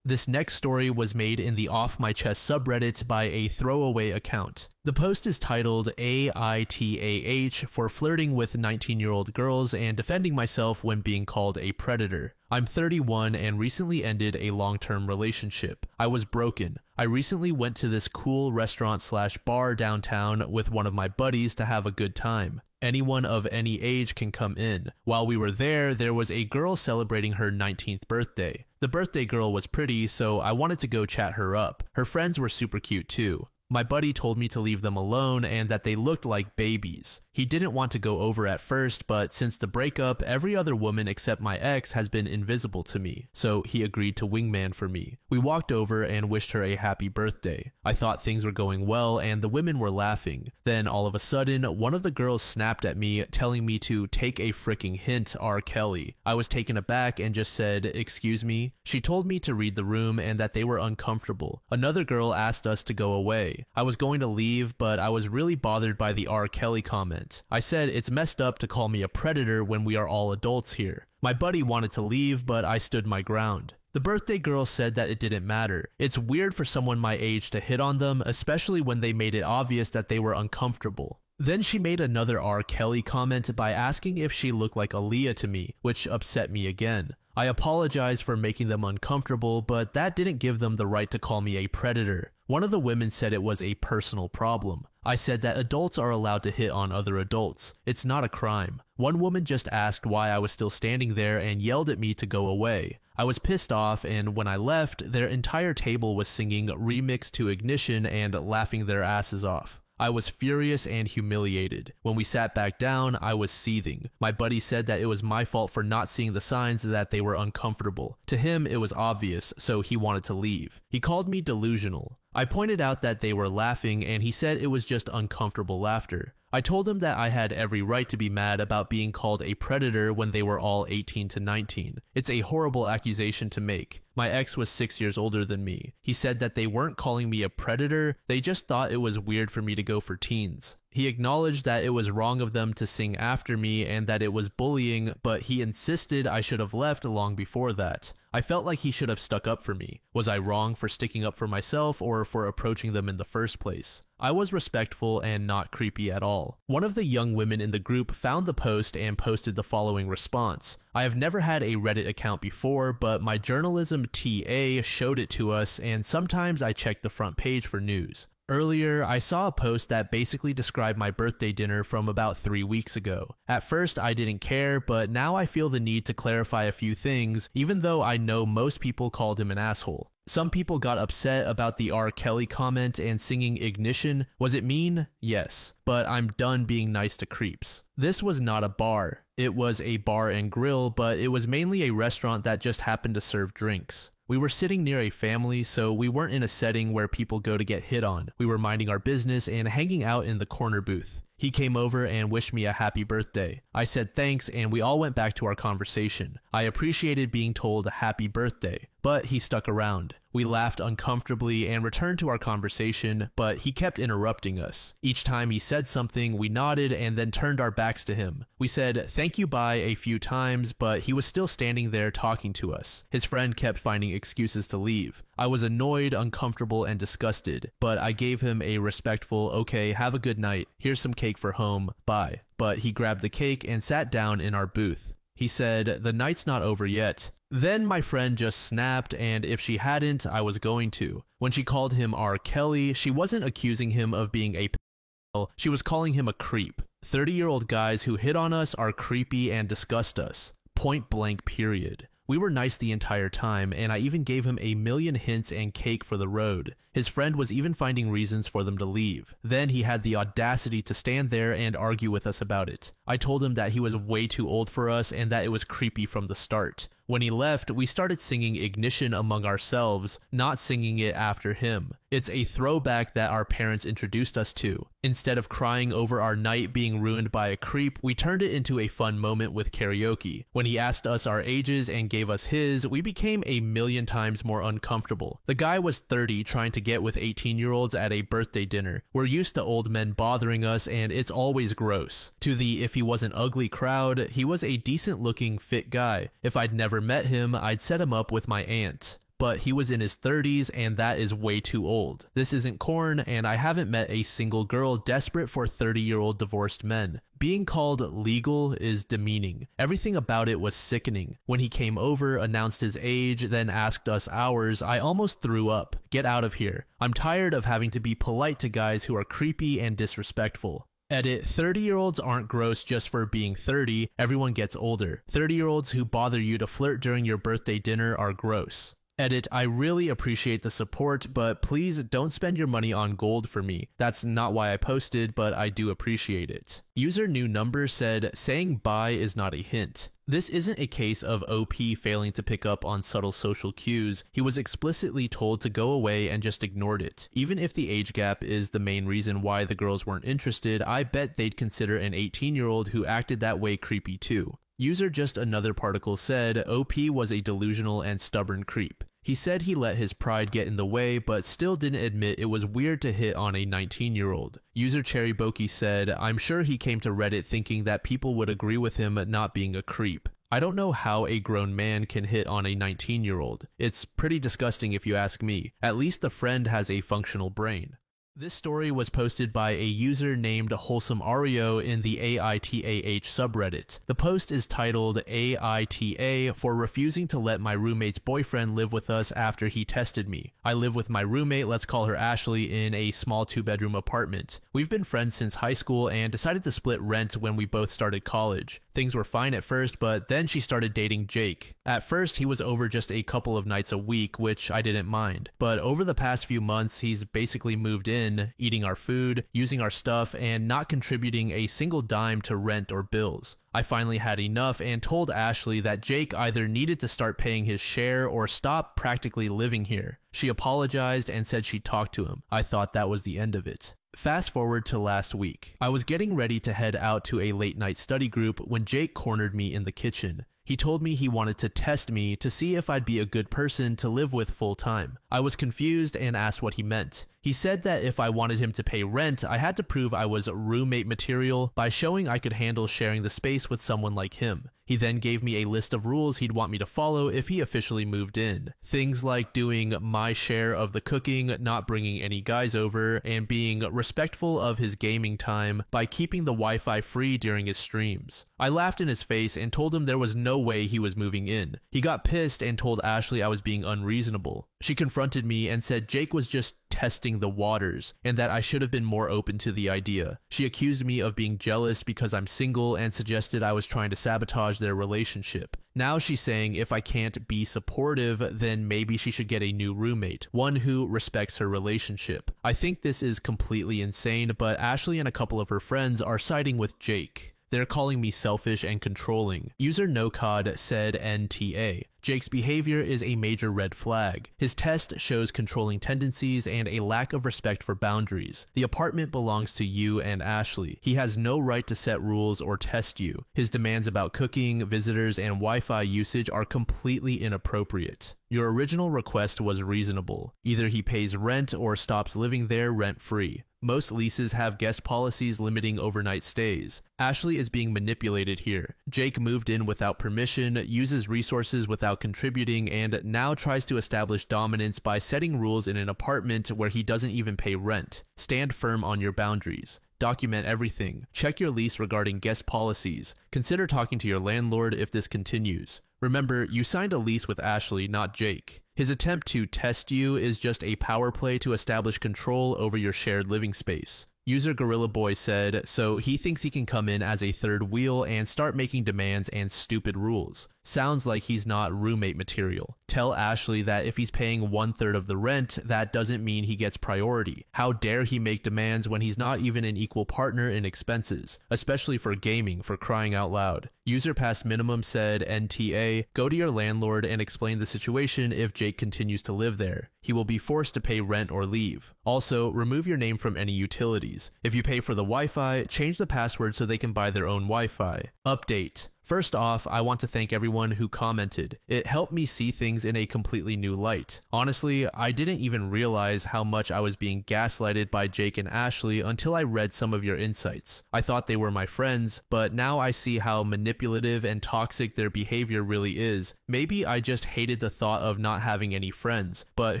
This next story was made in the Off My Chest subreddit by a throwaway account. The post is titled AITAH for flirting with 19-year-old girls and defending myself when being called a predator. I'm 31 and recently ended a long-term relationship. I was broken. I recently went to this cool restaurant/bar downtown with one of my buddies to have a good time. Anyone of any age can come in. While we were there, there was a girl celebrating her 19th birthday. The birthday girl was pretty, so I wanted to go chat her up. Her friends were super cute too. My buddy told me to leave them alone and that they looked like babies. He didn't want to go over at first, but since the breakup, every other woman except my ex has been invisible to me, so he agreed to wingman for me. We walked over and wished her a happy birthday. I thought things were going well and the women were laughing. Then all of a sudden, one of the girls snapped at me, telling me to take a freaking hint, R. Kelly. I was taken aback and just said, "Excuse me?" She told me to read the room and that they were uncomfortable. Another girl asked us to go away. I was going to leave, but I was really bothered by the R. Kelly comment. I said it's messed up to call me a predator when we are all adults here. My buddy wanted to leave, but I stood my ground. The birthday girl said that it didn't matter. It's weird for someone my age to hit on them, especially when they made it obvious that they were uncomfortable. Then she made another R. Kelly comment by asking if she looked like Aaliyah to me, which upset me again. I apologized for making them uncomfortable, but that didn't give them the right to call me a predator. One of the women said it was a personal problem. I said that adults are allowed to hit on other adults. It's not a crime. One woman just asked why I was still standing there and yelled at me to go away. I was pissed off, and when I left, their entire table was singing Remix to Ignition and laughing their asses off. I was furious and humiliated. When we sat back down, I was seething. My buddy said that it was my fault for not seeing the signs that they were uncomfortable. To him, it was obvious, so he wanted to leave. He called me delusional. I pointed out that they were laughing, and he said it was just uncomfortable laughter. I told him that I had every right to be mad about being called a predator when they were all 18 to 19. It's a horrible accusation to make. My ex was 6 years older than me. He said that they weren't calling me a predator, they just thought it was weird for me to go for teens. He acknowledged that it was wrong of them to sing after me and that it was bullying, but he insisted I should have left long before that. I felt like he should have stuck up for me. Was I wrong for sticking up for myself or for approaching them in the first place? I was respectful and not creepy at all. One of the young women in the group found the post and posted the following response. I have never had a Reddit account before, but my journalism TA showed it to us, and sometimes I check the front page for news. Earlier, I saw a post that basically described my birthday dinner from about 3 weeks ago. At first, I didn't care, but now I feel the need to clarify a few things, even though I know most people called him an asshole. Some people got upset about the R. Kelly comment and singing Ignition. Was it mean? Yes. But I'm done being nice to creeps. This was not a bar. It was a bar and grill, but it was mainly a restaurant that just happened to serve drinks. We were sitting near a family, so we weren't in a setting where people go to get hit on. We were minding our business and hanging out in the corner booth. He came over and wished me a happy birthday. I said thanks, and we all went back to our conversation. I appreciated being told happy birthday, but he stuck around. We laughed uncomfortably and returned to our conversation, but he kept interrupting us. Each time he said something, we nodded and then turned our backs to him. We said thank you bye a few times, but he was still standing there talking to us. His friend kept finding excuses to leave. I was annoyed, uncomfortable, and disgusted, but I gave him a respectful, okay, have a good night, here's some cake for home, bye. But he grabbed the cake and sat down in our booth. He said, the night's not over yet. Then my friend just snapped, and if she hadn't, I was going to. When she called him R. Kelly, she wasn't accusing him of being a pedophile, she was calling him a creep. 30-year-old guys who hit on us are creepy and disgust us. Point blank, period. We were nice the entire time, and I even gave him a million hints and cake for the road. His friend was even finding reasons for them to leave. Then he had the audacity to stand there and argue with us about it. I told him that he was way too old for us and that it was creepy from the start. When he left, we started singing Ignition among ourselves, not singing it after him. It's a throwback that our parents introduced us to. Instead of crying over our night being ruined by a creep, we turned it into a fun moment with karaoke. When he asked us our ages and gave us his, we became a million times more uncomfortable. The guy was 30 trying to get with 18-year-olds at a birthday dinner. We're used to old men bothering us, and it's always gross. To the if he wasn't ugly crowd, he was a decent-looking, fit guy. If I'd never met him, I'd set him up with my aunt. But he was in his 30s, and that is way too old. This isn't corn, and I haven't met a single girl desperate for 30-year-old divorced men. Being called legal is demeaning. Everything about it was sickening. When he came over, announced his age, then asked us ours, I almost threw up. Get out of here. I'm tired of having to be polite to guys who are creepy and disrespectful. Edit, 30-year-olds aren't gross just for being 30, everyone gets older. 30-year-olds who bother you to flirt during your birthday dinner are gross. Edit, I really appreciate the support, but please don't spend your money on gold for me. That's not why I posted, but I do appreciate it. User new number said, saying bye is not a hint. This isn't a case of OP failing to pick up on subtle social cues. He was explicitly told to go away and just ignored it. Even if the age gap is the main reason why the girls weren't interested, I bet they'd consider an 18-year-old who acted that way creepy too. User just another particle said, OP was a delusional and stubborn creep. He said he let his pride get in the way, but still didn't admit it was weird to hit on a 19-year-old. User Cherryboki said, I'm sure he came to Reddit thinking that people would agree with him not being a creep. I don't know how a grown man can hit on a 19-year-old. It's pretty disgusting if you ask me. At least the friend has a functional brain. This story was posted by a user named Wholesome Ario in the AITAH subreddit. The post is titled AITA for refusing to let my roommate's boyfriend live with us after he tested me. I live with my roommate, let's call her Ashley, in a small 2-bedroom apartment. We've been friends since high school and decided to split rent when we both started college. Things were fine at first, but then she started dating Jake. At first, he was over just a couple of nights a week, which I didn't mind. But over the past few months, he's basically moved in, eating our food, using our stuff, and not contributing a single dime to rent or bills. I finally had enough and told Ashley that Jake either needed to start paying his share or stop practically living here. She apologized and said she'd talk to him. I thought that was the end of it. Fast forward to last week. I was getting ready to head out to a late night study group when Jake cornered me in the kitchen. He told me he wanted to test me to see if I'd be a good person to live with full time. I was confused and asked what he meant. He said that if I wanted him to pay rent, I had to prove I was roommate material by showing I could handle sharing the space with someone like him. He then gave me a list of rules he'd want me to follow if he officially moved in. Things like doing my share of the cooking, not bringing any guys over, and being respectful of his gaming time by keeping the Wi-Fi free during his streams. I laughed in his face and told him there was no way he was moving in. He got pissed and told Ashley I was being unreasonable. She confronted me and said Jake was just testing the waters and that I should have been more open to the idea. She accused me of being jealous because I'm single and suggested I was trying to sabotage their relationship. Now she's saying if I can't be supportive, then maybe she should get a new roommate, one who respects her relationship. I think this is completely insane, but Ashley and a couple of her friends are siding with Jake. They're calling me selfish and controlling. User NoCod said NTA. Jake's behavior is a major red flag. His test shows controlling tendencies and a lack of respect for boundaries. The apartment belongs to you and Ashley. He has no right to set rules or test you. His demands about cooking, visitors, and Wi-Fi usage are completely inappropriate. Your original request was reasonable. Either he pays rent or stops living there rent-free. Most leases have guest policies limiting overnight stays. Ashley is being manipulated here. Jake moved in without permission, uses resources without contributing, and now tries to establish dominance by setting rules in an apartment where he doesn't even pay rent. Stand firm on your boundaries. Document everything. Check your lease regarding guest policies. Consider talking to your landlord if this continues. Remember, you signed a lease with Ashley, not Jake. His attempt to test you is just a power play to establish control over your shared living space. User Gorilla Boy said, so he thinks he can come in as a third wheel and start making demands and stupid rules. Sounds like he's not roommate material. Tell Ashley that if he's paying 1/3 of the rent, that doesn't mean he gets priority. How dare he make demands when he's not even an equal partner in expenses, especially for gaming, for crying out loud. User Past Minimum said, NTA, go to your landlord and explain the situation if Jake continues to live there. He will be forced to pay rent or leave. Also, remove your name from any utilities. If you pay for the Wi-Fi, change the password so they can buy their own Wi-Fi. Update. First off, I want to thank everyone who commented. It helped me see things in a completely new light. Honestly, I didn't even realize how much I was being gaslighted by Jake and Ashley until I read some of your insights. I thought they were my friends, but now I see how manipulative and toxic their behavior really is. Maybe I just hated the thought of not having any friends, but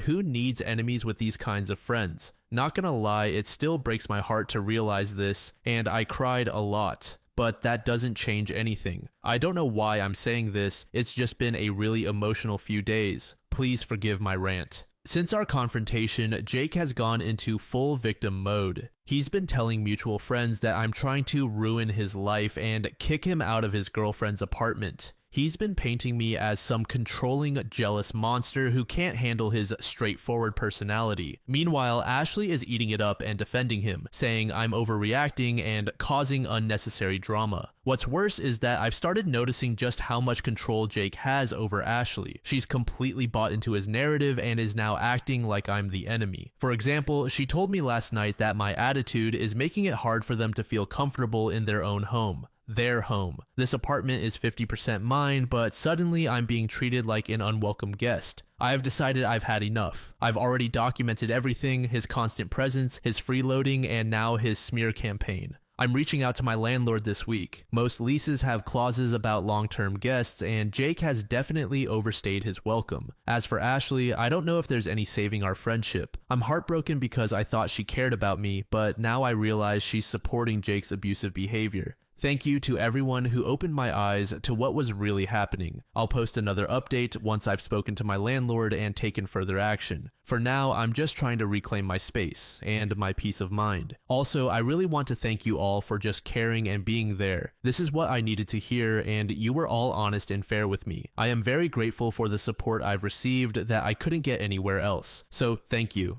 who needs enemies with these kinds of friends? Not gonna lie, it still breaks my heart to realize this, and I cried a lot. But that doesn't change anything. I don't know why I'm saying this, it's just been a really emotional few days. Please forgive my rant. Since our confrontation, Jake has gone into full victim mode. He's been telling mutual friends that I'm trying to ruin his life and kick him out of his girlfriend's apartment. He's been painting me as some controlling, jealous monster who can't handle his straightforward personality. Meanwhile, Ashley is eating it up and defending him, saying I'm overreacting and causing unnecessary drama. What's worse is that I've started noticing just how much control Jake has over Ashley. She's completely bought into his narrative and is now acting like I'm the enemy. For example, she told me last night that my attitude is making it hard for them to feel comfortable in their own home. Their home. This apartment is 50% mine, but suddenly I'm being treated like an unwelcome guest. I have decided I've had enough. I've already documented everything, his constant presence, his freeloading, and now his smear campaign. I'm reaching out to my landlord this week. Most leases have clauses about long-term guests, and Jake has definitely overstayed his welcome. As for Ashley, I don't know if there's any saving our friendship. I'm heartbroken because I thought she cared about me, but now I realize she's supporting Jake's abusive behavior. Thank you to everyone who opened my eyes to what was really happening. I'll post another update once I've spoken to my landlord and taken further action. For now, I'm just trying to reclaim my space and my peace of mind. Also, I really want to thank you all for just caring and being there. This is what I needed to hear, and you were all honest and fair with me. I am very grateful for the support I've received that I couldn't get anywhere else. So, thank you.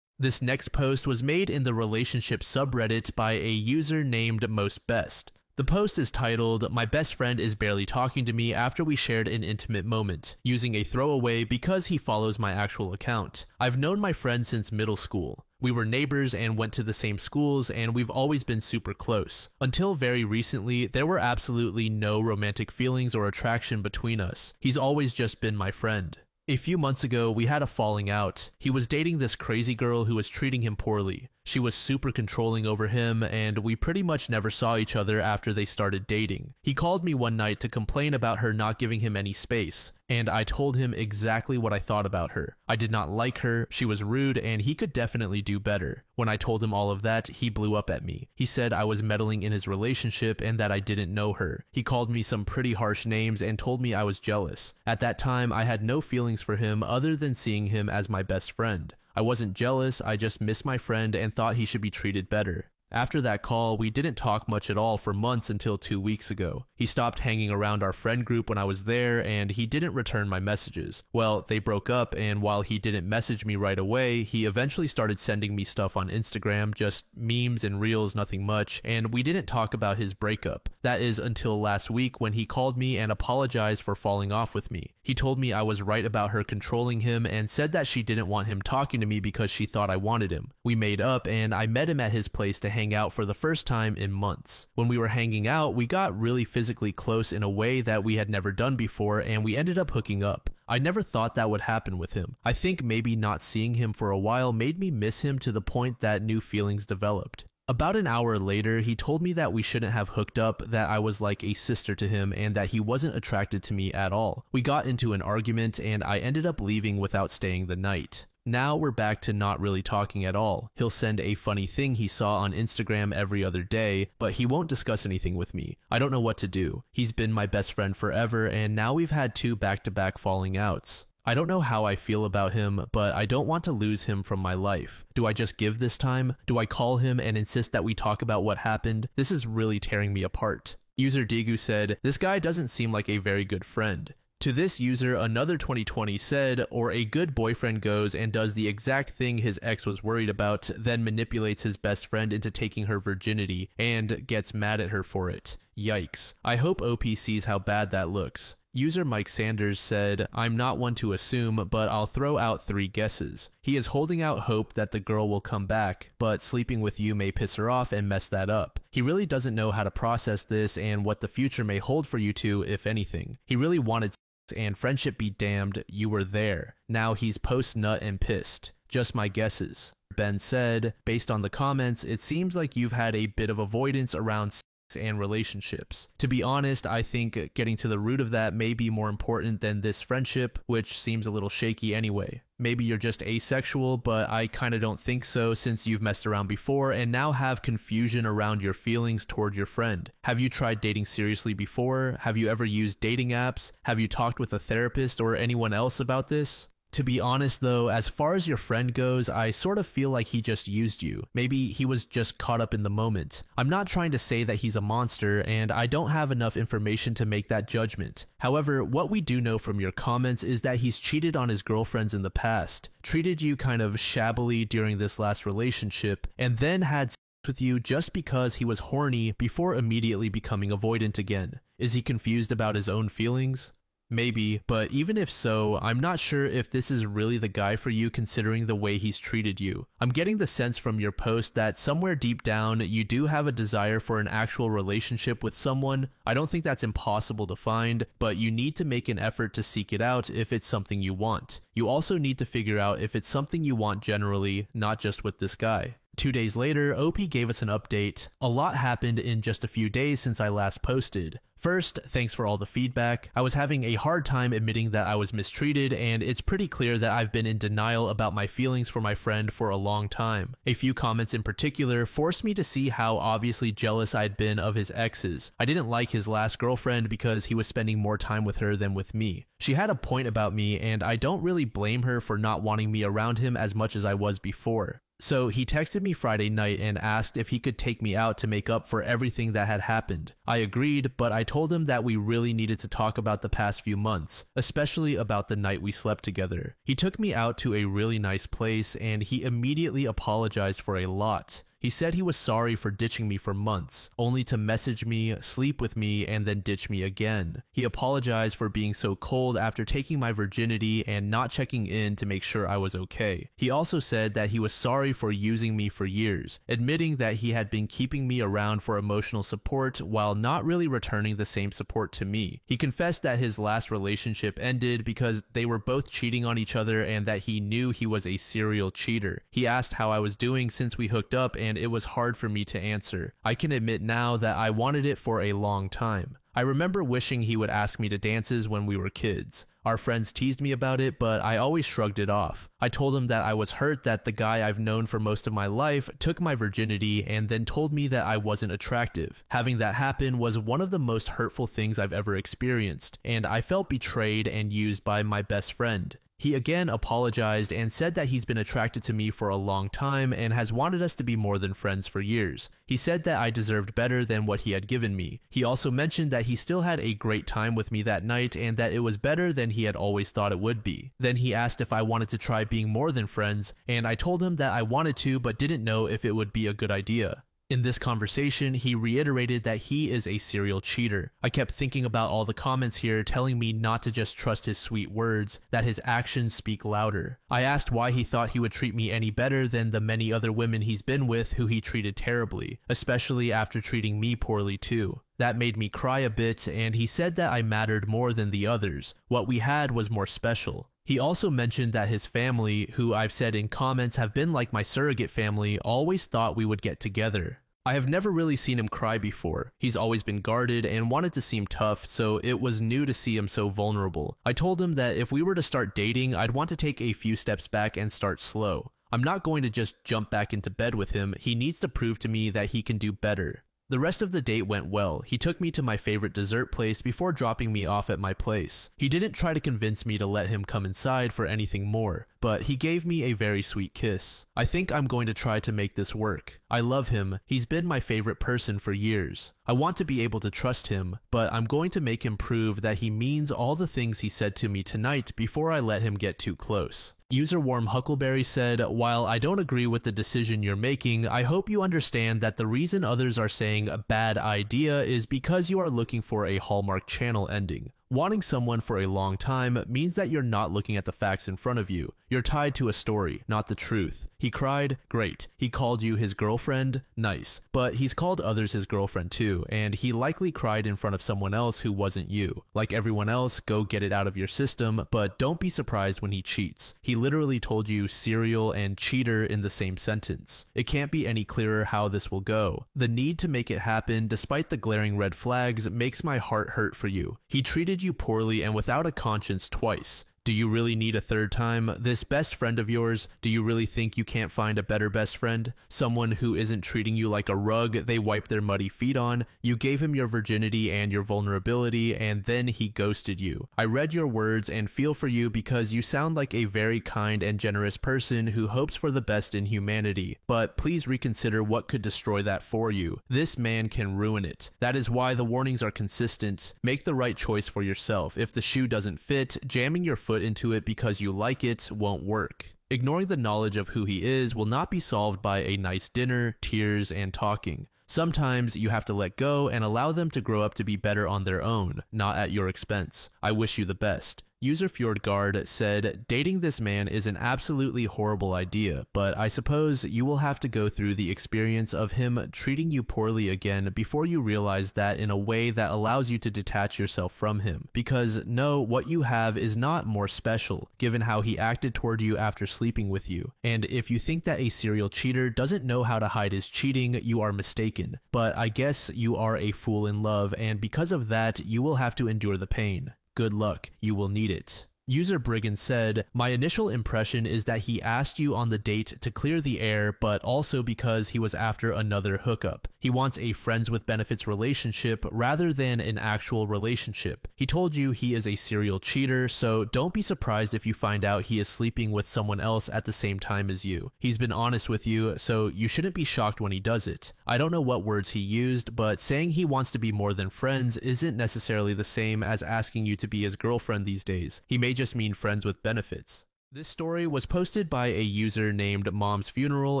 This next post was made in the relationship subreddit by a user named MostBest. The post is titled, "My best friend is barely talking to me after we shared an intimate moment," using a throwaway because he follows my actual account. I've known my friend since middle school. We were neighbors and went to the same schools, and we've always been super close. Until very recently, there were absolutely no romantic feelings or attraction between us. He's always just been my friend. A few months ago, we had a falling out. He was dating this crazy girl who was treating him poorly. She was super controlling over him, and we pretty much never saw each other after they started dating. He called me one night to complain about her not giving him any space, and I told him exactly what I thought about her. I did not like her, she was rude, and he could definitely do better. When I told him all of that, he blew up at me. He said I was meddling in his relationship and that I didn't know her. He called me some pretty harsh names and told me I was jealous. At that time, I had no feelings for him other than seeing him as my best friend. I wasn't jealous, I just missed my friend and thought he should be treated better. After that call, we didn't talk much at all for months until 2 weeks ago. He stopped hanging around our friend group when I was there, and he didn't return my messages. Well, they broke up, and while he didn't message me right away, he eventually started sending me stuff on Instagram, just memes and reels, nothing much, and we didn't talk about his breakup. That is until last week when he called me and apologized for falling off with me. He told me I was right about her controlling him and said that she didn't want him talking to me because she thought I wanted him. We made up, and I met him at his place to hang out for the first time in months. When we were hanging out, we got really physically close in a way that we had never done before, and we ended up hooking up. I never thought that would happen with him. I think maybe not seeing him for a while made me miss him to the point that new feelings developed. About an hour later, he told me that we shouldn't have hooked up, that I was like a sister to him, and that he wasn't attracted to me at all. We got into an argument, and I ended up leaving without staying the night. Now we're back to not really talking at all. He'll send a funny thing he saw on Instagram every other day, but he won't discuss anything with me. I don't know what to do. He's been my best friend forever, and now we've had 2 back-to-back falling outs. I don't know how I feel about him, but I don't want to lose him from my life. Do I just give this time? Do I call him and insist that we talk about what happened? This is really tearing me apart. User Digu said, "This guy doesn't seem like a very good friend." To this user, another 2020 said, "Or a good boyfriend goes and does the exact thing his ex was worried about, then manipulates his best friend into taking her virginity and gets mad at her for it. Yikes. I hope OP sees how bad that looks." User Mike Sanders said, "I'm not one to assume, but I'll throw out 3 guesses. He is holding out hope that the girl will come back, but sleeping with you may piss her off and mess that up. He really doesn't know how to process this and what the future may hold for you two, if anything. He really wanted and friendship be damned, you were there. Now he's post-nut and pissed. Just my guesses." Ben said, "Based on the comments, it seems like you've had a bit of avoidance around sex and relationships. To be honest, I think getting to the root of that may be more important than this friendship, which seems a little shaky anyway. Maybe you're just asexual, but I kinda don't think so since you've messed around before and now have confusion around your feelings toward your friend. Have you tried dating seriously before? Have you ever used dating apps? Have you talked with a therapist or anyone else about this?" To be honest though, as far as your friend goes, I sort of feel like he just used you. Maybe he was just caught up in the moment. I'm not trying to say that he's a monster, and I don't have enough information to make that judgment. However, what we do know from your comments is that he's cheated on his girlfriends in the past, treated you kind of shabbily during this last relationship, and then had sex with you just because he was horny before immediately becoming avoidant again. Is he confused about his own feelings? Maybe, but even if so, I'm not sure if this is really the guy for you considering the way he's treated you. I'm getting the sense from your post that somewhere deep down, you do have a desire for an actual relationship with someone. I don't think that's impossible to find, but you need to make an effort to seek it out if it's something you want. You also need to figure out if it's something you want generally, not just with this guy. 2 days later, OP gave us an update. A lot happened in just a few days since I last posted. First, thanks for all the feedback. I was having a hard time admitting that I was mistreated, and it's pretty clear that I've been in denial about my feelings for my friend for a long time. A few comments in particular forced me to see how obviously jealous I'd been of his exes. I didn't like his last girlfriend because he was spending more time with her than with me. She had a point about me, and I don't really blame her for not wanting me around him as much as I was before. So he texted me Friday night and asked if he could take me out to make up for everything that had happened. I agreed, but I told him that we really needed to talk about the past few months, especially about the night we slept together. He took me out to a really nice place, and he immediately apologized for a lot. He said he was sorry for ditching me for months, only to message me, sleep with me, and then ditch me again. He apologized for being so cold after taking my virginity and not checking in to make sure I was okay. He also said that he was sorry for using me for years, admitting that he had been keeping me around for emotional support while not really returning the same support to me. He confessed that his last relationship ended because they were both cheating on each other and that he knew he was a serial cheater. He asked how I was doing since we hooked up, and it was hard for me to answer. I can admit now that I wanted it for a long time. I remember wishing he would ask me to dances when we were kids. Our friends teased me about it, but I always shrugged it off. I told him that I was hurt that the guy I've known for most of my life took my virginity and then told me that I wasn't attractive. Having that happen was one of the most hurtful things I've ever experienced, and I felt betrayed and used by my best friend. He again apologized and said that he's been attracted to me for a long time and has wanted us to be more than friends for years. He said that I deserved better than what he had given me. He also mentioned that he still had a great time with me that night and that it was better than he had always thought it would be. Then he asked if I wanted to try being more than friends, and I told him that I wanted to but didn't know if it would be a good idea. In this conversation, he reiterated that he is a serial cheater. I kept thinking about all the comments here telling me not to just trust his sweet words, that his actions speak louder. I asked why he thought he would treat me any better than the many other women he's been with who he treated terribly, especially after treating me poorly too. That made me cry a bit, and he said that I mattered more than the others. What we had was more special. He also mentioned that his family, who I've said in comments have been like my surrogate family, always thought we would get together. I have never really seen him cry before. He's always been guarded and wanted to seem tough, so it was new to see him so vulnerable. I told him that if we were to start dating, I'd want to take a few steps back and start slow. I'm not going to just jump back into bed with him. He needs to prove to me that he can do better. The rest of the date went well. He took me to my favorite dessert place before dropping me off at my place. He didn't try to convince me to let him come inside for anything more, but he gave me a very sweet kiss. I think I'm going to try to make this work. I love him. He's been my favorite person for years. I want to be able to trust him, but I'm going to make him prove that he means all the things he said to me tonight before I let him get too close. User Warm Huckleberry said, "While I don't agree with the decision you're making, I hope you understand that the reason others are saying a bad idea is because you are looking for a Hallmark Channel ending. Wanting someone for a long time means that you're not looking at the facts in front of you. You're tied to a story, not the truth. He cried? Great. He called you his girlfriend? Nice. But he's called others his girlfriend too, and he likely cried in front of someone else who wasn't you. Like everyone else, go get it out of your system, but don't be surprised when he cheats. He literally told you serial and cheater in the same sentence. It can't be any clearer how this will go. The need to make it happen, despite the glaring red flags, makes my heart hurt for you. He treated you poorly and without a conscience twice. Do you really need a third time? This best friend of yours, do you really think you can't find a better best friend? Someone who isn't treating you like a rug they wipe their muddy feet on? You gave him your virginity and your vulnerability, and then he ghosted you. I read your words and feel for you because you sound like a very kind and generous person who hopes for the best in humanity, but please reconsider what could destroy that for you. This man can ruin it. That is why the warnings are consistent. Make the right choice for yourself. If the shoe doesn't fit, jamming your foot into it because you like it won't work. Ignoring the knowledge of who he is will not be solved by a nice dinner, tears, and talking. Sometimes you have to let go and allow them to grow up to be better on their own, not at your expense. I wish you the best. User Fjordgard said, dating this man is an absolutely horrible idea, but I suppose you will have to go through the experience of him treating you poorly again before you realize that in a way that allows you to detach yourself from him. Because no, what you have is not more special, given how he acted toward you after sleeping with you. And if you think that a serial cheater doesn't know how to hide his cheating, you are mistaken. But I guess you are a fool in love, and because of that, you will have to endure the pain. Good luck, you will need it. User Brigand said, my initial impression is that he asked you on the date to clear the air, but also because he was after another hookup. He wants a friends with benefits relationship rather than an actual relationship. He told you he is a serial cheater, so don't be surprised if you find out he is sleeping with someone else at the same time as you. He's been honest with you, so you shouldn't be shocked when he does it. I don't know what words he used, but saying he wants to be more than friends isn't necessarily the same as asking you to be his girlfriend these days. He may just mean friends with benefits. This story was posted by a user named Mom's Funeral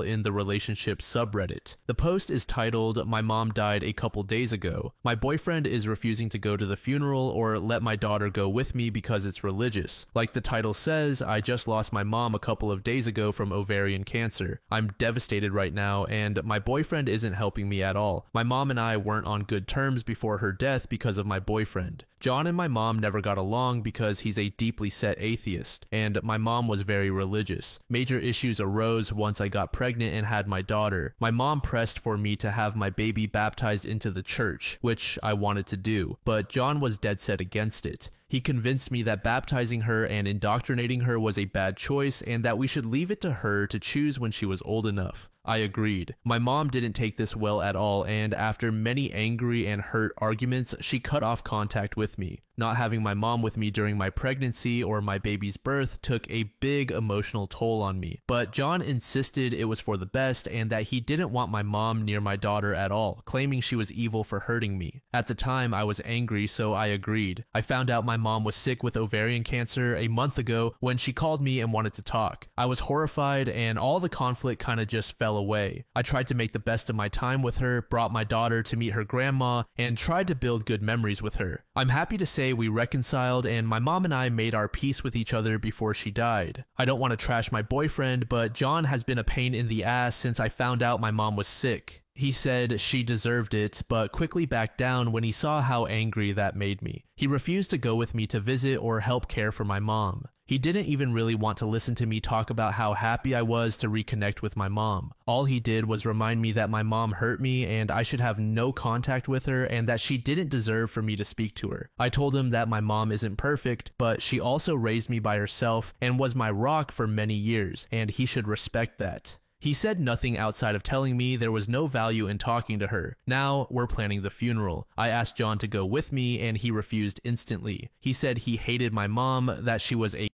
in the relationship subreddit. The post is titled, my mom died a couple days ago. My boyfriend is refusing to go to the funeral or let my daughter go with me because it's religious. Like the title says, I just lost my mom a couple of days ago from ovarian cancer. I'm devastated right now, and my boyfriend isn't helping me at all. My mom and I weren't on good terms before her death because of my boyfriend. John and my mom never got along because he's a deeply set atheist, and my mom was very religious. Major issues arose once I got pregnant and had my daughter. My mom pressed for me to have my baby baptized into the church, which I wanted to do, but John was dead set against it. He convinced me that baptizing her and indoctrinating her was a bad choice and that we should leave it to her to choose when she was old enough. I agreed. My mom didn't take this well at all, and after many angry and hurt arguments, she cut off contact with me. Not having my mom with me during my pregnancy or my baby's birth took a big emotional toll on me, but John insisted it was for the best and that he didn't want my mom near my daughter at all, claiming she was evil for hurting me. At the time, I was angry, so I agreed. I found out my mom was sick with ovarian cancer a month ago when she called me and wanted to talk. I was horrified, and all the conflict kind of just fell away. I tried to make the best of my time with her, brought my daughter to meet her grandma, and tried to build good memories with her. I'm happy to say we reconciled, and my mom and I made our peace with each other before she died. I don't want to trash my boyfriend, but John has been a pain in the ass since I found out my mom was sick. He said she deserved it, but quickly backed down when he saw how angry that made me. He refused to go with me to visit or help care for my mom. He didn't even really want to listen to me talk about how happy I was to reconnect with my mom. All he did was remind me that my mom hurt me and I should have no contact with her and that she didn't deserve for me to speak to her. I told him that my mom isn't perfect, but she also raised me by herself and was my rock for many years, and he should respect that. He said nothing outside of telling me there was no value in talking to her. Now we're planning the funeral. I asked John to go with me and he refused instantly. He said he hated my mom, that she was a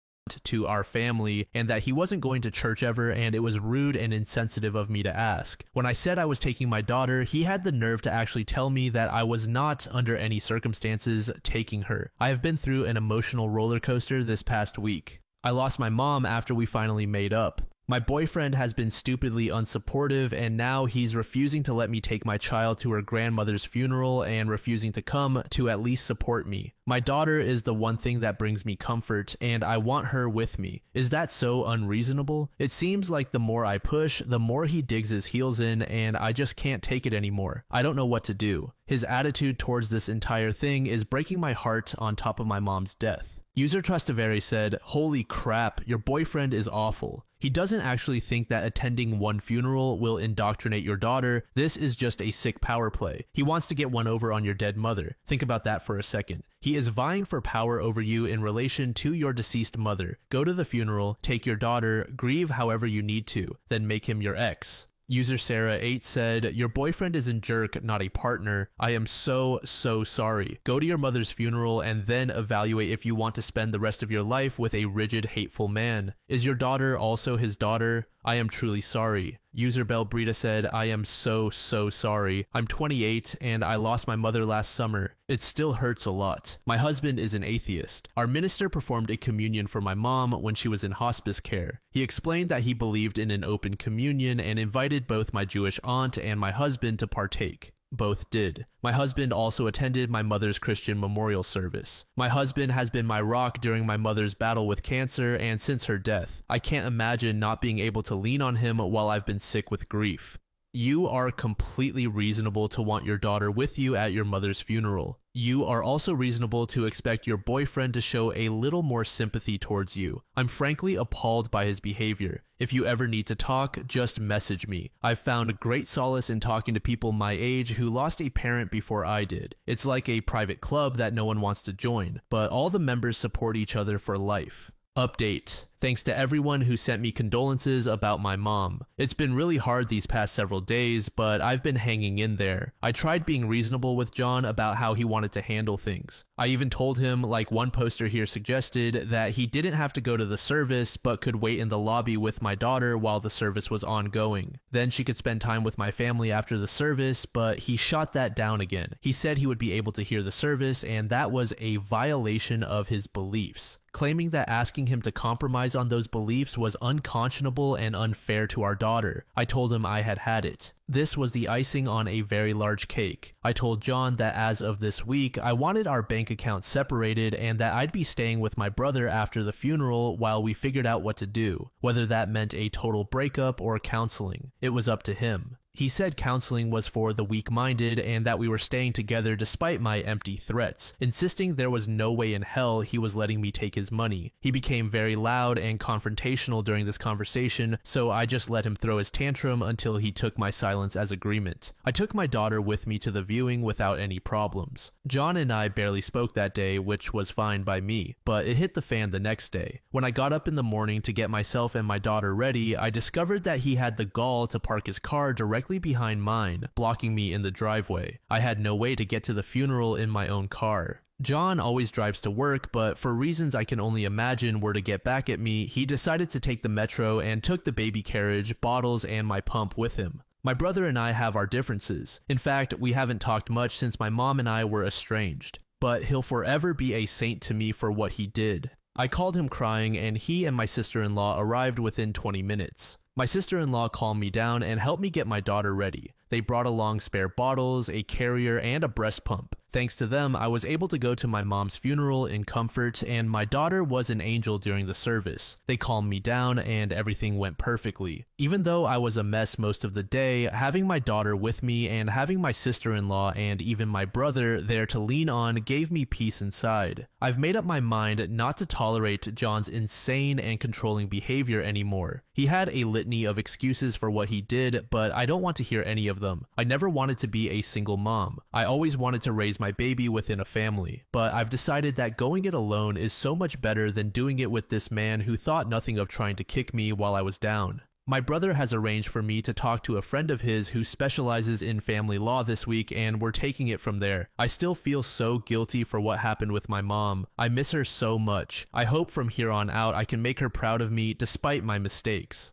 to our family, and that he wasn't going to church ever, and it was rude and insensitive of me to ask. When I said I was taking my daughter, he had the nerve to actually tell me that I was not, under any circumstances, taking her. I have been through an emotional roller coaster this past week. I lost my mom after we finally made up. My boyfriend has been stupidly unsupportive, and now he's refusing to let me take my child to her grandmother's funeral and refusing to come to at least support me. My daughter is the one thing that brings me comfort, and I want her with me. Is that so unreasonable? It seems like the more I push, the more he digs his heels in, and I just can't take it anymore. I don't know what to do. His attitude towards this entire thing is breaking my heart on top of my mom's death. User Trustaveri said, holy crap, your boyfriend is awful. He doesn't actually think that attending one funeral will indoctrinate your daughter. This is just a sick power play. He wants to get one over on your dead mother. Think about that for a second. He is vying for power over you in relation to your deceased mother. Go to the funeral, take your daughter, grieve however you need to, then make him your ex. User Sarah8 said, your boyfriend is a jerk, not a partner. I am so sorry. Go to your mother's funeral and then evaluate if you want to spend the rest of your life with a rigid, hateful man. Is your daughter also his daughter? I am truly sorry. User Belbrita said, I am so sorry. I'm 28 and I lost my mother last summer. It still hurts a lot. My husband is an atheist. Our minister performed a communion for my mom when she was in hospice care. He explained that he believed in an open communion and invited both my Jewish aunt and my husband to partake. Both did. My husband also attended my mother's Christian memorial service. My husband has been my rock during my mother's battle with cancer and since her death. I can't imagine not being able to lean on him while I've been sick with grief. You are completely reasonable to want your daughter with you at your mother's funeral. You are also reasonable to expect your boyfriend to show a little more sympathy towards you. I'm frankly appalled by his behavior. If you ever need to talk, just message me. I've found great solace in talking to people my age who lost a parent before I did. It's like a private club that no one wants to join, but all the members support each other for life. Update. Thanks to everyone who sent me condolences about my mom. It's been really hard these past several days, but I've been hanging in there. I tried being reasonable with John about how he wanted to handle things. I even told him, like one poster here suggested, that he didn't have to go to the service, but could wait in the lobby with my daughter while the service was ongoing. Then she could spend time with my family after the service, but he shot that down again. He said he would be able to hear the service, and that was a violation of his beliefs, claiming that asking him to compromise on those beliefs was unconscionable and unfair to our daughter. I told him I had it. This was the icing on a very large cake. I told John that as of this week, I wanted our bank accounts separated and that I'd be staying with my brother after the funeral while we figured out what to do, whether that meant a total breakup or counseling. It was up to him. He said counseling was for the weak-minded and that we were staying together despite my empty threats, insisting there was no way in hell he was letting me take his money. He became very loud and confrontational during this conversation, so I just let him throw his tantrum until he took my silence as agreement. I took my daughter with me to the viewing without any problems. John and I barely spoke that day, which was fine by me, but it hit the fan the next day. When I got up in the morning to get myself and my daughter ready, I discovered that he had the gall to park his car directly behind mine, blocking me in the driveway. I had no way to get to the funeral in my own car. John always drives to work, but for reasons I can only imagine were to get back at me, he decided to take the metro and took the baby carriage, bottles, and my pump with him. My brother and I have our differences. In fact, we haven't talked much since my mom and I were estranged, but he'll forever be a saint to me for what he did. I called him crying, and he and my sister-in-law arrived within 20 minutes. My sister-in-law calmed me down and helped me get my daughter ready. They brought along spare bottles, a carrier, and a breast pump. Thanks to them, I was able to go to my mom's funeral in comfort, and my daughter was an angel during the service. They calmed me down, and everything went perfectly. Even though I was a mess most of the day, having my daughter with me and having my sister-in-law and even my brother there to lean on gave me peace inside. I've made up my mind not to tolerate John's insane and controlling behavior anymore. He had a litany of excuses for what he did, but I don't want to hear any of them. I never wanted to be a single mom. I always wanted to raise my baby within a family, but I've decided that going it alone is so much better than doing it with this man who thought nothing of trying to kick me while I was down. My brother has arranged for me to talk to a friend of his who specializes in family law this week, and we're taking it from there. I still feel so guilty for what happened with my mom. I miss her so much. I hope from here on out I can make her proud of me despite my mistakes.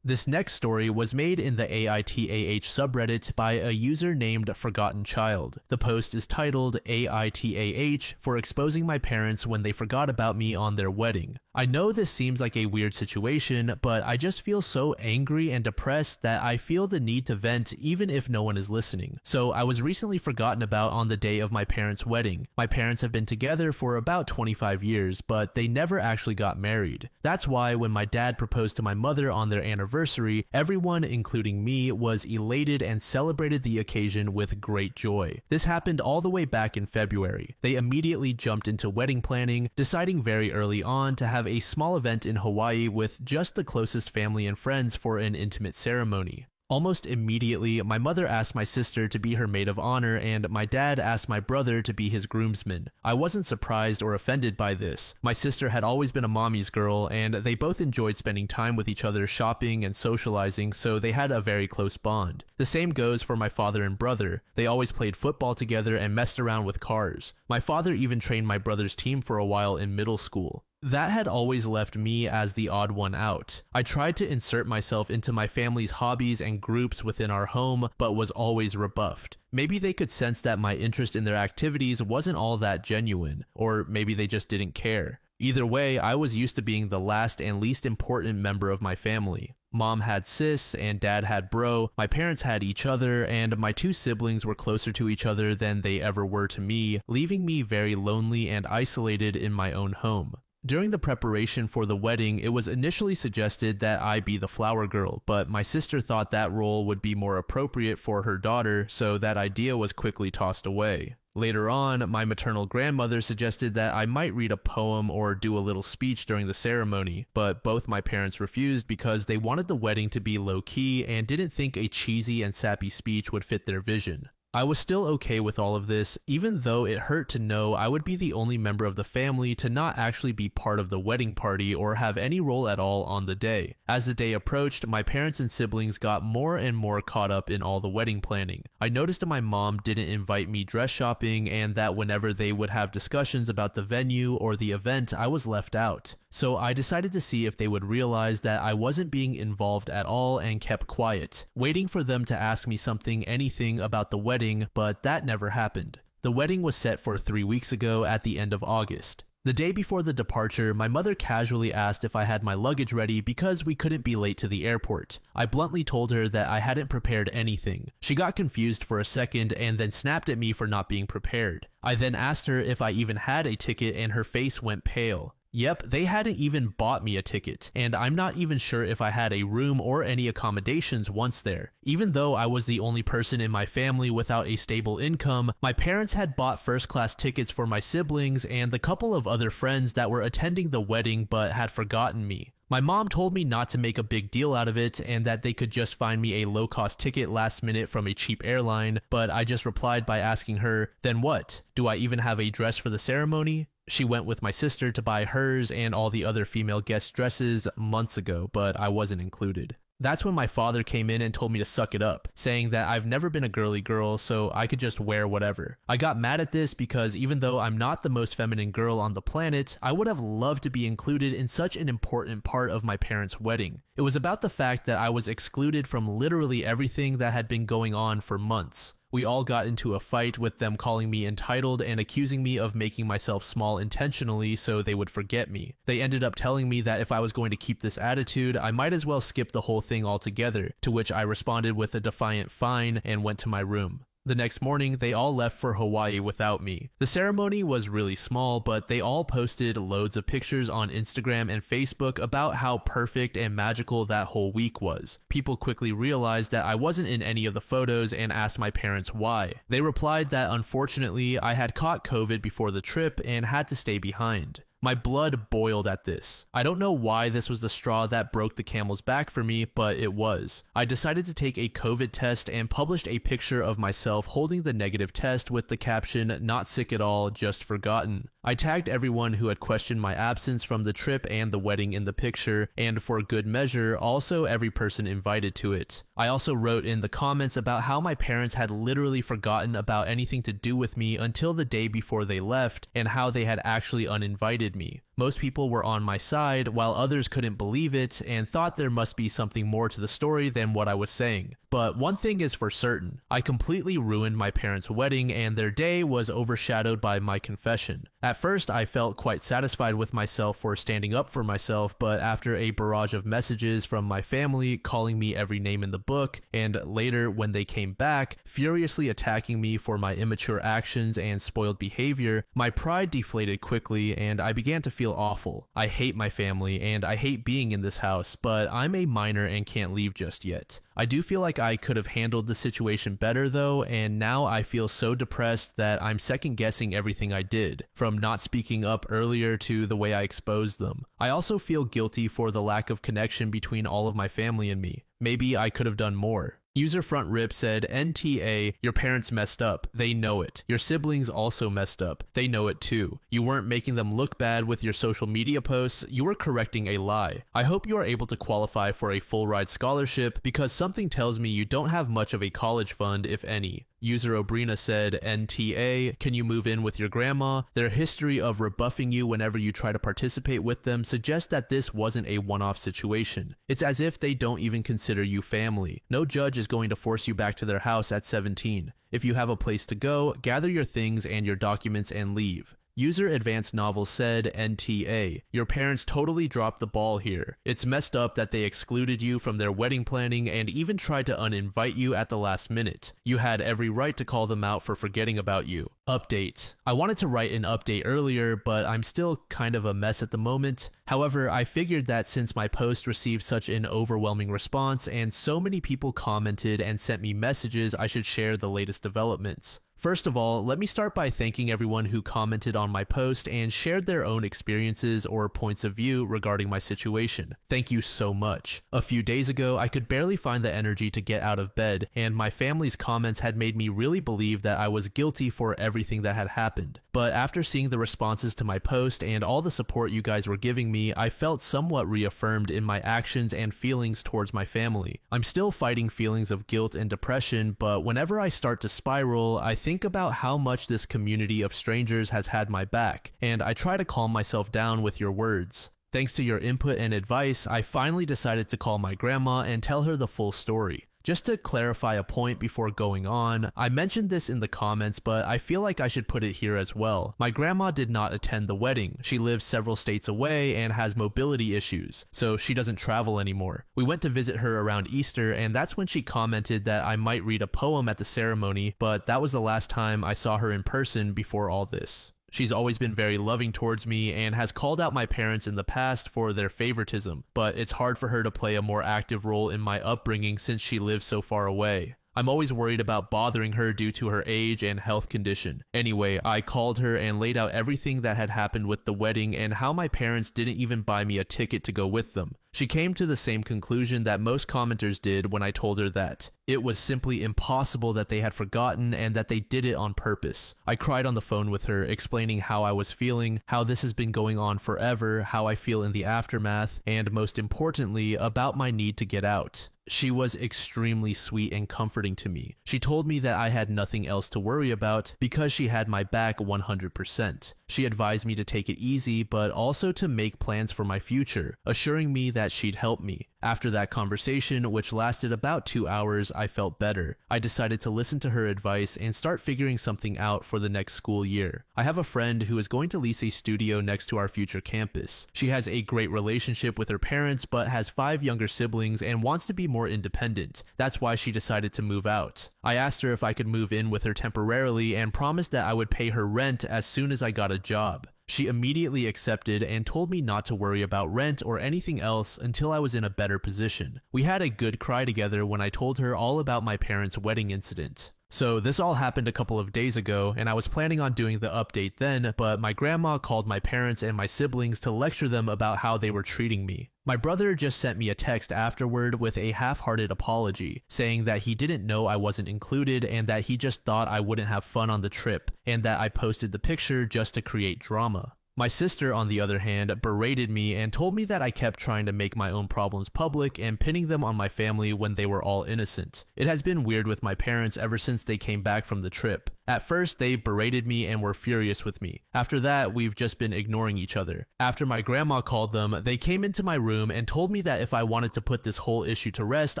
This next story was made in the AITAH subreddit by a user named Forgotten Child. The post is titled AITAH for exposing my parents when they forgot about me on their wedding. I know this seems like a weird situation, but I just feel so angry and depressed that I feel the need to vent even if no one is listening. So I was recently forgotten about on the day of my parents' wedding. My parents have been together for about 25 years, but they never actually got married. That's why when my dad proposed to my mother on their anniversary, everyone, including me, was elated and celebrated the occasion with great joy. This happened all the way back in February. They immediately jumped into wedding planning, deciding very early on to have a small event in Hawaii with just the closest family and friends for an intimate ceremony. Almost immediately, my mother asked my sister to be her maid of honor, and my dad asked my brother to be his groomsman. I wasn't surprised or offended by this. My sister had always been a mommy's girl, and they both enjoyed spending time with each other shopping and socializing, so they had a very close bond. The same goes for my father and brother. They always played football together and messed around with cars. My father even trained my brother's team for a while in middle school. That had always left me as the odd one out. I tried to insert myself into my family's hobbies and groups within our home, but was always rebuffed. Maybe they could sense that my interest in their activities wasn't all that genuine, or maybe they just didn't care. Either way, I was used to being the last and least important member of my family. Mom had sis and dad had bro, my parents had each other, and my two siblings were closer to each other than they ever were to me, leaving me very lonely and isolated in my own home. During the preparation for the wedding, it was initially suggested that I be the flower girl, but my sister thought that role would be more appropriate for her daughter, so that idea was quickly tossed away. Later on, my maternal grandmother suggested that I might read a poem or do a little speech during the ceremony, but both my parents refused because they wanted the wedding to be low-key and didn't think a cheesy and sappy speech would fit their vision. I was still okay with all of this, even though it hurt to know I would be the only member of the family to not actually be part of the wedding party or have any role at all on the day. As the day approached, my parents and siblings got more and more caught up in all the wedding planning. I noticed that my mom didn't invite me dress shopping and that whenever they would have discussions about the venue or the event, I was left out. So I decided to see if they would realize that I wasn't being involved at all and kept quiet, waiting for them to ask me anything about the wedding, but that never happened. The wedding was set for 3 weeks ago at the end of August. The day before the departure, my mother casually asked if I had my luggage ready because we couldn't be late to the airport. I bluntly told her that I hadn't prepared anything. She got confused for a second and then snapped at me for not being prepared. I then asked her if I even had a ticket and her face went pale. Yep, they hadn't even bought me a ticket, and I'm not even sure if I had a room or any accommodations once there. Even though I was the only person in my family without a stable income, my parents had bought first-class tickets for my siblings and the couple of other friends that were attending the wedding but had forgotten me. My mom told me not to make a big deal out of it and that they could just find me a low-cost ticket last minute from a cheap airline, but I just replied by asking her, "Then what? Do I even have a dress for the ceremony?" She went with my sister to buy hers and all the other female guest dresses months ago, but I wasn't included. That's when my father came in and told me to suck it up, saying that I've never been a girly girl, so I could just wear whatever. I got mad at this because even though I'm not the most feminine girl on the planet, I would have loved to be included in such an important part of my parents' wedding. It was about the fact that I was excluded from literally everything that had been going on for months. We all got into a fight with them calling me entitled and accusing me of making myself small intentionally so they would forget me. They ended up telling me that if I was going to keep this attitude, I might as well skip the whole thing altogether, to which I responded with a defiant fine and went to my room. The next morning, they all left for Hawaii without me. The ceremony was really small, but they all posted loads of pictures on Instagram and Facebook about how perfect and magical that whole week was. People quickly realized that I wasn't in any of the photos and asked my parents why. They replied that unfortunately, I had caught COVID before the trip and had to stay behind. My blood boiled at this. I don't know why this was the straw that broke the camel's back for me, but it was. I decided to take a COVID test and published a picture of myself holding the negative test with the caption, "Not sick at all, just forgotten." I tagged everyone who had questioned my absence from the trip and the wedding in the picture, and for good measure, also every person invited to it. I also wrote in the comments about how my parents had literally forgotten about anything to do with me until the day before they left, and how they had actually uninvited me. Most people were on my side, while others couldn't believe it and thought there must be something more to the story than what I was saying. But one thing is for certain, I completely ruined my parents' wedding and their day was overshadowed by my confession. At first, I felt quite satisfied with myself for standing up for myself, but after a barrage of messages from my family calling me every name in the book, and later when they came back, furiously attacking me for my immature actions and spoiled behavior, my pride deflated quickly and I began to feel awful. I hate my family and I hate being in this house, but I'm a minor and can't leave just yet. I do feel like I could have handled the situation better though, and now I feel so depressed that I'm second guessing everything I did, from not speaking up earlier to the way I exposed them. I also feel guilty for the lack of connection between all of my family and me. Maybe I could have done more. User Front Rip said, "NTA, your parents messed up. They know it. Your siblings also messed up. They know it too. You weren't making them look bad with your social media posts. You were correcting a lie. I hope you are able to qualify for a full ride scholarship because something tells me you don't have much of a college fund, if any." User Obrina said, "NTA, can you move in with your grandma? Their history of rebuffing you whenever you try to participate with them suggests that this wasn't a one-off situation. It's as if they don't even consider you family. No judge is going to force you back to their house at 17. If you have a place to go, gather your things and your documents and leave. User Advanced Novel said, NTA, your parents totally dropped the ball here. It's messed up that they excluded you from their wedding planning and even tried to uninvite you at the last minute. You had every right to call them out for forgetting about you. Update. I wanted to write an update earlier, but I'm still kind of a mess at the moment. However, I figured that since my post received such an overwhelming response and so many people commented and sent me messages, I should share the latest developments. First of all, let me start by thanking everyone who commented on my post and shared their own experiences or points of view regarding my situation. Thank you so much. A few days ago, I could barely find the energy to get out of bed, and my family's comments had made me really believe that I was guilty for everything that had happened. But after seeing the responses to my post and all the support you guys were giving me, I felt somewhat reaffirmed in my actions and feelings towards my family. I'm still fighting feelings of guilt and depression, but whenever I start to spiral, I think about how much this community of strangers has had my back, and I try to calm myself down with your words. Thanks to your input and advice, I finally decided to call my grandma and tell her the full story. Just to clarify a point before going on, I mentioned this in the comments, but I feel like I should put it here as well. My grandma did not attend the wedding. She lives several states away and has mobility issues, so she doesn't travel anymore. We went to visit her around Easter, and that's when she commented that I might read a poem at the ceremony, but that was the last time I saw her in person before all this. She's always been very loving towards me and has called out my parents in the past for their favoritism, but it's hard for her to play a more active role in my upbringing since she lives so far away. I'm always worried about bothering her due to her age and health condition. Anyway, I called her and laid out everything that had happened with the wedding and how my parents didn't even buy me a ticket to go with them. She came to the same conclusion that most commenters did when I told her that it was simply impossible that they had forgotten and that they did it on purpose. I cried on the phone with her, explaining how I was feeling, how this has been going on forever, how I feel in the aftermath, and most importantly, about my need to get out. She was extremely sweet and comforting to me. She told me that I had nothing else to worry about because she had my back 100%. She advised me to take it easy, but also to make plans for my future, assuring me that she'd help me. After that conversation, which lasted about 2 hours, I felt better. I decided to listen to her advice and start figuring something out for the next school year. I have a friend who is going to lease a studio next to our future campus. She has a great relationship with her parents, but has 5 younger siblings and wants to be more independent. That's why she decided to move out. I asked her if I could move in with her temporarily and promised that I would pay her rent as soon as I got a job. She immediately accepted and told me not to worry about rent or anything else until I was in a better position. We had a good cry together when I told her all about my parents' wedding incident. So this all happened a couple of days ago, and I was planning on doing the update then, but my grandma called my parents and my siblings to lecture them about how they were treating me. My brother just sent me a text afterward with a half-hearted apology, saying that he didn't know I wasn't included and that he just thought I wouldn't have fun on the trip, and that I posted the picture just to create drama. My sister, on the other hand, berated me and told me that I kept trying to make my own problems public and pinning them on my family when they were all innocent. It has been weird with my parents ever since they came back from the trip. At first, they berated me and were furious with me. After that, we've just been ignoring each other. After my grandma called them, they came into my room and told me that if I wanted to put this whole issue to rest,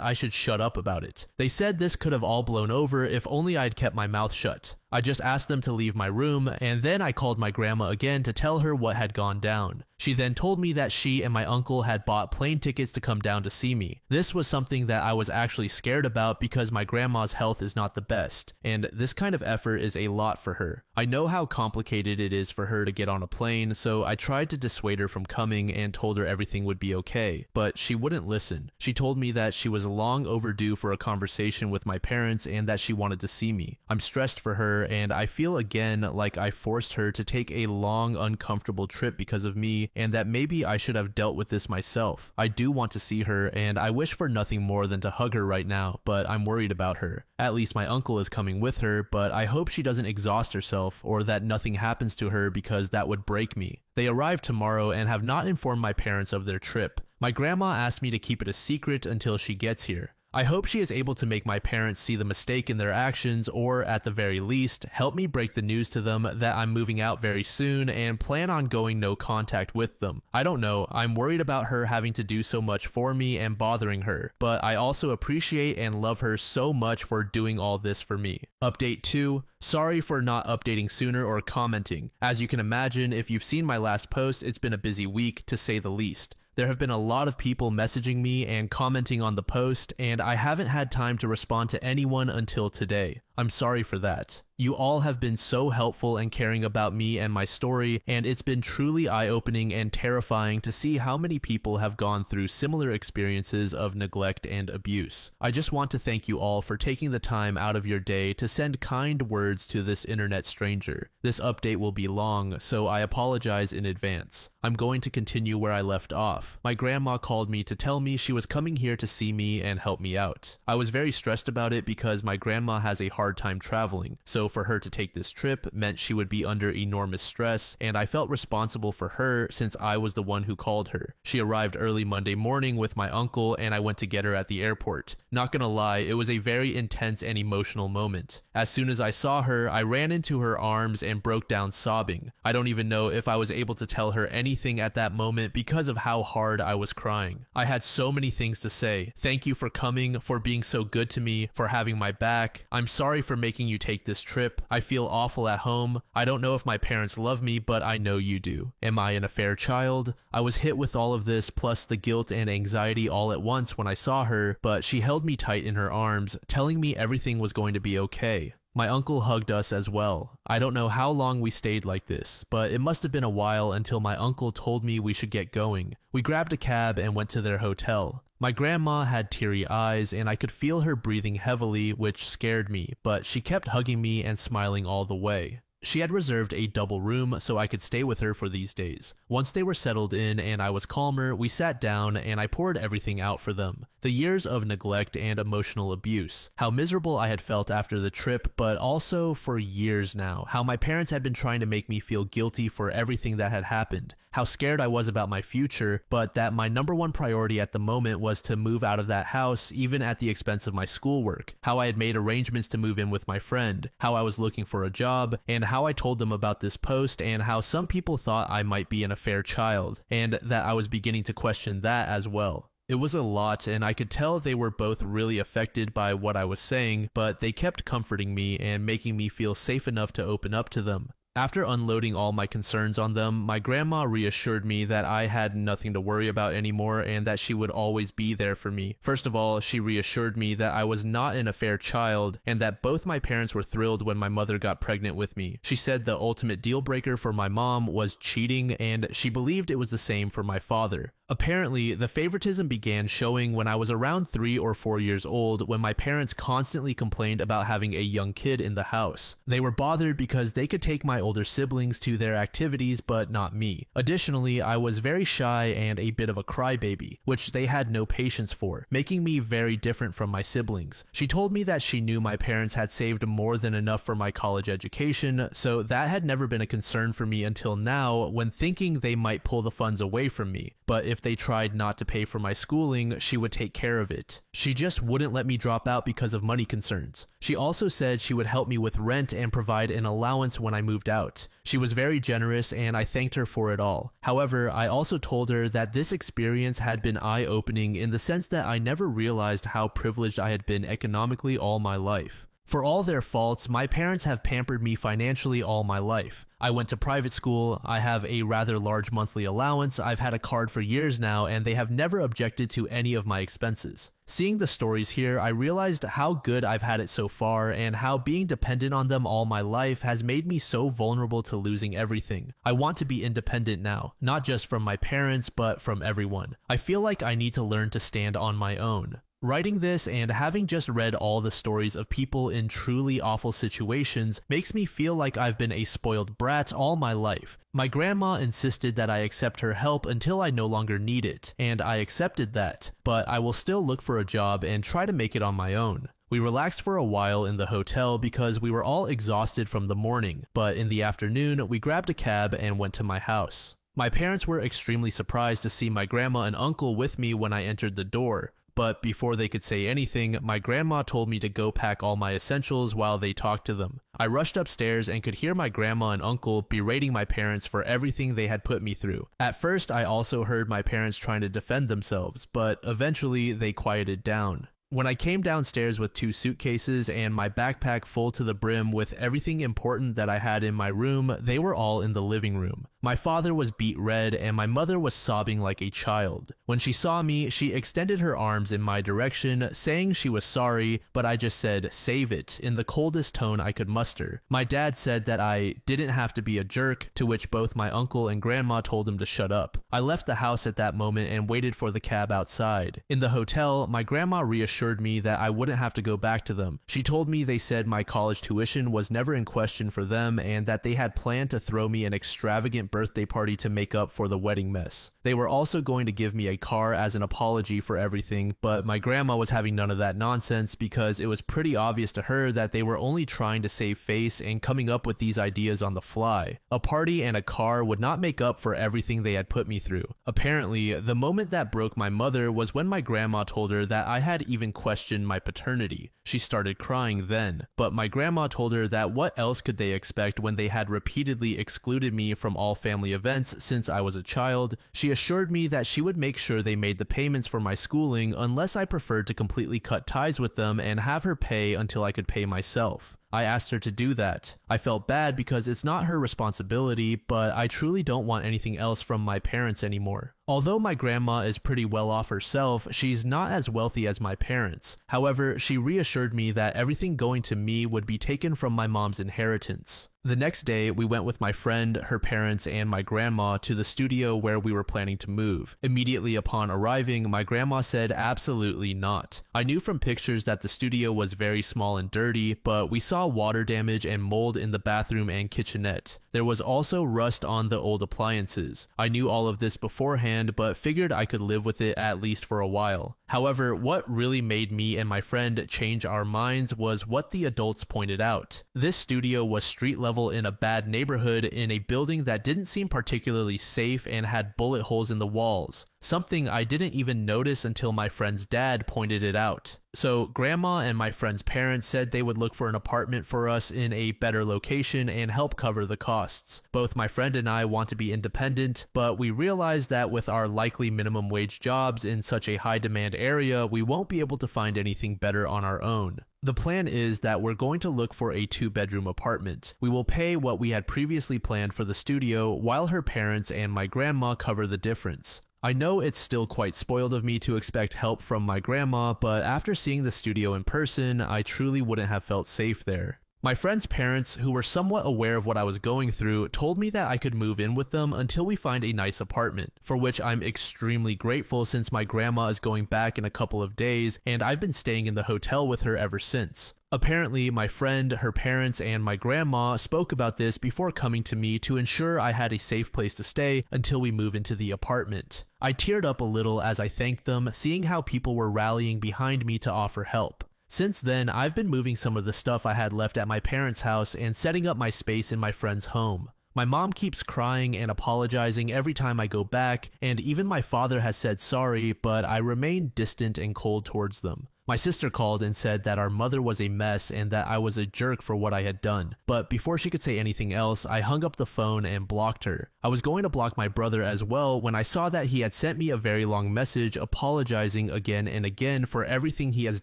I should shut up about it. They said this could have all blown over if only I'd kept my mouth shut. I just asked them to leave my room, and then I called my grandma again to tell her what had gone down. She then told me that she and my uncle had bought plane tickets to come down to see me. This was something that I was actually scared about because my grandma's health is not the best, and this kind of effort is a lot for her. I know how complicated it is for her to get on a plane, so I tried to dissuade her from coming and told her everything would be okay, but she wouldn't listen. She told me that she was long overdue for a conversation with my parents and that she wanted to see me. I'm stressed for her, and I feel again like I forced her to take a long, uncomfortable trip because of me, and that maybe I should have dealt with this myself. I do want to see her, and I wish for nothing more than to hug her right now, but I'm worried about her. At least my uncle is coming with her, but I hope she doesn't exhaust herself or that nothing happens to her because that would break me. They arrive tomorrow and have not informed my parents of their trip. My grandma asked me to keep it a secret until she gets here. I hope she is able to make my parents see the mistake in their actions, or at the very least, help me break the news to them that I'm moving out very soon and plan on going no contact with them. I don't know, I'm worried about her having to do so much for me and bothering her, but I also appreciate and love her so much for doing all this for me. Update 2. Sorry for not updating sooner or commenting. As you can imagine, if you've seen my last post, it's been a busy week, to say the least. There have been a lot of people messaging me and commenting on the post, and I haven't had time to respond to anyone until today. I'm sorry for that. You all have been so helpful and caring about me and my story, and it's been truly eye-opening and terrifying to see how many people have gone through similar experiences of neglect and abuse. I just want to thank you all for taking the time out of your day to send kind words to this internet stranger. This update will be long, so I apologize in advance. I'm going to continue where I left off. My grandma called me to tell me she was coming here to see me and help me out. I was very stressed about it because my grandma has a hard time traveling, so for her to take this trip meant she would be under enormous stress, and I felt responsible for her since I was the one who called her. She arrived early Monday morning with my uncle, and I went to get her at the airport. Not gonna lie, it was a very intense and emotional moment. As soon as I saw her, I ran into her arms and broke down sobbing. I don't even know if I was able to tell her anything at that moment because of how hard I was crying. I had so many things to say. Thank you for coming, for being so good to me, for having my back. I'm sorry for making you take this trip. I feel awful at home. I don't know if my parents love me, but I know you do. Am I an affair child? I was hit with all of this, plus the guilt and anxiety all at once when I saw her, but she held me tight in her arms, telling me everything was going to be okay. My uncle hugged us as well. I don't know how long we stayed like this, but it must have been a while until my uncle told me we should get going. We grabbed a cab and went to their hotel. My grandma had teary eyes, and I could feel her breathing heavily, which scared me, but she kept hugging me and smiling all the way. She had reserved a double room so I could stay with her for these days. Once they were settled in and I was calmer, we sat down and I poured everything out for them. The years of neglect and emotional abuse, how miserable I had felt after the trip, but also for years now, how my parents had been trying to make me feel guilty for everything that had happened, how scared I was about my future, but that my number one priority at the moment was to move out of that house, even at the expense of my schoolwork, how I had made arrangements to move in with my friend, how I was looking for a job, and how I told them about this post, and how some people thought I might be an affair child, and that I was beginning to question that as well. It was a lot, and I could tell they were both really affected by what I was saying, but they kept comforting me and making me feel safe enough to open up to them. After unloading all my concerns on them, my grandma reassured me that I had nothing to worry about anymore and that she would always be there for me. First of all, she reassured me that I was not an affair child and that both my parents were thrilled when my mother got pregnant with me. She said the ultimate deal breaker for my mom was cheating, and she believed it was the same for my father. Apparently, the favoritism began showing when I was around 3 or 4 years old, when my parents constantly complained about having a young kid in the house. They were bothered because they could take my older siblings to their activities, but not me. Additionally, I was very shy and a bit of a crybaby, which they had no patience for, making me very different from my siblings. She told me that she knew my parents had saved more than enough for my college education, so that had never been a concern for me until now, when thinking they might pull the funds away from me. But if they tried not to pay for my schooling, she would take care of it. She just wouldn't let me drop out because of money concerns. She also said she would help me with rent and provide an allowance when I moved out. She was very generous, and I thanked her for it all. However, I also told her that this experience had been eye-opening in the sense that I never realized how privileged I had been economically all my life. For all their faults, my parents have pampered me financially all my life. I went to private school, I have a rather large monthly allowance, I've had a card for years now, and they have never objected to any of my expenses. Seeing the stories here, I realized how good I've had it so far, and how being dependent on them all my life has made me so vulnerable to losing everything. I want to be independent now, not just from my parents, but from everyone. I feel like I need to learn to stand on my own. Writing this and having just read all the stories of people in truly awful situations makes me feel like I've been a spoiled brat all my life. My grandma insisted that I accept her help until I no longer need it, and I accepted that, but I will still look for a job and try to make it on my own. We relaxed for a while in the hotel because we were all exhausted from the morning, but in the afternoon we grabbed a cab and went to my house. My parents were extremely surprised to see my grandma and uncle with me when I entered the door, but before they could say anything, my grandma told me to go pack all my essentials while they talked to them. I rushed upstairs and could hear my grandma and uncle berating my parents for everything they had put me through. At first, I also heard my parents trying to defend themselves, but eventually they quieted down. When I came downstairs with 2 suitcases and my backpack full to the brim with everything important that I had in my room, they were all in the living room. My father was beet red and my mother was sobbing like a child. When she saw me, she extended her arms in my direction, saying she was sorry, but I just said, "Save it," in the coldest tone I could muster. My dad said that I didn't have to be a jerk, to which both my uncle and grandma told him to shut up. I left the house at that moment and waited for the cab outside. In the hotel, my grandma reassured me that I wouldn't have to go back to them. She told me they said my college tuition was never in question for them and that they had planned to throw me an extravagant birthday party to make up for the wedding mess. They were also going to give me a car as an apology for everything, but my grandma was having none of that nonsense because it was pretty obvious to her that they were only trying to save face and coming up with these ideas on the fly. A party and a car would not make up for everything they had put me through. Apparently, the moment that broke my mother was when my grandma told her that I had even questioned my paternity. She started crying then, but my grandma told her that what else could they expect when they had repeatedly excluded me from all family events since I was a child. She assured me that she would make sure they made the payments for my schooling unless I preferred to completely cut ties with them and have her pay until I could pay myself. I asked her to do that. I felt bad because it's not her responsibility, but I truly don't want anything else from my parents anymore. Although my grandma is pretty well off herself, she's not as wealthy as my parents. However, she reassured me that everything going to me would be taken from my mom's inheritance. The next day, we went with my friend, her parents, and my grandma to the studio where we were planning to move. Immediately upon arriving, my grandma said absolutely not. I knew from pictures that the studio was very small and dirty, but we saw water damage and mold in the bathroom and kitchenette. There was also rust on the old appliances. I knew all of this beforehand, but figured I could live with it at least for a while. However, what really made me and my friend change our minds was what the adults pointed out. This studio was street level in a bad neighborhood in a building that didn't seem particularly safe and had bullet holes in the walls. Something I didn't even notice until my friend's dad pointed it out. So grandma and my friend's parents said they would look for an apartment for us in a better location and help cover the costs. Both my friend and I want to be independent, but we realized that with our likely minimum wage jobs in such a high demand area, we won't be able to find anything better on our own. The plan is that we're going to look for a 2-bedroom apartment. We will pay what we had previously planned for the studio while her parents and my grandma cover the difference. I know it's still quite spoiled of me to expect help from my grandma, but after seeing the studio in person, I truly wouldn't have felt safe there. My friend's parents, who were somewhat aware of what I was going through, told me that I could move in with them until we find a nice apartment, for which I'm extremely grateful since my grandma is going back in a couple of days and I've been staying in the hotel with her ever since. Apparently, my friend, her parents, and my grandma spoke about this before coming to me to ensure I had a safe place to stay until we move into the apartment. I teared up a little as I thanked them, seeing how people were rallying behind me to offer help. Since then, I've been moving some of the stuff I had left at my parents' house and setting up my space in my friend's home. My mom keeps crying and apologizing every time I go back, and even my father has said sorry, but I remain distant and cold towards them. My sister called and said that our mother was a mess and that I was a jerk for what I had done, but before she could say anything else, I hung up the phone and blocked her. I was going to block my brother as well when I saw that he had sent me a very long message apologizing again and again for everything he has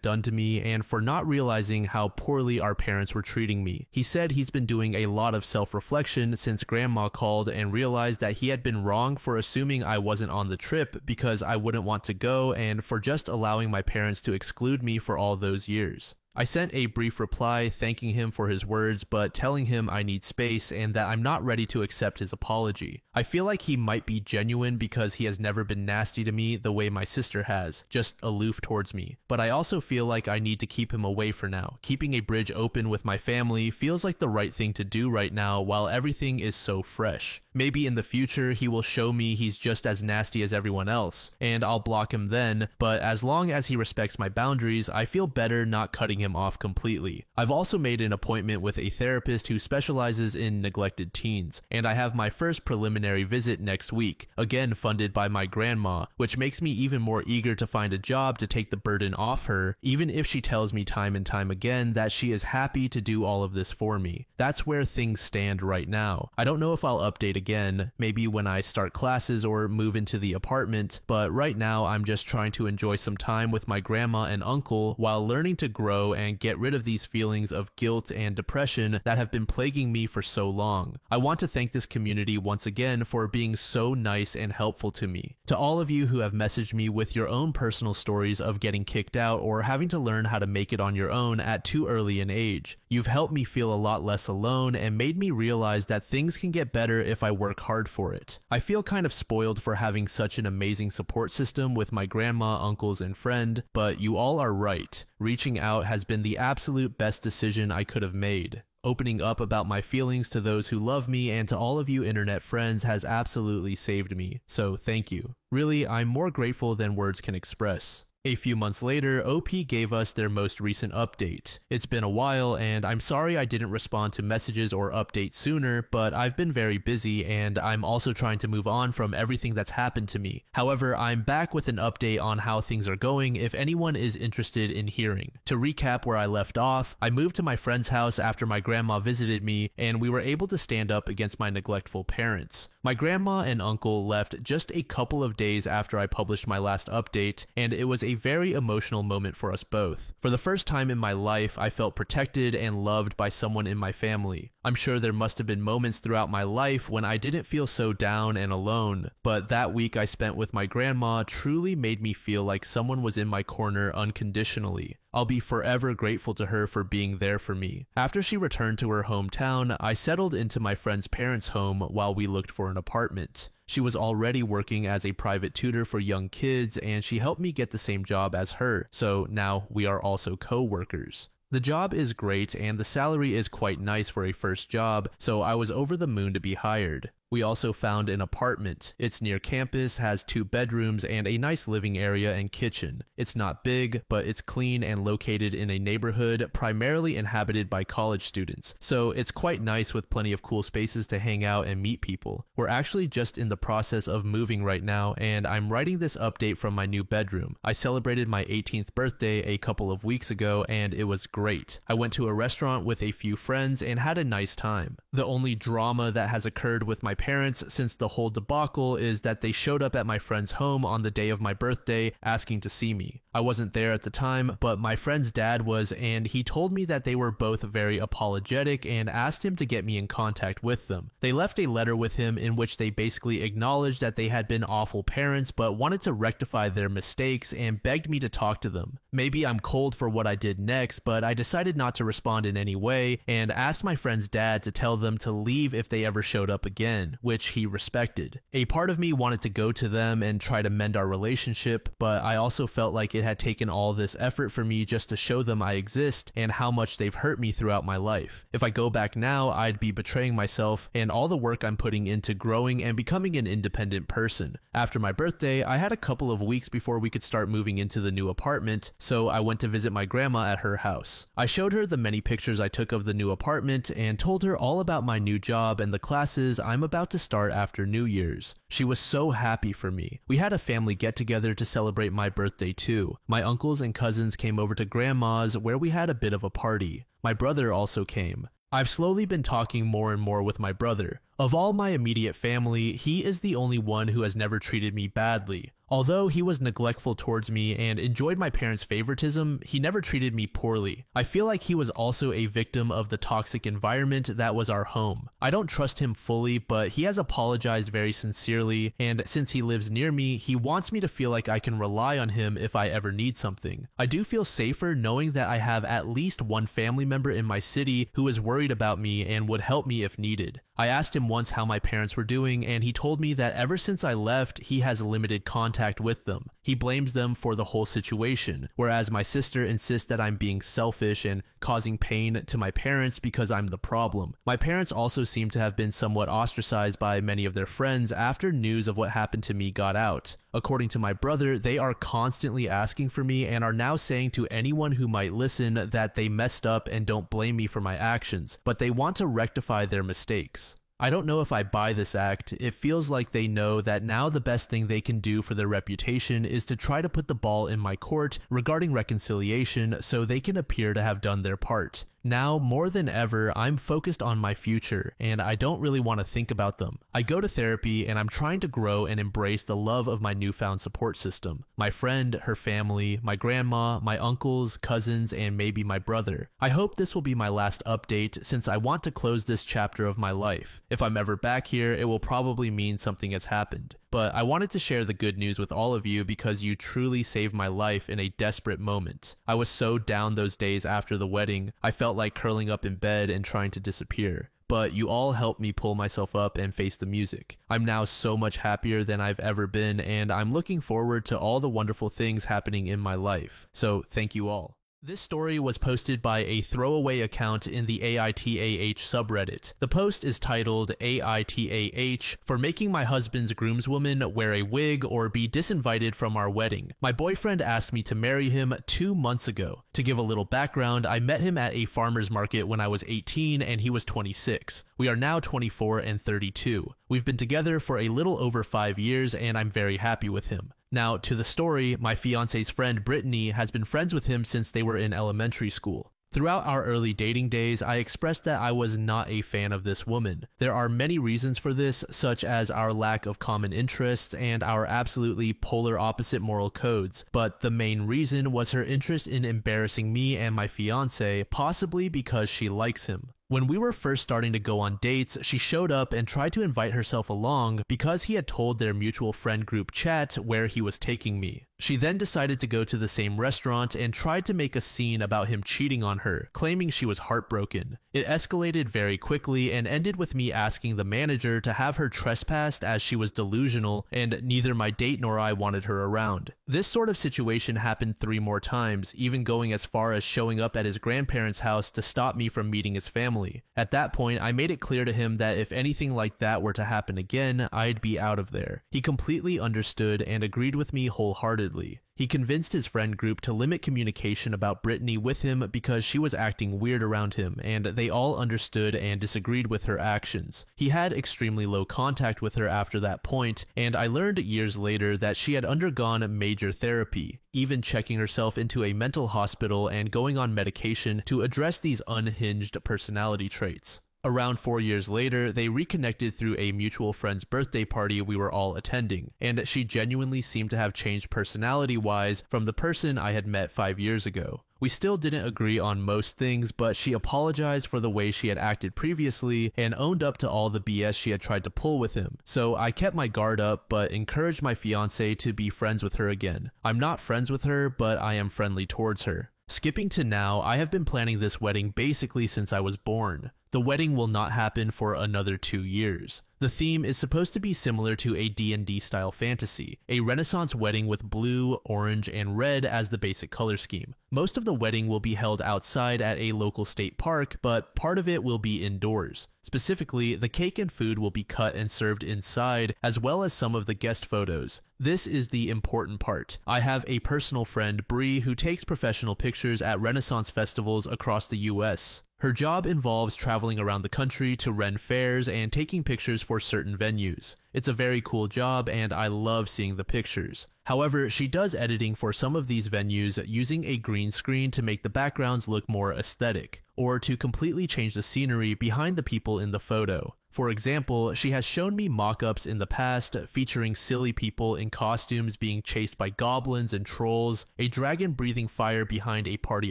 done to me and for not realizing how poorly our parents were treating me. He said he's been doing a lot of self-reflection since grandma called and realized that he had been wrong for assuming I wasn't on the trip because I wouldn't want to go and for just allowing my parents to exclude me for all those years. I sent a brief reply thanking him for his words but telling him I need space and that I'm not ready to accept his apology. I feel like he might be genuine because he has never been nasty to me the way my sister has, just aloof towards me. But I also feel like I need to keep him away for now. Keeping a bridge open with my family feels like the right thing to do right now while everything is so fresh. Maybe in the future he will show me he's just as nasty as everyone else, and I'll block him then, but as long as he respects my boundaries, I feel better not cutting him off completely. I've also made an appointment with a therapist who specializes in neglected teens, and I have my first preliminary visit next week, again funded by my grandma, which makes me even more eager to find a job to take the burden off her, even if she tells me time and time again that she is happy to do all of this for me. That's where things stand right now. I don't know if I'll update again, maybe when I start classes or move into the apartment, but right now I'm just trying to enjoy some time with my grandma and uncle while learning to grow and get rid of these feelings of guilt and depression that have been plaguing me for so long. I want to thank this community once again for being so nice and helpful to me. To all of you who have messaged me with your own personal stories of getting kicked out or having to learn how to make it on your own at too early an age, you've helped me feel a lot less alone and made me realize that things can get better if I work hard for it. I feel kind of spoiled for having such an amazing support system with my grandma, uncles, and friend, but you all are right. Reaching out has been the absolute best decision I could have made. Opening up about my feelings to those who love me and to all of you internet friends has absolutely saved me, so thank you. Really, I'm more grateful than words can express. A few months later, OP gave us their most recent update. It's been a while, and I'm sorry I didn't respond to messages or updates sooner, but I've been very busy, and I'm also trying to move on from everything that's happened to me. However, I'm back with an update on how things are going if anyone is interested in hearing. To recap where I left off, I moved to my friend's house after my grandma visited me, and we were able to stand up against my neglectful parents. My grandma and uncle left just a couple of days after I published my last update, and it was a very emotional moment for us both. For the first time in my life, I felt protected and loved by someone in my family. I'm sure there must have been moments throughout my life when I didn't feel so down and alone, but that week I spent with my grandma truly made me feel like someone was in my corner unconditionally. I'll be forever grateful to her for being there for me. After she returned to her hometown, I settled into my friend's parents' home while we looked for an apartment. She was already working as a private tutor for young kids, and she helped me get the same job as her, so now we are also co-workers. The job is great and the salary is quite nice for a first job, so I was over the moon to be hired. We also found an apartment. It's near campus, has 2 bedrooms, and a nice living area and kitchen. It's not big, but it's clean and located in a neighborhood primarily inhabited by college students, so it's quite nice with plenty of cool spaces to hang out and meet people. We're actually just in the process of moving right now, and I'm writing this update from my new bedroom. I celebrated my 18th birthday a couple of weeks ago, and it was great. I went to a restaurant with a few friends and had a nice time. The only drama that has occurred with my parents since the whole debacle is that they showed up at my friend's home on the day of my birthday asking to see me. I wasn't there at the time, but my friend's dad was, and he told me that they were both very apologetic and asked him to get me in contact with them. They left a letter with him in which they basically acknowledged that they had been awful parents but wanted to rectify their mistakes and begged me to talk to them. Maybe I'm cold for what I did next, but I decided not to respond in any way and asked my friend's dad to tell them to leave if they ever showed up again, which he respected. A part of me wanted to go to them and try to mend our relationship, but I also felt like it had taken all this effort for me just to show them I exist and how much they've hurt me throughout my life. If I go back now, I'd be betraying myself and all the work I'm putting into growing and becoming an independent person. After my birthday, I had a couple of weeks before we could start moving into the new apartment, so I went to visit my grandma at her house. I showed her the many pictures I took of the new apartment and told her all about my new job and the classes I'm about to start after New Year's. She was so happy for me. We had a family get-together to celebrate my birthday too. My uncles and cousins came over to grandma's where we had a bit of a party. My brother also came. I've slowly been talking more and more with my brother. Of all my immediate family, he is the only one who has never treated me badly. Although he was neglectful towards me and enjoyed my parents' favoritism, he never treated me poorly. I feel like he was also a victim of the toxic environment that was our home. I don't trust him fully, but he has apologized very sincerely, and since he lives near me, he wants me to feel like I can rely on him if I ever need something. I do feel safer knowing that I have at least one family member in my city who is worried about me and would help me if needed. I asked him once how my parents were doing, and he told me that ever since I left, he has limited contact with them. He blames them for the whole situation, whereas my sister insists that I'm being selfish and causing pain to my parents because I'm the problem. My parents also seem to have been somewhat ostracized by many of their friends after news of what happened to me got out. According to my brother, they are constantly asking for me and are now saying to anyone who might listen that they messed up and don't blame me for my actions, but they want to rectify their mistakes. I don't know if I buy this act. It feels like they know that now the best thing they can do for their reputation is to try to put the ball in my court regarding reconciliation so they can appear to have done their part. Now, more than ever, I'm focused on my future, and I don't really want to think about them. I go to therapy, and I'm trying to grow and embrace the love of my newfound support system. My friend, her family, my grandma, my uncles, cousins, and maybe my brother. I hope this will be my last update, since I want to close this chapter of my life. If I'm ever back here, it will probably mean something has happened. But I wanted to share the good news with all of you because you truly saved my life in a desperate moment. I was so down those days after the wedding, I felt like curling up in bed and trying to disappear. But you all helped me pull myself up and face the music. I'm now so much happier than I've ever been, and I'm looking forward to all the wonderful things happening in my life. So thank you all. This story was posted by a throwaway account in the AITAH subreddit. The post is titled AITAH for making my husband's groomswoman wear a wig or be disinvited from our wedding. My boyfriend asked me to marry him 2 months ago. To give a little background, I met him at a farmer's market when I was 18 and he was 26. We are now 24 and 32. We've been together for a little over 5 years and I'm very happy with him. Now, to the story, my fiance's friend Brittany has been friends with him since they were in elementary school. Throughout our early dating days, I expressed that I was not a fan of this woman. There are many reasons for this, such as our lack of common interests and our absolutely polar opposite moral codes, but the main reason was her interest in embarrassing me and my fiance, possibly because she likes him. When we were first starting to go on dates, she showed up and tried to invite herself along because he had told their mutual friend group chat where he was taking me. She then decided to go to the same restaurant and tried to make a scene about him cheating on her, claiming she was heartbroken. It escalated very quickly and ended with me asking the manager to have her trespassed as she was delusional and neither my date nor I wanted her around. This sort of situation happened 3 more times, even going as far as showing up at his grandparents' house to stop me from meeting his family. At that point, I made it clear to him that if anything like that were to happen again, I'd be out of there. He completely understood and agreed with me wholeheartedly. He convinced his friend group to limit communication about Brittany with him because she was acting weird around him, and they all understood and disagreed with her actions. He had extremely low contact with her after that point, and I learned years later that she had undergone major therapy, even checking herself into a mental hospital and going on medication to address these unhinged personality traits. Around 4 years later, they reconnected through a mutual friend's birthday party we were all attending, and she genuinely seemed to have changed personality-wise from the person I had met 5 years ago. We still didn't agree on most things, but she apologized for the way she had acted previously and owned up to all the BS she had tried to pull with him. So I kept my guard up, but encouraged my fiance to be friends with her again. I'm not friends with her, but I am friendly towards her. Skipping to now, I have been planning this wedding basically since I was born. The wedding will not happen for another 2 years. The theme is supposed to be similar to a D&D style fantasy, a Renaissance wedding with blue, orange, and red as the basic color scheme. Most of the wedding will be held outside at a local state park, but part of it will be indoors. Specifically, the cake and food will be cut and served inside, as well as some of the guest photos. This is the important part. I have a personal friend, Bree, who takes professional pictures at Renaissance festivals across the US. Her job involves traveling around the country to Ren fairs and taking pictures for certain venues. It's a very cool job and I love seeing the pictures. However, she does editing for some of these venues using a green screen to make the backgrounds look more aesthetic, or to completely change the scenery behind the people in the photo. For example, she has shown me mock-ups in the past featuring silly people in costumes being chased by goblins and trolls, a dragon breathing fire behind a party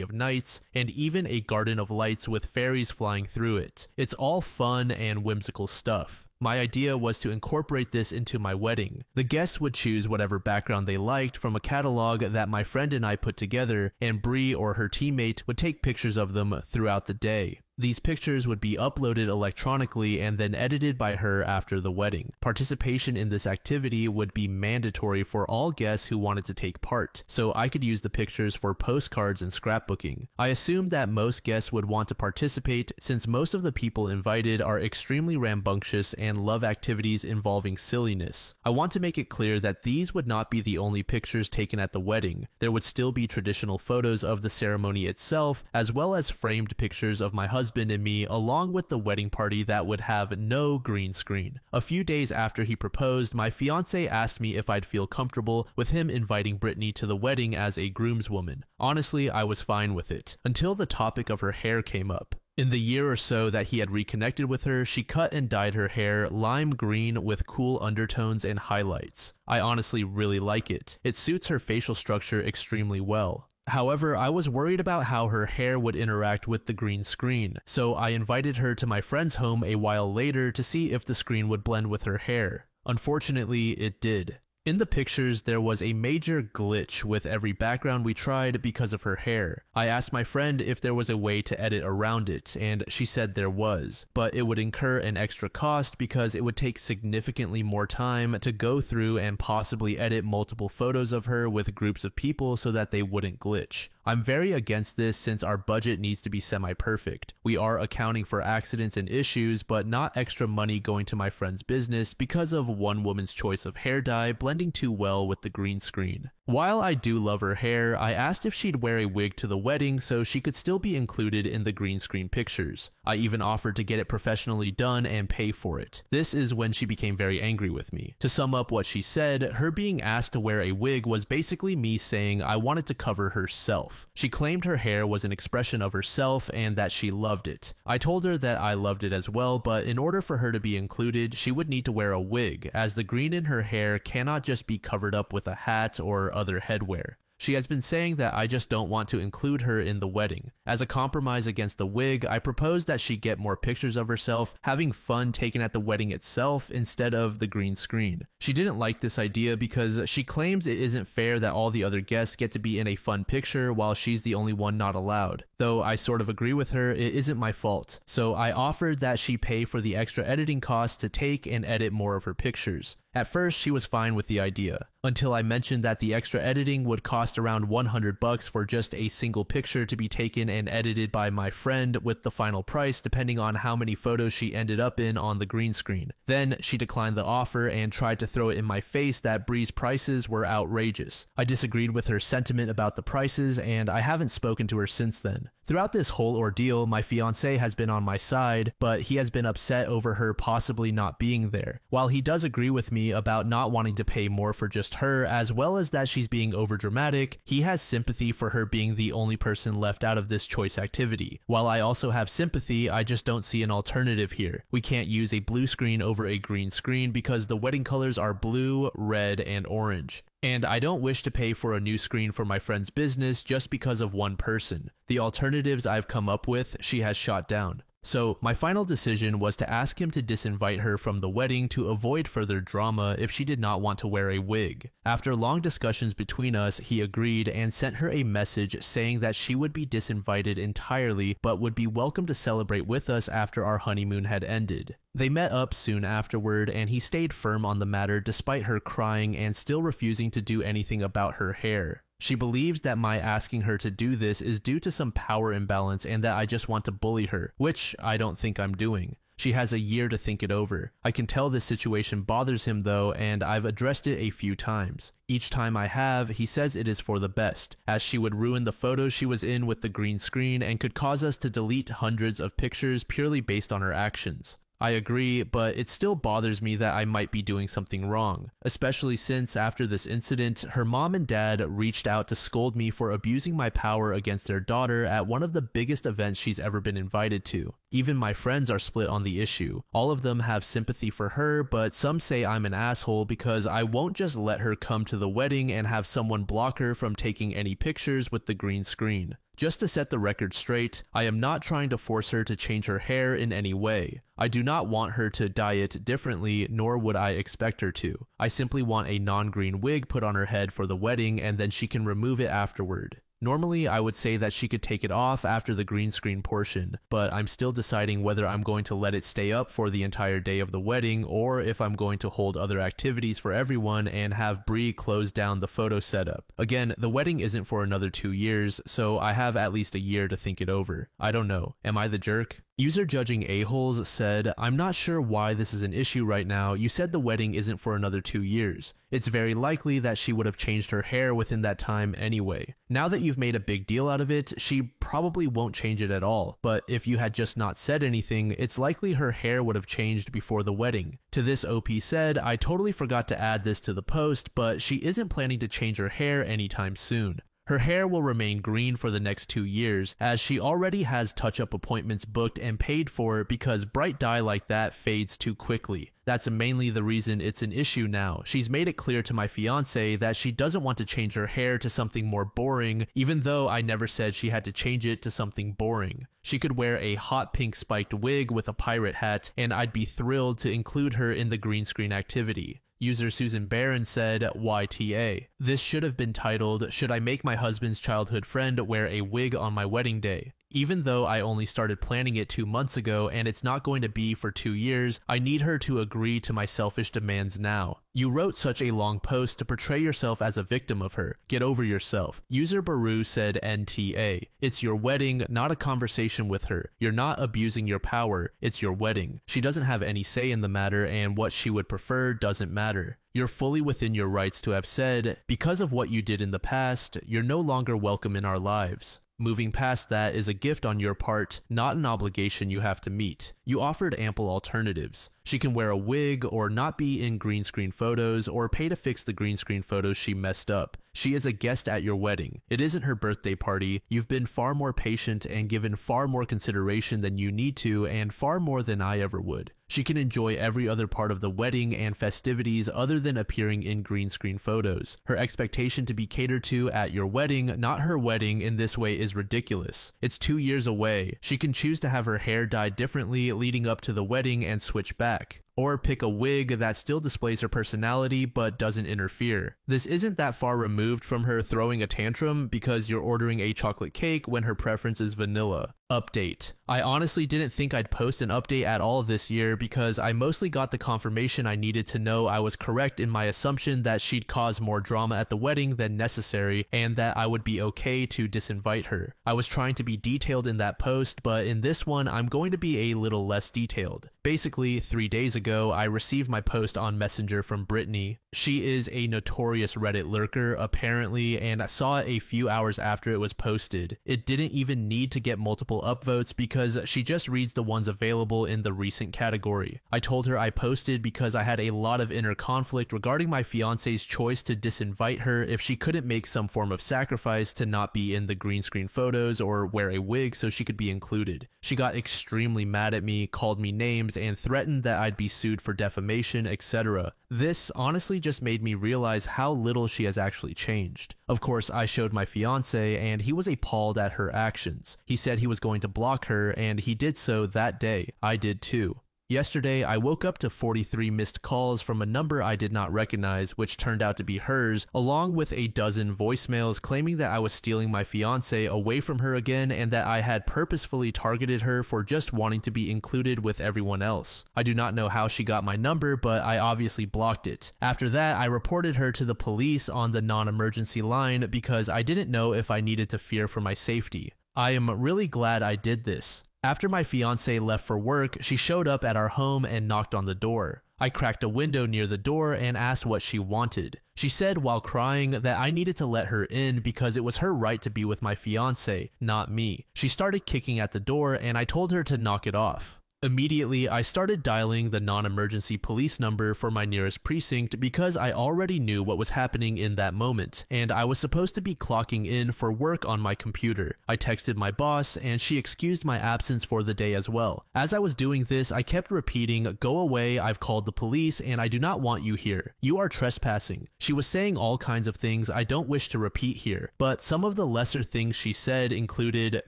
of knights, and even a garden of lights with fairies flying through it. It's all fun and whimsical stuff. My idea was to incorporate this into my wedding. The guests would choose whatever background they liked from a catalog that my friend and I put together, and Bree or her teammate would take pictures of them throughout the day. These pictures would be uploaded electronically and then edited by her after the wedding. Participation in this activity would be mandatory for all guests who wanted to take part, so I could use the pictures for postcards and scrapbooking. I assumed that most guests would want to participate since most of the people invited are extremely rambunctious and love activities involving silliness. I want to make it clear that these would not be the only pictures taken at the wedding. There would still be traditional photos of the ceremony itself, as well as framed pictures of my husband and me along with the wedding party that would have no green screen. A few days after he proposed, my fiance asked me if I'd feel comfortable with him inviting Brittany to the wedding as a groomswoman. Honestly, I was fine with it, until the topic of her hair came up. In the year or so that he had reconnected with her, she cut and dyed her hair lime green with cool undertones and highlights. I honestly really like it. It suits her facial structure extremely well. However, I was worried about how her hair would interact with the green screen, so I invited her to my friend's home a while later to see if the screen would blend with her hair. Unfortunately, it did. In the pictures, there was a major glitch with every background we tried because of her hair. I asked my friend if there was a way to edit around it, and she said there was, but it would incur an extra cost because it would take significantly more time to go through and possibly edit multiple photos of her with groups of people so that they wouldn't glitch. I'm very against this since our budget needs to be semi-perfect. We are accounting for accidents and issues, but not extra money going to my friend's business because of one woman's choice of hair dye blending too well with the green screen. While I do love her hair, I asked if she'd wear a wig to the wedding so she could still be included in the green screen pictures. I even offered to get it professionally done and pay for it. This is when she became very angry with me. To sum up what she said, her being asked to wear a wig was basically me saying I wanted to cover herself. She claimed her hair was an expression of herself and that she loved it. I told her that I loved it as well, but in order for her to be included, she would need to wear a wig, as the green in her hair cannot just be covered up with a hat or other headwear. She has been saying that I just don't want to include her in the wedding. As a compromise against the wig, I proposed that she get more pictures of herself having fun taken at the wedding itself instead of the green screen. She didn't like this idea because she claims it isn't fair that all the other guests get to be in a fun picture while she's the only one not allowed. Though I sort of agree with her, it isn't my fault. So I offered that she pay for the extra editing costs to take and edit more of her pictures. At first, she was fine with the idea, until I mentioned that the extra editing would cost around $100 for just a single picture to be taken and edited by my friend, with the final price depending on how many photos she ended up in on the green screen. Then she declined the offer and tried to throw it in my face that Bree's prices were outrageous. I disagreed with her sentiment about the prices, and I haven't spoken to her since then. Throughout this whole ordeal, my fiancé has been on my side, but he has been upset over her possibly not being there. While he does agree with me about not wanting to pay more for just her, as well as that she's being overdramatic, he has sympathy for her being the only person left out of this choice activity. While I also have sympathy, I just don't see an alternative here. We can't use a blue screen over a green screen because the wedding colors are blue, red, and orange. And I don't wish to pay for a new screen for my friend's business just because of one person. The alternatives I've come up with, she has shot down. So my final decision was to ask him to disinvite her from the wedding to avoid further drama if she did not want to wear a wig. After long discussions between us, he agreed and sent her a message saying that she would be disinvited entirely but would be welcome to celebrate with us after our honeymoon had ended. They met up soon afterward, and he stayed firm on the matter despite her crying and still refusing to do anything about her hair. She believes that my asking her to do this is due to some power imbalance and that I just want to bully her, which I don't think I'm doing. She has a year to think it over. I can tell this situation bothers him though, and I've addressed it a few times. Each time I have, he says it is for the best, as she would ruin the photos she was in with the green screen and could cause us to delete hundreds of pictures purely based on her actions. I agree, but it still bothers me that I might be doing something wrong, especially since after this incident, her mom and dad reached out to scold me for abusing my power against their daughter at one of the biggest events she's ever been invited to. Even my friends are split on the issue. All of them have sympathy for her, but some say I'm an asshole because I won't just let her come to the wedding and have someone block her from taking any pictures with the green screen. Just to set the record straight, I am not trying to force her to change her hair in any way. I do not want her to dye it differently, nor would I expect her to. I simply want a non-green wig put on her head for the wedding and then she can remove it afterward. Normally, I would say that she could take it off after the green screen portion, but I'm still deciding whether I'm going to let it stay up for the entire day of the wedding or if I'm going to hold other activities for everyone and have Bree close down the photo setup. Again, the wedding isn't for another 2 years, so I have at least a year to think it over. I don't know. Am I the jerk? User Judging A-Holes said, I'm not sure why this is an issue right now. You said the wedding isn't for another 2 years. It's very likely that she would have changed her hair within that time anyway. Now that you've made a big deal out of it, she probably won't change it at all. But if you had just not said anything, it's likely her hair would have changed before the wedding. To this, OP said, I totally forgot to add this to the post, but she isn't planning to change her hair anytime soon. Her hair will remain green for the next 2 years, as she already has touch-up appointments booked and paid for because bright dye like that fades too quickly. That's mainly the reason it's an issue now. She's made it clear to my fiance that she doesn't want to change her hair to something more boring, even though I never said she had to change it to something boring. She could wear a hot pink spiked wig with a pirate hat, and I'd be thrilled to include her in the green screen activity. User Susan Barron said, YTA. This should have been titled, Should I Make My Husband's Childhood Friend Wear a Wig on My Wedding Day? Even though I only started planning it 2 months ago and it's not going to be for 2 years, I need her to agree to my selfish demands now. You wrote such a long post to portray yourself as a victim of her. Get over yourself. User Baru said NTA. It's your wedding, not a conversation with her. You're not abusing your power. It's your wedding. She doesn't have any say in the matter, and what she would prefer doesn't matter. You're fully within your rights to have said, because of what you did in the past, you're no longer welcome in our lives. Moving past that is a gift on your part, not an obligation you have to meet. You offered ample alternatives. She can wear a wig or not be in green screen photos or pay to fix the green screen photos she messed up. She is a guest at your wedding. It isn't her birthday party. You've been far more patient and given far more consideration than you need to, and far more than I ever would. She can enjoy every other part of the wedding and festivities other than appearing in green screen photos. Her expectation to be catered to at your wedding, not her wedding, in this way is ridiculous. It's 2 years away. She can choose to have her hair dyed differently leading up to the wedding and switch back. Or pick a wig that still displays her personality but doesn't interfere. This isn't that far removed from her throwing a tantrum because you're ordering a chocolate cake when her preference is vanilla. Update. I honestly didn't think I'd post an update at all this year because I mostly got the confirmation I needed to know I was correct in my assumption that she'd cause more drama at the wedding than necessary and that I would be okay to disinvite her. I was trying to be detailed in that post, but in this one I'm going to be a little less detailed. Basically, 3 days ago, I received my post on Messenger from Brittany. She is a notorious Reddit lurker, apparently, and I saw it a few hours after it was posted. It didn't even need to get multiple upvotes because she just reads the ones available in the recent category. I told her I posted because I had a lot of inner conflict regarding my fiance's choice to disinvite her if she couldn't make some form of sacrifice to not be in the green screen photos or wear a wig so she could be included. She got extremely mad at me, called me names, and threatened that I'd be sued for defamation, etc. This honestly just made me realize how little she has actually changed. Of course, I showed my fiance, and he was appalled at her actions. He said he was going to block her, and he did so that day. I did too. Yesterday, I woke up to 43 missed calls from a number I did not recognize, which turned out to be hers, along with a dozen voicemails claiming that I was stealing my fiance away from her again and that I had purposefully targeted her for just wanting to be included with everyone else. I do not know how she got my number, but I obviously blocked it. After that, I reported her to the police on the non-emergency line because I didn't know if I needed to fear for my safety. I am really glad I did this. After my fiance left for work, she showed up at our home and knocked on the door. I cracked a window near the door and asked what she wanted. She said while crying that I needed to let her in because it was her right to be with my fiance, not me. She started kicking at the door and I told her to knock it off. Immediately, I started dialing the non-emergency police number for my nearest precinct because I already knew what was happening in that moment, and I was supposed to be clocking in for work on my computer. I texted my boss, and she excused my absence for the day as well. As I was doing this, I kept repeating, "Go away, I've called the police, and I do not want you here. You are trespassing." She was saying all kinds of things I don't wish to repeat here, but some of the lesser things she said included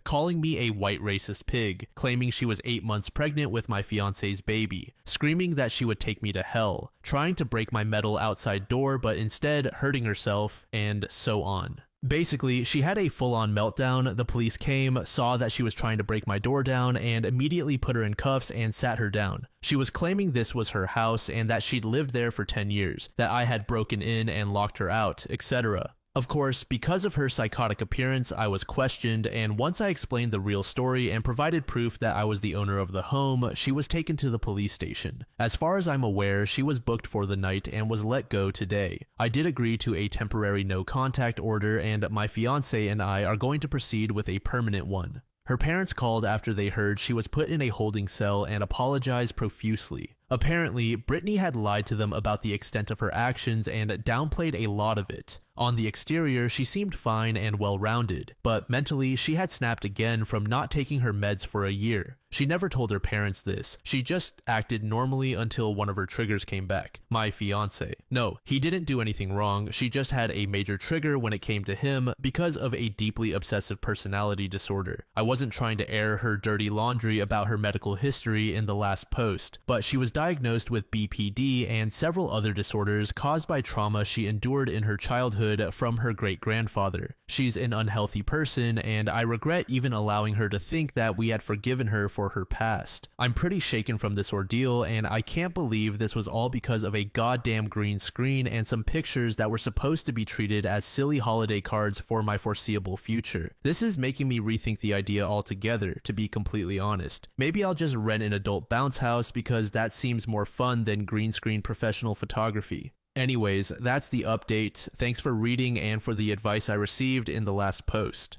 calling me a white racist pig, claiming she was 8 months pregnant with my fiance's baby, screaming that she would take me to hell, trying to break my metal outside door but instead hurting herself, and so on. Basically, she had a full-on meltdown. The police came, saw that she was trying to break my door down, and immediately put her in cuffs and sat her down. She was claiming this was her house and that she'd lived there for 10 years, that I had broken in and locked her out, etc. Of course, because of her psychotic appearance, I was questioned, and once I explained the real story and provided proof that I was the owner of the home, she was taken to the police station. As far as I'm aware, she was booked for the night and was let go today. I did agree to a temporary no-contact order, and my fiancé and I are going to proceed with a permanent one. Her parents called after they heard she was put in a holding cell and apologized profusely. Apparently, Brittany had lied to them about the extent of her actions and downplayed a lot of it. On the exterior, she seemed fine and well-rounded, but mentally, she had snapped again from not taking her meds for a year. She never told her parents this. She just acted normally until one of her triggers came back. My fiancé. No, he didn't do anything wrong. She just had a major trigger when it came to him because of a deeply obsessive personality disorder. I wasn't trying to air her dirty laundry about her medical history in the last post, but she was diagnosed with BPD and several other disorders caused by trauma she endured in her childhood from her great-grandfather. She's an unhealthy person, and I regret even allowing her to think that we had forgiven her for her past. I'm pretty shaken from this ordeal, and I can't believe this was all because of a goddamn green screen and some pictures that were supposed to be treated as silly holiday cards for my foreseeable future. This is making me rethink the idea altogether, to be completely honest. Maybe I'll just rent an adult bounce house because that seems more fun than green screen professional photography. Anyways, that's the update. Thanks for reading and for the advice I received in the last post.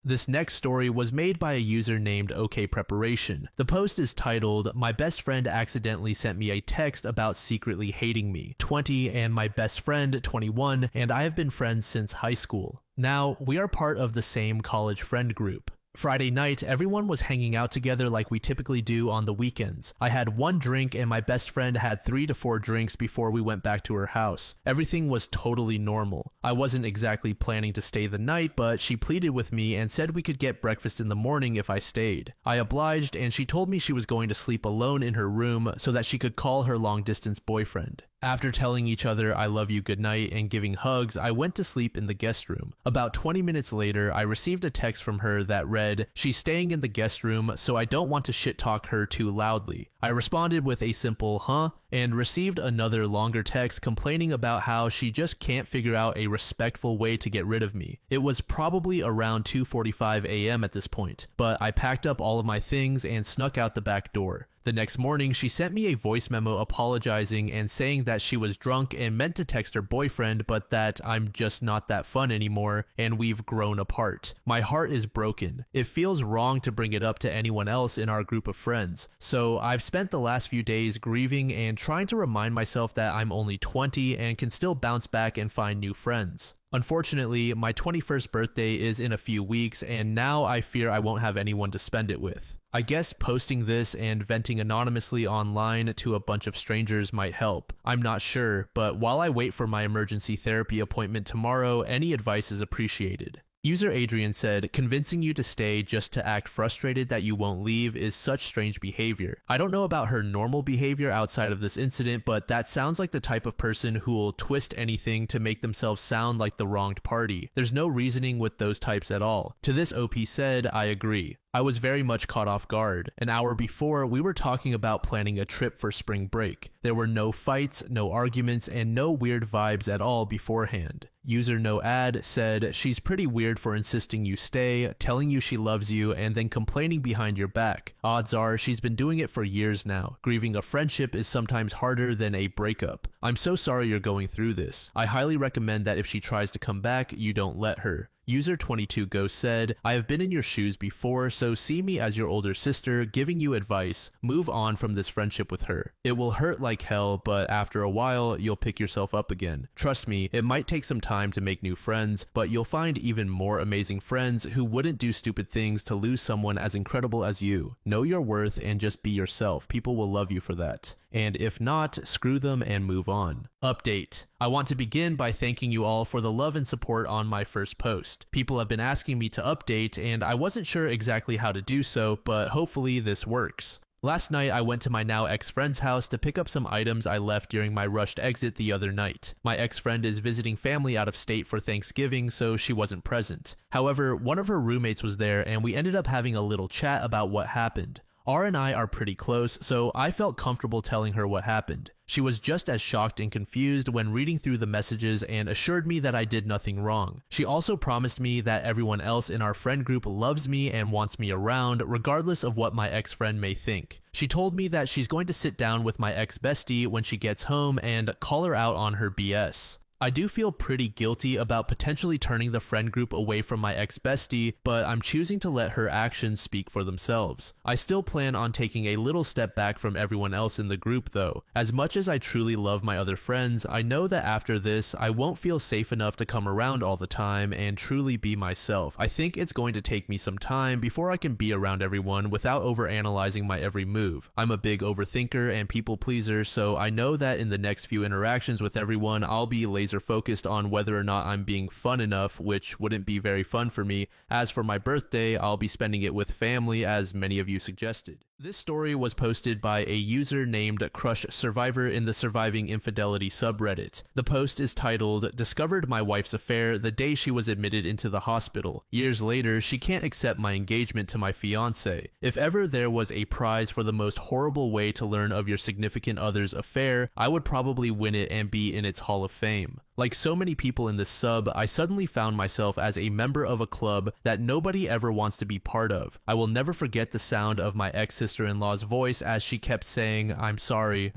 This next story was made by a user named OK Preparation. The post is titled, "My best friend accidentally sent me a text about secretly hating me, 20, and my best friend, 21, and I have been friends since high school. Now, we are part of the same college friend group. Friday night, everyone was hanging out together like we typically do on the weekends. I had one drink and my best friend had 3 to 4 drinks before we went back to her house. Everything was totally normal. I wasn't exactly planning to stay the night, but she pleaded with me and said we could get breakfast in the morning if I stayed. I obliged, and she told me she was going to sleep alone in her room so that she could call her long-distance boyfriend. After telling each other I love you goodnight and giving hugs, I went to sleep in the guest room. About 20 minutes later, I received a text from her that read, 'She's staying in the guest room, so I don't want to shit talk her too loudly.' I responded with a simple huh, and received another longer text complaining about how she just can't figure out a respectful way to get rid of me. It was probably around 2:45 a.m. at this point, but I packed up all of my things and snuck out the back door. The next morning, she sent me a voice memo apologizing and saying that she was drunk and meant to text her boyfriend, but that I'm just not that fun anymore and we've grown apart. My heart is broken. It feels wrong to bring it up to anyone else in our group of friends. So I've spent the last few days grieving and trying to remind myself that I'm only 20 and can still bounce back and find new friends. Unfortunately, my 21st birthday is in a few weeks, and now I fear I won't have anyone to spend it with. I guess posting this and venting anonymously online to a bunch of strangers might help. I'm not sure, but while I wait for my emergency therapy appointment tomorrow, any advice is appreciated." User Adrian said, "Convincing you to stay just to act frustrated that you won't leave is such strange behavior. I don't know about her normal behavior outside of this incident, but that sounds like the type of person who will twist anything to make themselves sound like the wronged party. There's no reasoning with those types at all." To this, OP said, "I agree. I was very much caught off guard. An hour before, we were talking about planning a trip for spring break. There were no fights, no arguments, and no weird vibes at all beforehand." User No Ad said, "She's pretty weird for insisting you stay, telling you she loves you, and then complaining behind your back. Odds are she's been doing it for years now. Grieving a friendship is sometimes harder than a breakup. I'm so sorry you're going through this. I highly recommend that if she tries to come back, you don't let her." User 22 Ghost said, "I have been in your shoes before, so see me as your older sister, giving you advice. Move on from this friendship with her. It will hurt like hell, but after a while, you'll pick yourself up again. Trust me, it might take some time to make new friends, but you'll find even more amazing friends who wouldn't do stupid things to lose someone as incredible as you. Know your worth and just be yourself. People will love you for that. And if not, screw them and move on." Update. I want to begin by thanking you all for the love and support on my first post. People have been asking me to update, and I wasn't sure exactly how to do so, but hopefully this works. Last night, I went to my now ex-friend's house to pick up some items I left during my rushed exit the other night. My ex-friend is visiting family out of state for Thanksgiving, so she wasn't present. However, one of her roommates was there, and we ended up having a little chat about what happened. R and I are pretty close, so I felt comfortable telling her what happened. She was just as shocked and confused when reading through the messages and assured me that I did nothing wrong. She also promised me that everyone else in our friend group loves me and wants me around, regardless of what my ex-friend may think. She told me that she's going to sit down with my ex-bestie when she gets home and call her out on her BS. I do feel pretty guilty about potentially turning the friend group away from my ex-bestie, but I'm choosing to let her actions speak for themselves. I still plan on taking a little step back from everyone else in the group though. As much as I truly love my other friends, I know that after this, I won't feel safe enough to come around all the time and truly be myself. I think it's going to take me some time before I can be around everyone without overanalyzing my every move. I'm a big overthinker and people pleaser, so I know that in the next few interactions with everyone, I'll be laser focused on whether or not I'm being fun enough, which wouldn't be very fun for me. As for my birthday, I'll be spending it with family, as many of you suggested. This story was posted by a user named Crush Survivor in the Surviving Infidelity subreddit. The post is titled, "Discovered my wife's affair the day she was admitted into the hospital. Years later, she can't accept my engagement to my fiancé. If ever there was a prize for the most horrible way to learn of your significant other's affair, I would probably win it and be in its Hall of Fame." Like so many people in this sub, I suddenly found myself as a member of a club that nobody ever wants to be part of. I will never forget the sound of my ex-sister-in-law's voice as she kept saying, I'm sorry,"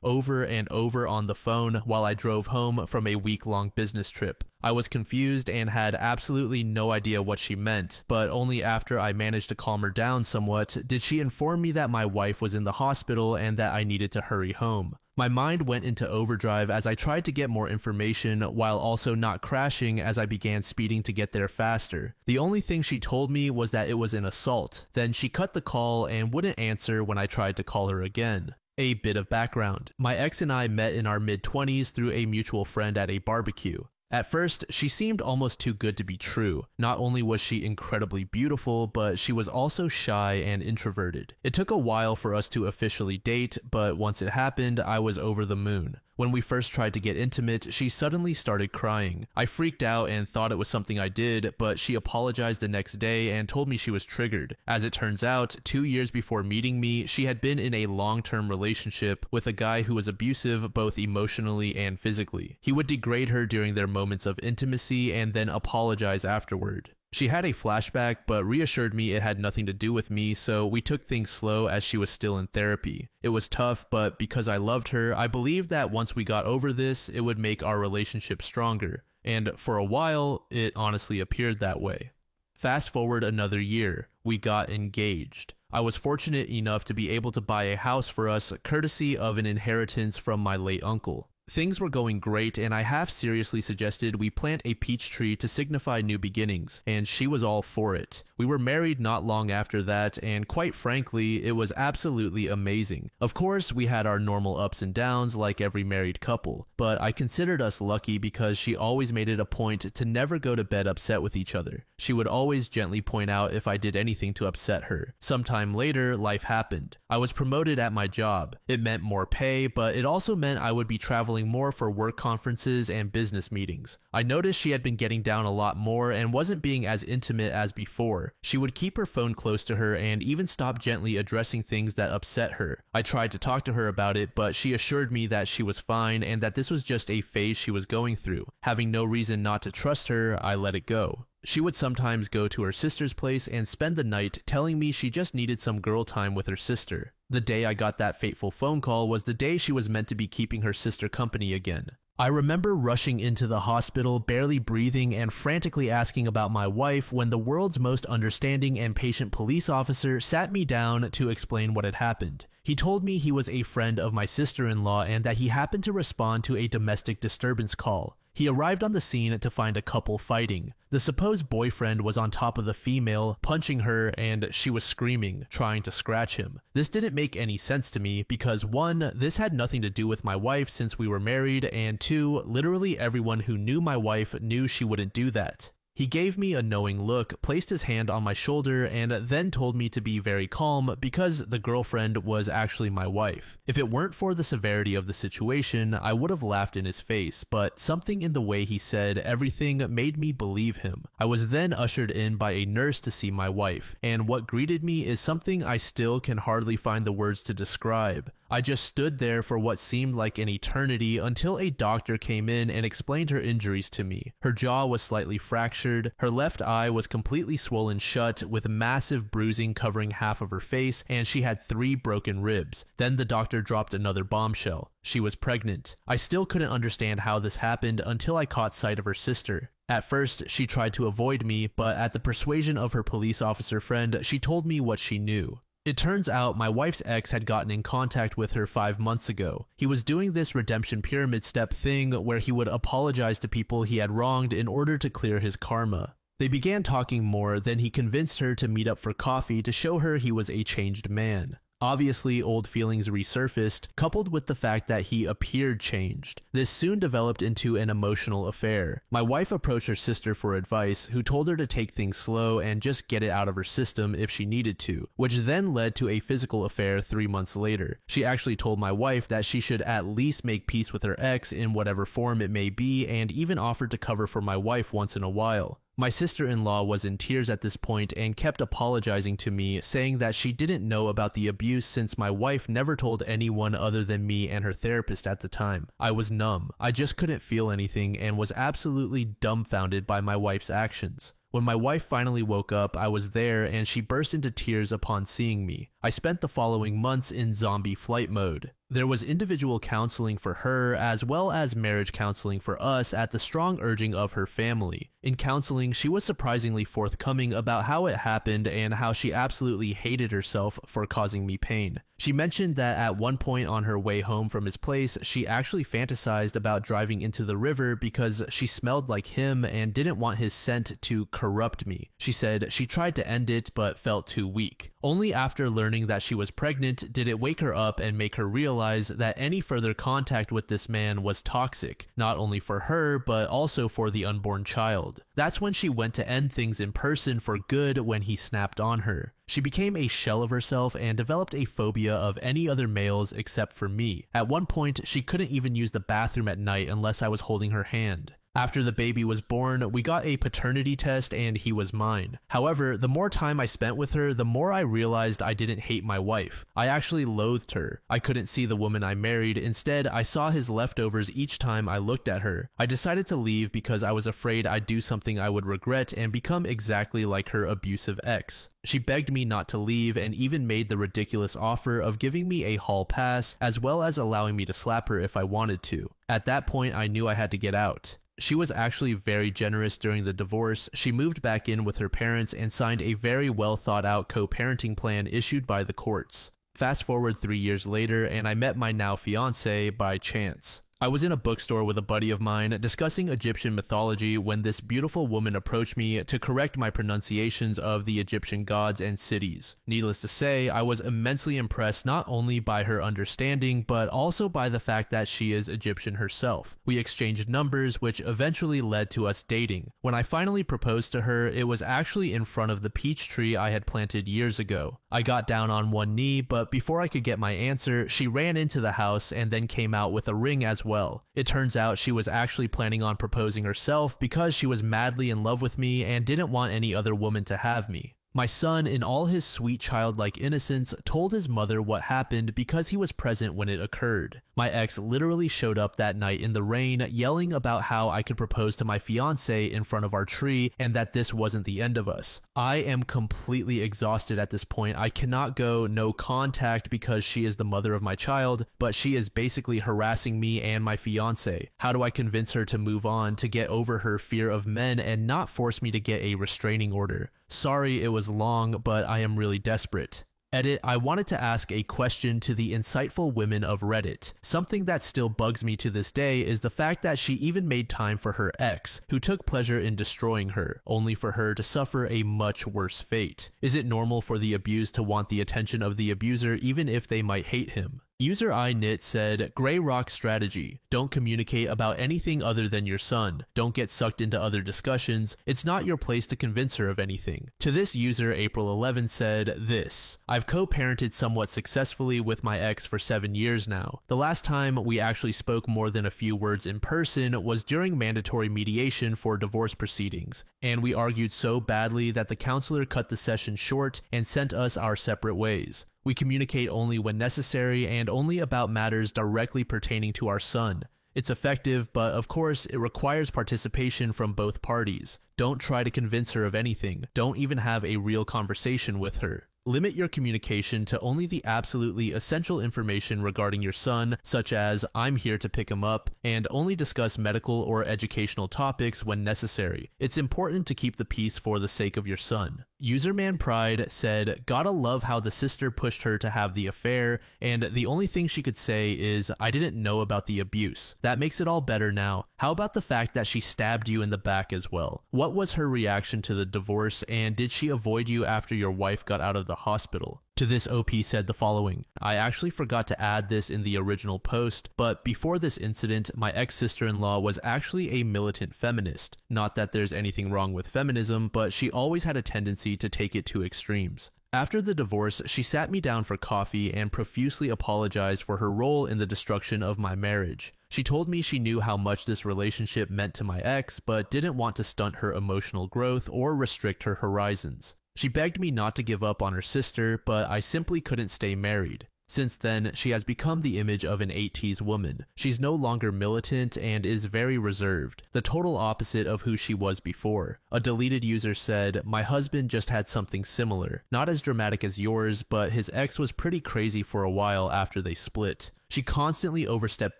over and over on the phone while I drove home from a week-long business trip. I was confused and had absolutely no idea what she meant, but only after I managed to calm her down somewhat did she inform me that my wife was in the hospital and that I needed to hurry home. My mind went into overdrive as I tried to get more information while also not crashing as I began speeding to get there faster. The only thing she told me was that it was an assault. Then she cut the call and wouldn't answer when I tried to call her again. A bit of background. My ex and I met in our mid-20s through a mutual friend at a barbecue. At first, she seemed almost too good to be true. Not only was she incredibly beautiful, but she was also shy and introverted. It took a while for us to officially date, but once it happened, I was over the moon. When we first tried to get intimate, she suddenly started crying. I freaked out and thought it was something I did, but she apologized the next day and told me she was triggered. As it turns out, 2 years before meeting me, she had been in a long-term relationship with a guy who was abusive both emotionally and physically. He would degrade her during their moments of intimacy and then apologize afterward. She had a flashback, but reassured me it had nothing to do with me, so we took things slow as she was still in therapy. It was tough, but because I loved her, I believed that once we got over this, it would make our relationship stronger. And for a while, it honestly appeared that way. Fast forward another year, we got engaged. I was fortunate enough to be able to buy a house for us, courtesy of an inheritance from my late uncle. Things were going great, and I half seriously suggested we plant a peach tree to signify new beginnings, and she was all for it. We were married not long after that, and quite frankly, it was absolutely amazing. Of course, we had our normal ups and downs like every married couple, but I considered us lucky because she always made it a point to never go to bed upset with each other. She would always gently point out if I did anything to upset her. Sometime later, life happened. I was promoted at my job. It meant more pay, but it also meant I would be traveling more for work conferences and business meetings. I noticed she had been getting down a lot more and wasn't being as intimate as before. She would keep her phone close to her and even stop gently addressing things that upset her. I tried to talk to her about it, but she assured me that she was fine and that this was just a phase she was going through. Having no reason not to trust her, I let it go. She would sometimes go to her sister's place and spend the night telling me she just needed some girl time with her sister. The day I got that fateful phone call was the day she was meant to be keeping her sister company again. I remember rushing into the hospital, barely breathing and frantically asking about my wife when the world's most understanding and patient police officer sat me down to explain what had happened. He told me he was a friend of my sister-in-law and that he happened to respond to a domestic disturbance call. He arrived on the scene to find a couple fighting. The supposed boyfriend was on top of the female, punching her, and she was screaming, trying to scratch him. This didn't make any sense to me because 1, this had nothing to do with my wife since we were married, and 2, literally everyone who knew my wife knew she wouldn't do that. He gave me a knowing look, placed his hand on my shoulder, and then told me to be very calm because the girlfriend was actually my wife. If it weren't for the severity of the situation, I would have laughed in his face, but something in the way he said everything made me believe him. I was then ushered in by a nurse to see my wife, and what greeted me is something I still can hardly find the words to describe. I just stood there for what seemed like an eternity until a doctor came in and explained her injuries to me. Her jaw was slightly fractured, her left eye was completely swollen shut with massive bruising covering half of her face, and she had 3 broken ribs. Then the doctor dropped another bombshell. She was pregnant. I still couldn't understand how this happened until I caught sight of her sister. At first, she tried to avoid me, but at the persuasion of her police officer friend, she told me what she knew. It turns out my wife's ex had gotten in contact with her 5 months ago. He was doing this redemption pyramid step thing where he would apologize to people he had wronged in order to clear his karma. They began talking more, then he convinced her to meet up for coffee to show her he was a changed man. Obviously, old feelings resurfaced, coupled with the fact that he appeared changed. This soon developed into an emotional affair. My wife approached her sister for advice, who told her to take things slow and just get it out of her system if she needed to, which then led to a physical affair 3 months later. She actually told my wife that she should at least make peace with her ex in whatever form it may be, and even offered to cover for my wife once in a while. My sister-in-law was in tears at this point and kept apologizing to me, saying that she didn't know about the abuse since my wife never told anyone other than me and her therapist at the time. I was numb. I just couldn't feel anything and was absolutely dumbfounded by my wife's actions. When my wife finally woke up, I was there and she burst into tears upon seeing me. I spent the following months in zombie flight mode. There was individual counseling for her as well as marriage counseling for us at the strong urging of her family. In counseling, she was surprisingly forthcoming about how it happened and how she absolutely hated herself for causing me pain. She mentioned that at one point on her way home from his place, she actually fantasized about driving into the river because she smelled like him and didn't want his scent to corrupt me. She said she tried to end it but felt too weak. Only after learning that she was pregnant did it wake her up and make her realize that any further contact with this man was toxic, not only for her but also for the unborn child. That's when she went to end things in person for good when he snapped on her. She became a shell of herself and developed a phobia of any other males except for me. At one point, she couldn't even use the bathroom at night unless I was holding her hand. After the baby was born, we got a paternity test and he was mine. However, the more time I spent with her, the more I realized I didn't hate my wife. I actually loathed her. I couldn't see the woman I married. Instead, I saw his leftovers each time I looked at her. I decided to leave because I was afraid I'd do something I would regret and become exactly like her abusive ex. She begged me not to leave and even made the ridiculous offer of giving me a hall pass as well as allowing me to slap her if I wanted to. At that point, I knew I had to get out. She was actually very generous during the divorce. She moved back in with her parents and signed a very well thought out co-parenting plan issued by the courts. Fast forward 3 years later and I met my now fiance by chance. I was in a bookstore with a buddy of mine discussing Egyptian mythology when this beautiful woman approached me to correct my pronunciations of the Egyptian gods and cities. Needless to say, I was immensely impressed not only by her understanding, but also by the fact that she is Egyptian herself. We exchanged numbers, which eventually led to us dating. When I finally proposed to her, it was actually in front of the peach tree I had planted years ago. I got down on one knee, but before I could get my answer, she ran into the house and then came out with a ring as well. It turns out she was actually planning on proposing herself because she was madly in love with me and didn't want any other woman to have me. My son, in all his sweet childlike innocence, told his mother what happened because he was present when it occurred. My ex literally showed up that night in the rain, yelling about how I could propose to my fiance in front of our tree and that this wasn't the end of us. I am completely exhausted at this point. I cannot go no contact because she is the mother of my child, but she is basically harassing me and my fiance. How do I convince her to move on, to get over her fear of men and not force me to get a restraining order? Sorry it was long, but I am really desperate. Edit, I wanted to ask a question to the insightful women of Reddit. Something that still bugs me to this day is the fact that she even made time for her ex, who took pleasure in destroying her, only for her to suffer a much worse fate. Is it normal for the abused to want the attention of the abuser even if they might hate him? User iKnit said, Grey Rock strategy. Don't communicate about anything other than your son. Don't get sucked into other discussions. It's not your place to convince her of anything. To this user, April 11 said this. I've co-parented somewhat successfully with my ex for 7 years now. The last time we actually spoke more than a few words in person was during mandatory mediation for divorce proceedings, and we argued so badly that the counselor cut the session short and sent us our separate ways. We communicate only when necessary and only about matters directly pertaining to our son. It's effective, but of course, it requires participation from both parties. Don't try to convince her of anything. Don't even have a real conversation with her. Limit your communication to only the absolutely essential information regarding your son, such as I'm here to pick him up, and only discuss medical or educational topics when necessary. It's important to keep the peace for the sake of your son. Userman Pride said, gotta love how the sister pushed her to have the affair, and the only thing she could say is, I didn't know about the abuse. That makes it all better now. How about the fact that she stabbed you in the back as well? What was her reaction to the divorce, and did she avoid you after your wife got out of the hospital? To this, OP said the following, I actually forgot to add this in the original post, but before this incident, my ex-sister-in-law was actually a militant feminist. Not that there's anything wrong with feminism, but she always had a tendency to take it to extremes. After the divorce, she sat me down for coffee and profusely apologized for her role in the destruction of my marriage. She told me she knew how much this relationship meant to my ex, but didn't want to stunt her emotional growth or restrict her horizons. She begged me not to give up on her sister, but I simply couldn't stay married. Since then, she has become the image of an 80s woman. She's no longer militant and is very reserved, the total opposite of who she was before. A deleted user said, my husband just had something similar. Not as dramatic as yours, but his ex was pretty crazy for a while after they split. She constantly overstepped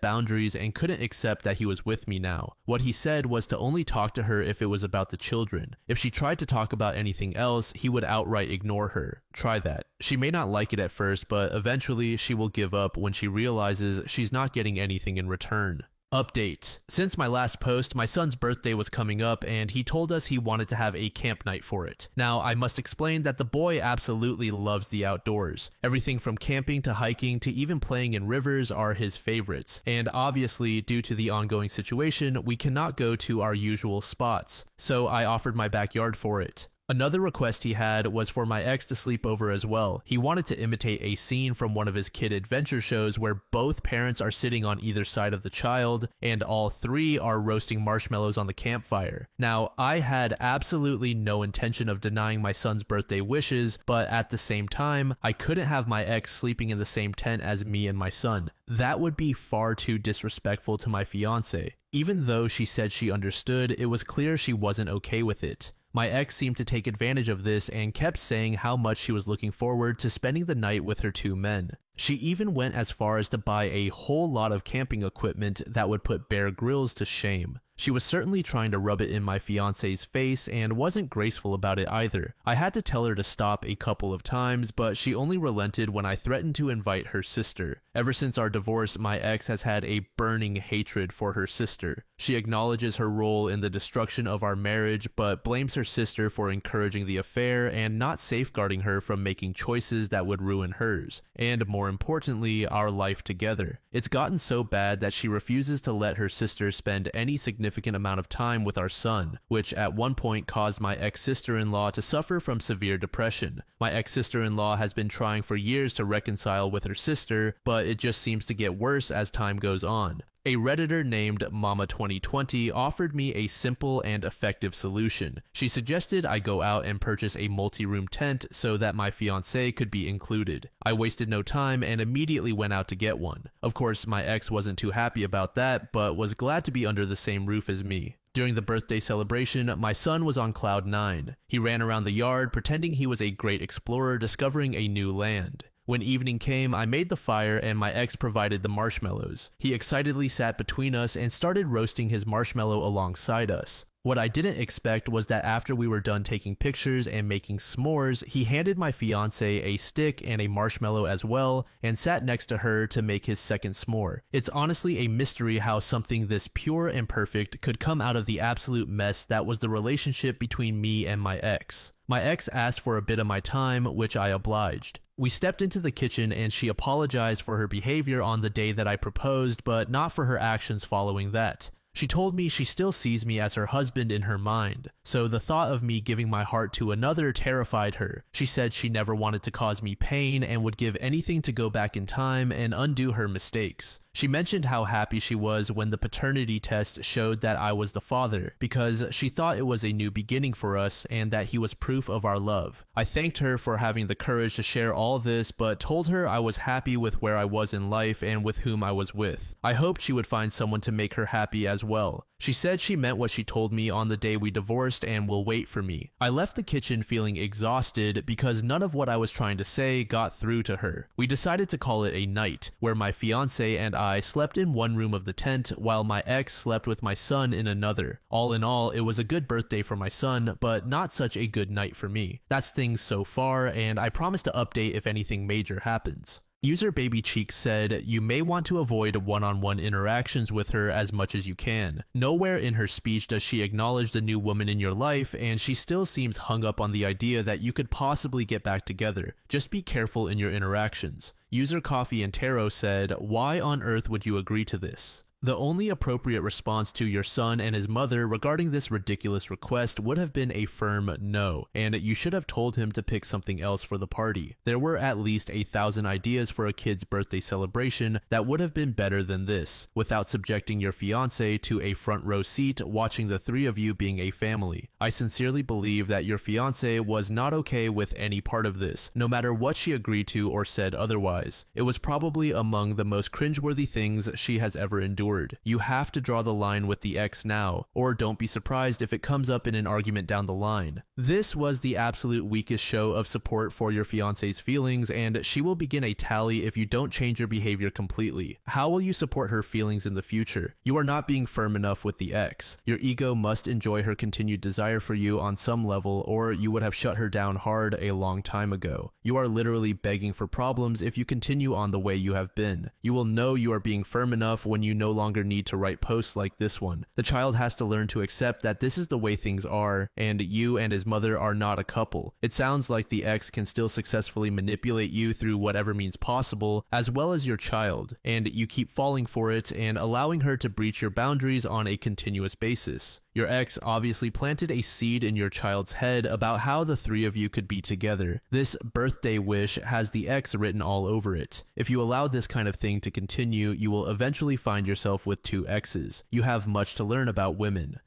boundaries and couldn't accept that he was with me now. What he said was to only talk to her if it was about the children. If she tried to talk about anything else, he would outright ignore her. Try that. She may not like it at first, but eventually she will give up when she realizes she's not getting anything in return. Update. Since my last post, my son's birthday was coming up and he told us he wanted to have a camp night for it. Now, I must explain that the boy absolutely loves the outdoors. Everything from camping to hiking to even playing in rivers are his favorites. And obviously, due to the ongoing situation, we cannot go to our usual spots. So I offered my backyard for it. Another request he had was for my ex to sleep over as well. He wanted to imitate a scene from one of his kid adventure shows where both parents are sitting on either side of the child and all three are roasting marshmallows on the campfire. Now, I had absolutely no intention of denying my son's birthday wishes, but at the same time, I couldn't have my ex sleeping in the same tent as me and my son. That would be far too disrespectful to my fiance. Even though she said she understood, it was clear she wasn't okay with it. My ex seemed to take advantage of this and kept saying how much she was looking forward to spending the night with her two men. She even went as far as to buy a whole lot of camping equipment that would put Bear Grylls to shame. She was certainly trying to rub it in my fiance's face and wasn't graceful about it either. I had to tell her to stop a couple of times, but she only relented when I threatened to invite her sister. Ever since our divorce, my ex has had a burning hatred for her sister. She acknowledges her role in the destruction of our marriage, but blames her sister for encouraging the affair and not safeguarding her from making choices that would ruin hers, and more importantly, our life together. It's gotten so bad that she refuses to let her sister spend any significant amount of time with our son, which at one point caused my ex-sister-in-law to suffer from severe depression. My ex-sister-in-law has been trying for years to reconcile with her sister, but it just seems to get worse as time goes on. A Redditor named Mama2020 offered me a simple and effective solution. She suggested I go out and purchase a multi-room tent so that my fiancé could be included. I wasted no time and immediately went out to get one. Of course, my ex wasn't too happy about that, but was glad to be under the same roof as me. During the birthday celebration, my son was on cloud 9. He ran around the yard pretending he was a great explorer discovering a new land. When evening came, I made the fire and my ex provided the marshmallows. He excitedly sat between us and started roasting his marshmallow alongside us. What I didn't expect was that after we were done taking pictures and making s'mores, he handed my fiancé a stick and a marshmallow as well and sat next to her to make his second s'more. It's honestly a mystery how something this pure and perfect could come out of the absolute mess that was the relationship between me and my ex. My ex asked for a bit of my time, which I obliged. We stepped into the kitchen and she apologized for her behavior on the day that I proposed, but not for her actions following that. She told me she still sees me as her husband in her mind, so the thought of me giving my heart to another terrified her. She said she never wanted to cause me pain and would give anything to go back in time and undo her mistakes. She mentioned how happy she was when the paternity test showed that I was the father, because she thought it was a new beginning for us and that he was proof of our love. I thanked her for having the courage to share all this, but told her I was happy with where I was in life and with whom I was with. I hoped she would find someone to make her happy as well. She said she meant what she told me on the day we divorced and will wait for me. I left the kitchen feeling exhausted because none of what I was trying to say got through to her. We decided to call it a night, where my fiance and I slept in one room of the tent while my ex slept with my son in another. All in all, it was a good birthday for my son, but not such a good night for me. That's things so far, and I promise to update if anything major happens. User Baby Cheeks said, you may want to avoid one-on-one interactions with her as much as you can. Nowhere in her speech does she acknowledge the new woman in your life, and she still seems hung up on the idea that you could possibly get back together. Just be careful in your interactions. User Coffee and Tarot said, why on earth would you agree to this? The only appropriate response to your son and his mother regarding this ridiculous request would have been a firm no, and you should have told him to pick something else for the party. There were at least 1,000 ideas for a kid's birthday celebration that would have been better than this, without subjecting your fiancé to a front row seat watching the three of you being a family. I sincerely believe that your fiancé was not okay with any part of this, no matter what she agreed to or said otherwise. It was probably among the most cringeworthy things she has ever endured. You have to draw the line with the ex now, or don't be surprised if it comes up in an argument down the line. This was the absolute weakest show of support for your fiance's feelings, and she will begin a tally if you don't change your behavior completely. How will you support her feelings in the future? You are not being firm enough with the ex. Your ego must enjoy her continued desire for you on some level, or you would have shut her down hard a long time ago. You are literally begging for problems if you continue on the way you have been. You will know you are being firm enough when you no longer need to write posts like this one. The child has to learn to accept that this is the way things are, and you and his mother are not a couple. It sounds like the ex can still successfully manipulate you through whatever means possible, as well as your child, and you keep falling for it and allowing her to breach your boundaries on a continuous basis. Your ex obviously planted a seed in your child's head about how the three of you could be together. This birthday wish has the ex written all over it. If you allow this kind of thing to continue, you will eventually find yourself with two exes. You have much to learn about women.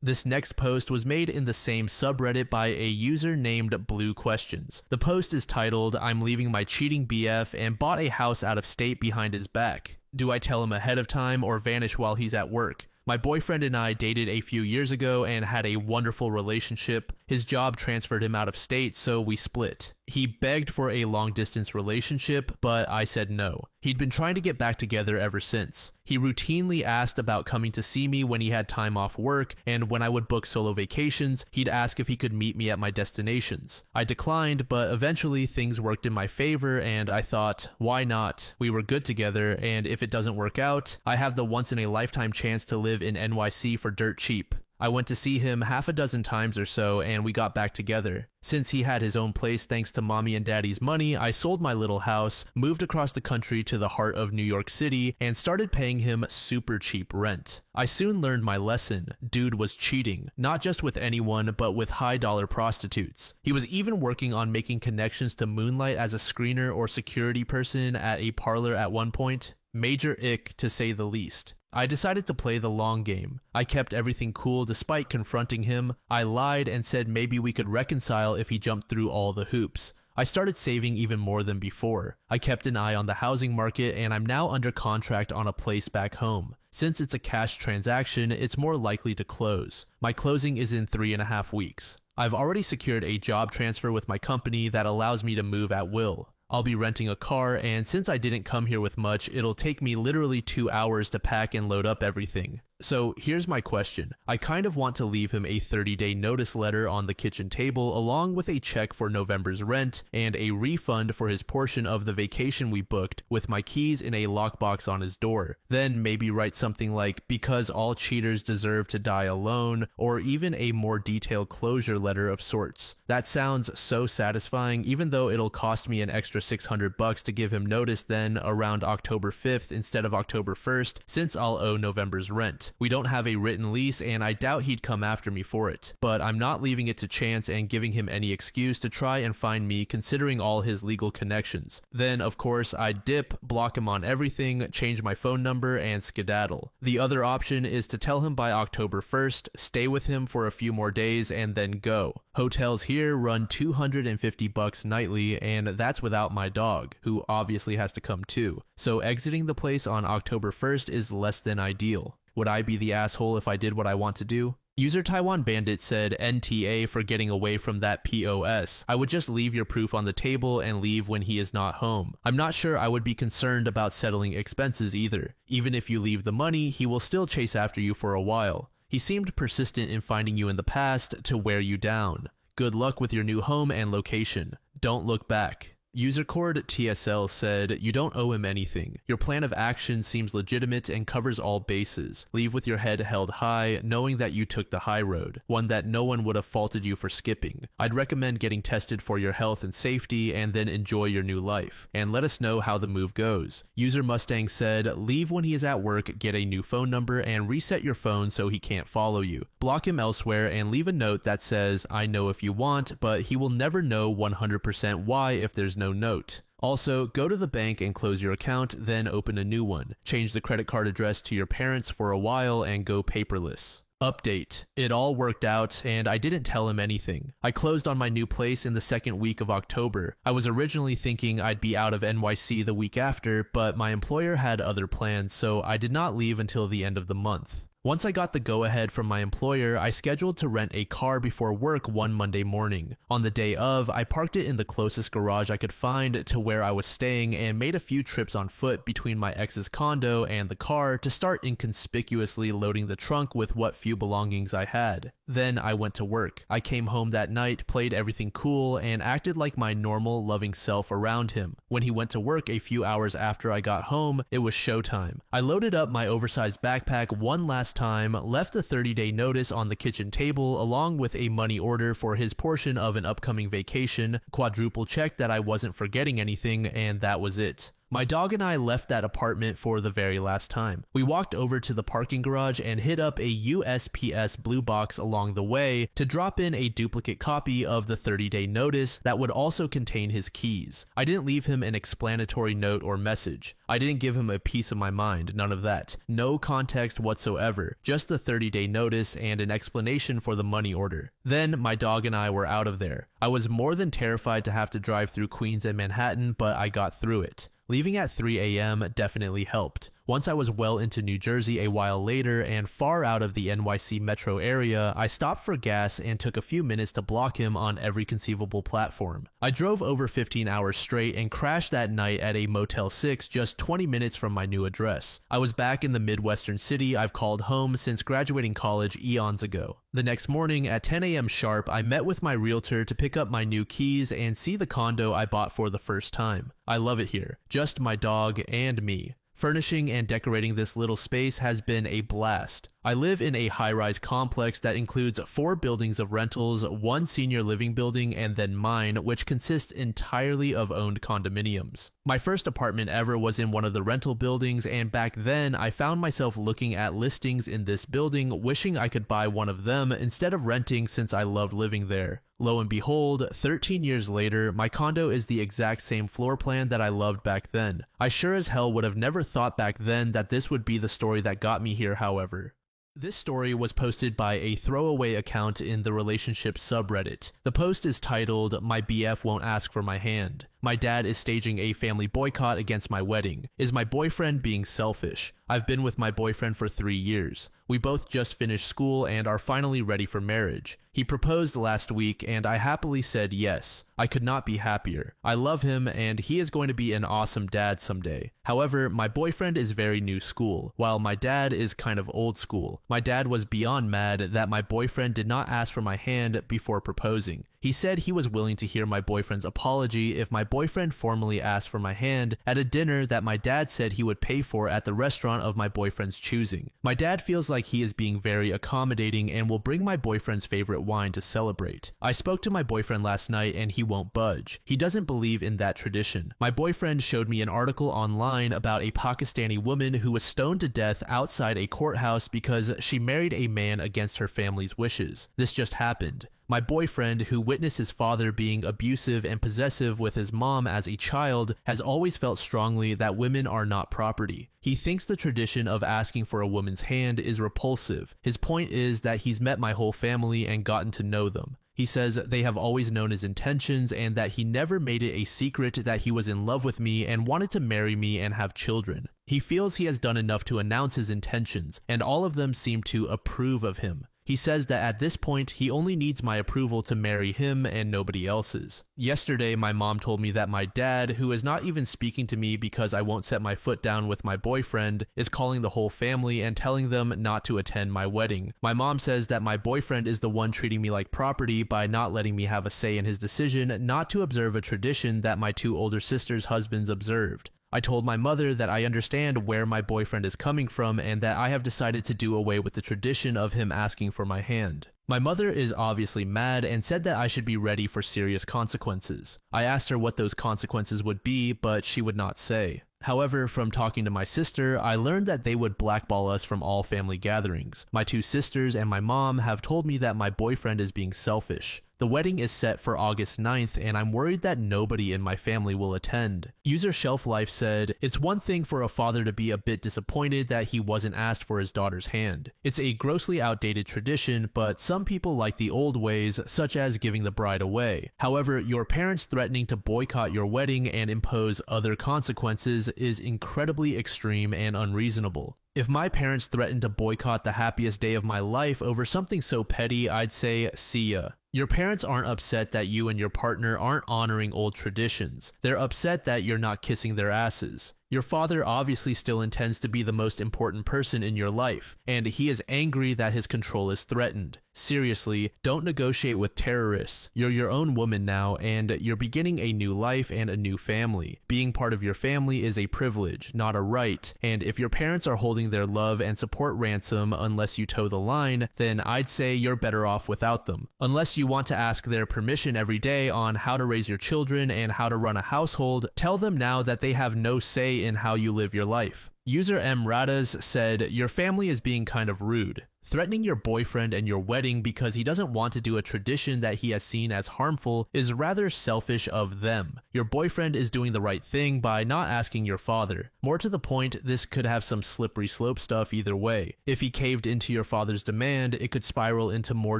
This next post was made in the same subreddit by a user named Blue Questions. The post is titled, I'm leaving my cheating BF and bought a house out of state behind his back. Do I tell him ahead of time or vanish while he's at work? My boyfriend and I dated a few years ago and had a wonderful relationship. His job transferred him out of state, so we split. He begged for a long-distance relationship, but I said no. He'd been trying to get back together ever since. He routinely asked about coming to see me when he had time off work, and when I would book solo vacations, he'd ask if he could meet me at my destinations. I declined, but eventually things worked in my favor, and I thought, why not? We were good together, and if it doesn't work out, I have the once-in-a-lifetime chance to live in NYC for dirt cheap. I went to see him half a dozen times or so, and we got back together. Since he had his own place thanks to mommy and daddy's money, I sold my little house, moved across the country to the heart of New York City, and started paying him super cheap rent. I soon learned my lesson. Dude was cheating, not just with anyone, but with high-dollar prostitutes. He was even working on making connections to moonlight as a screener or security person at a parlor at one point. Major ick, to say the least. I decided to play the long game. I kept everything cool despite confronting him. I lied and said maybe we could reconcile if he jumped through all the hoops. I started saving even more than before. I kept an eye on the housing market, and I'm now under contract on a place back home. Since it's a cash transaction, it's more likely to close. My closing is in 3.5 weeks. I've already secured a job transfer with my company that allows me to move at will. I'll be renting a car, and since I didn't come here with much, it'll take me literally 2 hours to pack and load up everything. So here's my question. I kind of want to leave him a 30-day notice letter on the kitchen table along with a check for November's rent and a refund for his portion of the vacation we booked with my keys in a lockbox on his door. Then maybe write something like, because all cheaters deserve to die alone, or even a more detailed closure letter of sorts. That sounds so satisfying, even though it'll cost me an extra $600 to give him notice then around October 5th instead of October 1st, since I'll owe November's rent. We don't have a written lease and I doubt he'd come after me for it, but I'm not leaving it to chance and giving him any excuse to try and find me considering all his legal connections. Then of course I'd dip, block him on everything, change my phone number, and skedaddle. The other option is to tell him by October 1st, stay with him for a few more days, and then go. Hotels here run $250 nightly, and that's without my dog, who obviously has to come too. So exiting the place on October 1st is less than ideal. Would I be the asshole if I did what I want to do? User Taiwan Bandit said NTA for getting away from that POS. I would just leave your proof on the table and leave when he is not home. I'm not sure I would be concerned about settling expenses either. Even if you leave the money, he will still chase after you for a while. He seemed persistent in finding you in the past to wear you down. Good luck with your new home and location. Don't look back. User Cord TSL said, you don't owe him anything. Your plan of action seems legitimate and covers all bases. Leave with your head held high, knowing that you took the high road, one that no one would have faulted you for skipping. I'd recommend getting tested for your health and safety and then enjoy your new life. And let us know how the move goes. User Mustang said, leave when he is at work, get a new phone number, and reset your phone so he can't follow you. Block him elsewhere and leave a note that says, I know if you want, but he will never know 100% why if there's no note. Also, go to the bank and close your account, then open a new one. Change the credit card address to your parents for a while and go paperless. Update. It all worked out, and I didn't tell him anything. I closed on my new place in the second week of October. I was originally thinking I'd be out of NYC the week after, but my employer had other plans, so I did not leave until the end of the month. Once I got the go-ahead from my employer, I scheduled to rent a car before work one Monday morning. On the day of, I parked it in the closest garage I could find to where I was staying and made a few trips on foot between my ex's condo and the car to start inconspicuously loading the trunk with what few belongings I had. Then I went to work. I came home that night, played everything cool, and acted like my normal, loving self around him. When he went to work a few hours after I got home, it was showtime. I loaded up my oversized backpack one last time, left the 30-day notice on the kitchen table along with a money order for his portion of an upcoming vacation, quadruple checked that I wasn't forgetting anything, and that was it. My dog and I left that apartment for the very last time. We walked over to the parking garage and hit up a USPS blue box along the way to drop in a duplicate copy of the 30-day notice that would also contain his keys. I didn't leave him an explanatory note or message. I didn't give him a piece of my mind, none of that. No context whatsoever, just the 30-day notice and an explanation for the money order. Then my dog and I were out of there. I was more than terrified to have to drive through Queens and Manhattan, but I got through it. Leaving at 3 a.m. definitely helped. Once I was well into New Jersey a while later and far out of the NYC metro area, I stopped for gas and took a few minutes to block him on every conceivable platform. I drove over 15 hours straight and crashed that night at a Motel 6 just 20 minutes from my new address. I was back in the Midwestern city I've called home since graduating college eons ago. The next morning at 10 a.m. sharp, I met with my realtor to pick up my new keys and see the condo I bought for the first time. I love it here. Just my dog and me. Furnishing and decorating this little space has been a blast. I live in a high-rise complex that includes 4 buildings of rentals, 1 senior living building, and then mine, which consists entirely of owned condominiums. My first apartment ever was in one of the rental buildings, and back then I found myself looking at listings in this building, wishing I could buy one of them instead of renting since I loved living there. Lo and behold, 13 years later, my condo is the exact same floor plan that I loved back then. I sure as hell would have never thought back then that this would be the story that got me here, however. This story was posted by a throwaway account in the relationship subreddit. The post is titled, "My BF Won't Ask for My Hand." My dad is staging a family boycott against my wedding. Is my boyfriend being selfish? I've been with my boyfriend for 3 years. We both just finished school and are finally ready for marriage. He proposed last week and I happily said yes. I could not be happier. I love him and he is going to be an awesome dad someday. However, my boyfriend is very new school, while my dad is kind of old school. My dad was beyond mad that my boyfriend did not ask for my hand before proposing. He said he was willing to hear my boyfriend's apology if my boyfriend formally asked for my hand at a dinner that my dad said he would pay for at the restaurant of my boyfriend's choosing. My dad feels like he is being very accommodating and will bring my boyfriend's favorite wine to celebrate. I spoke to my boyfriend last night and he won't budge. He doesn't believe in that tradition. My boyfriend showed me an article online about a Pakistani woman who was stoned to death outside a courthouse because she married a man against her family's wishes. This just happened. My boyfriend, who witnessed his father being abusive and possessive with his mom as a child, has always felt strongly that women are not property. He thinks the tradition of asking for a woman's hand is repulsive. His point is that he's met my whole family and gotten to know them. He says they have always known his intentions and that he never made it a secret that he was in love with me and wanted to marry me and have children. He feels he has done enough to announce his intentions, and all of them seem to approve of him. He says that at this point, he only needs my approval to marry him and nobody else's. Yesterday, my mom told me that my dad, who is not even speaking to me because I won't set my foot down with my boyfriend, is calling the whole family and telling them not to attend my wedding. My mom says that my boyfriend is the one treating me like property by not letting me have a say in his decision not to observe a tradition that my 2 older sisters' husbands observed. I told my mother that I understand where my boyfriend is coming from and that I have decided to do away with the tradition of him asking for my hand. My mother is obviously mad and said that I should be ready for serious consequences. I asked her what those consequences would be, but she would not say. However, from talking to my sister, I learned that they would blackball us from all family gatherings. My 2 sisters and my mom have told me that my boyfriend is being selfish. The wedding is set for August 9th, and I'm worried that nobody in my family will attend. User Shelf Life said, "It's one thing for a father to be a bit disappointed that he wasn't asked for his daughter's hand. It's a grossly outdated tradition, but some people like the old ways, such as giving the bride away. However, your parents threatening to boycott your wedding and impose other consequences is incredibly extreme and unreasonable. If my parents threatened to boycott the happiest day of my life over something so petty, I'd say, see ya. Your parents aren't upset that you and your partner aren't honoring old traditions. They're upset that you're not kissing their asses. Your father obviously still intends to be the most important person in your life, and he is angry that his control is threatened. Seriously, don't negotiate with terrorists. You're your own woman now, and you're beginning a new life and a new family. Being part of your family is a privilege, not a right, and if your parents are holding their love and support ransom unless you toe the line, then I'd say you're better off without them. Unless you want to ask their permission every day on how to raise your children and how to run a household, tell them now that they have no say in how you live your life." User M. Radas said, "Your family is being kind of rude. Threatening your boyfriend and your wedding because he doesn't want to do a tradition that he has seen as harmful is rather selfish of them. Your boyfriend is doing the right thing by not asking your father. More to the point, this could have some slippery slope stuff either way. If he caved into your father's demand, it could spiral into more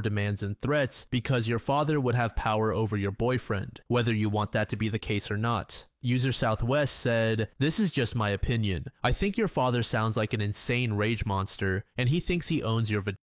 demands and threats because your father would have power over your boyfriend, whether you want that to be the case or not." User Southwest said, "This is just my opinion. I think your father sounds like an insane rage monster, and he thinks he owns your vagina.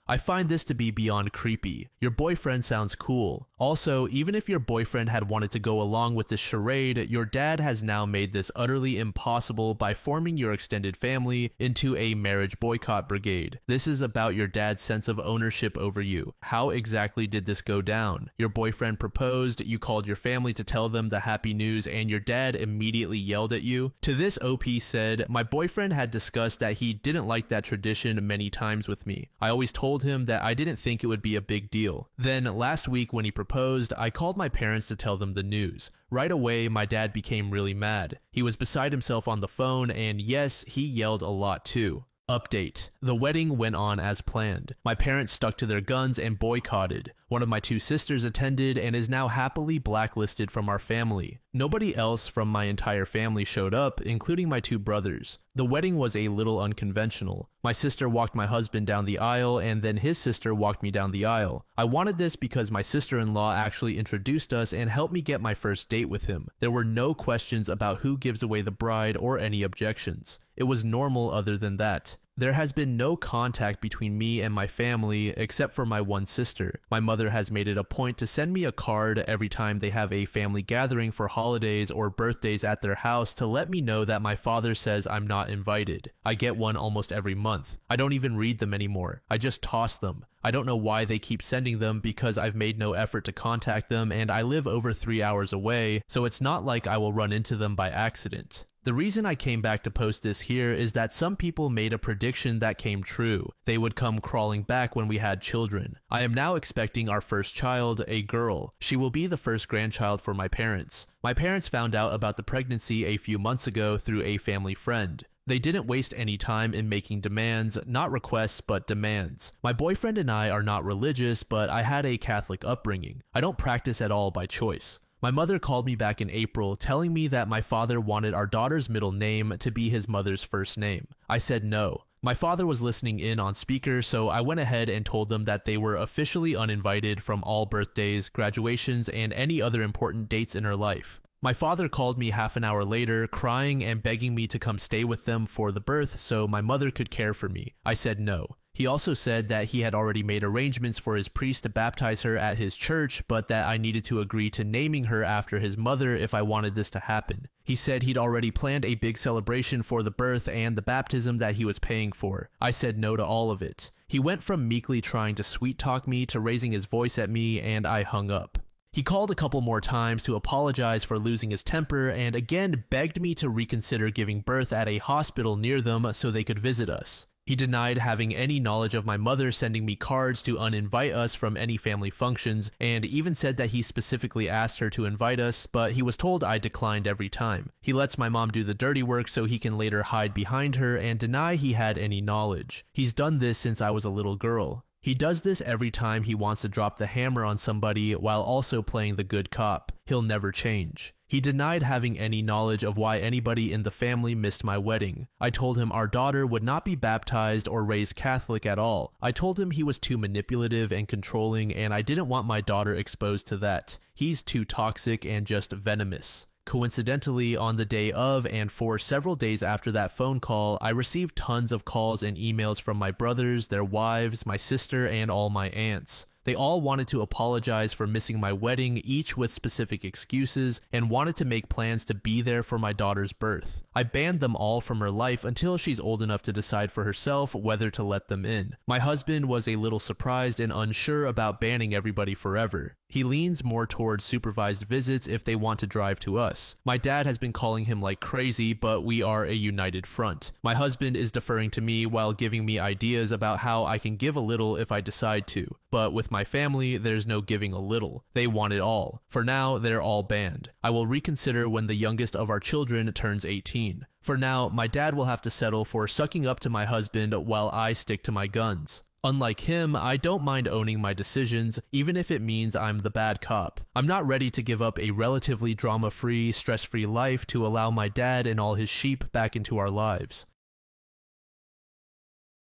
I find this to be beyond creepy. Your boyfriend sounds cool. Also, even if your boyfriend had wanted to go along with this charade, your dad has now made this utterly impossible by forming your extended family into a marriage boycott brigade. This is about your dad's sense of ownership over you. How exactly did this go down? Your boyfriend proposed, you called your family to tell them the happy news, and your dad immediately yelled at you?" To this, OP said, "My boyfriend had discussed that he didn't like that tradition many times with me. I always told him that I didn't think it would be a big deal. Then last week when he proposed, I called my parents to tell them the news. Right away, my dad became really mad. He was beside himself on the phone, and yes, he yelled a lot too. Update. The wedding went on as planned. My parents stuck to their guns and boycotted. One of my two sisters attended and is now happily blacklisted from our family. Nobody else from my entire family showed up, including my two brothers. The wedding was a little unconventional. My sister walked my husband down the aisle, and then his sister walked me down the aisle. I wanted this because my sister-in-law actually introduced us and helped me get my first date with him. There were no questions about who gives away the bride or any objections. It was normal other than that. There has been no contact between me and my family except for my one sister. My mother has made it a point to send me a card every time they have a family gathering for holidays or birthdays at their house to let me know that my father says I'm not invited. I get one almost every month. I don't even read them anymore. I just toss them. I don't know why they keep sending them because I've made no effort to contact them and I live over 3 hours away, so it's not like I will run into them by accident. The reason I came back to post this here is that some people made a prediction that came true. They would come crawling back when we had children. I am now expecting our first child, a girl. She will be the first grandchild for my parents. My parents found out about the pregnancy a few months ago through a family friend. They didn't waste any time in making demands, not requests, but demands. My boyfriend and I are not religious, but I had a Catholic upbringing. I don't practice at all by choice. My mother called me back in April telling me that my father wanted our daughter's middle name to be his mother's first name. I said no. My father was listening in on speaker, so I went ahead and told them that they were officially uninvited from all birthdays, graduations, and any other important dates in her life. My father called me half an hour later, crying and begging me to come stay with them for the birth so my mother could care for me. I said no. He also said that he had already made arrangements for his priest to baptize her at his church, but that I needed to agree to naming her after his mother if I wanted this to happen. He said he'd already planned a big celebration for the birth and the baptism that he was paying for. I said no to all of it. He went from meekly trying to sweet-talk me to raising his voice at me, and I hung up. He called a couple more times to apologize for losing his temper and again begged me to reconsider giving birth at a hospital near them so they could visit us. He denied having any knowledge of my mother sending me cards to uninvite us from any family functions, and even said that he specifically asked her to invite us, but he was told I declined every time. He lets my mom do the dirty work so he can later hide behind her and deny he had any knowledge. He's done this since I was a little girl. He does this every time he wants to drop the hammer on somebody while also playing the good cop. He'll never change. He denied having any knowledge of why anybody in the family missed my wedding. I told him our daughter would not be baptized or raised Catholic at all. I told him he was too manipulative and controlling and I didn't want my daughter exposed to that. He's too toxic and just venomous. Coincidentally, on the day of and for several days after that phone call, I received tons of calls and emails from my brothers, their wives, my sister, and all my aunts. They all wanted to apologize for missing my wedding, each with specific excuses, and wanted to make plans to be there for my daughter's birth. I banned them all from her life until she's old enough to decide for herself whether to let them in. My husband was a little surprised and unsure about banning everybody forever. He leans more towards supervised visits if they want to drive to us. My dad has been calling him like crazy, but we are a united front. My husband is deferring to me while giving me ideas about how I can give a little if I decide to. But with my family, there's no giving a little. They want it all. For now, they're all banned. I will reconsider when the youngest of our children turns 18. For now, my dad will have to settle for sucking up to my husband while I stick to my guns. Unlike him, I don't mind owning my decisions, even if it means I'm the bad cop. I'm not ready to give up a relatively drama-free, stress-free life to allow my dad and all his sheep back into our lives.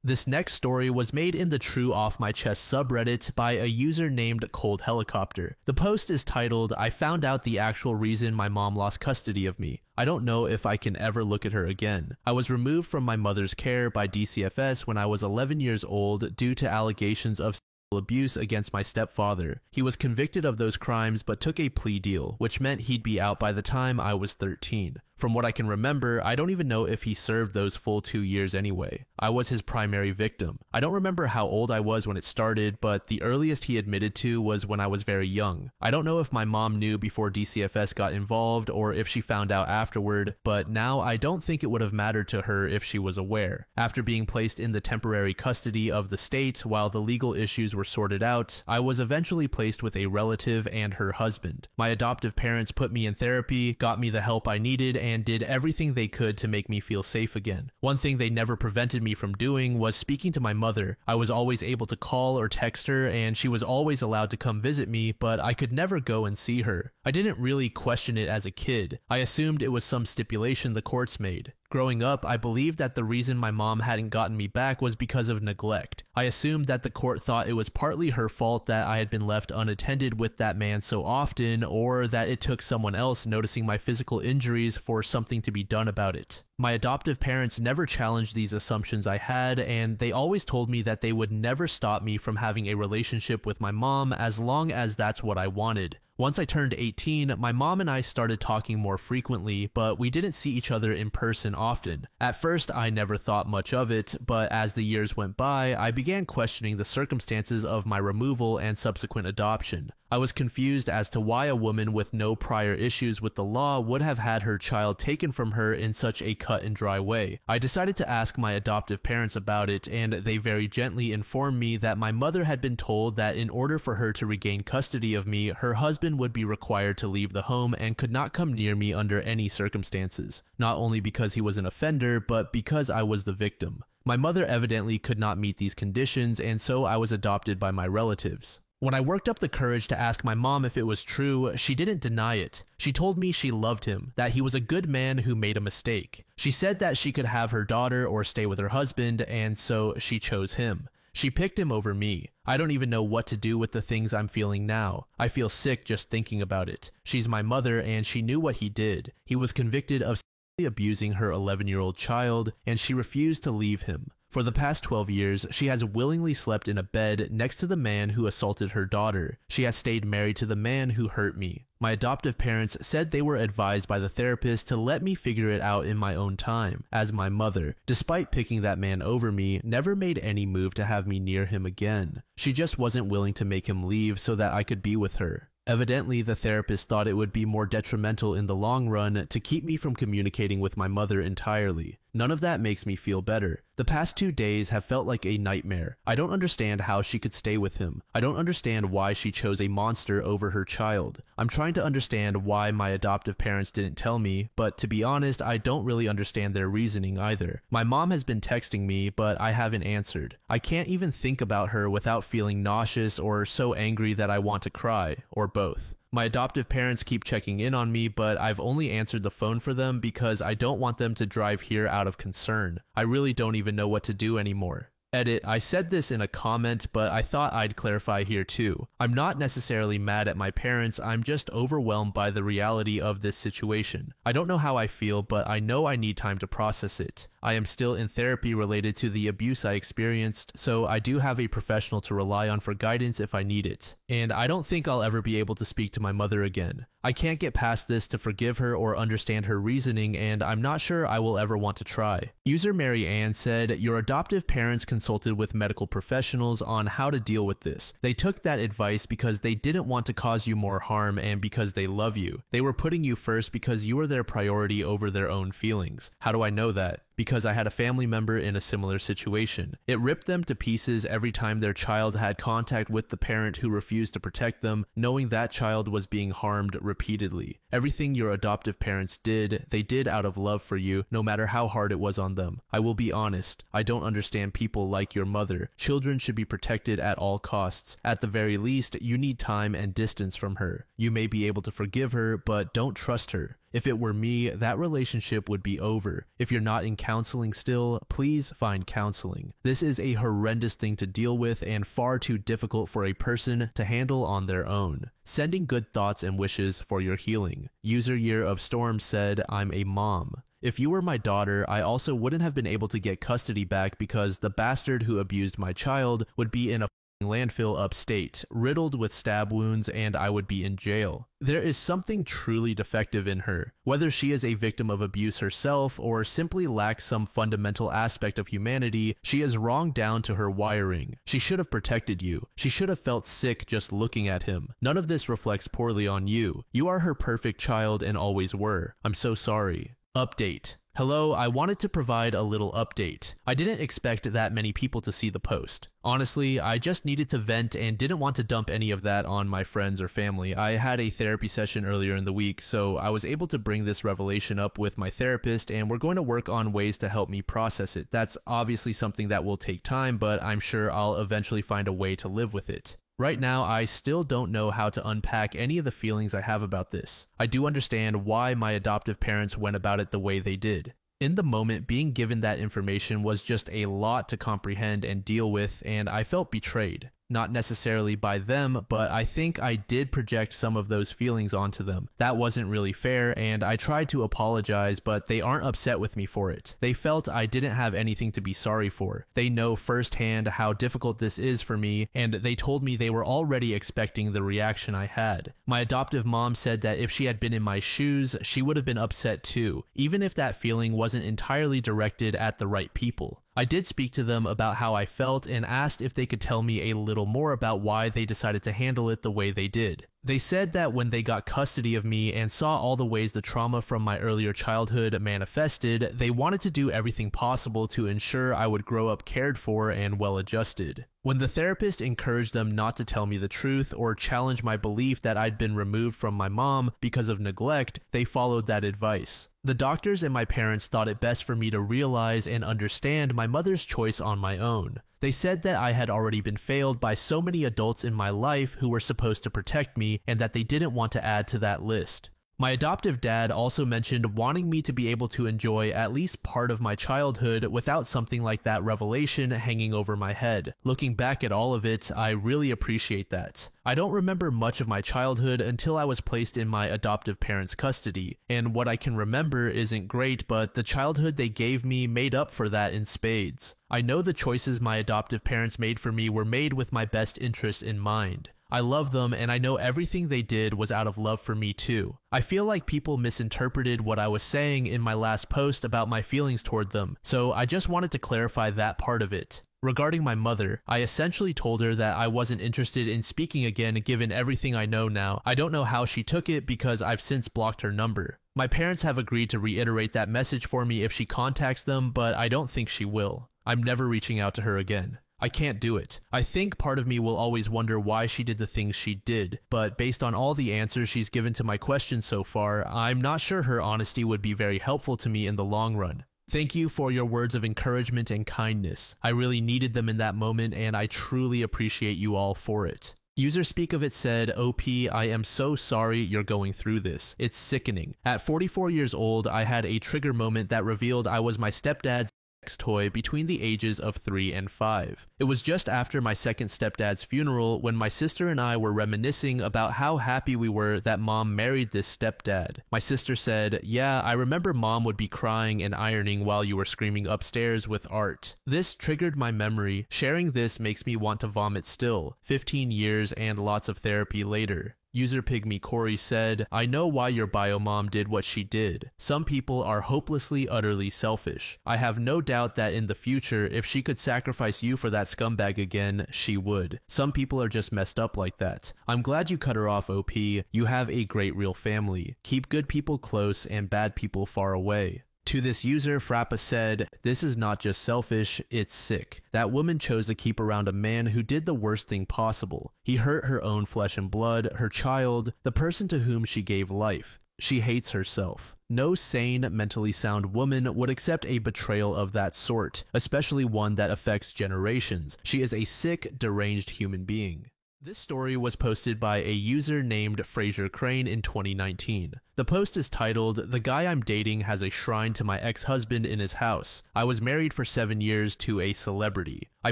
This next story was made in the True Off My Chest subreddit by a user named Cold Helicopter. The post is titled, "I found out the actual reason my mom lost custody of me. I don't know if I can ever look at her again. I was removed from my mother's care by DCFS when I was 11 years old due to allegations of sexual abuse against my stepfather. He was convicted of those crimes but took a plea deal, which meant he'd be out by the time I was 13. From what I can remember, I don't even know if he served those full 2 years anyway. I was his primary victim. I don't remember how old I was when it started, but the earliest he admitted to was when I was very young. I don't know if my mom knew before DCFS got involved or if she found out afterward, but now I don't think it would have mattered to her if she was aware. After being placed in the temporary custody of the state while the legal issues were sorted out, I was eventually placed with a relative and her husband. My adoptive parents put me in therapy, got me the help I needed, and did everything they could to make me feel safe again. One thing they never prevented me from doing was speaking to my mother. I was always able to call or text her, and she was always allowed to come visit me, but I could never go and see her. I didn't really question it as a kid. I assumed it was some stipulation the courts made. Growing up, I believed that the reason my mom hadn't gotten me back was because of neglect. I assumed that the court thought it was partly her fault that I had been left unattended with that man so often, or that it took someone else noticing my physical injuries for something to be done about it. My adoptive parents never challenged these assumptions I had, and they always told me that they would never stop me from having a relationship with my mom as long as that's what I wanted. Once I turned 18, my mom and I started talking more frequently, but we didn't see each other in person often. At first, I never thought much of it, but as the years went by, I began questioning the circumstances of my removal and subsequent adoption. I was confused as to why a woman with no prior issues with the law would have had her child taken from her in such a cut and dry way. I decided to ask my adoptive parents about it, and they very gently informed me that my mother had been told that in order for her to regain custody of me, her husband would be required to leave the home and could not come near me under any circumstances, not only because he was an offender, but because I was the victim. My mother evidently could not meet these conditions, and so I was adopted by my relatives. When I worked up the courage to ask my mom if it was true, she didn't deny it. She told me she loved him, that he was a good man who made a mistake. She said that she could have her daughter or stay with her husband, and so she chose him. She picked him over me. I don't even know what to do with the things I'm feeling now. I feel sick just thinking about it. She's my mother, and she knew what he did. He was convicted of sexually abusing her 11-year-old child, and she refused to leave him. For the past 12 years, she has willingly slept in a bed next to the man who assaulted her daughter. She has stayed married to the man who hurt me. My adoptive parents said they were advised by the therapist to let me figure it out in my own time, as my mother, despite picking that man over me, never made any move to have me near him again. She just wasn't willing to make him leave so that I could be with her. Evidently, the therapist thought it would be more detrimental in the long run to keep me from communicating with my mother entirely. None of that makes me feel better. The past 2 days have felt like a nightmare. I don't understand how she could stay with him. I don't understand why she chose a monster over her child. I'm trying to understand why my adoptive parents didn't tell me, but to be honest, I don't really understand their reasoning either. My mom has been texting me, but I haven't answered. I can't even think about her without feeling nauseous or so angry that I want to cry, or both. My adoptive parents keep checking in on me, but I've only answered the phone for them because I don't want them to drive here out of concern. I really don't even know what to do anymore. Edit, I said this in a comment, but I thought I'd clarify here too. I'm not necessarily mad at my parents, I'm just overwhelmed by the reality of this situation. I don't know how I feel, but I know I need time to process it. I am still in therapy related to the abuse I experienced, so I do have a professional to rely on for guidance if I need it. And I don't think I'll ever be able to speak to my mother again. I can't get past this to forgive her or understand her reasoning, and I'm not sure I will ever want to try. User Mary Ann said, your adoptive parents consulted with medical professionals on how to deal with this. They took that advice because they didn't want to cause you more harm and because they love you. They were putting you first because you were their priority over their own feelings. How do I know that? Because I had a family member in a similar situation. It ripped them to pieces every time their child had contact with the parent who refused to protect them, knowing that child was being harmed repeatedly. Everything your adoptive parents did, they did out of love for you, no matter how hard it was on them. I will be honest, I don't understand people like your mother. Children should be protected at all costs. At the very least, you need time and distance from her. You may be able to forgive her, but don't trust her. If it were me, that relationship would be over. If you're not in counseling still, please find counseling. This is a horrendous thing to deal with and far too difficult for a person to handle on their own. Sending good thoughts and wishes for your healing. User Year of Storm said, I'm a mom. If you were my daughter, I also wouldn't have been able to get custody back because the bastard who abused my child would be in a landfill upstate, riddled with stab wounds, and I would be in jail. There is something truly defective in her. Whether she is a victim of abuse herself or simply lacks some fundamental aspect of humanity, she is wrong down to her wiring. She should have protected you. She should have felt sick just looking at him. None of this reflects poorly on you. You are her perfect child and always were. I'm so sorry. Update. Hello, I wanted to provide a little update. I didn't expect that many people to see the post. Honestly, I just needed to vent and didn't want to dump any of that on my friends or family. I had a therapy session earlier in the week, so I was able to bring this revelation up with my therapist, and we're going to work on ways to help me process it. That's obviously something that will take time, but I'm sure I'll eventually find a way to live with it. Right now, I still don't know how to unpack any of the feelings I have about this. I do understand why my adoptive parents went about it the way they did. In the moment, being given that information was just a lot to comprehend and deal with, and I felt betrayed. Not necessarily by them, but I think I did project some of those feelings onto them. That wasn't really fair, and I tried to apologize, but they aren't upset with me for it. They felt I didn't have anything to be sorry for. They know firsthand how difficult this is for me, and they told me they were already expecting the reaction I had. My adoptive mom said that if she had been in my shoes, she would have been upset too, even if that feeling wasn't entirely directed at the right people. I did speak to them about how I felt and asked if they could tell me a little more about why they decided to handle it the way they did. They said that when they got custody of me and saw all the ways the trauma from my earlier childhood manifested, they wanted to do everything possible to ensure I would grow up cared for and well-adjusted. When the therapist encouraged them not to tell me the truth or challenge my belief that I'd been removed from my mom because of neglect, they followed that advice. The doctors and my parents thought it best for me to realize and understand my mother's choice on my own. They said that I had already been failed by so many adults in my life who were supposed to protect me and that they didn't want to add to that list. My adoptive dad also mentioned wanting me to be able to enjoy at least part of my childhood without something like that revelation hanging over my head. Looking back at all of it, I really appreciate that. I don't remember much of my childhood until I was placed in my adoptive parents' custody, and what I can remember isn't great, but the childhood they gave me made up for that in spades. I know the choices my adoptive parents made for me were made with my best interests in mind. I love them, and I know everything they did was out of love for me too. I feel like people misinterpreted what I was saying in my last post about my feelings toward them, so I just wanted to clarify that part of it. Regarding my mother, I essentially told her that I wasn't interested in speaking again given everything I know now. I don't know how she took it because I've since blocked her number. My parents have agreed to reiterate that message for me if she contacts them, but I don't think she will. I'm never reaching out to her again. I can't do it. I think part of me will always wonder why she did the things she did, but based on all the answers she's given to my questions so far, I'm not sure her honesty would be very helpful to me in the long run. Thank you for your words of encouragement and kindness. I really needed them in that moment, and I truly appreciate you all for it. User Speak of It said, OP, I am so sorry you're going through this. It's sickening. At 44 years old, I had a trigger moment that revealed I was my stepdad's toy between the ages of 3 and 5. It was just after my second stepdad's funeral when my sister and I were reminiscing about how happy we were that mom married this stepdad. My sister said, yeah, I remember mom would be crying and ironing while you were screaming upstairs with Art. This triggered my memory. Sharing this makes me want to vomit still, 15 years and lots of therapy later. User Pygmy Corey said, I know why your bio mom did what she did. Some people are hopelessly, utterly selfish. I have no doubt that in the future, if she could sacrifice you for that scumbag again, she would. Some people are just messed up like that. I'm glad you cut her off, OP. You have a great real family. Keep good people close and bad people far away. To this user, Frappa said, this is not just selfish, it's sick. That woman chose to keep around a man who did the worst thing possible. He hurt her own flesh and blood, her child, the person to whom she gave life. She hates herself. No sane, mentally sound woman would accept a betrayal of that sort, especially one that affects generations. She is a sick, deranged human being. This story was posted by a user named Fraser Crane in 2019. The post is titled, The Guy I'm Dating Has a Shrine to My Ex-Husband in His House. I was married for 7 years to a celebrity. I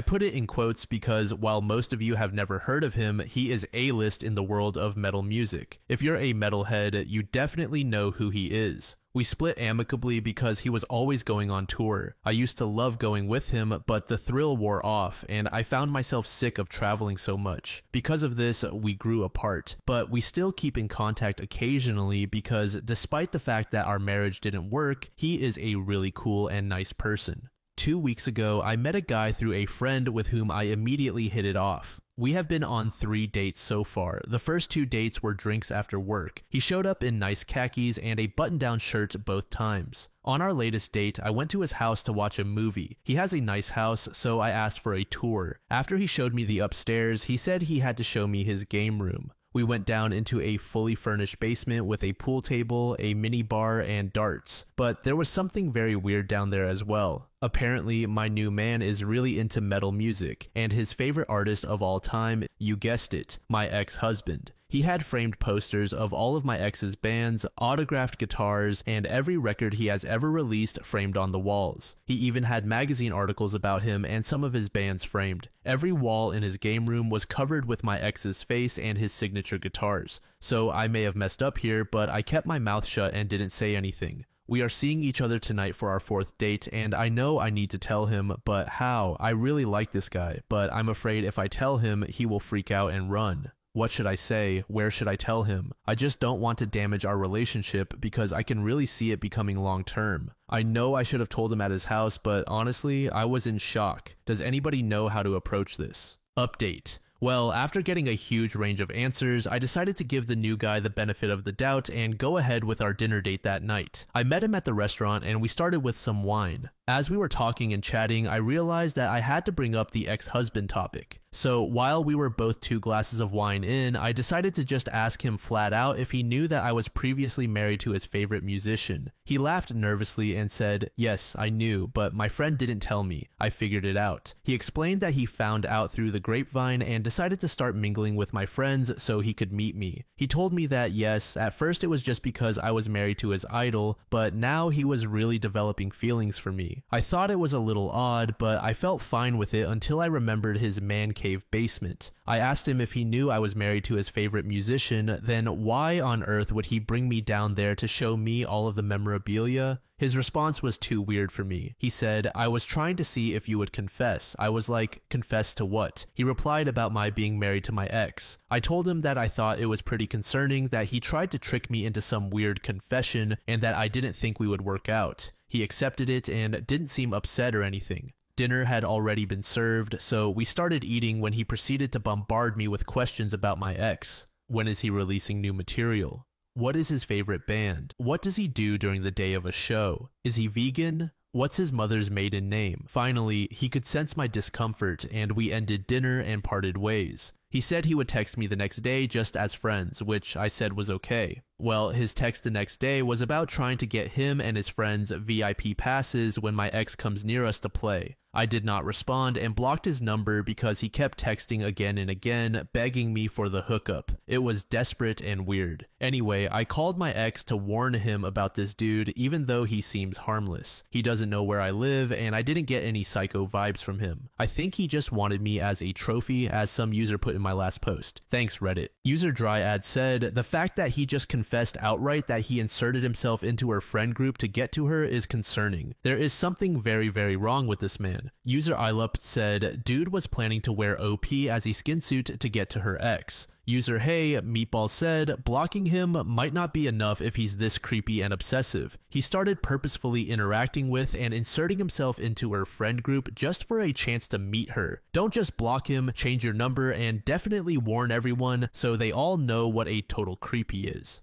put it in quotes because while most of you have never heard of him, he is A-list in the world of metal music. If you're a metalhead, you definitely know who he is. We split amicably because he was always going on tour. I used to love going with him, but the thrill wore off, and I found myself sick of traveling so much. Because of this, we grew apart, but we still keep in contact occasionally because despite the fact that our marriage didn't work, he is a really cool and nice person. 2 weeks ago, I met a guy through a friend with whom I immediately hit it off. We have been on 3 dates so far. The first 2 dates were drinks after work. He showed up in nice khakis and a button-down shirt both times. On our latest date, I went to his house to watch a movie. He has a nice house, so I asked for a tour. After he showed me the upstairs, he said he had to show me his game room. We went down into a fully furnished basement with a pool table, a mini bar, and darts. But there was something very weird down there as well. Apparently, my new man is really into metal music, and his favorite artist of all time, you guessed it, my ex-husband. He had framed posters of all of my ex's bands, autographed guitars, and every record he has ever released framed on the walls. He even had magazine articles about him and some of his bands framed. Every wall in his game room was covered with my ex's face and his signature guitars. So I may have messed up here, but I kept my mouth shut and didn't say anything. We are seeing each other tonight for our 4th date, and I know I need to tell him, but how? I really like this guy, but I'm afraid if I tell him, he will freak out and run. What should I say? Where should I tell him? I just don't want to damage our relationship because I can really see it becoming long term. I know I should have told him at his house, but honestly, I was in shock. Does anybody know how to approach this? Update. Well, after getting a huge range of answers, I decided to give the new guy the benefit of the doubt and go ahead with our dinner date that night. I met him at the restaurant and we started with some wine. As we were talking and chatting, I realized that I had to bring up the ex-husband topic. So while we were both 2 glasses of wine in, I decided to just ask him flat out if he knew that I was previously married to his favorite musician. He laughed nervously and said, "Yes, I knew, but my friend didn't tell me. I figured it out." He explained that he found out through the grapevine and decided to start mingling with my friends so he could meet me. He told me that yes, at first it was just because I was married to his idol, but now he was really developing feelings for me. I thought it was a little odd, but I felt fine with it until I remembered his man cave basement. I asked him if he knew I was married to his favorite musician, then why on earth would he bring me down there to show me all of the memorabilia? His response was too weird for me. He said, "I was trying to see if you would confess." I was like, "Confess to what?" He replied about my being married to my ex. I told him that I thought it was pretty concerning that he tried to trick me into some weird confession and that I didn't think we would work out. He accepted it and didn't seem upset or anything. Dinner had already been served, so we started eating when he proceeded to bombard me with questions about my ex. When is he releasing new material? What is his favorite band? What does he do during the day of a show? Is he vegan? What's his mother's maiden name? Finally, he could sense my discomfort and we ended dinner and parted ways. He said he would text me the next day just as friends, which I said was okay. Well, his text the next day was about trying to get him and his friends VIP passes when my ex comes near us to play. I did not respond and blocked his number because he kept texting again and again, begging me for the hookup. It was desperate and weird. Anyway, I called my ex to warn him about this dude, even though he seems harmless. He doesn't know where I live, and I didn't get any psycho vibes from him. I think he just wanted me as a trophy, as some user put in my last post. Thanks, Reddit. User Dryad said, "The fact that he just confessed outright that he inserted himself into her friend group to get to her is concerning. There is something very, very wrong with this man." User Ilup said, "Dude was planning to wear OP as a skin suit to get to her ex." User Hey Meatball said, "Blocking him might not be enough if he's this creepy and obsessive. He started purposefully interacting with and inserting himself into her friend group just for a chance to meet her. Don't just block him, change your number, and definitely warn everyone so they all know what a total creep he is."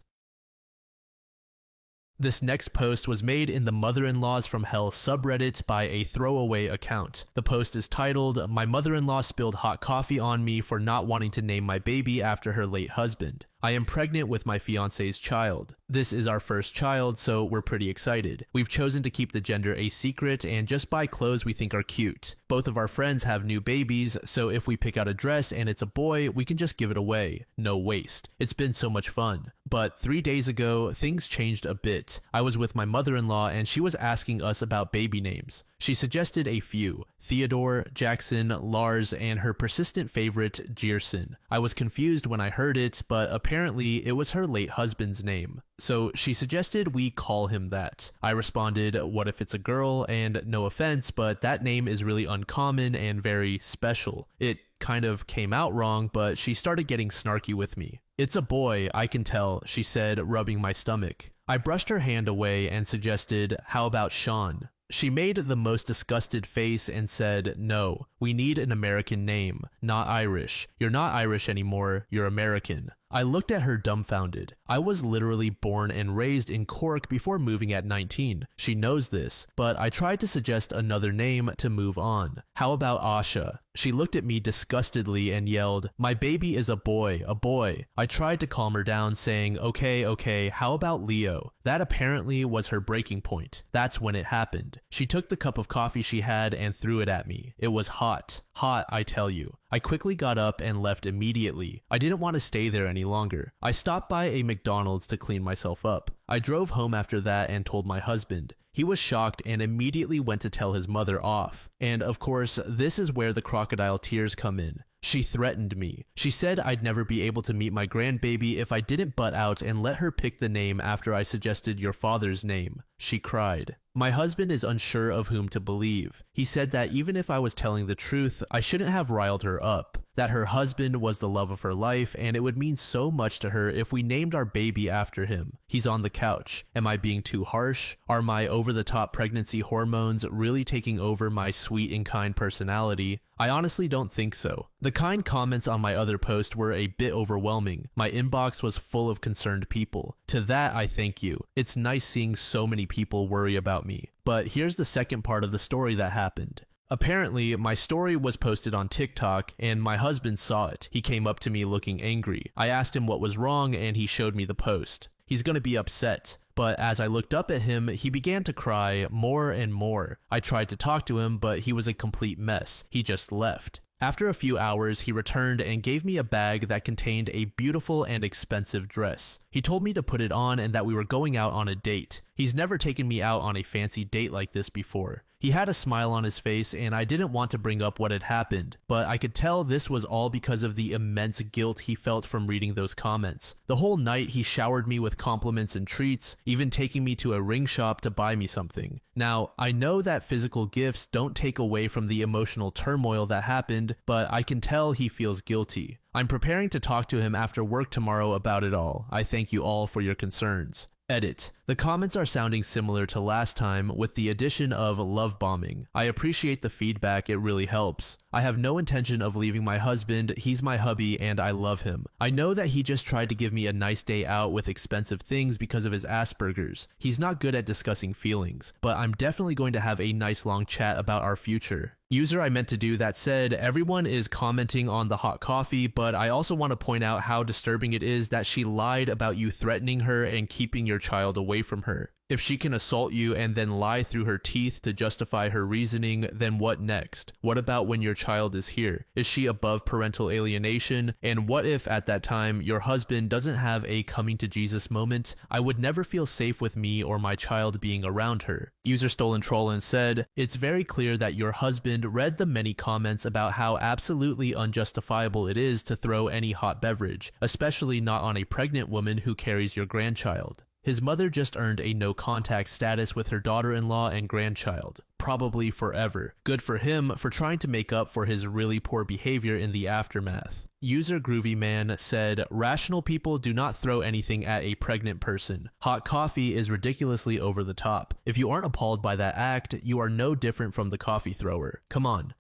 This next post was made in the Mother-in-Laws from Hell subreddit by a throwaway account. The post is titled, "My mother-in-law spilled hot coffee on me for not wanting to name my baby after her late husband. I am pregnant with my fiance's child. This is our first child, so we're pretty excited. We've chosen to keep the gender a secret and just buy clothes we think are cute. Both of our friends have new babies, so if we pick out a dress and it's a boy, we can just give it away. No waste. It's been so much fun. But 3 days ago, things changed a bit. I was with my mother-in-law and she was asking us about baby names. She suggested a few: Theodore, Jackson, Lars, and her persistent favorite, Jerson. I was confused when I heard it, but apparently it was her late husband's name. So she suggested we call him that. I responded, "What if it's a girl? And no offense, but that name is really uncommon and very special." It kind of came out wrong, but she started getting snarky with me. "It's a boy, I can tell," she said, rubbing my stomach. I brushed her hand away and suggested, "How about Sean?" She made the most disgusted face and said, "No, We need an American name, not Irish. You're not Irish anymore, you're American. I looked at her dumbfounded. I was literally born and raised in Cork before moving at 19. She knows this, but I tried to suggest another name to move on. How about Asha? She looked at me disgustedly and yelled, "My baby is a boy, a boy." I tried to calm her down, saying, okay, how about Leo? That apparently was her breaking point. That's when it happened. She took the cup of coffee she had and threw it at me. It was hot. Hot, I tell you. I quickly got up and left immediately. I didn't want to stay there any longer. I stopped by a McDonald's to clean myself up. I drove home after that and told my husband. He was shocked and immediately went to tell his mother off. And of course, this is where the crocodile tears come in. She threatened me. She said I'd never be able to meet my grandbaby if I didn't butt out and let her pick the name after I suggested your father's name. She cried. My husband is unsure of whom to believe. He said that even if I was telling the truth, I shouldn't have riled her up. That her husband was the love of her life and it would mean so much to her if we named our baby after him. He's on the couch. Am I being too harsh? Are my over-the-top pregnancy hormones really taking over my sweet and kind personality? I honestly don't think so. The kind comments on my other post were a bit overwhelming. My inbox was full of concerned people. To that, I thank you. It's nice seeing so many people worry about me. But here's the second part of the story that happened. Apparently, my story was posted on TikTok and my husband saw it. He came up to me looking angry. I asked him what was wrong and he showed me the post. He's gonna be upset. But as I looked up at him, he began to cry more and more. I tried to talk to him, but he was a complete mess. He just left. After a few hours, he returned and gave me a bag that contained a beautiful and expensive dress. He told me to put it on and that we were going out on a date. He's never taken me out on a fancy date like this before. He had a smile on his face and I didn't want to bring up what had happened, but I could tell this was all because of the immense guilt he felt from reading those comments. The whole night he showered me with compliments and treats, even taking me to a ring shop to buy me something. Now, I know that physical gifts don't take away from the emotional turmoil that happened, but I can tell he feels guilty. I'm preparing to talk to him after work tomorrow about it all. I thank you all for your concerns. Edit. The comments are sounding similar to last time with the addition of love bombing. I appreciate the feedback, it really helps. I have no intention of leaving my husband, he's my hubby and I love him. I know that he just tried to give me a nice day out with expensive things because of his Asperger's. He's not good at discussing feelings, but I'm definitely going to have a nice long chat about our future. User I meant to do that said, everyone is commenting on the hot coffee, but I also want to point out how disturbing it is that she lied about you threatening her and keeping your child away from her. If she can assault you and then lie through her teeth to justify her reasoning, then what next? What about when your child is here? Is she above parental alienation? And what if at that time your husband doesn't have a coming to Jesus moment? I would never feel safe with me or my child being around her. User Stolen Trollin said, it's very clear that your husband read the many comments about how absolutely unjustifiable it is to throw any hot beverage, especially not on a pregnant woman who carries your grandchild. His mother just earned a no-contact status with her daughter-in-law and grandchild. Probably forever. Good for him for trying to make up for his really poor behavior in the aftermath. User Groovy Man said, rational people do not throw anything at a pregnant person. Hot coffee is ridiculously over the top. If you aren't appalled by that act, you are no different from the coffee thrower. Come on.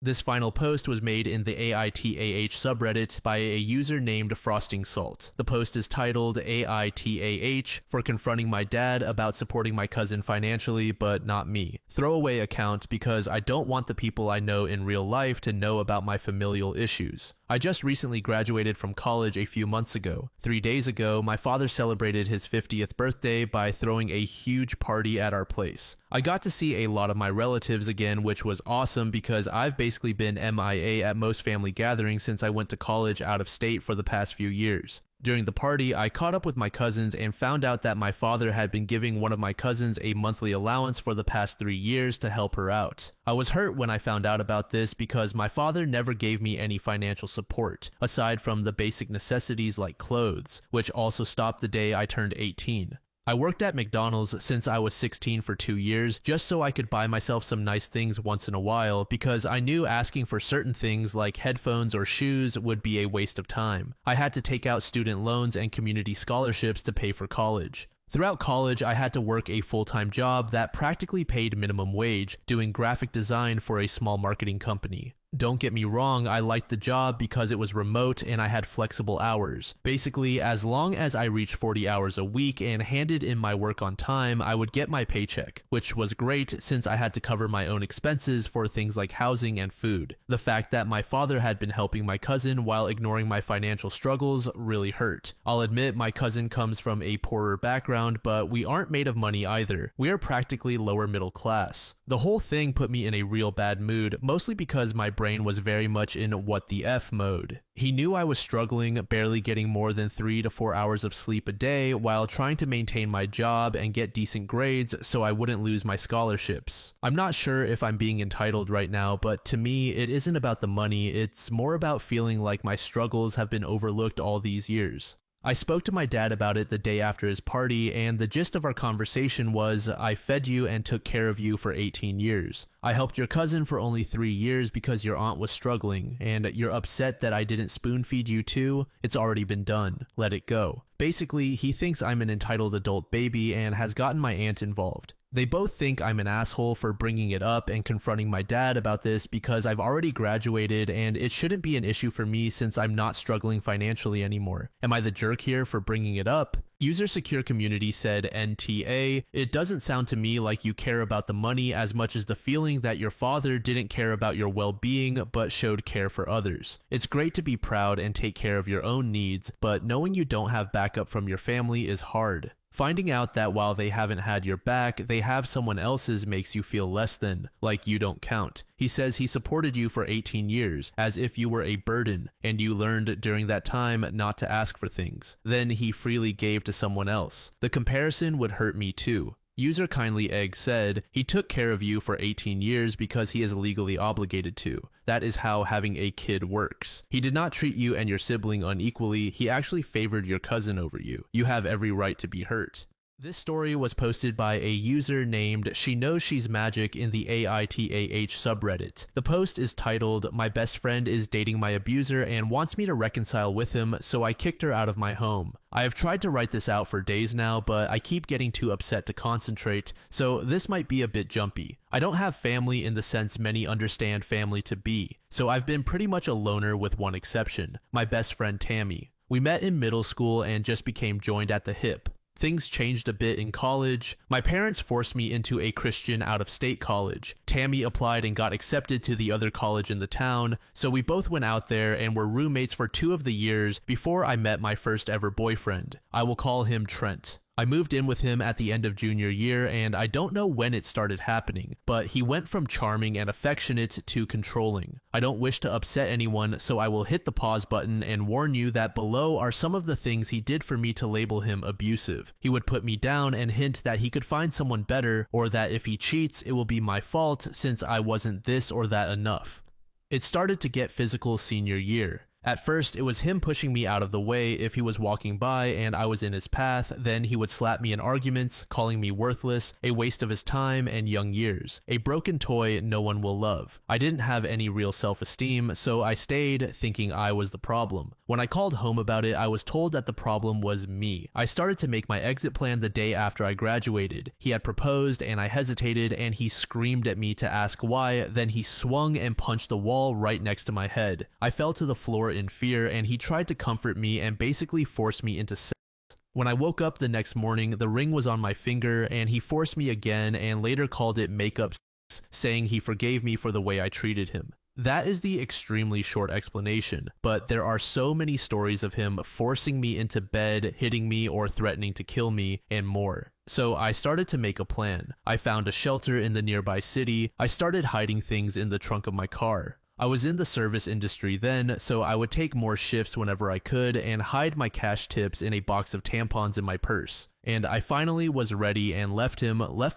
This final post was made in the AITAH subreddit by a user named Frosting Salt. The post is titled AITAH for confronting my dad about supporting my cousin financially, but not me. Throwaway account because I don't want the people I know in real life to know about my familial issues. I just recently graduated from college a few months ago. 3 days ago, my father celebrated his 50th birthday by throwing a huge party at our place. I got to see a lot of my relatives again, which was awesome because I've basically been MIA at most family gatherings since I went to college out of state for the past few years. During the party, I caught up with my cousins and found out that my father had been giving one of my cousins a monthly allowance for the past 3 years to help her out. I was hurt when I found out about this because my father never gave me any financial support, aside from the basic necessities like clothes, which also stopped the day I turned 18. I worked at McDonald's since I was 16 for 2 years just so I could buy myself some nice things once in a while because I knew asking for certain things like headphones or shoes would be a waste of time. I had to take out student loans and community scholarships to pay for college. Throughout college, I had to work a full-time job that practically paid minimum wage, doing graphic design for a small marketing company. Don't get me wrong, I liked the job because it was remote and I had flexible hours. Basically, as long as I reached 40 hours a week and handed in my work on time, I would get my paycheck, which was great since I had to cover my own expenses for things like housing and food. The fact that my father had been helping my cousin while ignoring my financial struggles really hurt. I'll admit my cousin comes from a poorer background, but we aren't made of money either. We are practically lower middle class. The whole thing put me in a real bad mood, mostly because my brain was very much in what the F mode. He knew I was struggling, barely getting more than 3 to 4 hours of sleep a day while trying to maintain my job and get decent grades so I wouldn't lose my scholarships. I'm not sure if I'm being entitled right now, but to me, it isn't about the money, it's more about feeling like my struggles have been overlooked all these years. I spoke to my dad about it the day after his party, and the gist of our conversation was, I fed you and took care of you for 18 years. I helped your cousin for only 3 years because your aunt was struggling, and you're upset that I didn't spoon feed you too? It's already been done. Let it go. Basically, he thinks I'm an entitled adult baby and has gotten my aunt involved. They both think I'm an asshole for bringing it up and confronting my dad about this because I've already graduated and it shouldn't be an issue for me since I'm not struggling financially anymore. Am I the jerk here for bringing it up? User Secure Community said NTA, it doesn't sound to me like you care about the money as much as the feeling that your father didn't care about your well-being but showed care for others. It's great to be proud and take care of your own needs, but knowing you don't have backup from your family is hard. Finding out that while they haven't had your back, they have someone else's makes you feel less than, like you don't count. He says he supported you for 18 years, as if you were a burden, and you learned during that time not to ask for things. Then he freely gave to someone else. The comparison would hurt me too. User Kindly Egg said, he took care of you for 18 years because he is legally obligated to. That is how having a kid works. He did not treat you and your sibling unequally, he actually favored your cousin over you. You have every right to be hurt. This story was posted by a user named She Knows She's Magic in the AITAH subreddit. The post is titled, My best friend is dating my abuser and wants me to reconcile with him, so I kicked her out of my home. I have tried to write this out for days now, but I keep getting too upset to concentrate, so this might be a bit jumpy. I don't have family in the sense many understand family to be, so I've been pretty much a loner with one exception, my best friend Tammy. We met in middle school and just became joined at the hip. Things changed a bit in college. My parents forced me into a Christian out-of-state college. Tammy applied and got accepted to the other college in the town, so we both went out there and were roommates for 2 of the years before I met my first ever boyfriend. I will call him Trent. I moved in with him at the end of junior year, and I don't know when it started happening, but he went from charming and affectionate to controlling. I don't wish to upset anyone, so I will hit the pause button and warn you that below are some of the things he did for me to label him abusive. He would put me down and hint that he could find someone better, or that if he cheats, it will be my fault since I wasn't this or that enough. It started to get physical senior year. At first, it was him pushing me out of the way if he was walking by and I was in his path, then he would slap me in arguments, calling me worthless, a waste of his time and young years, a broken toy no one will love. I didn't have any real self-esteem, so I stayed thinking I was the problem. When I called home about it, I was told that the problem was me. I started to make my exit plan the day after I graduated. He had proposed and I hesitated and he screamed at me to ask why, then he swung and punched the wall right next to my head. I fell to the floor in fear and he tried to comfort me and basically forced me into sex. When I woke up the next morning, the ring was on my finger and he forced me again and later called it makeup sex, saying he forgave me for the way I treated him. That is the extremely short explanation, but there are so many stories of him forcing me into bed, hitting me or threatening to kill me, and more. So I started to make a plan. I found a shelter in the nearby city. I started hiding things in the trunk of my car. I was in the service industry then, so I would take more shifts whenever I could and hide my cash tips in a box of tampons in my purse. And I finally was ready and left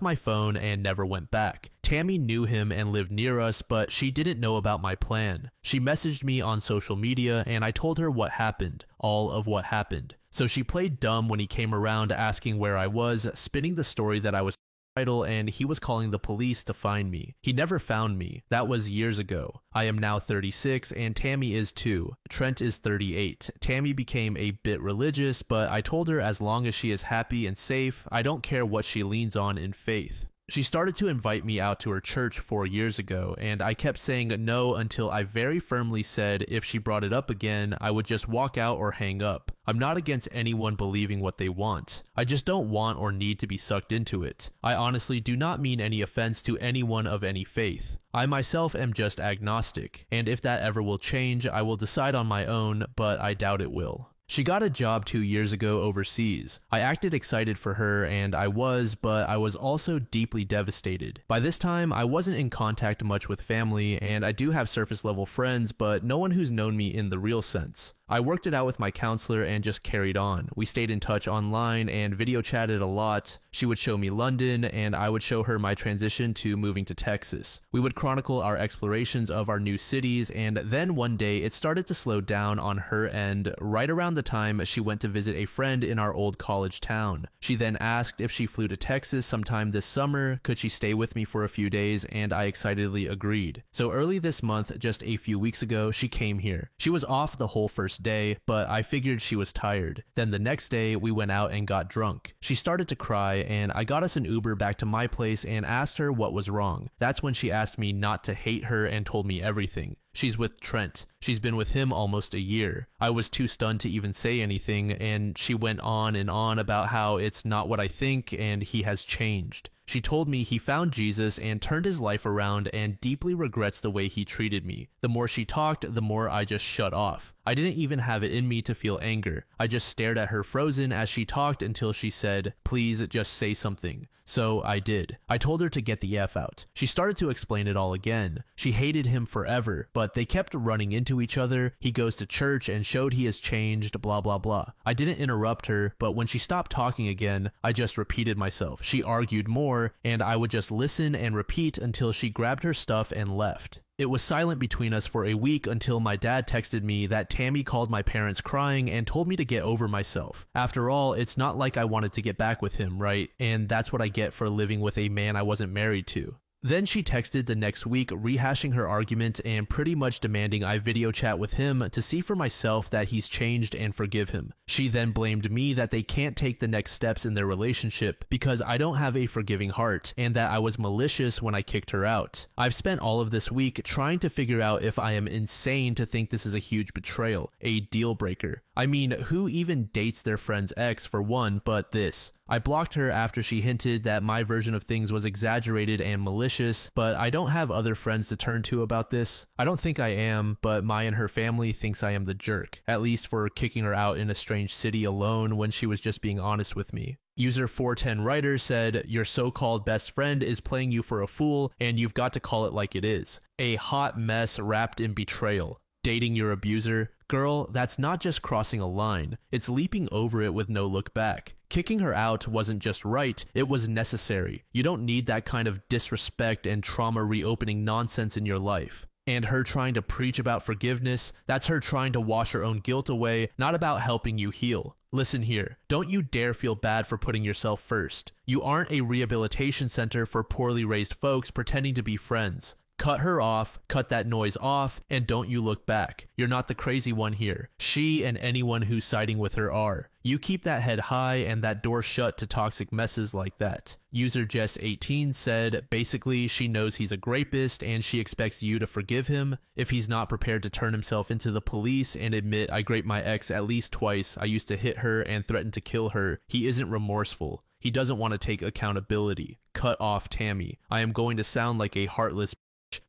my phone, and never went back. Tammy knew him and lived near us, but she didn't know about my plan. She messaged me on social media and I told her what happened, all of what happened. So she played dumb when he came around asking where I was, spinning the story that I was title, and he was calling the police to find me. He never found me. That was years ago. I am now 36 and Tammy is too. Trent is 38. Tammy became a bit religious, but I told her as long as she is happy and safe, I don't care what she leans on in faith. She started to invite me out to her church 4 years ago, and I kept saying no until I very firmly said if she brought it up again, I would just walk out or hang up. I'm not against anyone believing what they want. I just don't want or need to be sucked into it. I honestly do not mean any offense to anyone of any faith. I myself am just agnostic, and if that ever will change, I will decide on my own, but I doubt it will. She got a job 2 years ago overseas. I acted excited for her, and I was, but I was also deeply devastated. By this time, I wasn't in contact much with family, and I do have surface level friends, but no one who's known me in the real sense. I worked it out with my counselor and just carried on. We stayed in touch online and video chatted a lot. She would show me London and I would show her my transition to moving to Texas. We would chronicle our explorations of our new cities, and then one day it started to slow down on her end right around the time she went to visit a friend in our old college town. She then asked if she flew to Texas sometime this summer, could she stay with me for a few days, and I excitedly agreed. So early this month, just a few weeks ago, she came here. She was off the whole first day, but I figured she was tired. Then the next day, we went out and got drunk. She started to cry, and I got us an Uber back to my place and asked her what was wrong. That's when she asked me not to hate her and told me everything. She's with Trent. She's been with him almost a year. I was too stunned to even say anything, and she went on and on about how it's not what I think and he has changed. She told me he found Jesus and turned his life around and deeply regrets the way he treated me. The more she talked, the more I just shut off. I didn't even have it in me to feel anger. I just stared at her frozen as she talked until she said, "Please just say something." So I did. I told her to get the F out. She started to explain it all again. She hated him forever, but they kept running into each other. He goes to church and showed he has changed, blah blah blah. I didn't interrupt her, but when she stopped talking again, I just repeated myself. She argued more, and I would just listen and repeat until she grabbed her stuff and left. It was silent between us for a week until my dad texted me that Tammy called my parents crying and told me to get over myself. After all, it's not like I wanted to get back with him, right? And that's what I get for living with a man I wasn't married to. Then she texted the next week rehashing her argument and pretty much demanding I video chat with him to see for myself that he's changed and forgive him. She then blamed me that they can't take the next steps in their relationship because I don't have a forgiving heart and that I was malicious when I kicked her out. I've spent all of this week trying to figure out if I am insane to think this is a huge betrayal, a deal breaker. I mean, who even dates their friend's ex for one, but this? I blocked her after she hinted that my version of things was exaggerated and malicious, but I don't have other friends to turn to about this. I don't think I am, but Mai and her family thinks I am the jerk, at least for kicking her out in a strange city alone when she was just being honest with me. User 410 Writer said, "Your so-called best friend is playing you for a fool, and you've got to call it like it is. A hot mess wrapped in betrayal. Dating your abuser? Girl, that's not just crossing a line, it's leaping over it with no look back. Kicking her out wasn't just right, it was necessary. You don't need that kind of disrespect and trauma reopening nonsense in your life." And her trying to preach about forgiveness, that's her trying to wash her own guilt away, not about helping you heal. Listen here, don't you dare feel bad for putting yourself first. You aren't a rehabilitation center for poorly raised folks pretending to be friends. Cut her off, cut that noise off, and don't you look back. You're not the crazy one here. She and anyone who's siding with her are. You keep that head high and that door shut to toxic messes like that. User Jess18 said, basically, she knows he's a rapist and she expects you to forgive him. If he's not prepared to turn himself into the police and admit I raped my ex at least twice, I used to hit her and threaten to kill her, he isn't remorseful. He doesn't want to take accountability. Cut off Tammy. I am going to sound like a heartless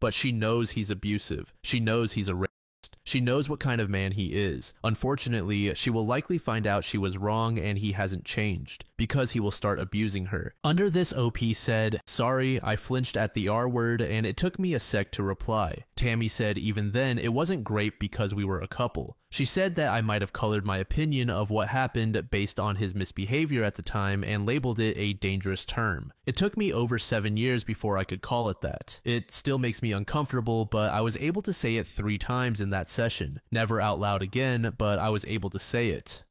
but she knows he's abusive. She knows he's a rapist. She knows what kind of man he is. Unfortunately, she will likely find out she was wrong and he hasn't changed, because he will start abusing her. Under this, OP said, "Sorry, I flinched at the R word and it took me a sec to reply." Tammy said even then it wasn't great because we were a couple. She said that I might have colored my opinion of what happened based on his misbehavior at the time and labeled it a dangerous term. It took me over 7 years before I could call it that. It still makes me uncomfortable, but I was able to say it 3 times in that session. Never out loud again, but I was able to say it.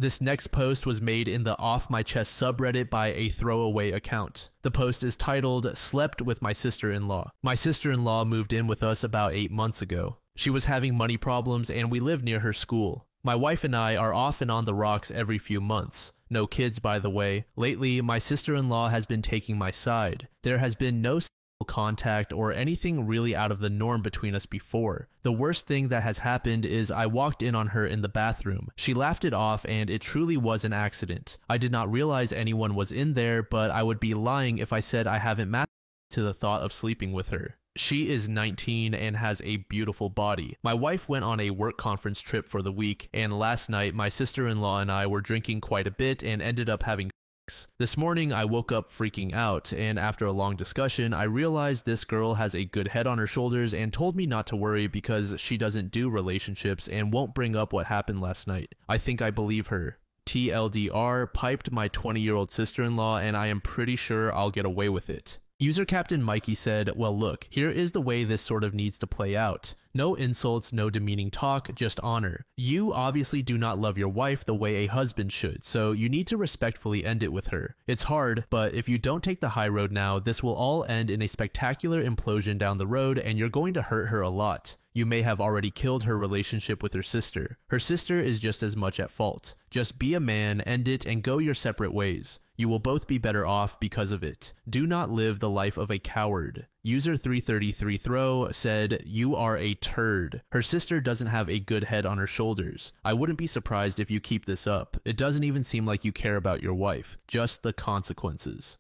This next post was made in the Off My Chest subreddit by a throwaway account. The post is titled, "Slept with my sister-in-law." My sister-in-law moved in with us about 8 months ago. She was having money problems and we live near her school. My wife and I are off and on the rocks every few months. No kids, by the way. Lately, my sister-in-law has been taking my side. There has been no contact or anything really out of the norm between us before. The worst thing that has happened is I walked in on her in the bathroom. She laughed it off and it truly was an accident. I did not realize anyone was in there, but I would be lying if I said I haven't mapped to the thought of sleeping with her. She is 19 and has a beautiful body. My wife went on a work conference trip for the week, and last night my sister-in-law and I were drinking quite a bit and ended up having sex. This morning I woke up freaking out, and after a long discussion I realized this girl has a good head on her shoulders and told me not to worry because she doesn't do relationships and won't bring up what happened last night. I think I believe her. TLDR, piped my 20-year-old sister-in-law and I am pretty sure I'll get away with it. User Captain Mikey said, "Well look, here is the way this sort of needs to play out. No insults, no demeaning talk, just honor. You obviously do not love your wife the way a husband should, so you need to respectfully end it with her. It's hard, but if you don't take the high road now, this will all end in a spectacular implosion down the road and you're going to hurt her a lot. You may have already killed her relationship with her sister. Her sister is just as much at fault. Just be a man, end it, and go your separate ways. You will both be better off because of it. Do not live the life of a coward." User 333 Throw said, "You are a turd. Her sister doesn't have a good head on her shoulders. I wouldn't be surprised if you keep this up. It doesn't even seem like you care about your wife. Just the consequences."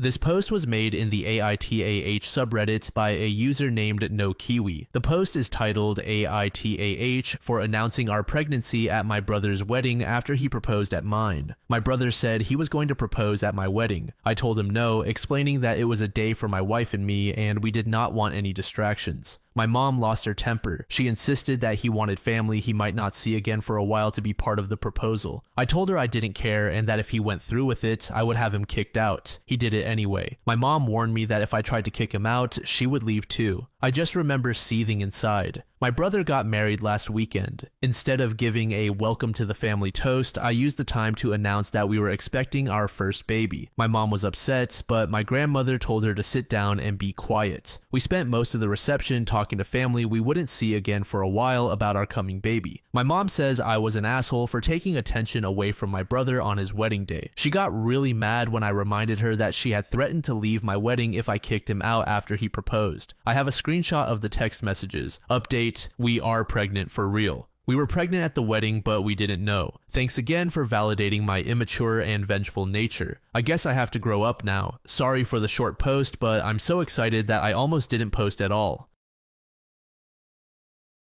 This post was made in the AITAH subreddit by a user named NoKiwi. The post is titled AITAH for announcing our pregnancy at my brother's wedding after he proposed at mine. My brother said he was going to propose at my wedding. I told him no, explaining that it was a day for my wife and me and we did not want any distractions. My mom lost her temper. She insisted that he wanted family he might not see again for a while to be part of the proposal. I told her I didn't care and that if he went through with it, I would have him kicked out. He did it anyway. My mom warned me that if I tried to kick him out, she would leave too. I just remember seething inside. My brother got married last weekend. Instead of giving a welcome to the family toast, I used the time to announce that we were expecting our first baby. My mom was upset, but my grandmother told her to sit down and be quiet. We spent most of the reception talking to family we wouldn't see again for a while about our coming baby. My mom says I was an asshole for taking attention away from my brother on his wedding day. She got really mad when I reminded her that she had threatened to leave my wedding if I kicked him out after he proposed. I have a screenshot of the text messages. Update: we are pregnant for real. We were pregnant at the wedding, but we didn't know. Thanks again for validating my immature and vengeful nature. I guess I have to grow up now. Sorry for the short post, but I'm so excited that I almost didn't post at all.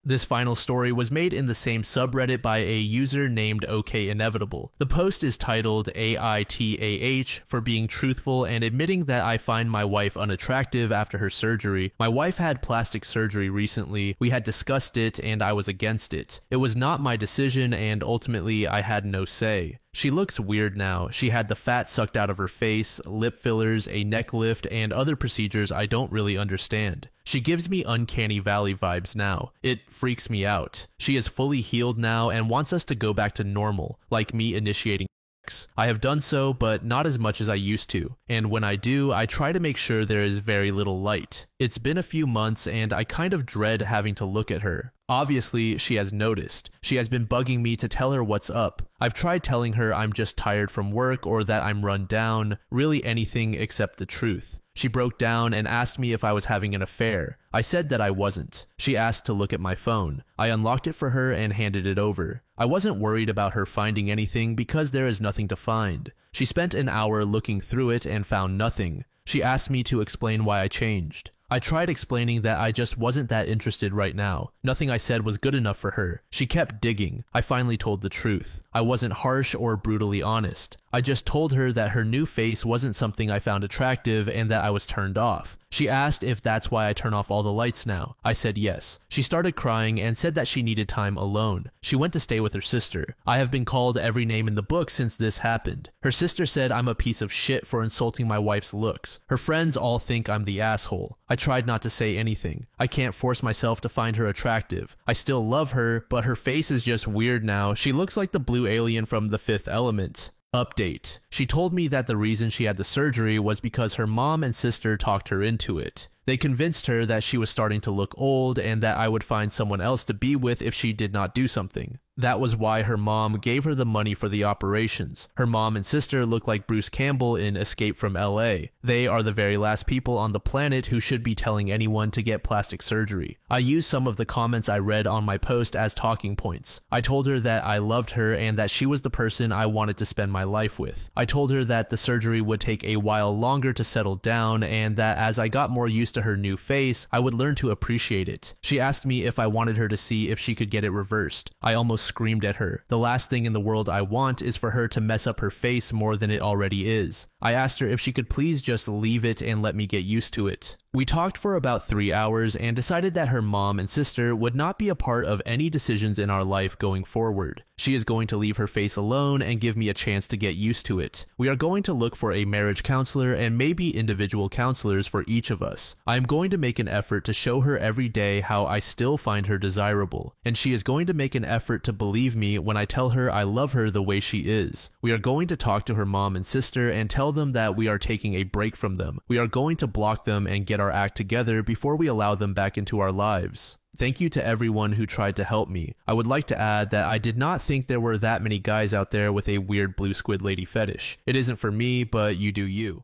This final story was made in the same subreddit by a user named OKInevitable. The post is titled AITAH for being truthful and admitting that I find my wife unattractive after her surgery. My wife had plastic surgery recently. We had discussed it and I was against it. It was not my decision and ultimately I had no say. She looks weird now. She had the fat sucked out of her face, lip fillers, a neck lift, and other procedures I don't really understand. She gives me Uncanny Valley vibes now. It freaks me out. She is fully healed now and wants us to go back to normal, like me initiating sex. I have done so, but not as much as I used to, and when I do, I try to make sure there is very little light. It's been a few months and I kind of dread having to look at her. Obviously, she has noticed. She has been bugging me to tell her what's up. I've tried telling her I'm just tired from work or that I'm run down, really anything except the truth. She broke down and asked me if I was having an affair. I said that I wasn't. She asked to look at my phone. I unlocked it for her and handed it over. I wasn't worried about her finding anything because there is nothing to find. She spent an hour looking through it and found nothing. She asked me to explain why I changed. I tried explaining that I just wasn't that interested right now. Nothing I said was good enough for her. She kept digging. I finally told the truth. I wasn't harsh or brutally honest. I just told her that her new face wasn't something I found attractive and that I was turned off. She asked if that's why I turn off all the lights now. I said yes. She started crying and said that she needed time alone. She went to stay with her sister. I have been called every name in the book since this happened. Her sister said I'm a piece of shit for insulting my wife's looks. Her friends all think I'm the asshole. I tried not to say anything. I can't force myself to find her attractive. I still love her, but her face is just weird now. She looks like the blue alien from The Fifth Element. Update. She told me that the reason she had the surgery was because her mom and sister talked her into it. They convinced her that she was starting to look old and that I would find someone else to be with if she did not do something. That was why her mom gave her the money for the operations. Her mom and sister look like Bruce Campbell in Escape from LA. They are the very last people on the planet who should be telling anyone to get plastic surgery. I used some of the comments I read on my post as talking points. I told her that I loved her and that she was the person I wanted to spend my life with. I told her that the surgery would take a while longer to settle down and that as I got more used to her new face, I would learn to appreciate it. She asked me if I wanted her to see if she could get it reversed. I almost screamed at her. The last thing in the world I want is for her to mess up her face more than it already is. I asked her if she could please just leave it and let me get used to it. We talked for about 3 hours and decided that her mom and sister would not be a part of any decisions in our life going forward. She is going to leave her face alone and give me a chance to get used to it. We are going to look for a marriage counselor and maybe individual counselors for each of us. I am going to make an effort to show her every day how I still find her desirable, and she is going to make an effort to believe me when I tell her I love her the way she is. We are going to talk to her mom and sister and tell them that we are taking a break from them. We are going to block them and get our act together before we allow them back into our lives. Thank you to everyone who tried to help me. I would like to add that I did not think there were that many guys out there with a weird blue squid lady fetish. It isn't for me, but you do you.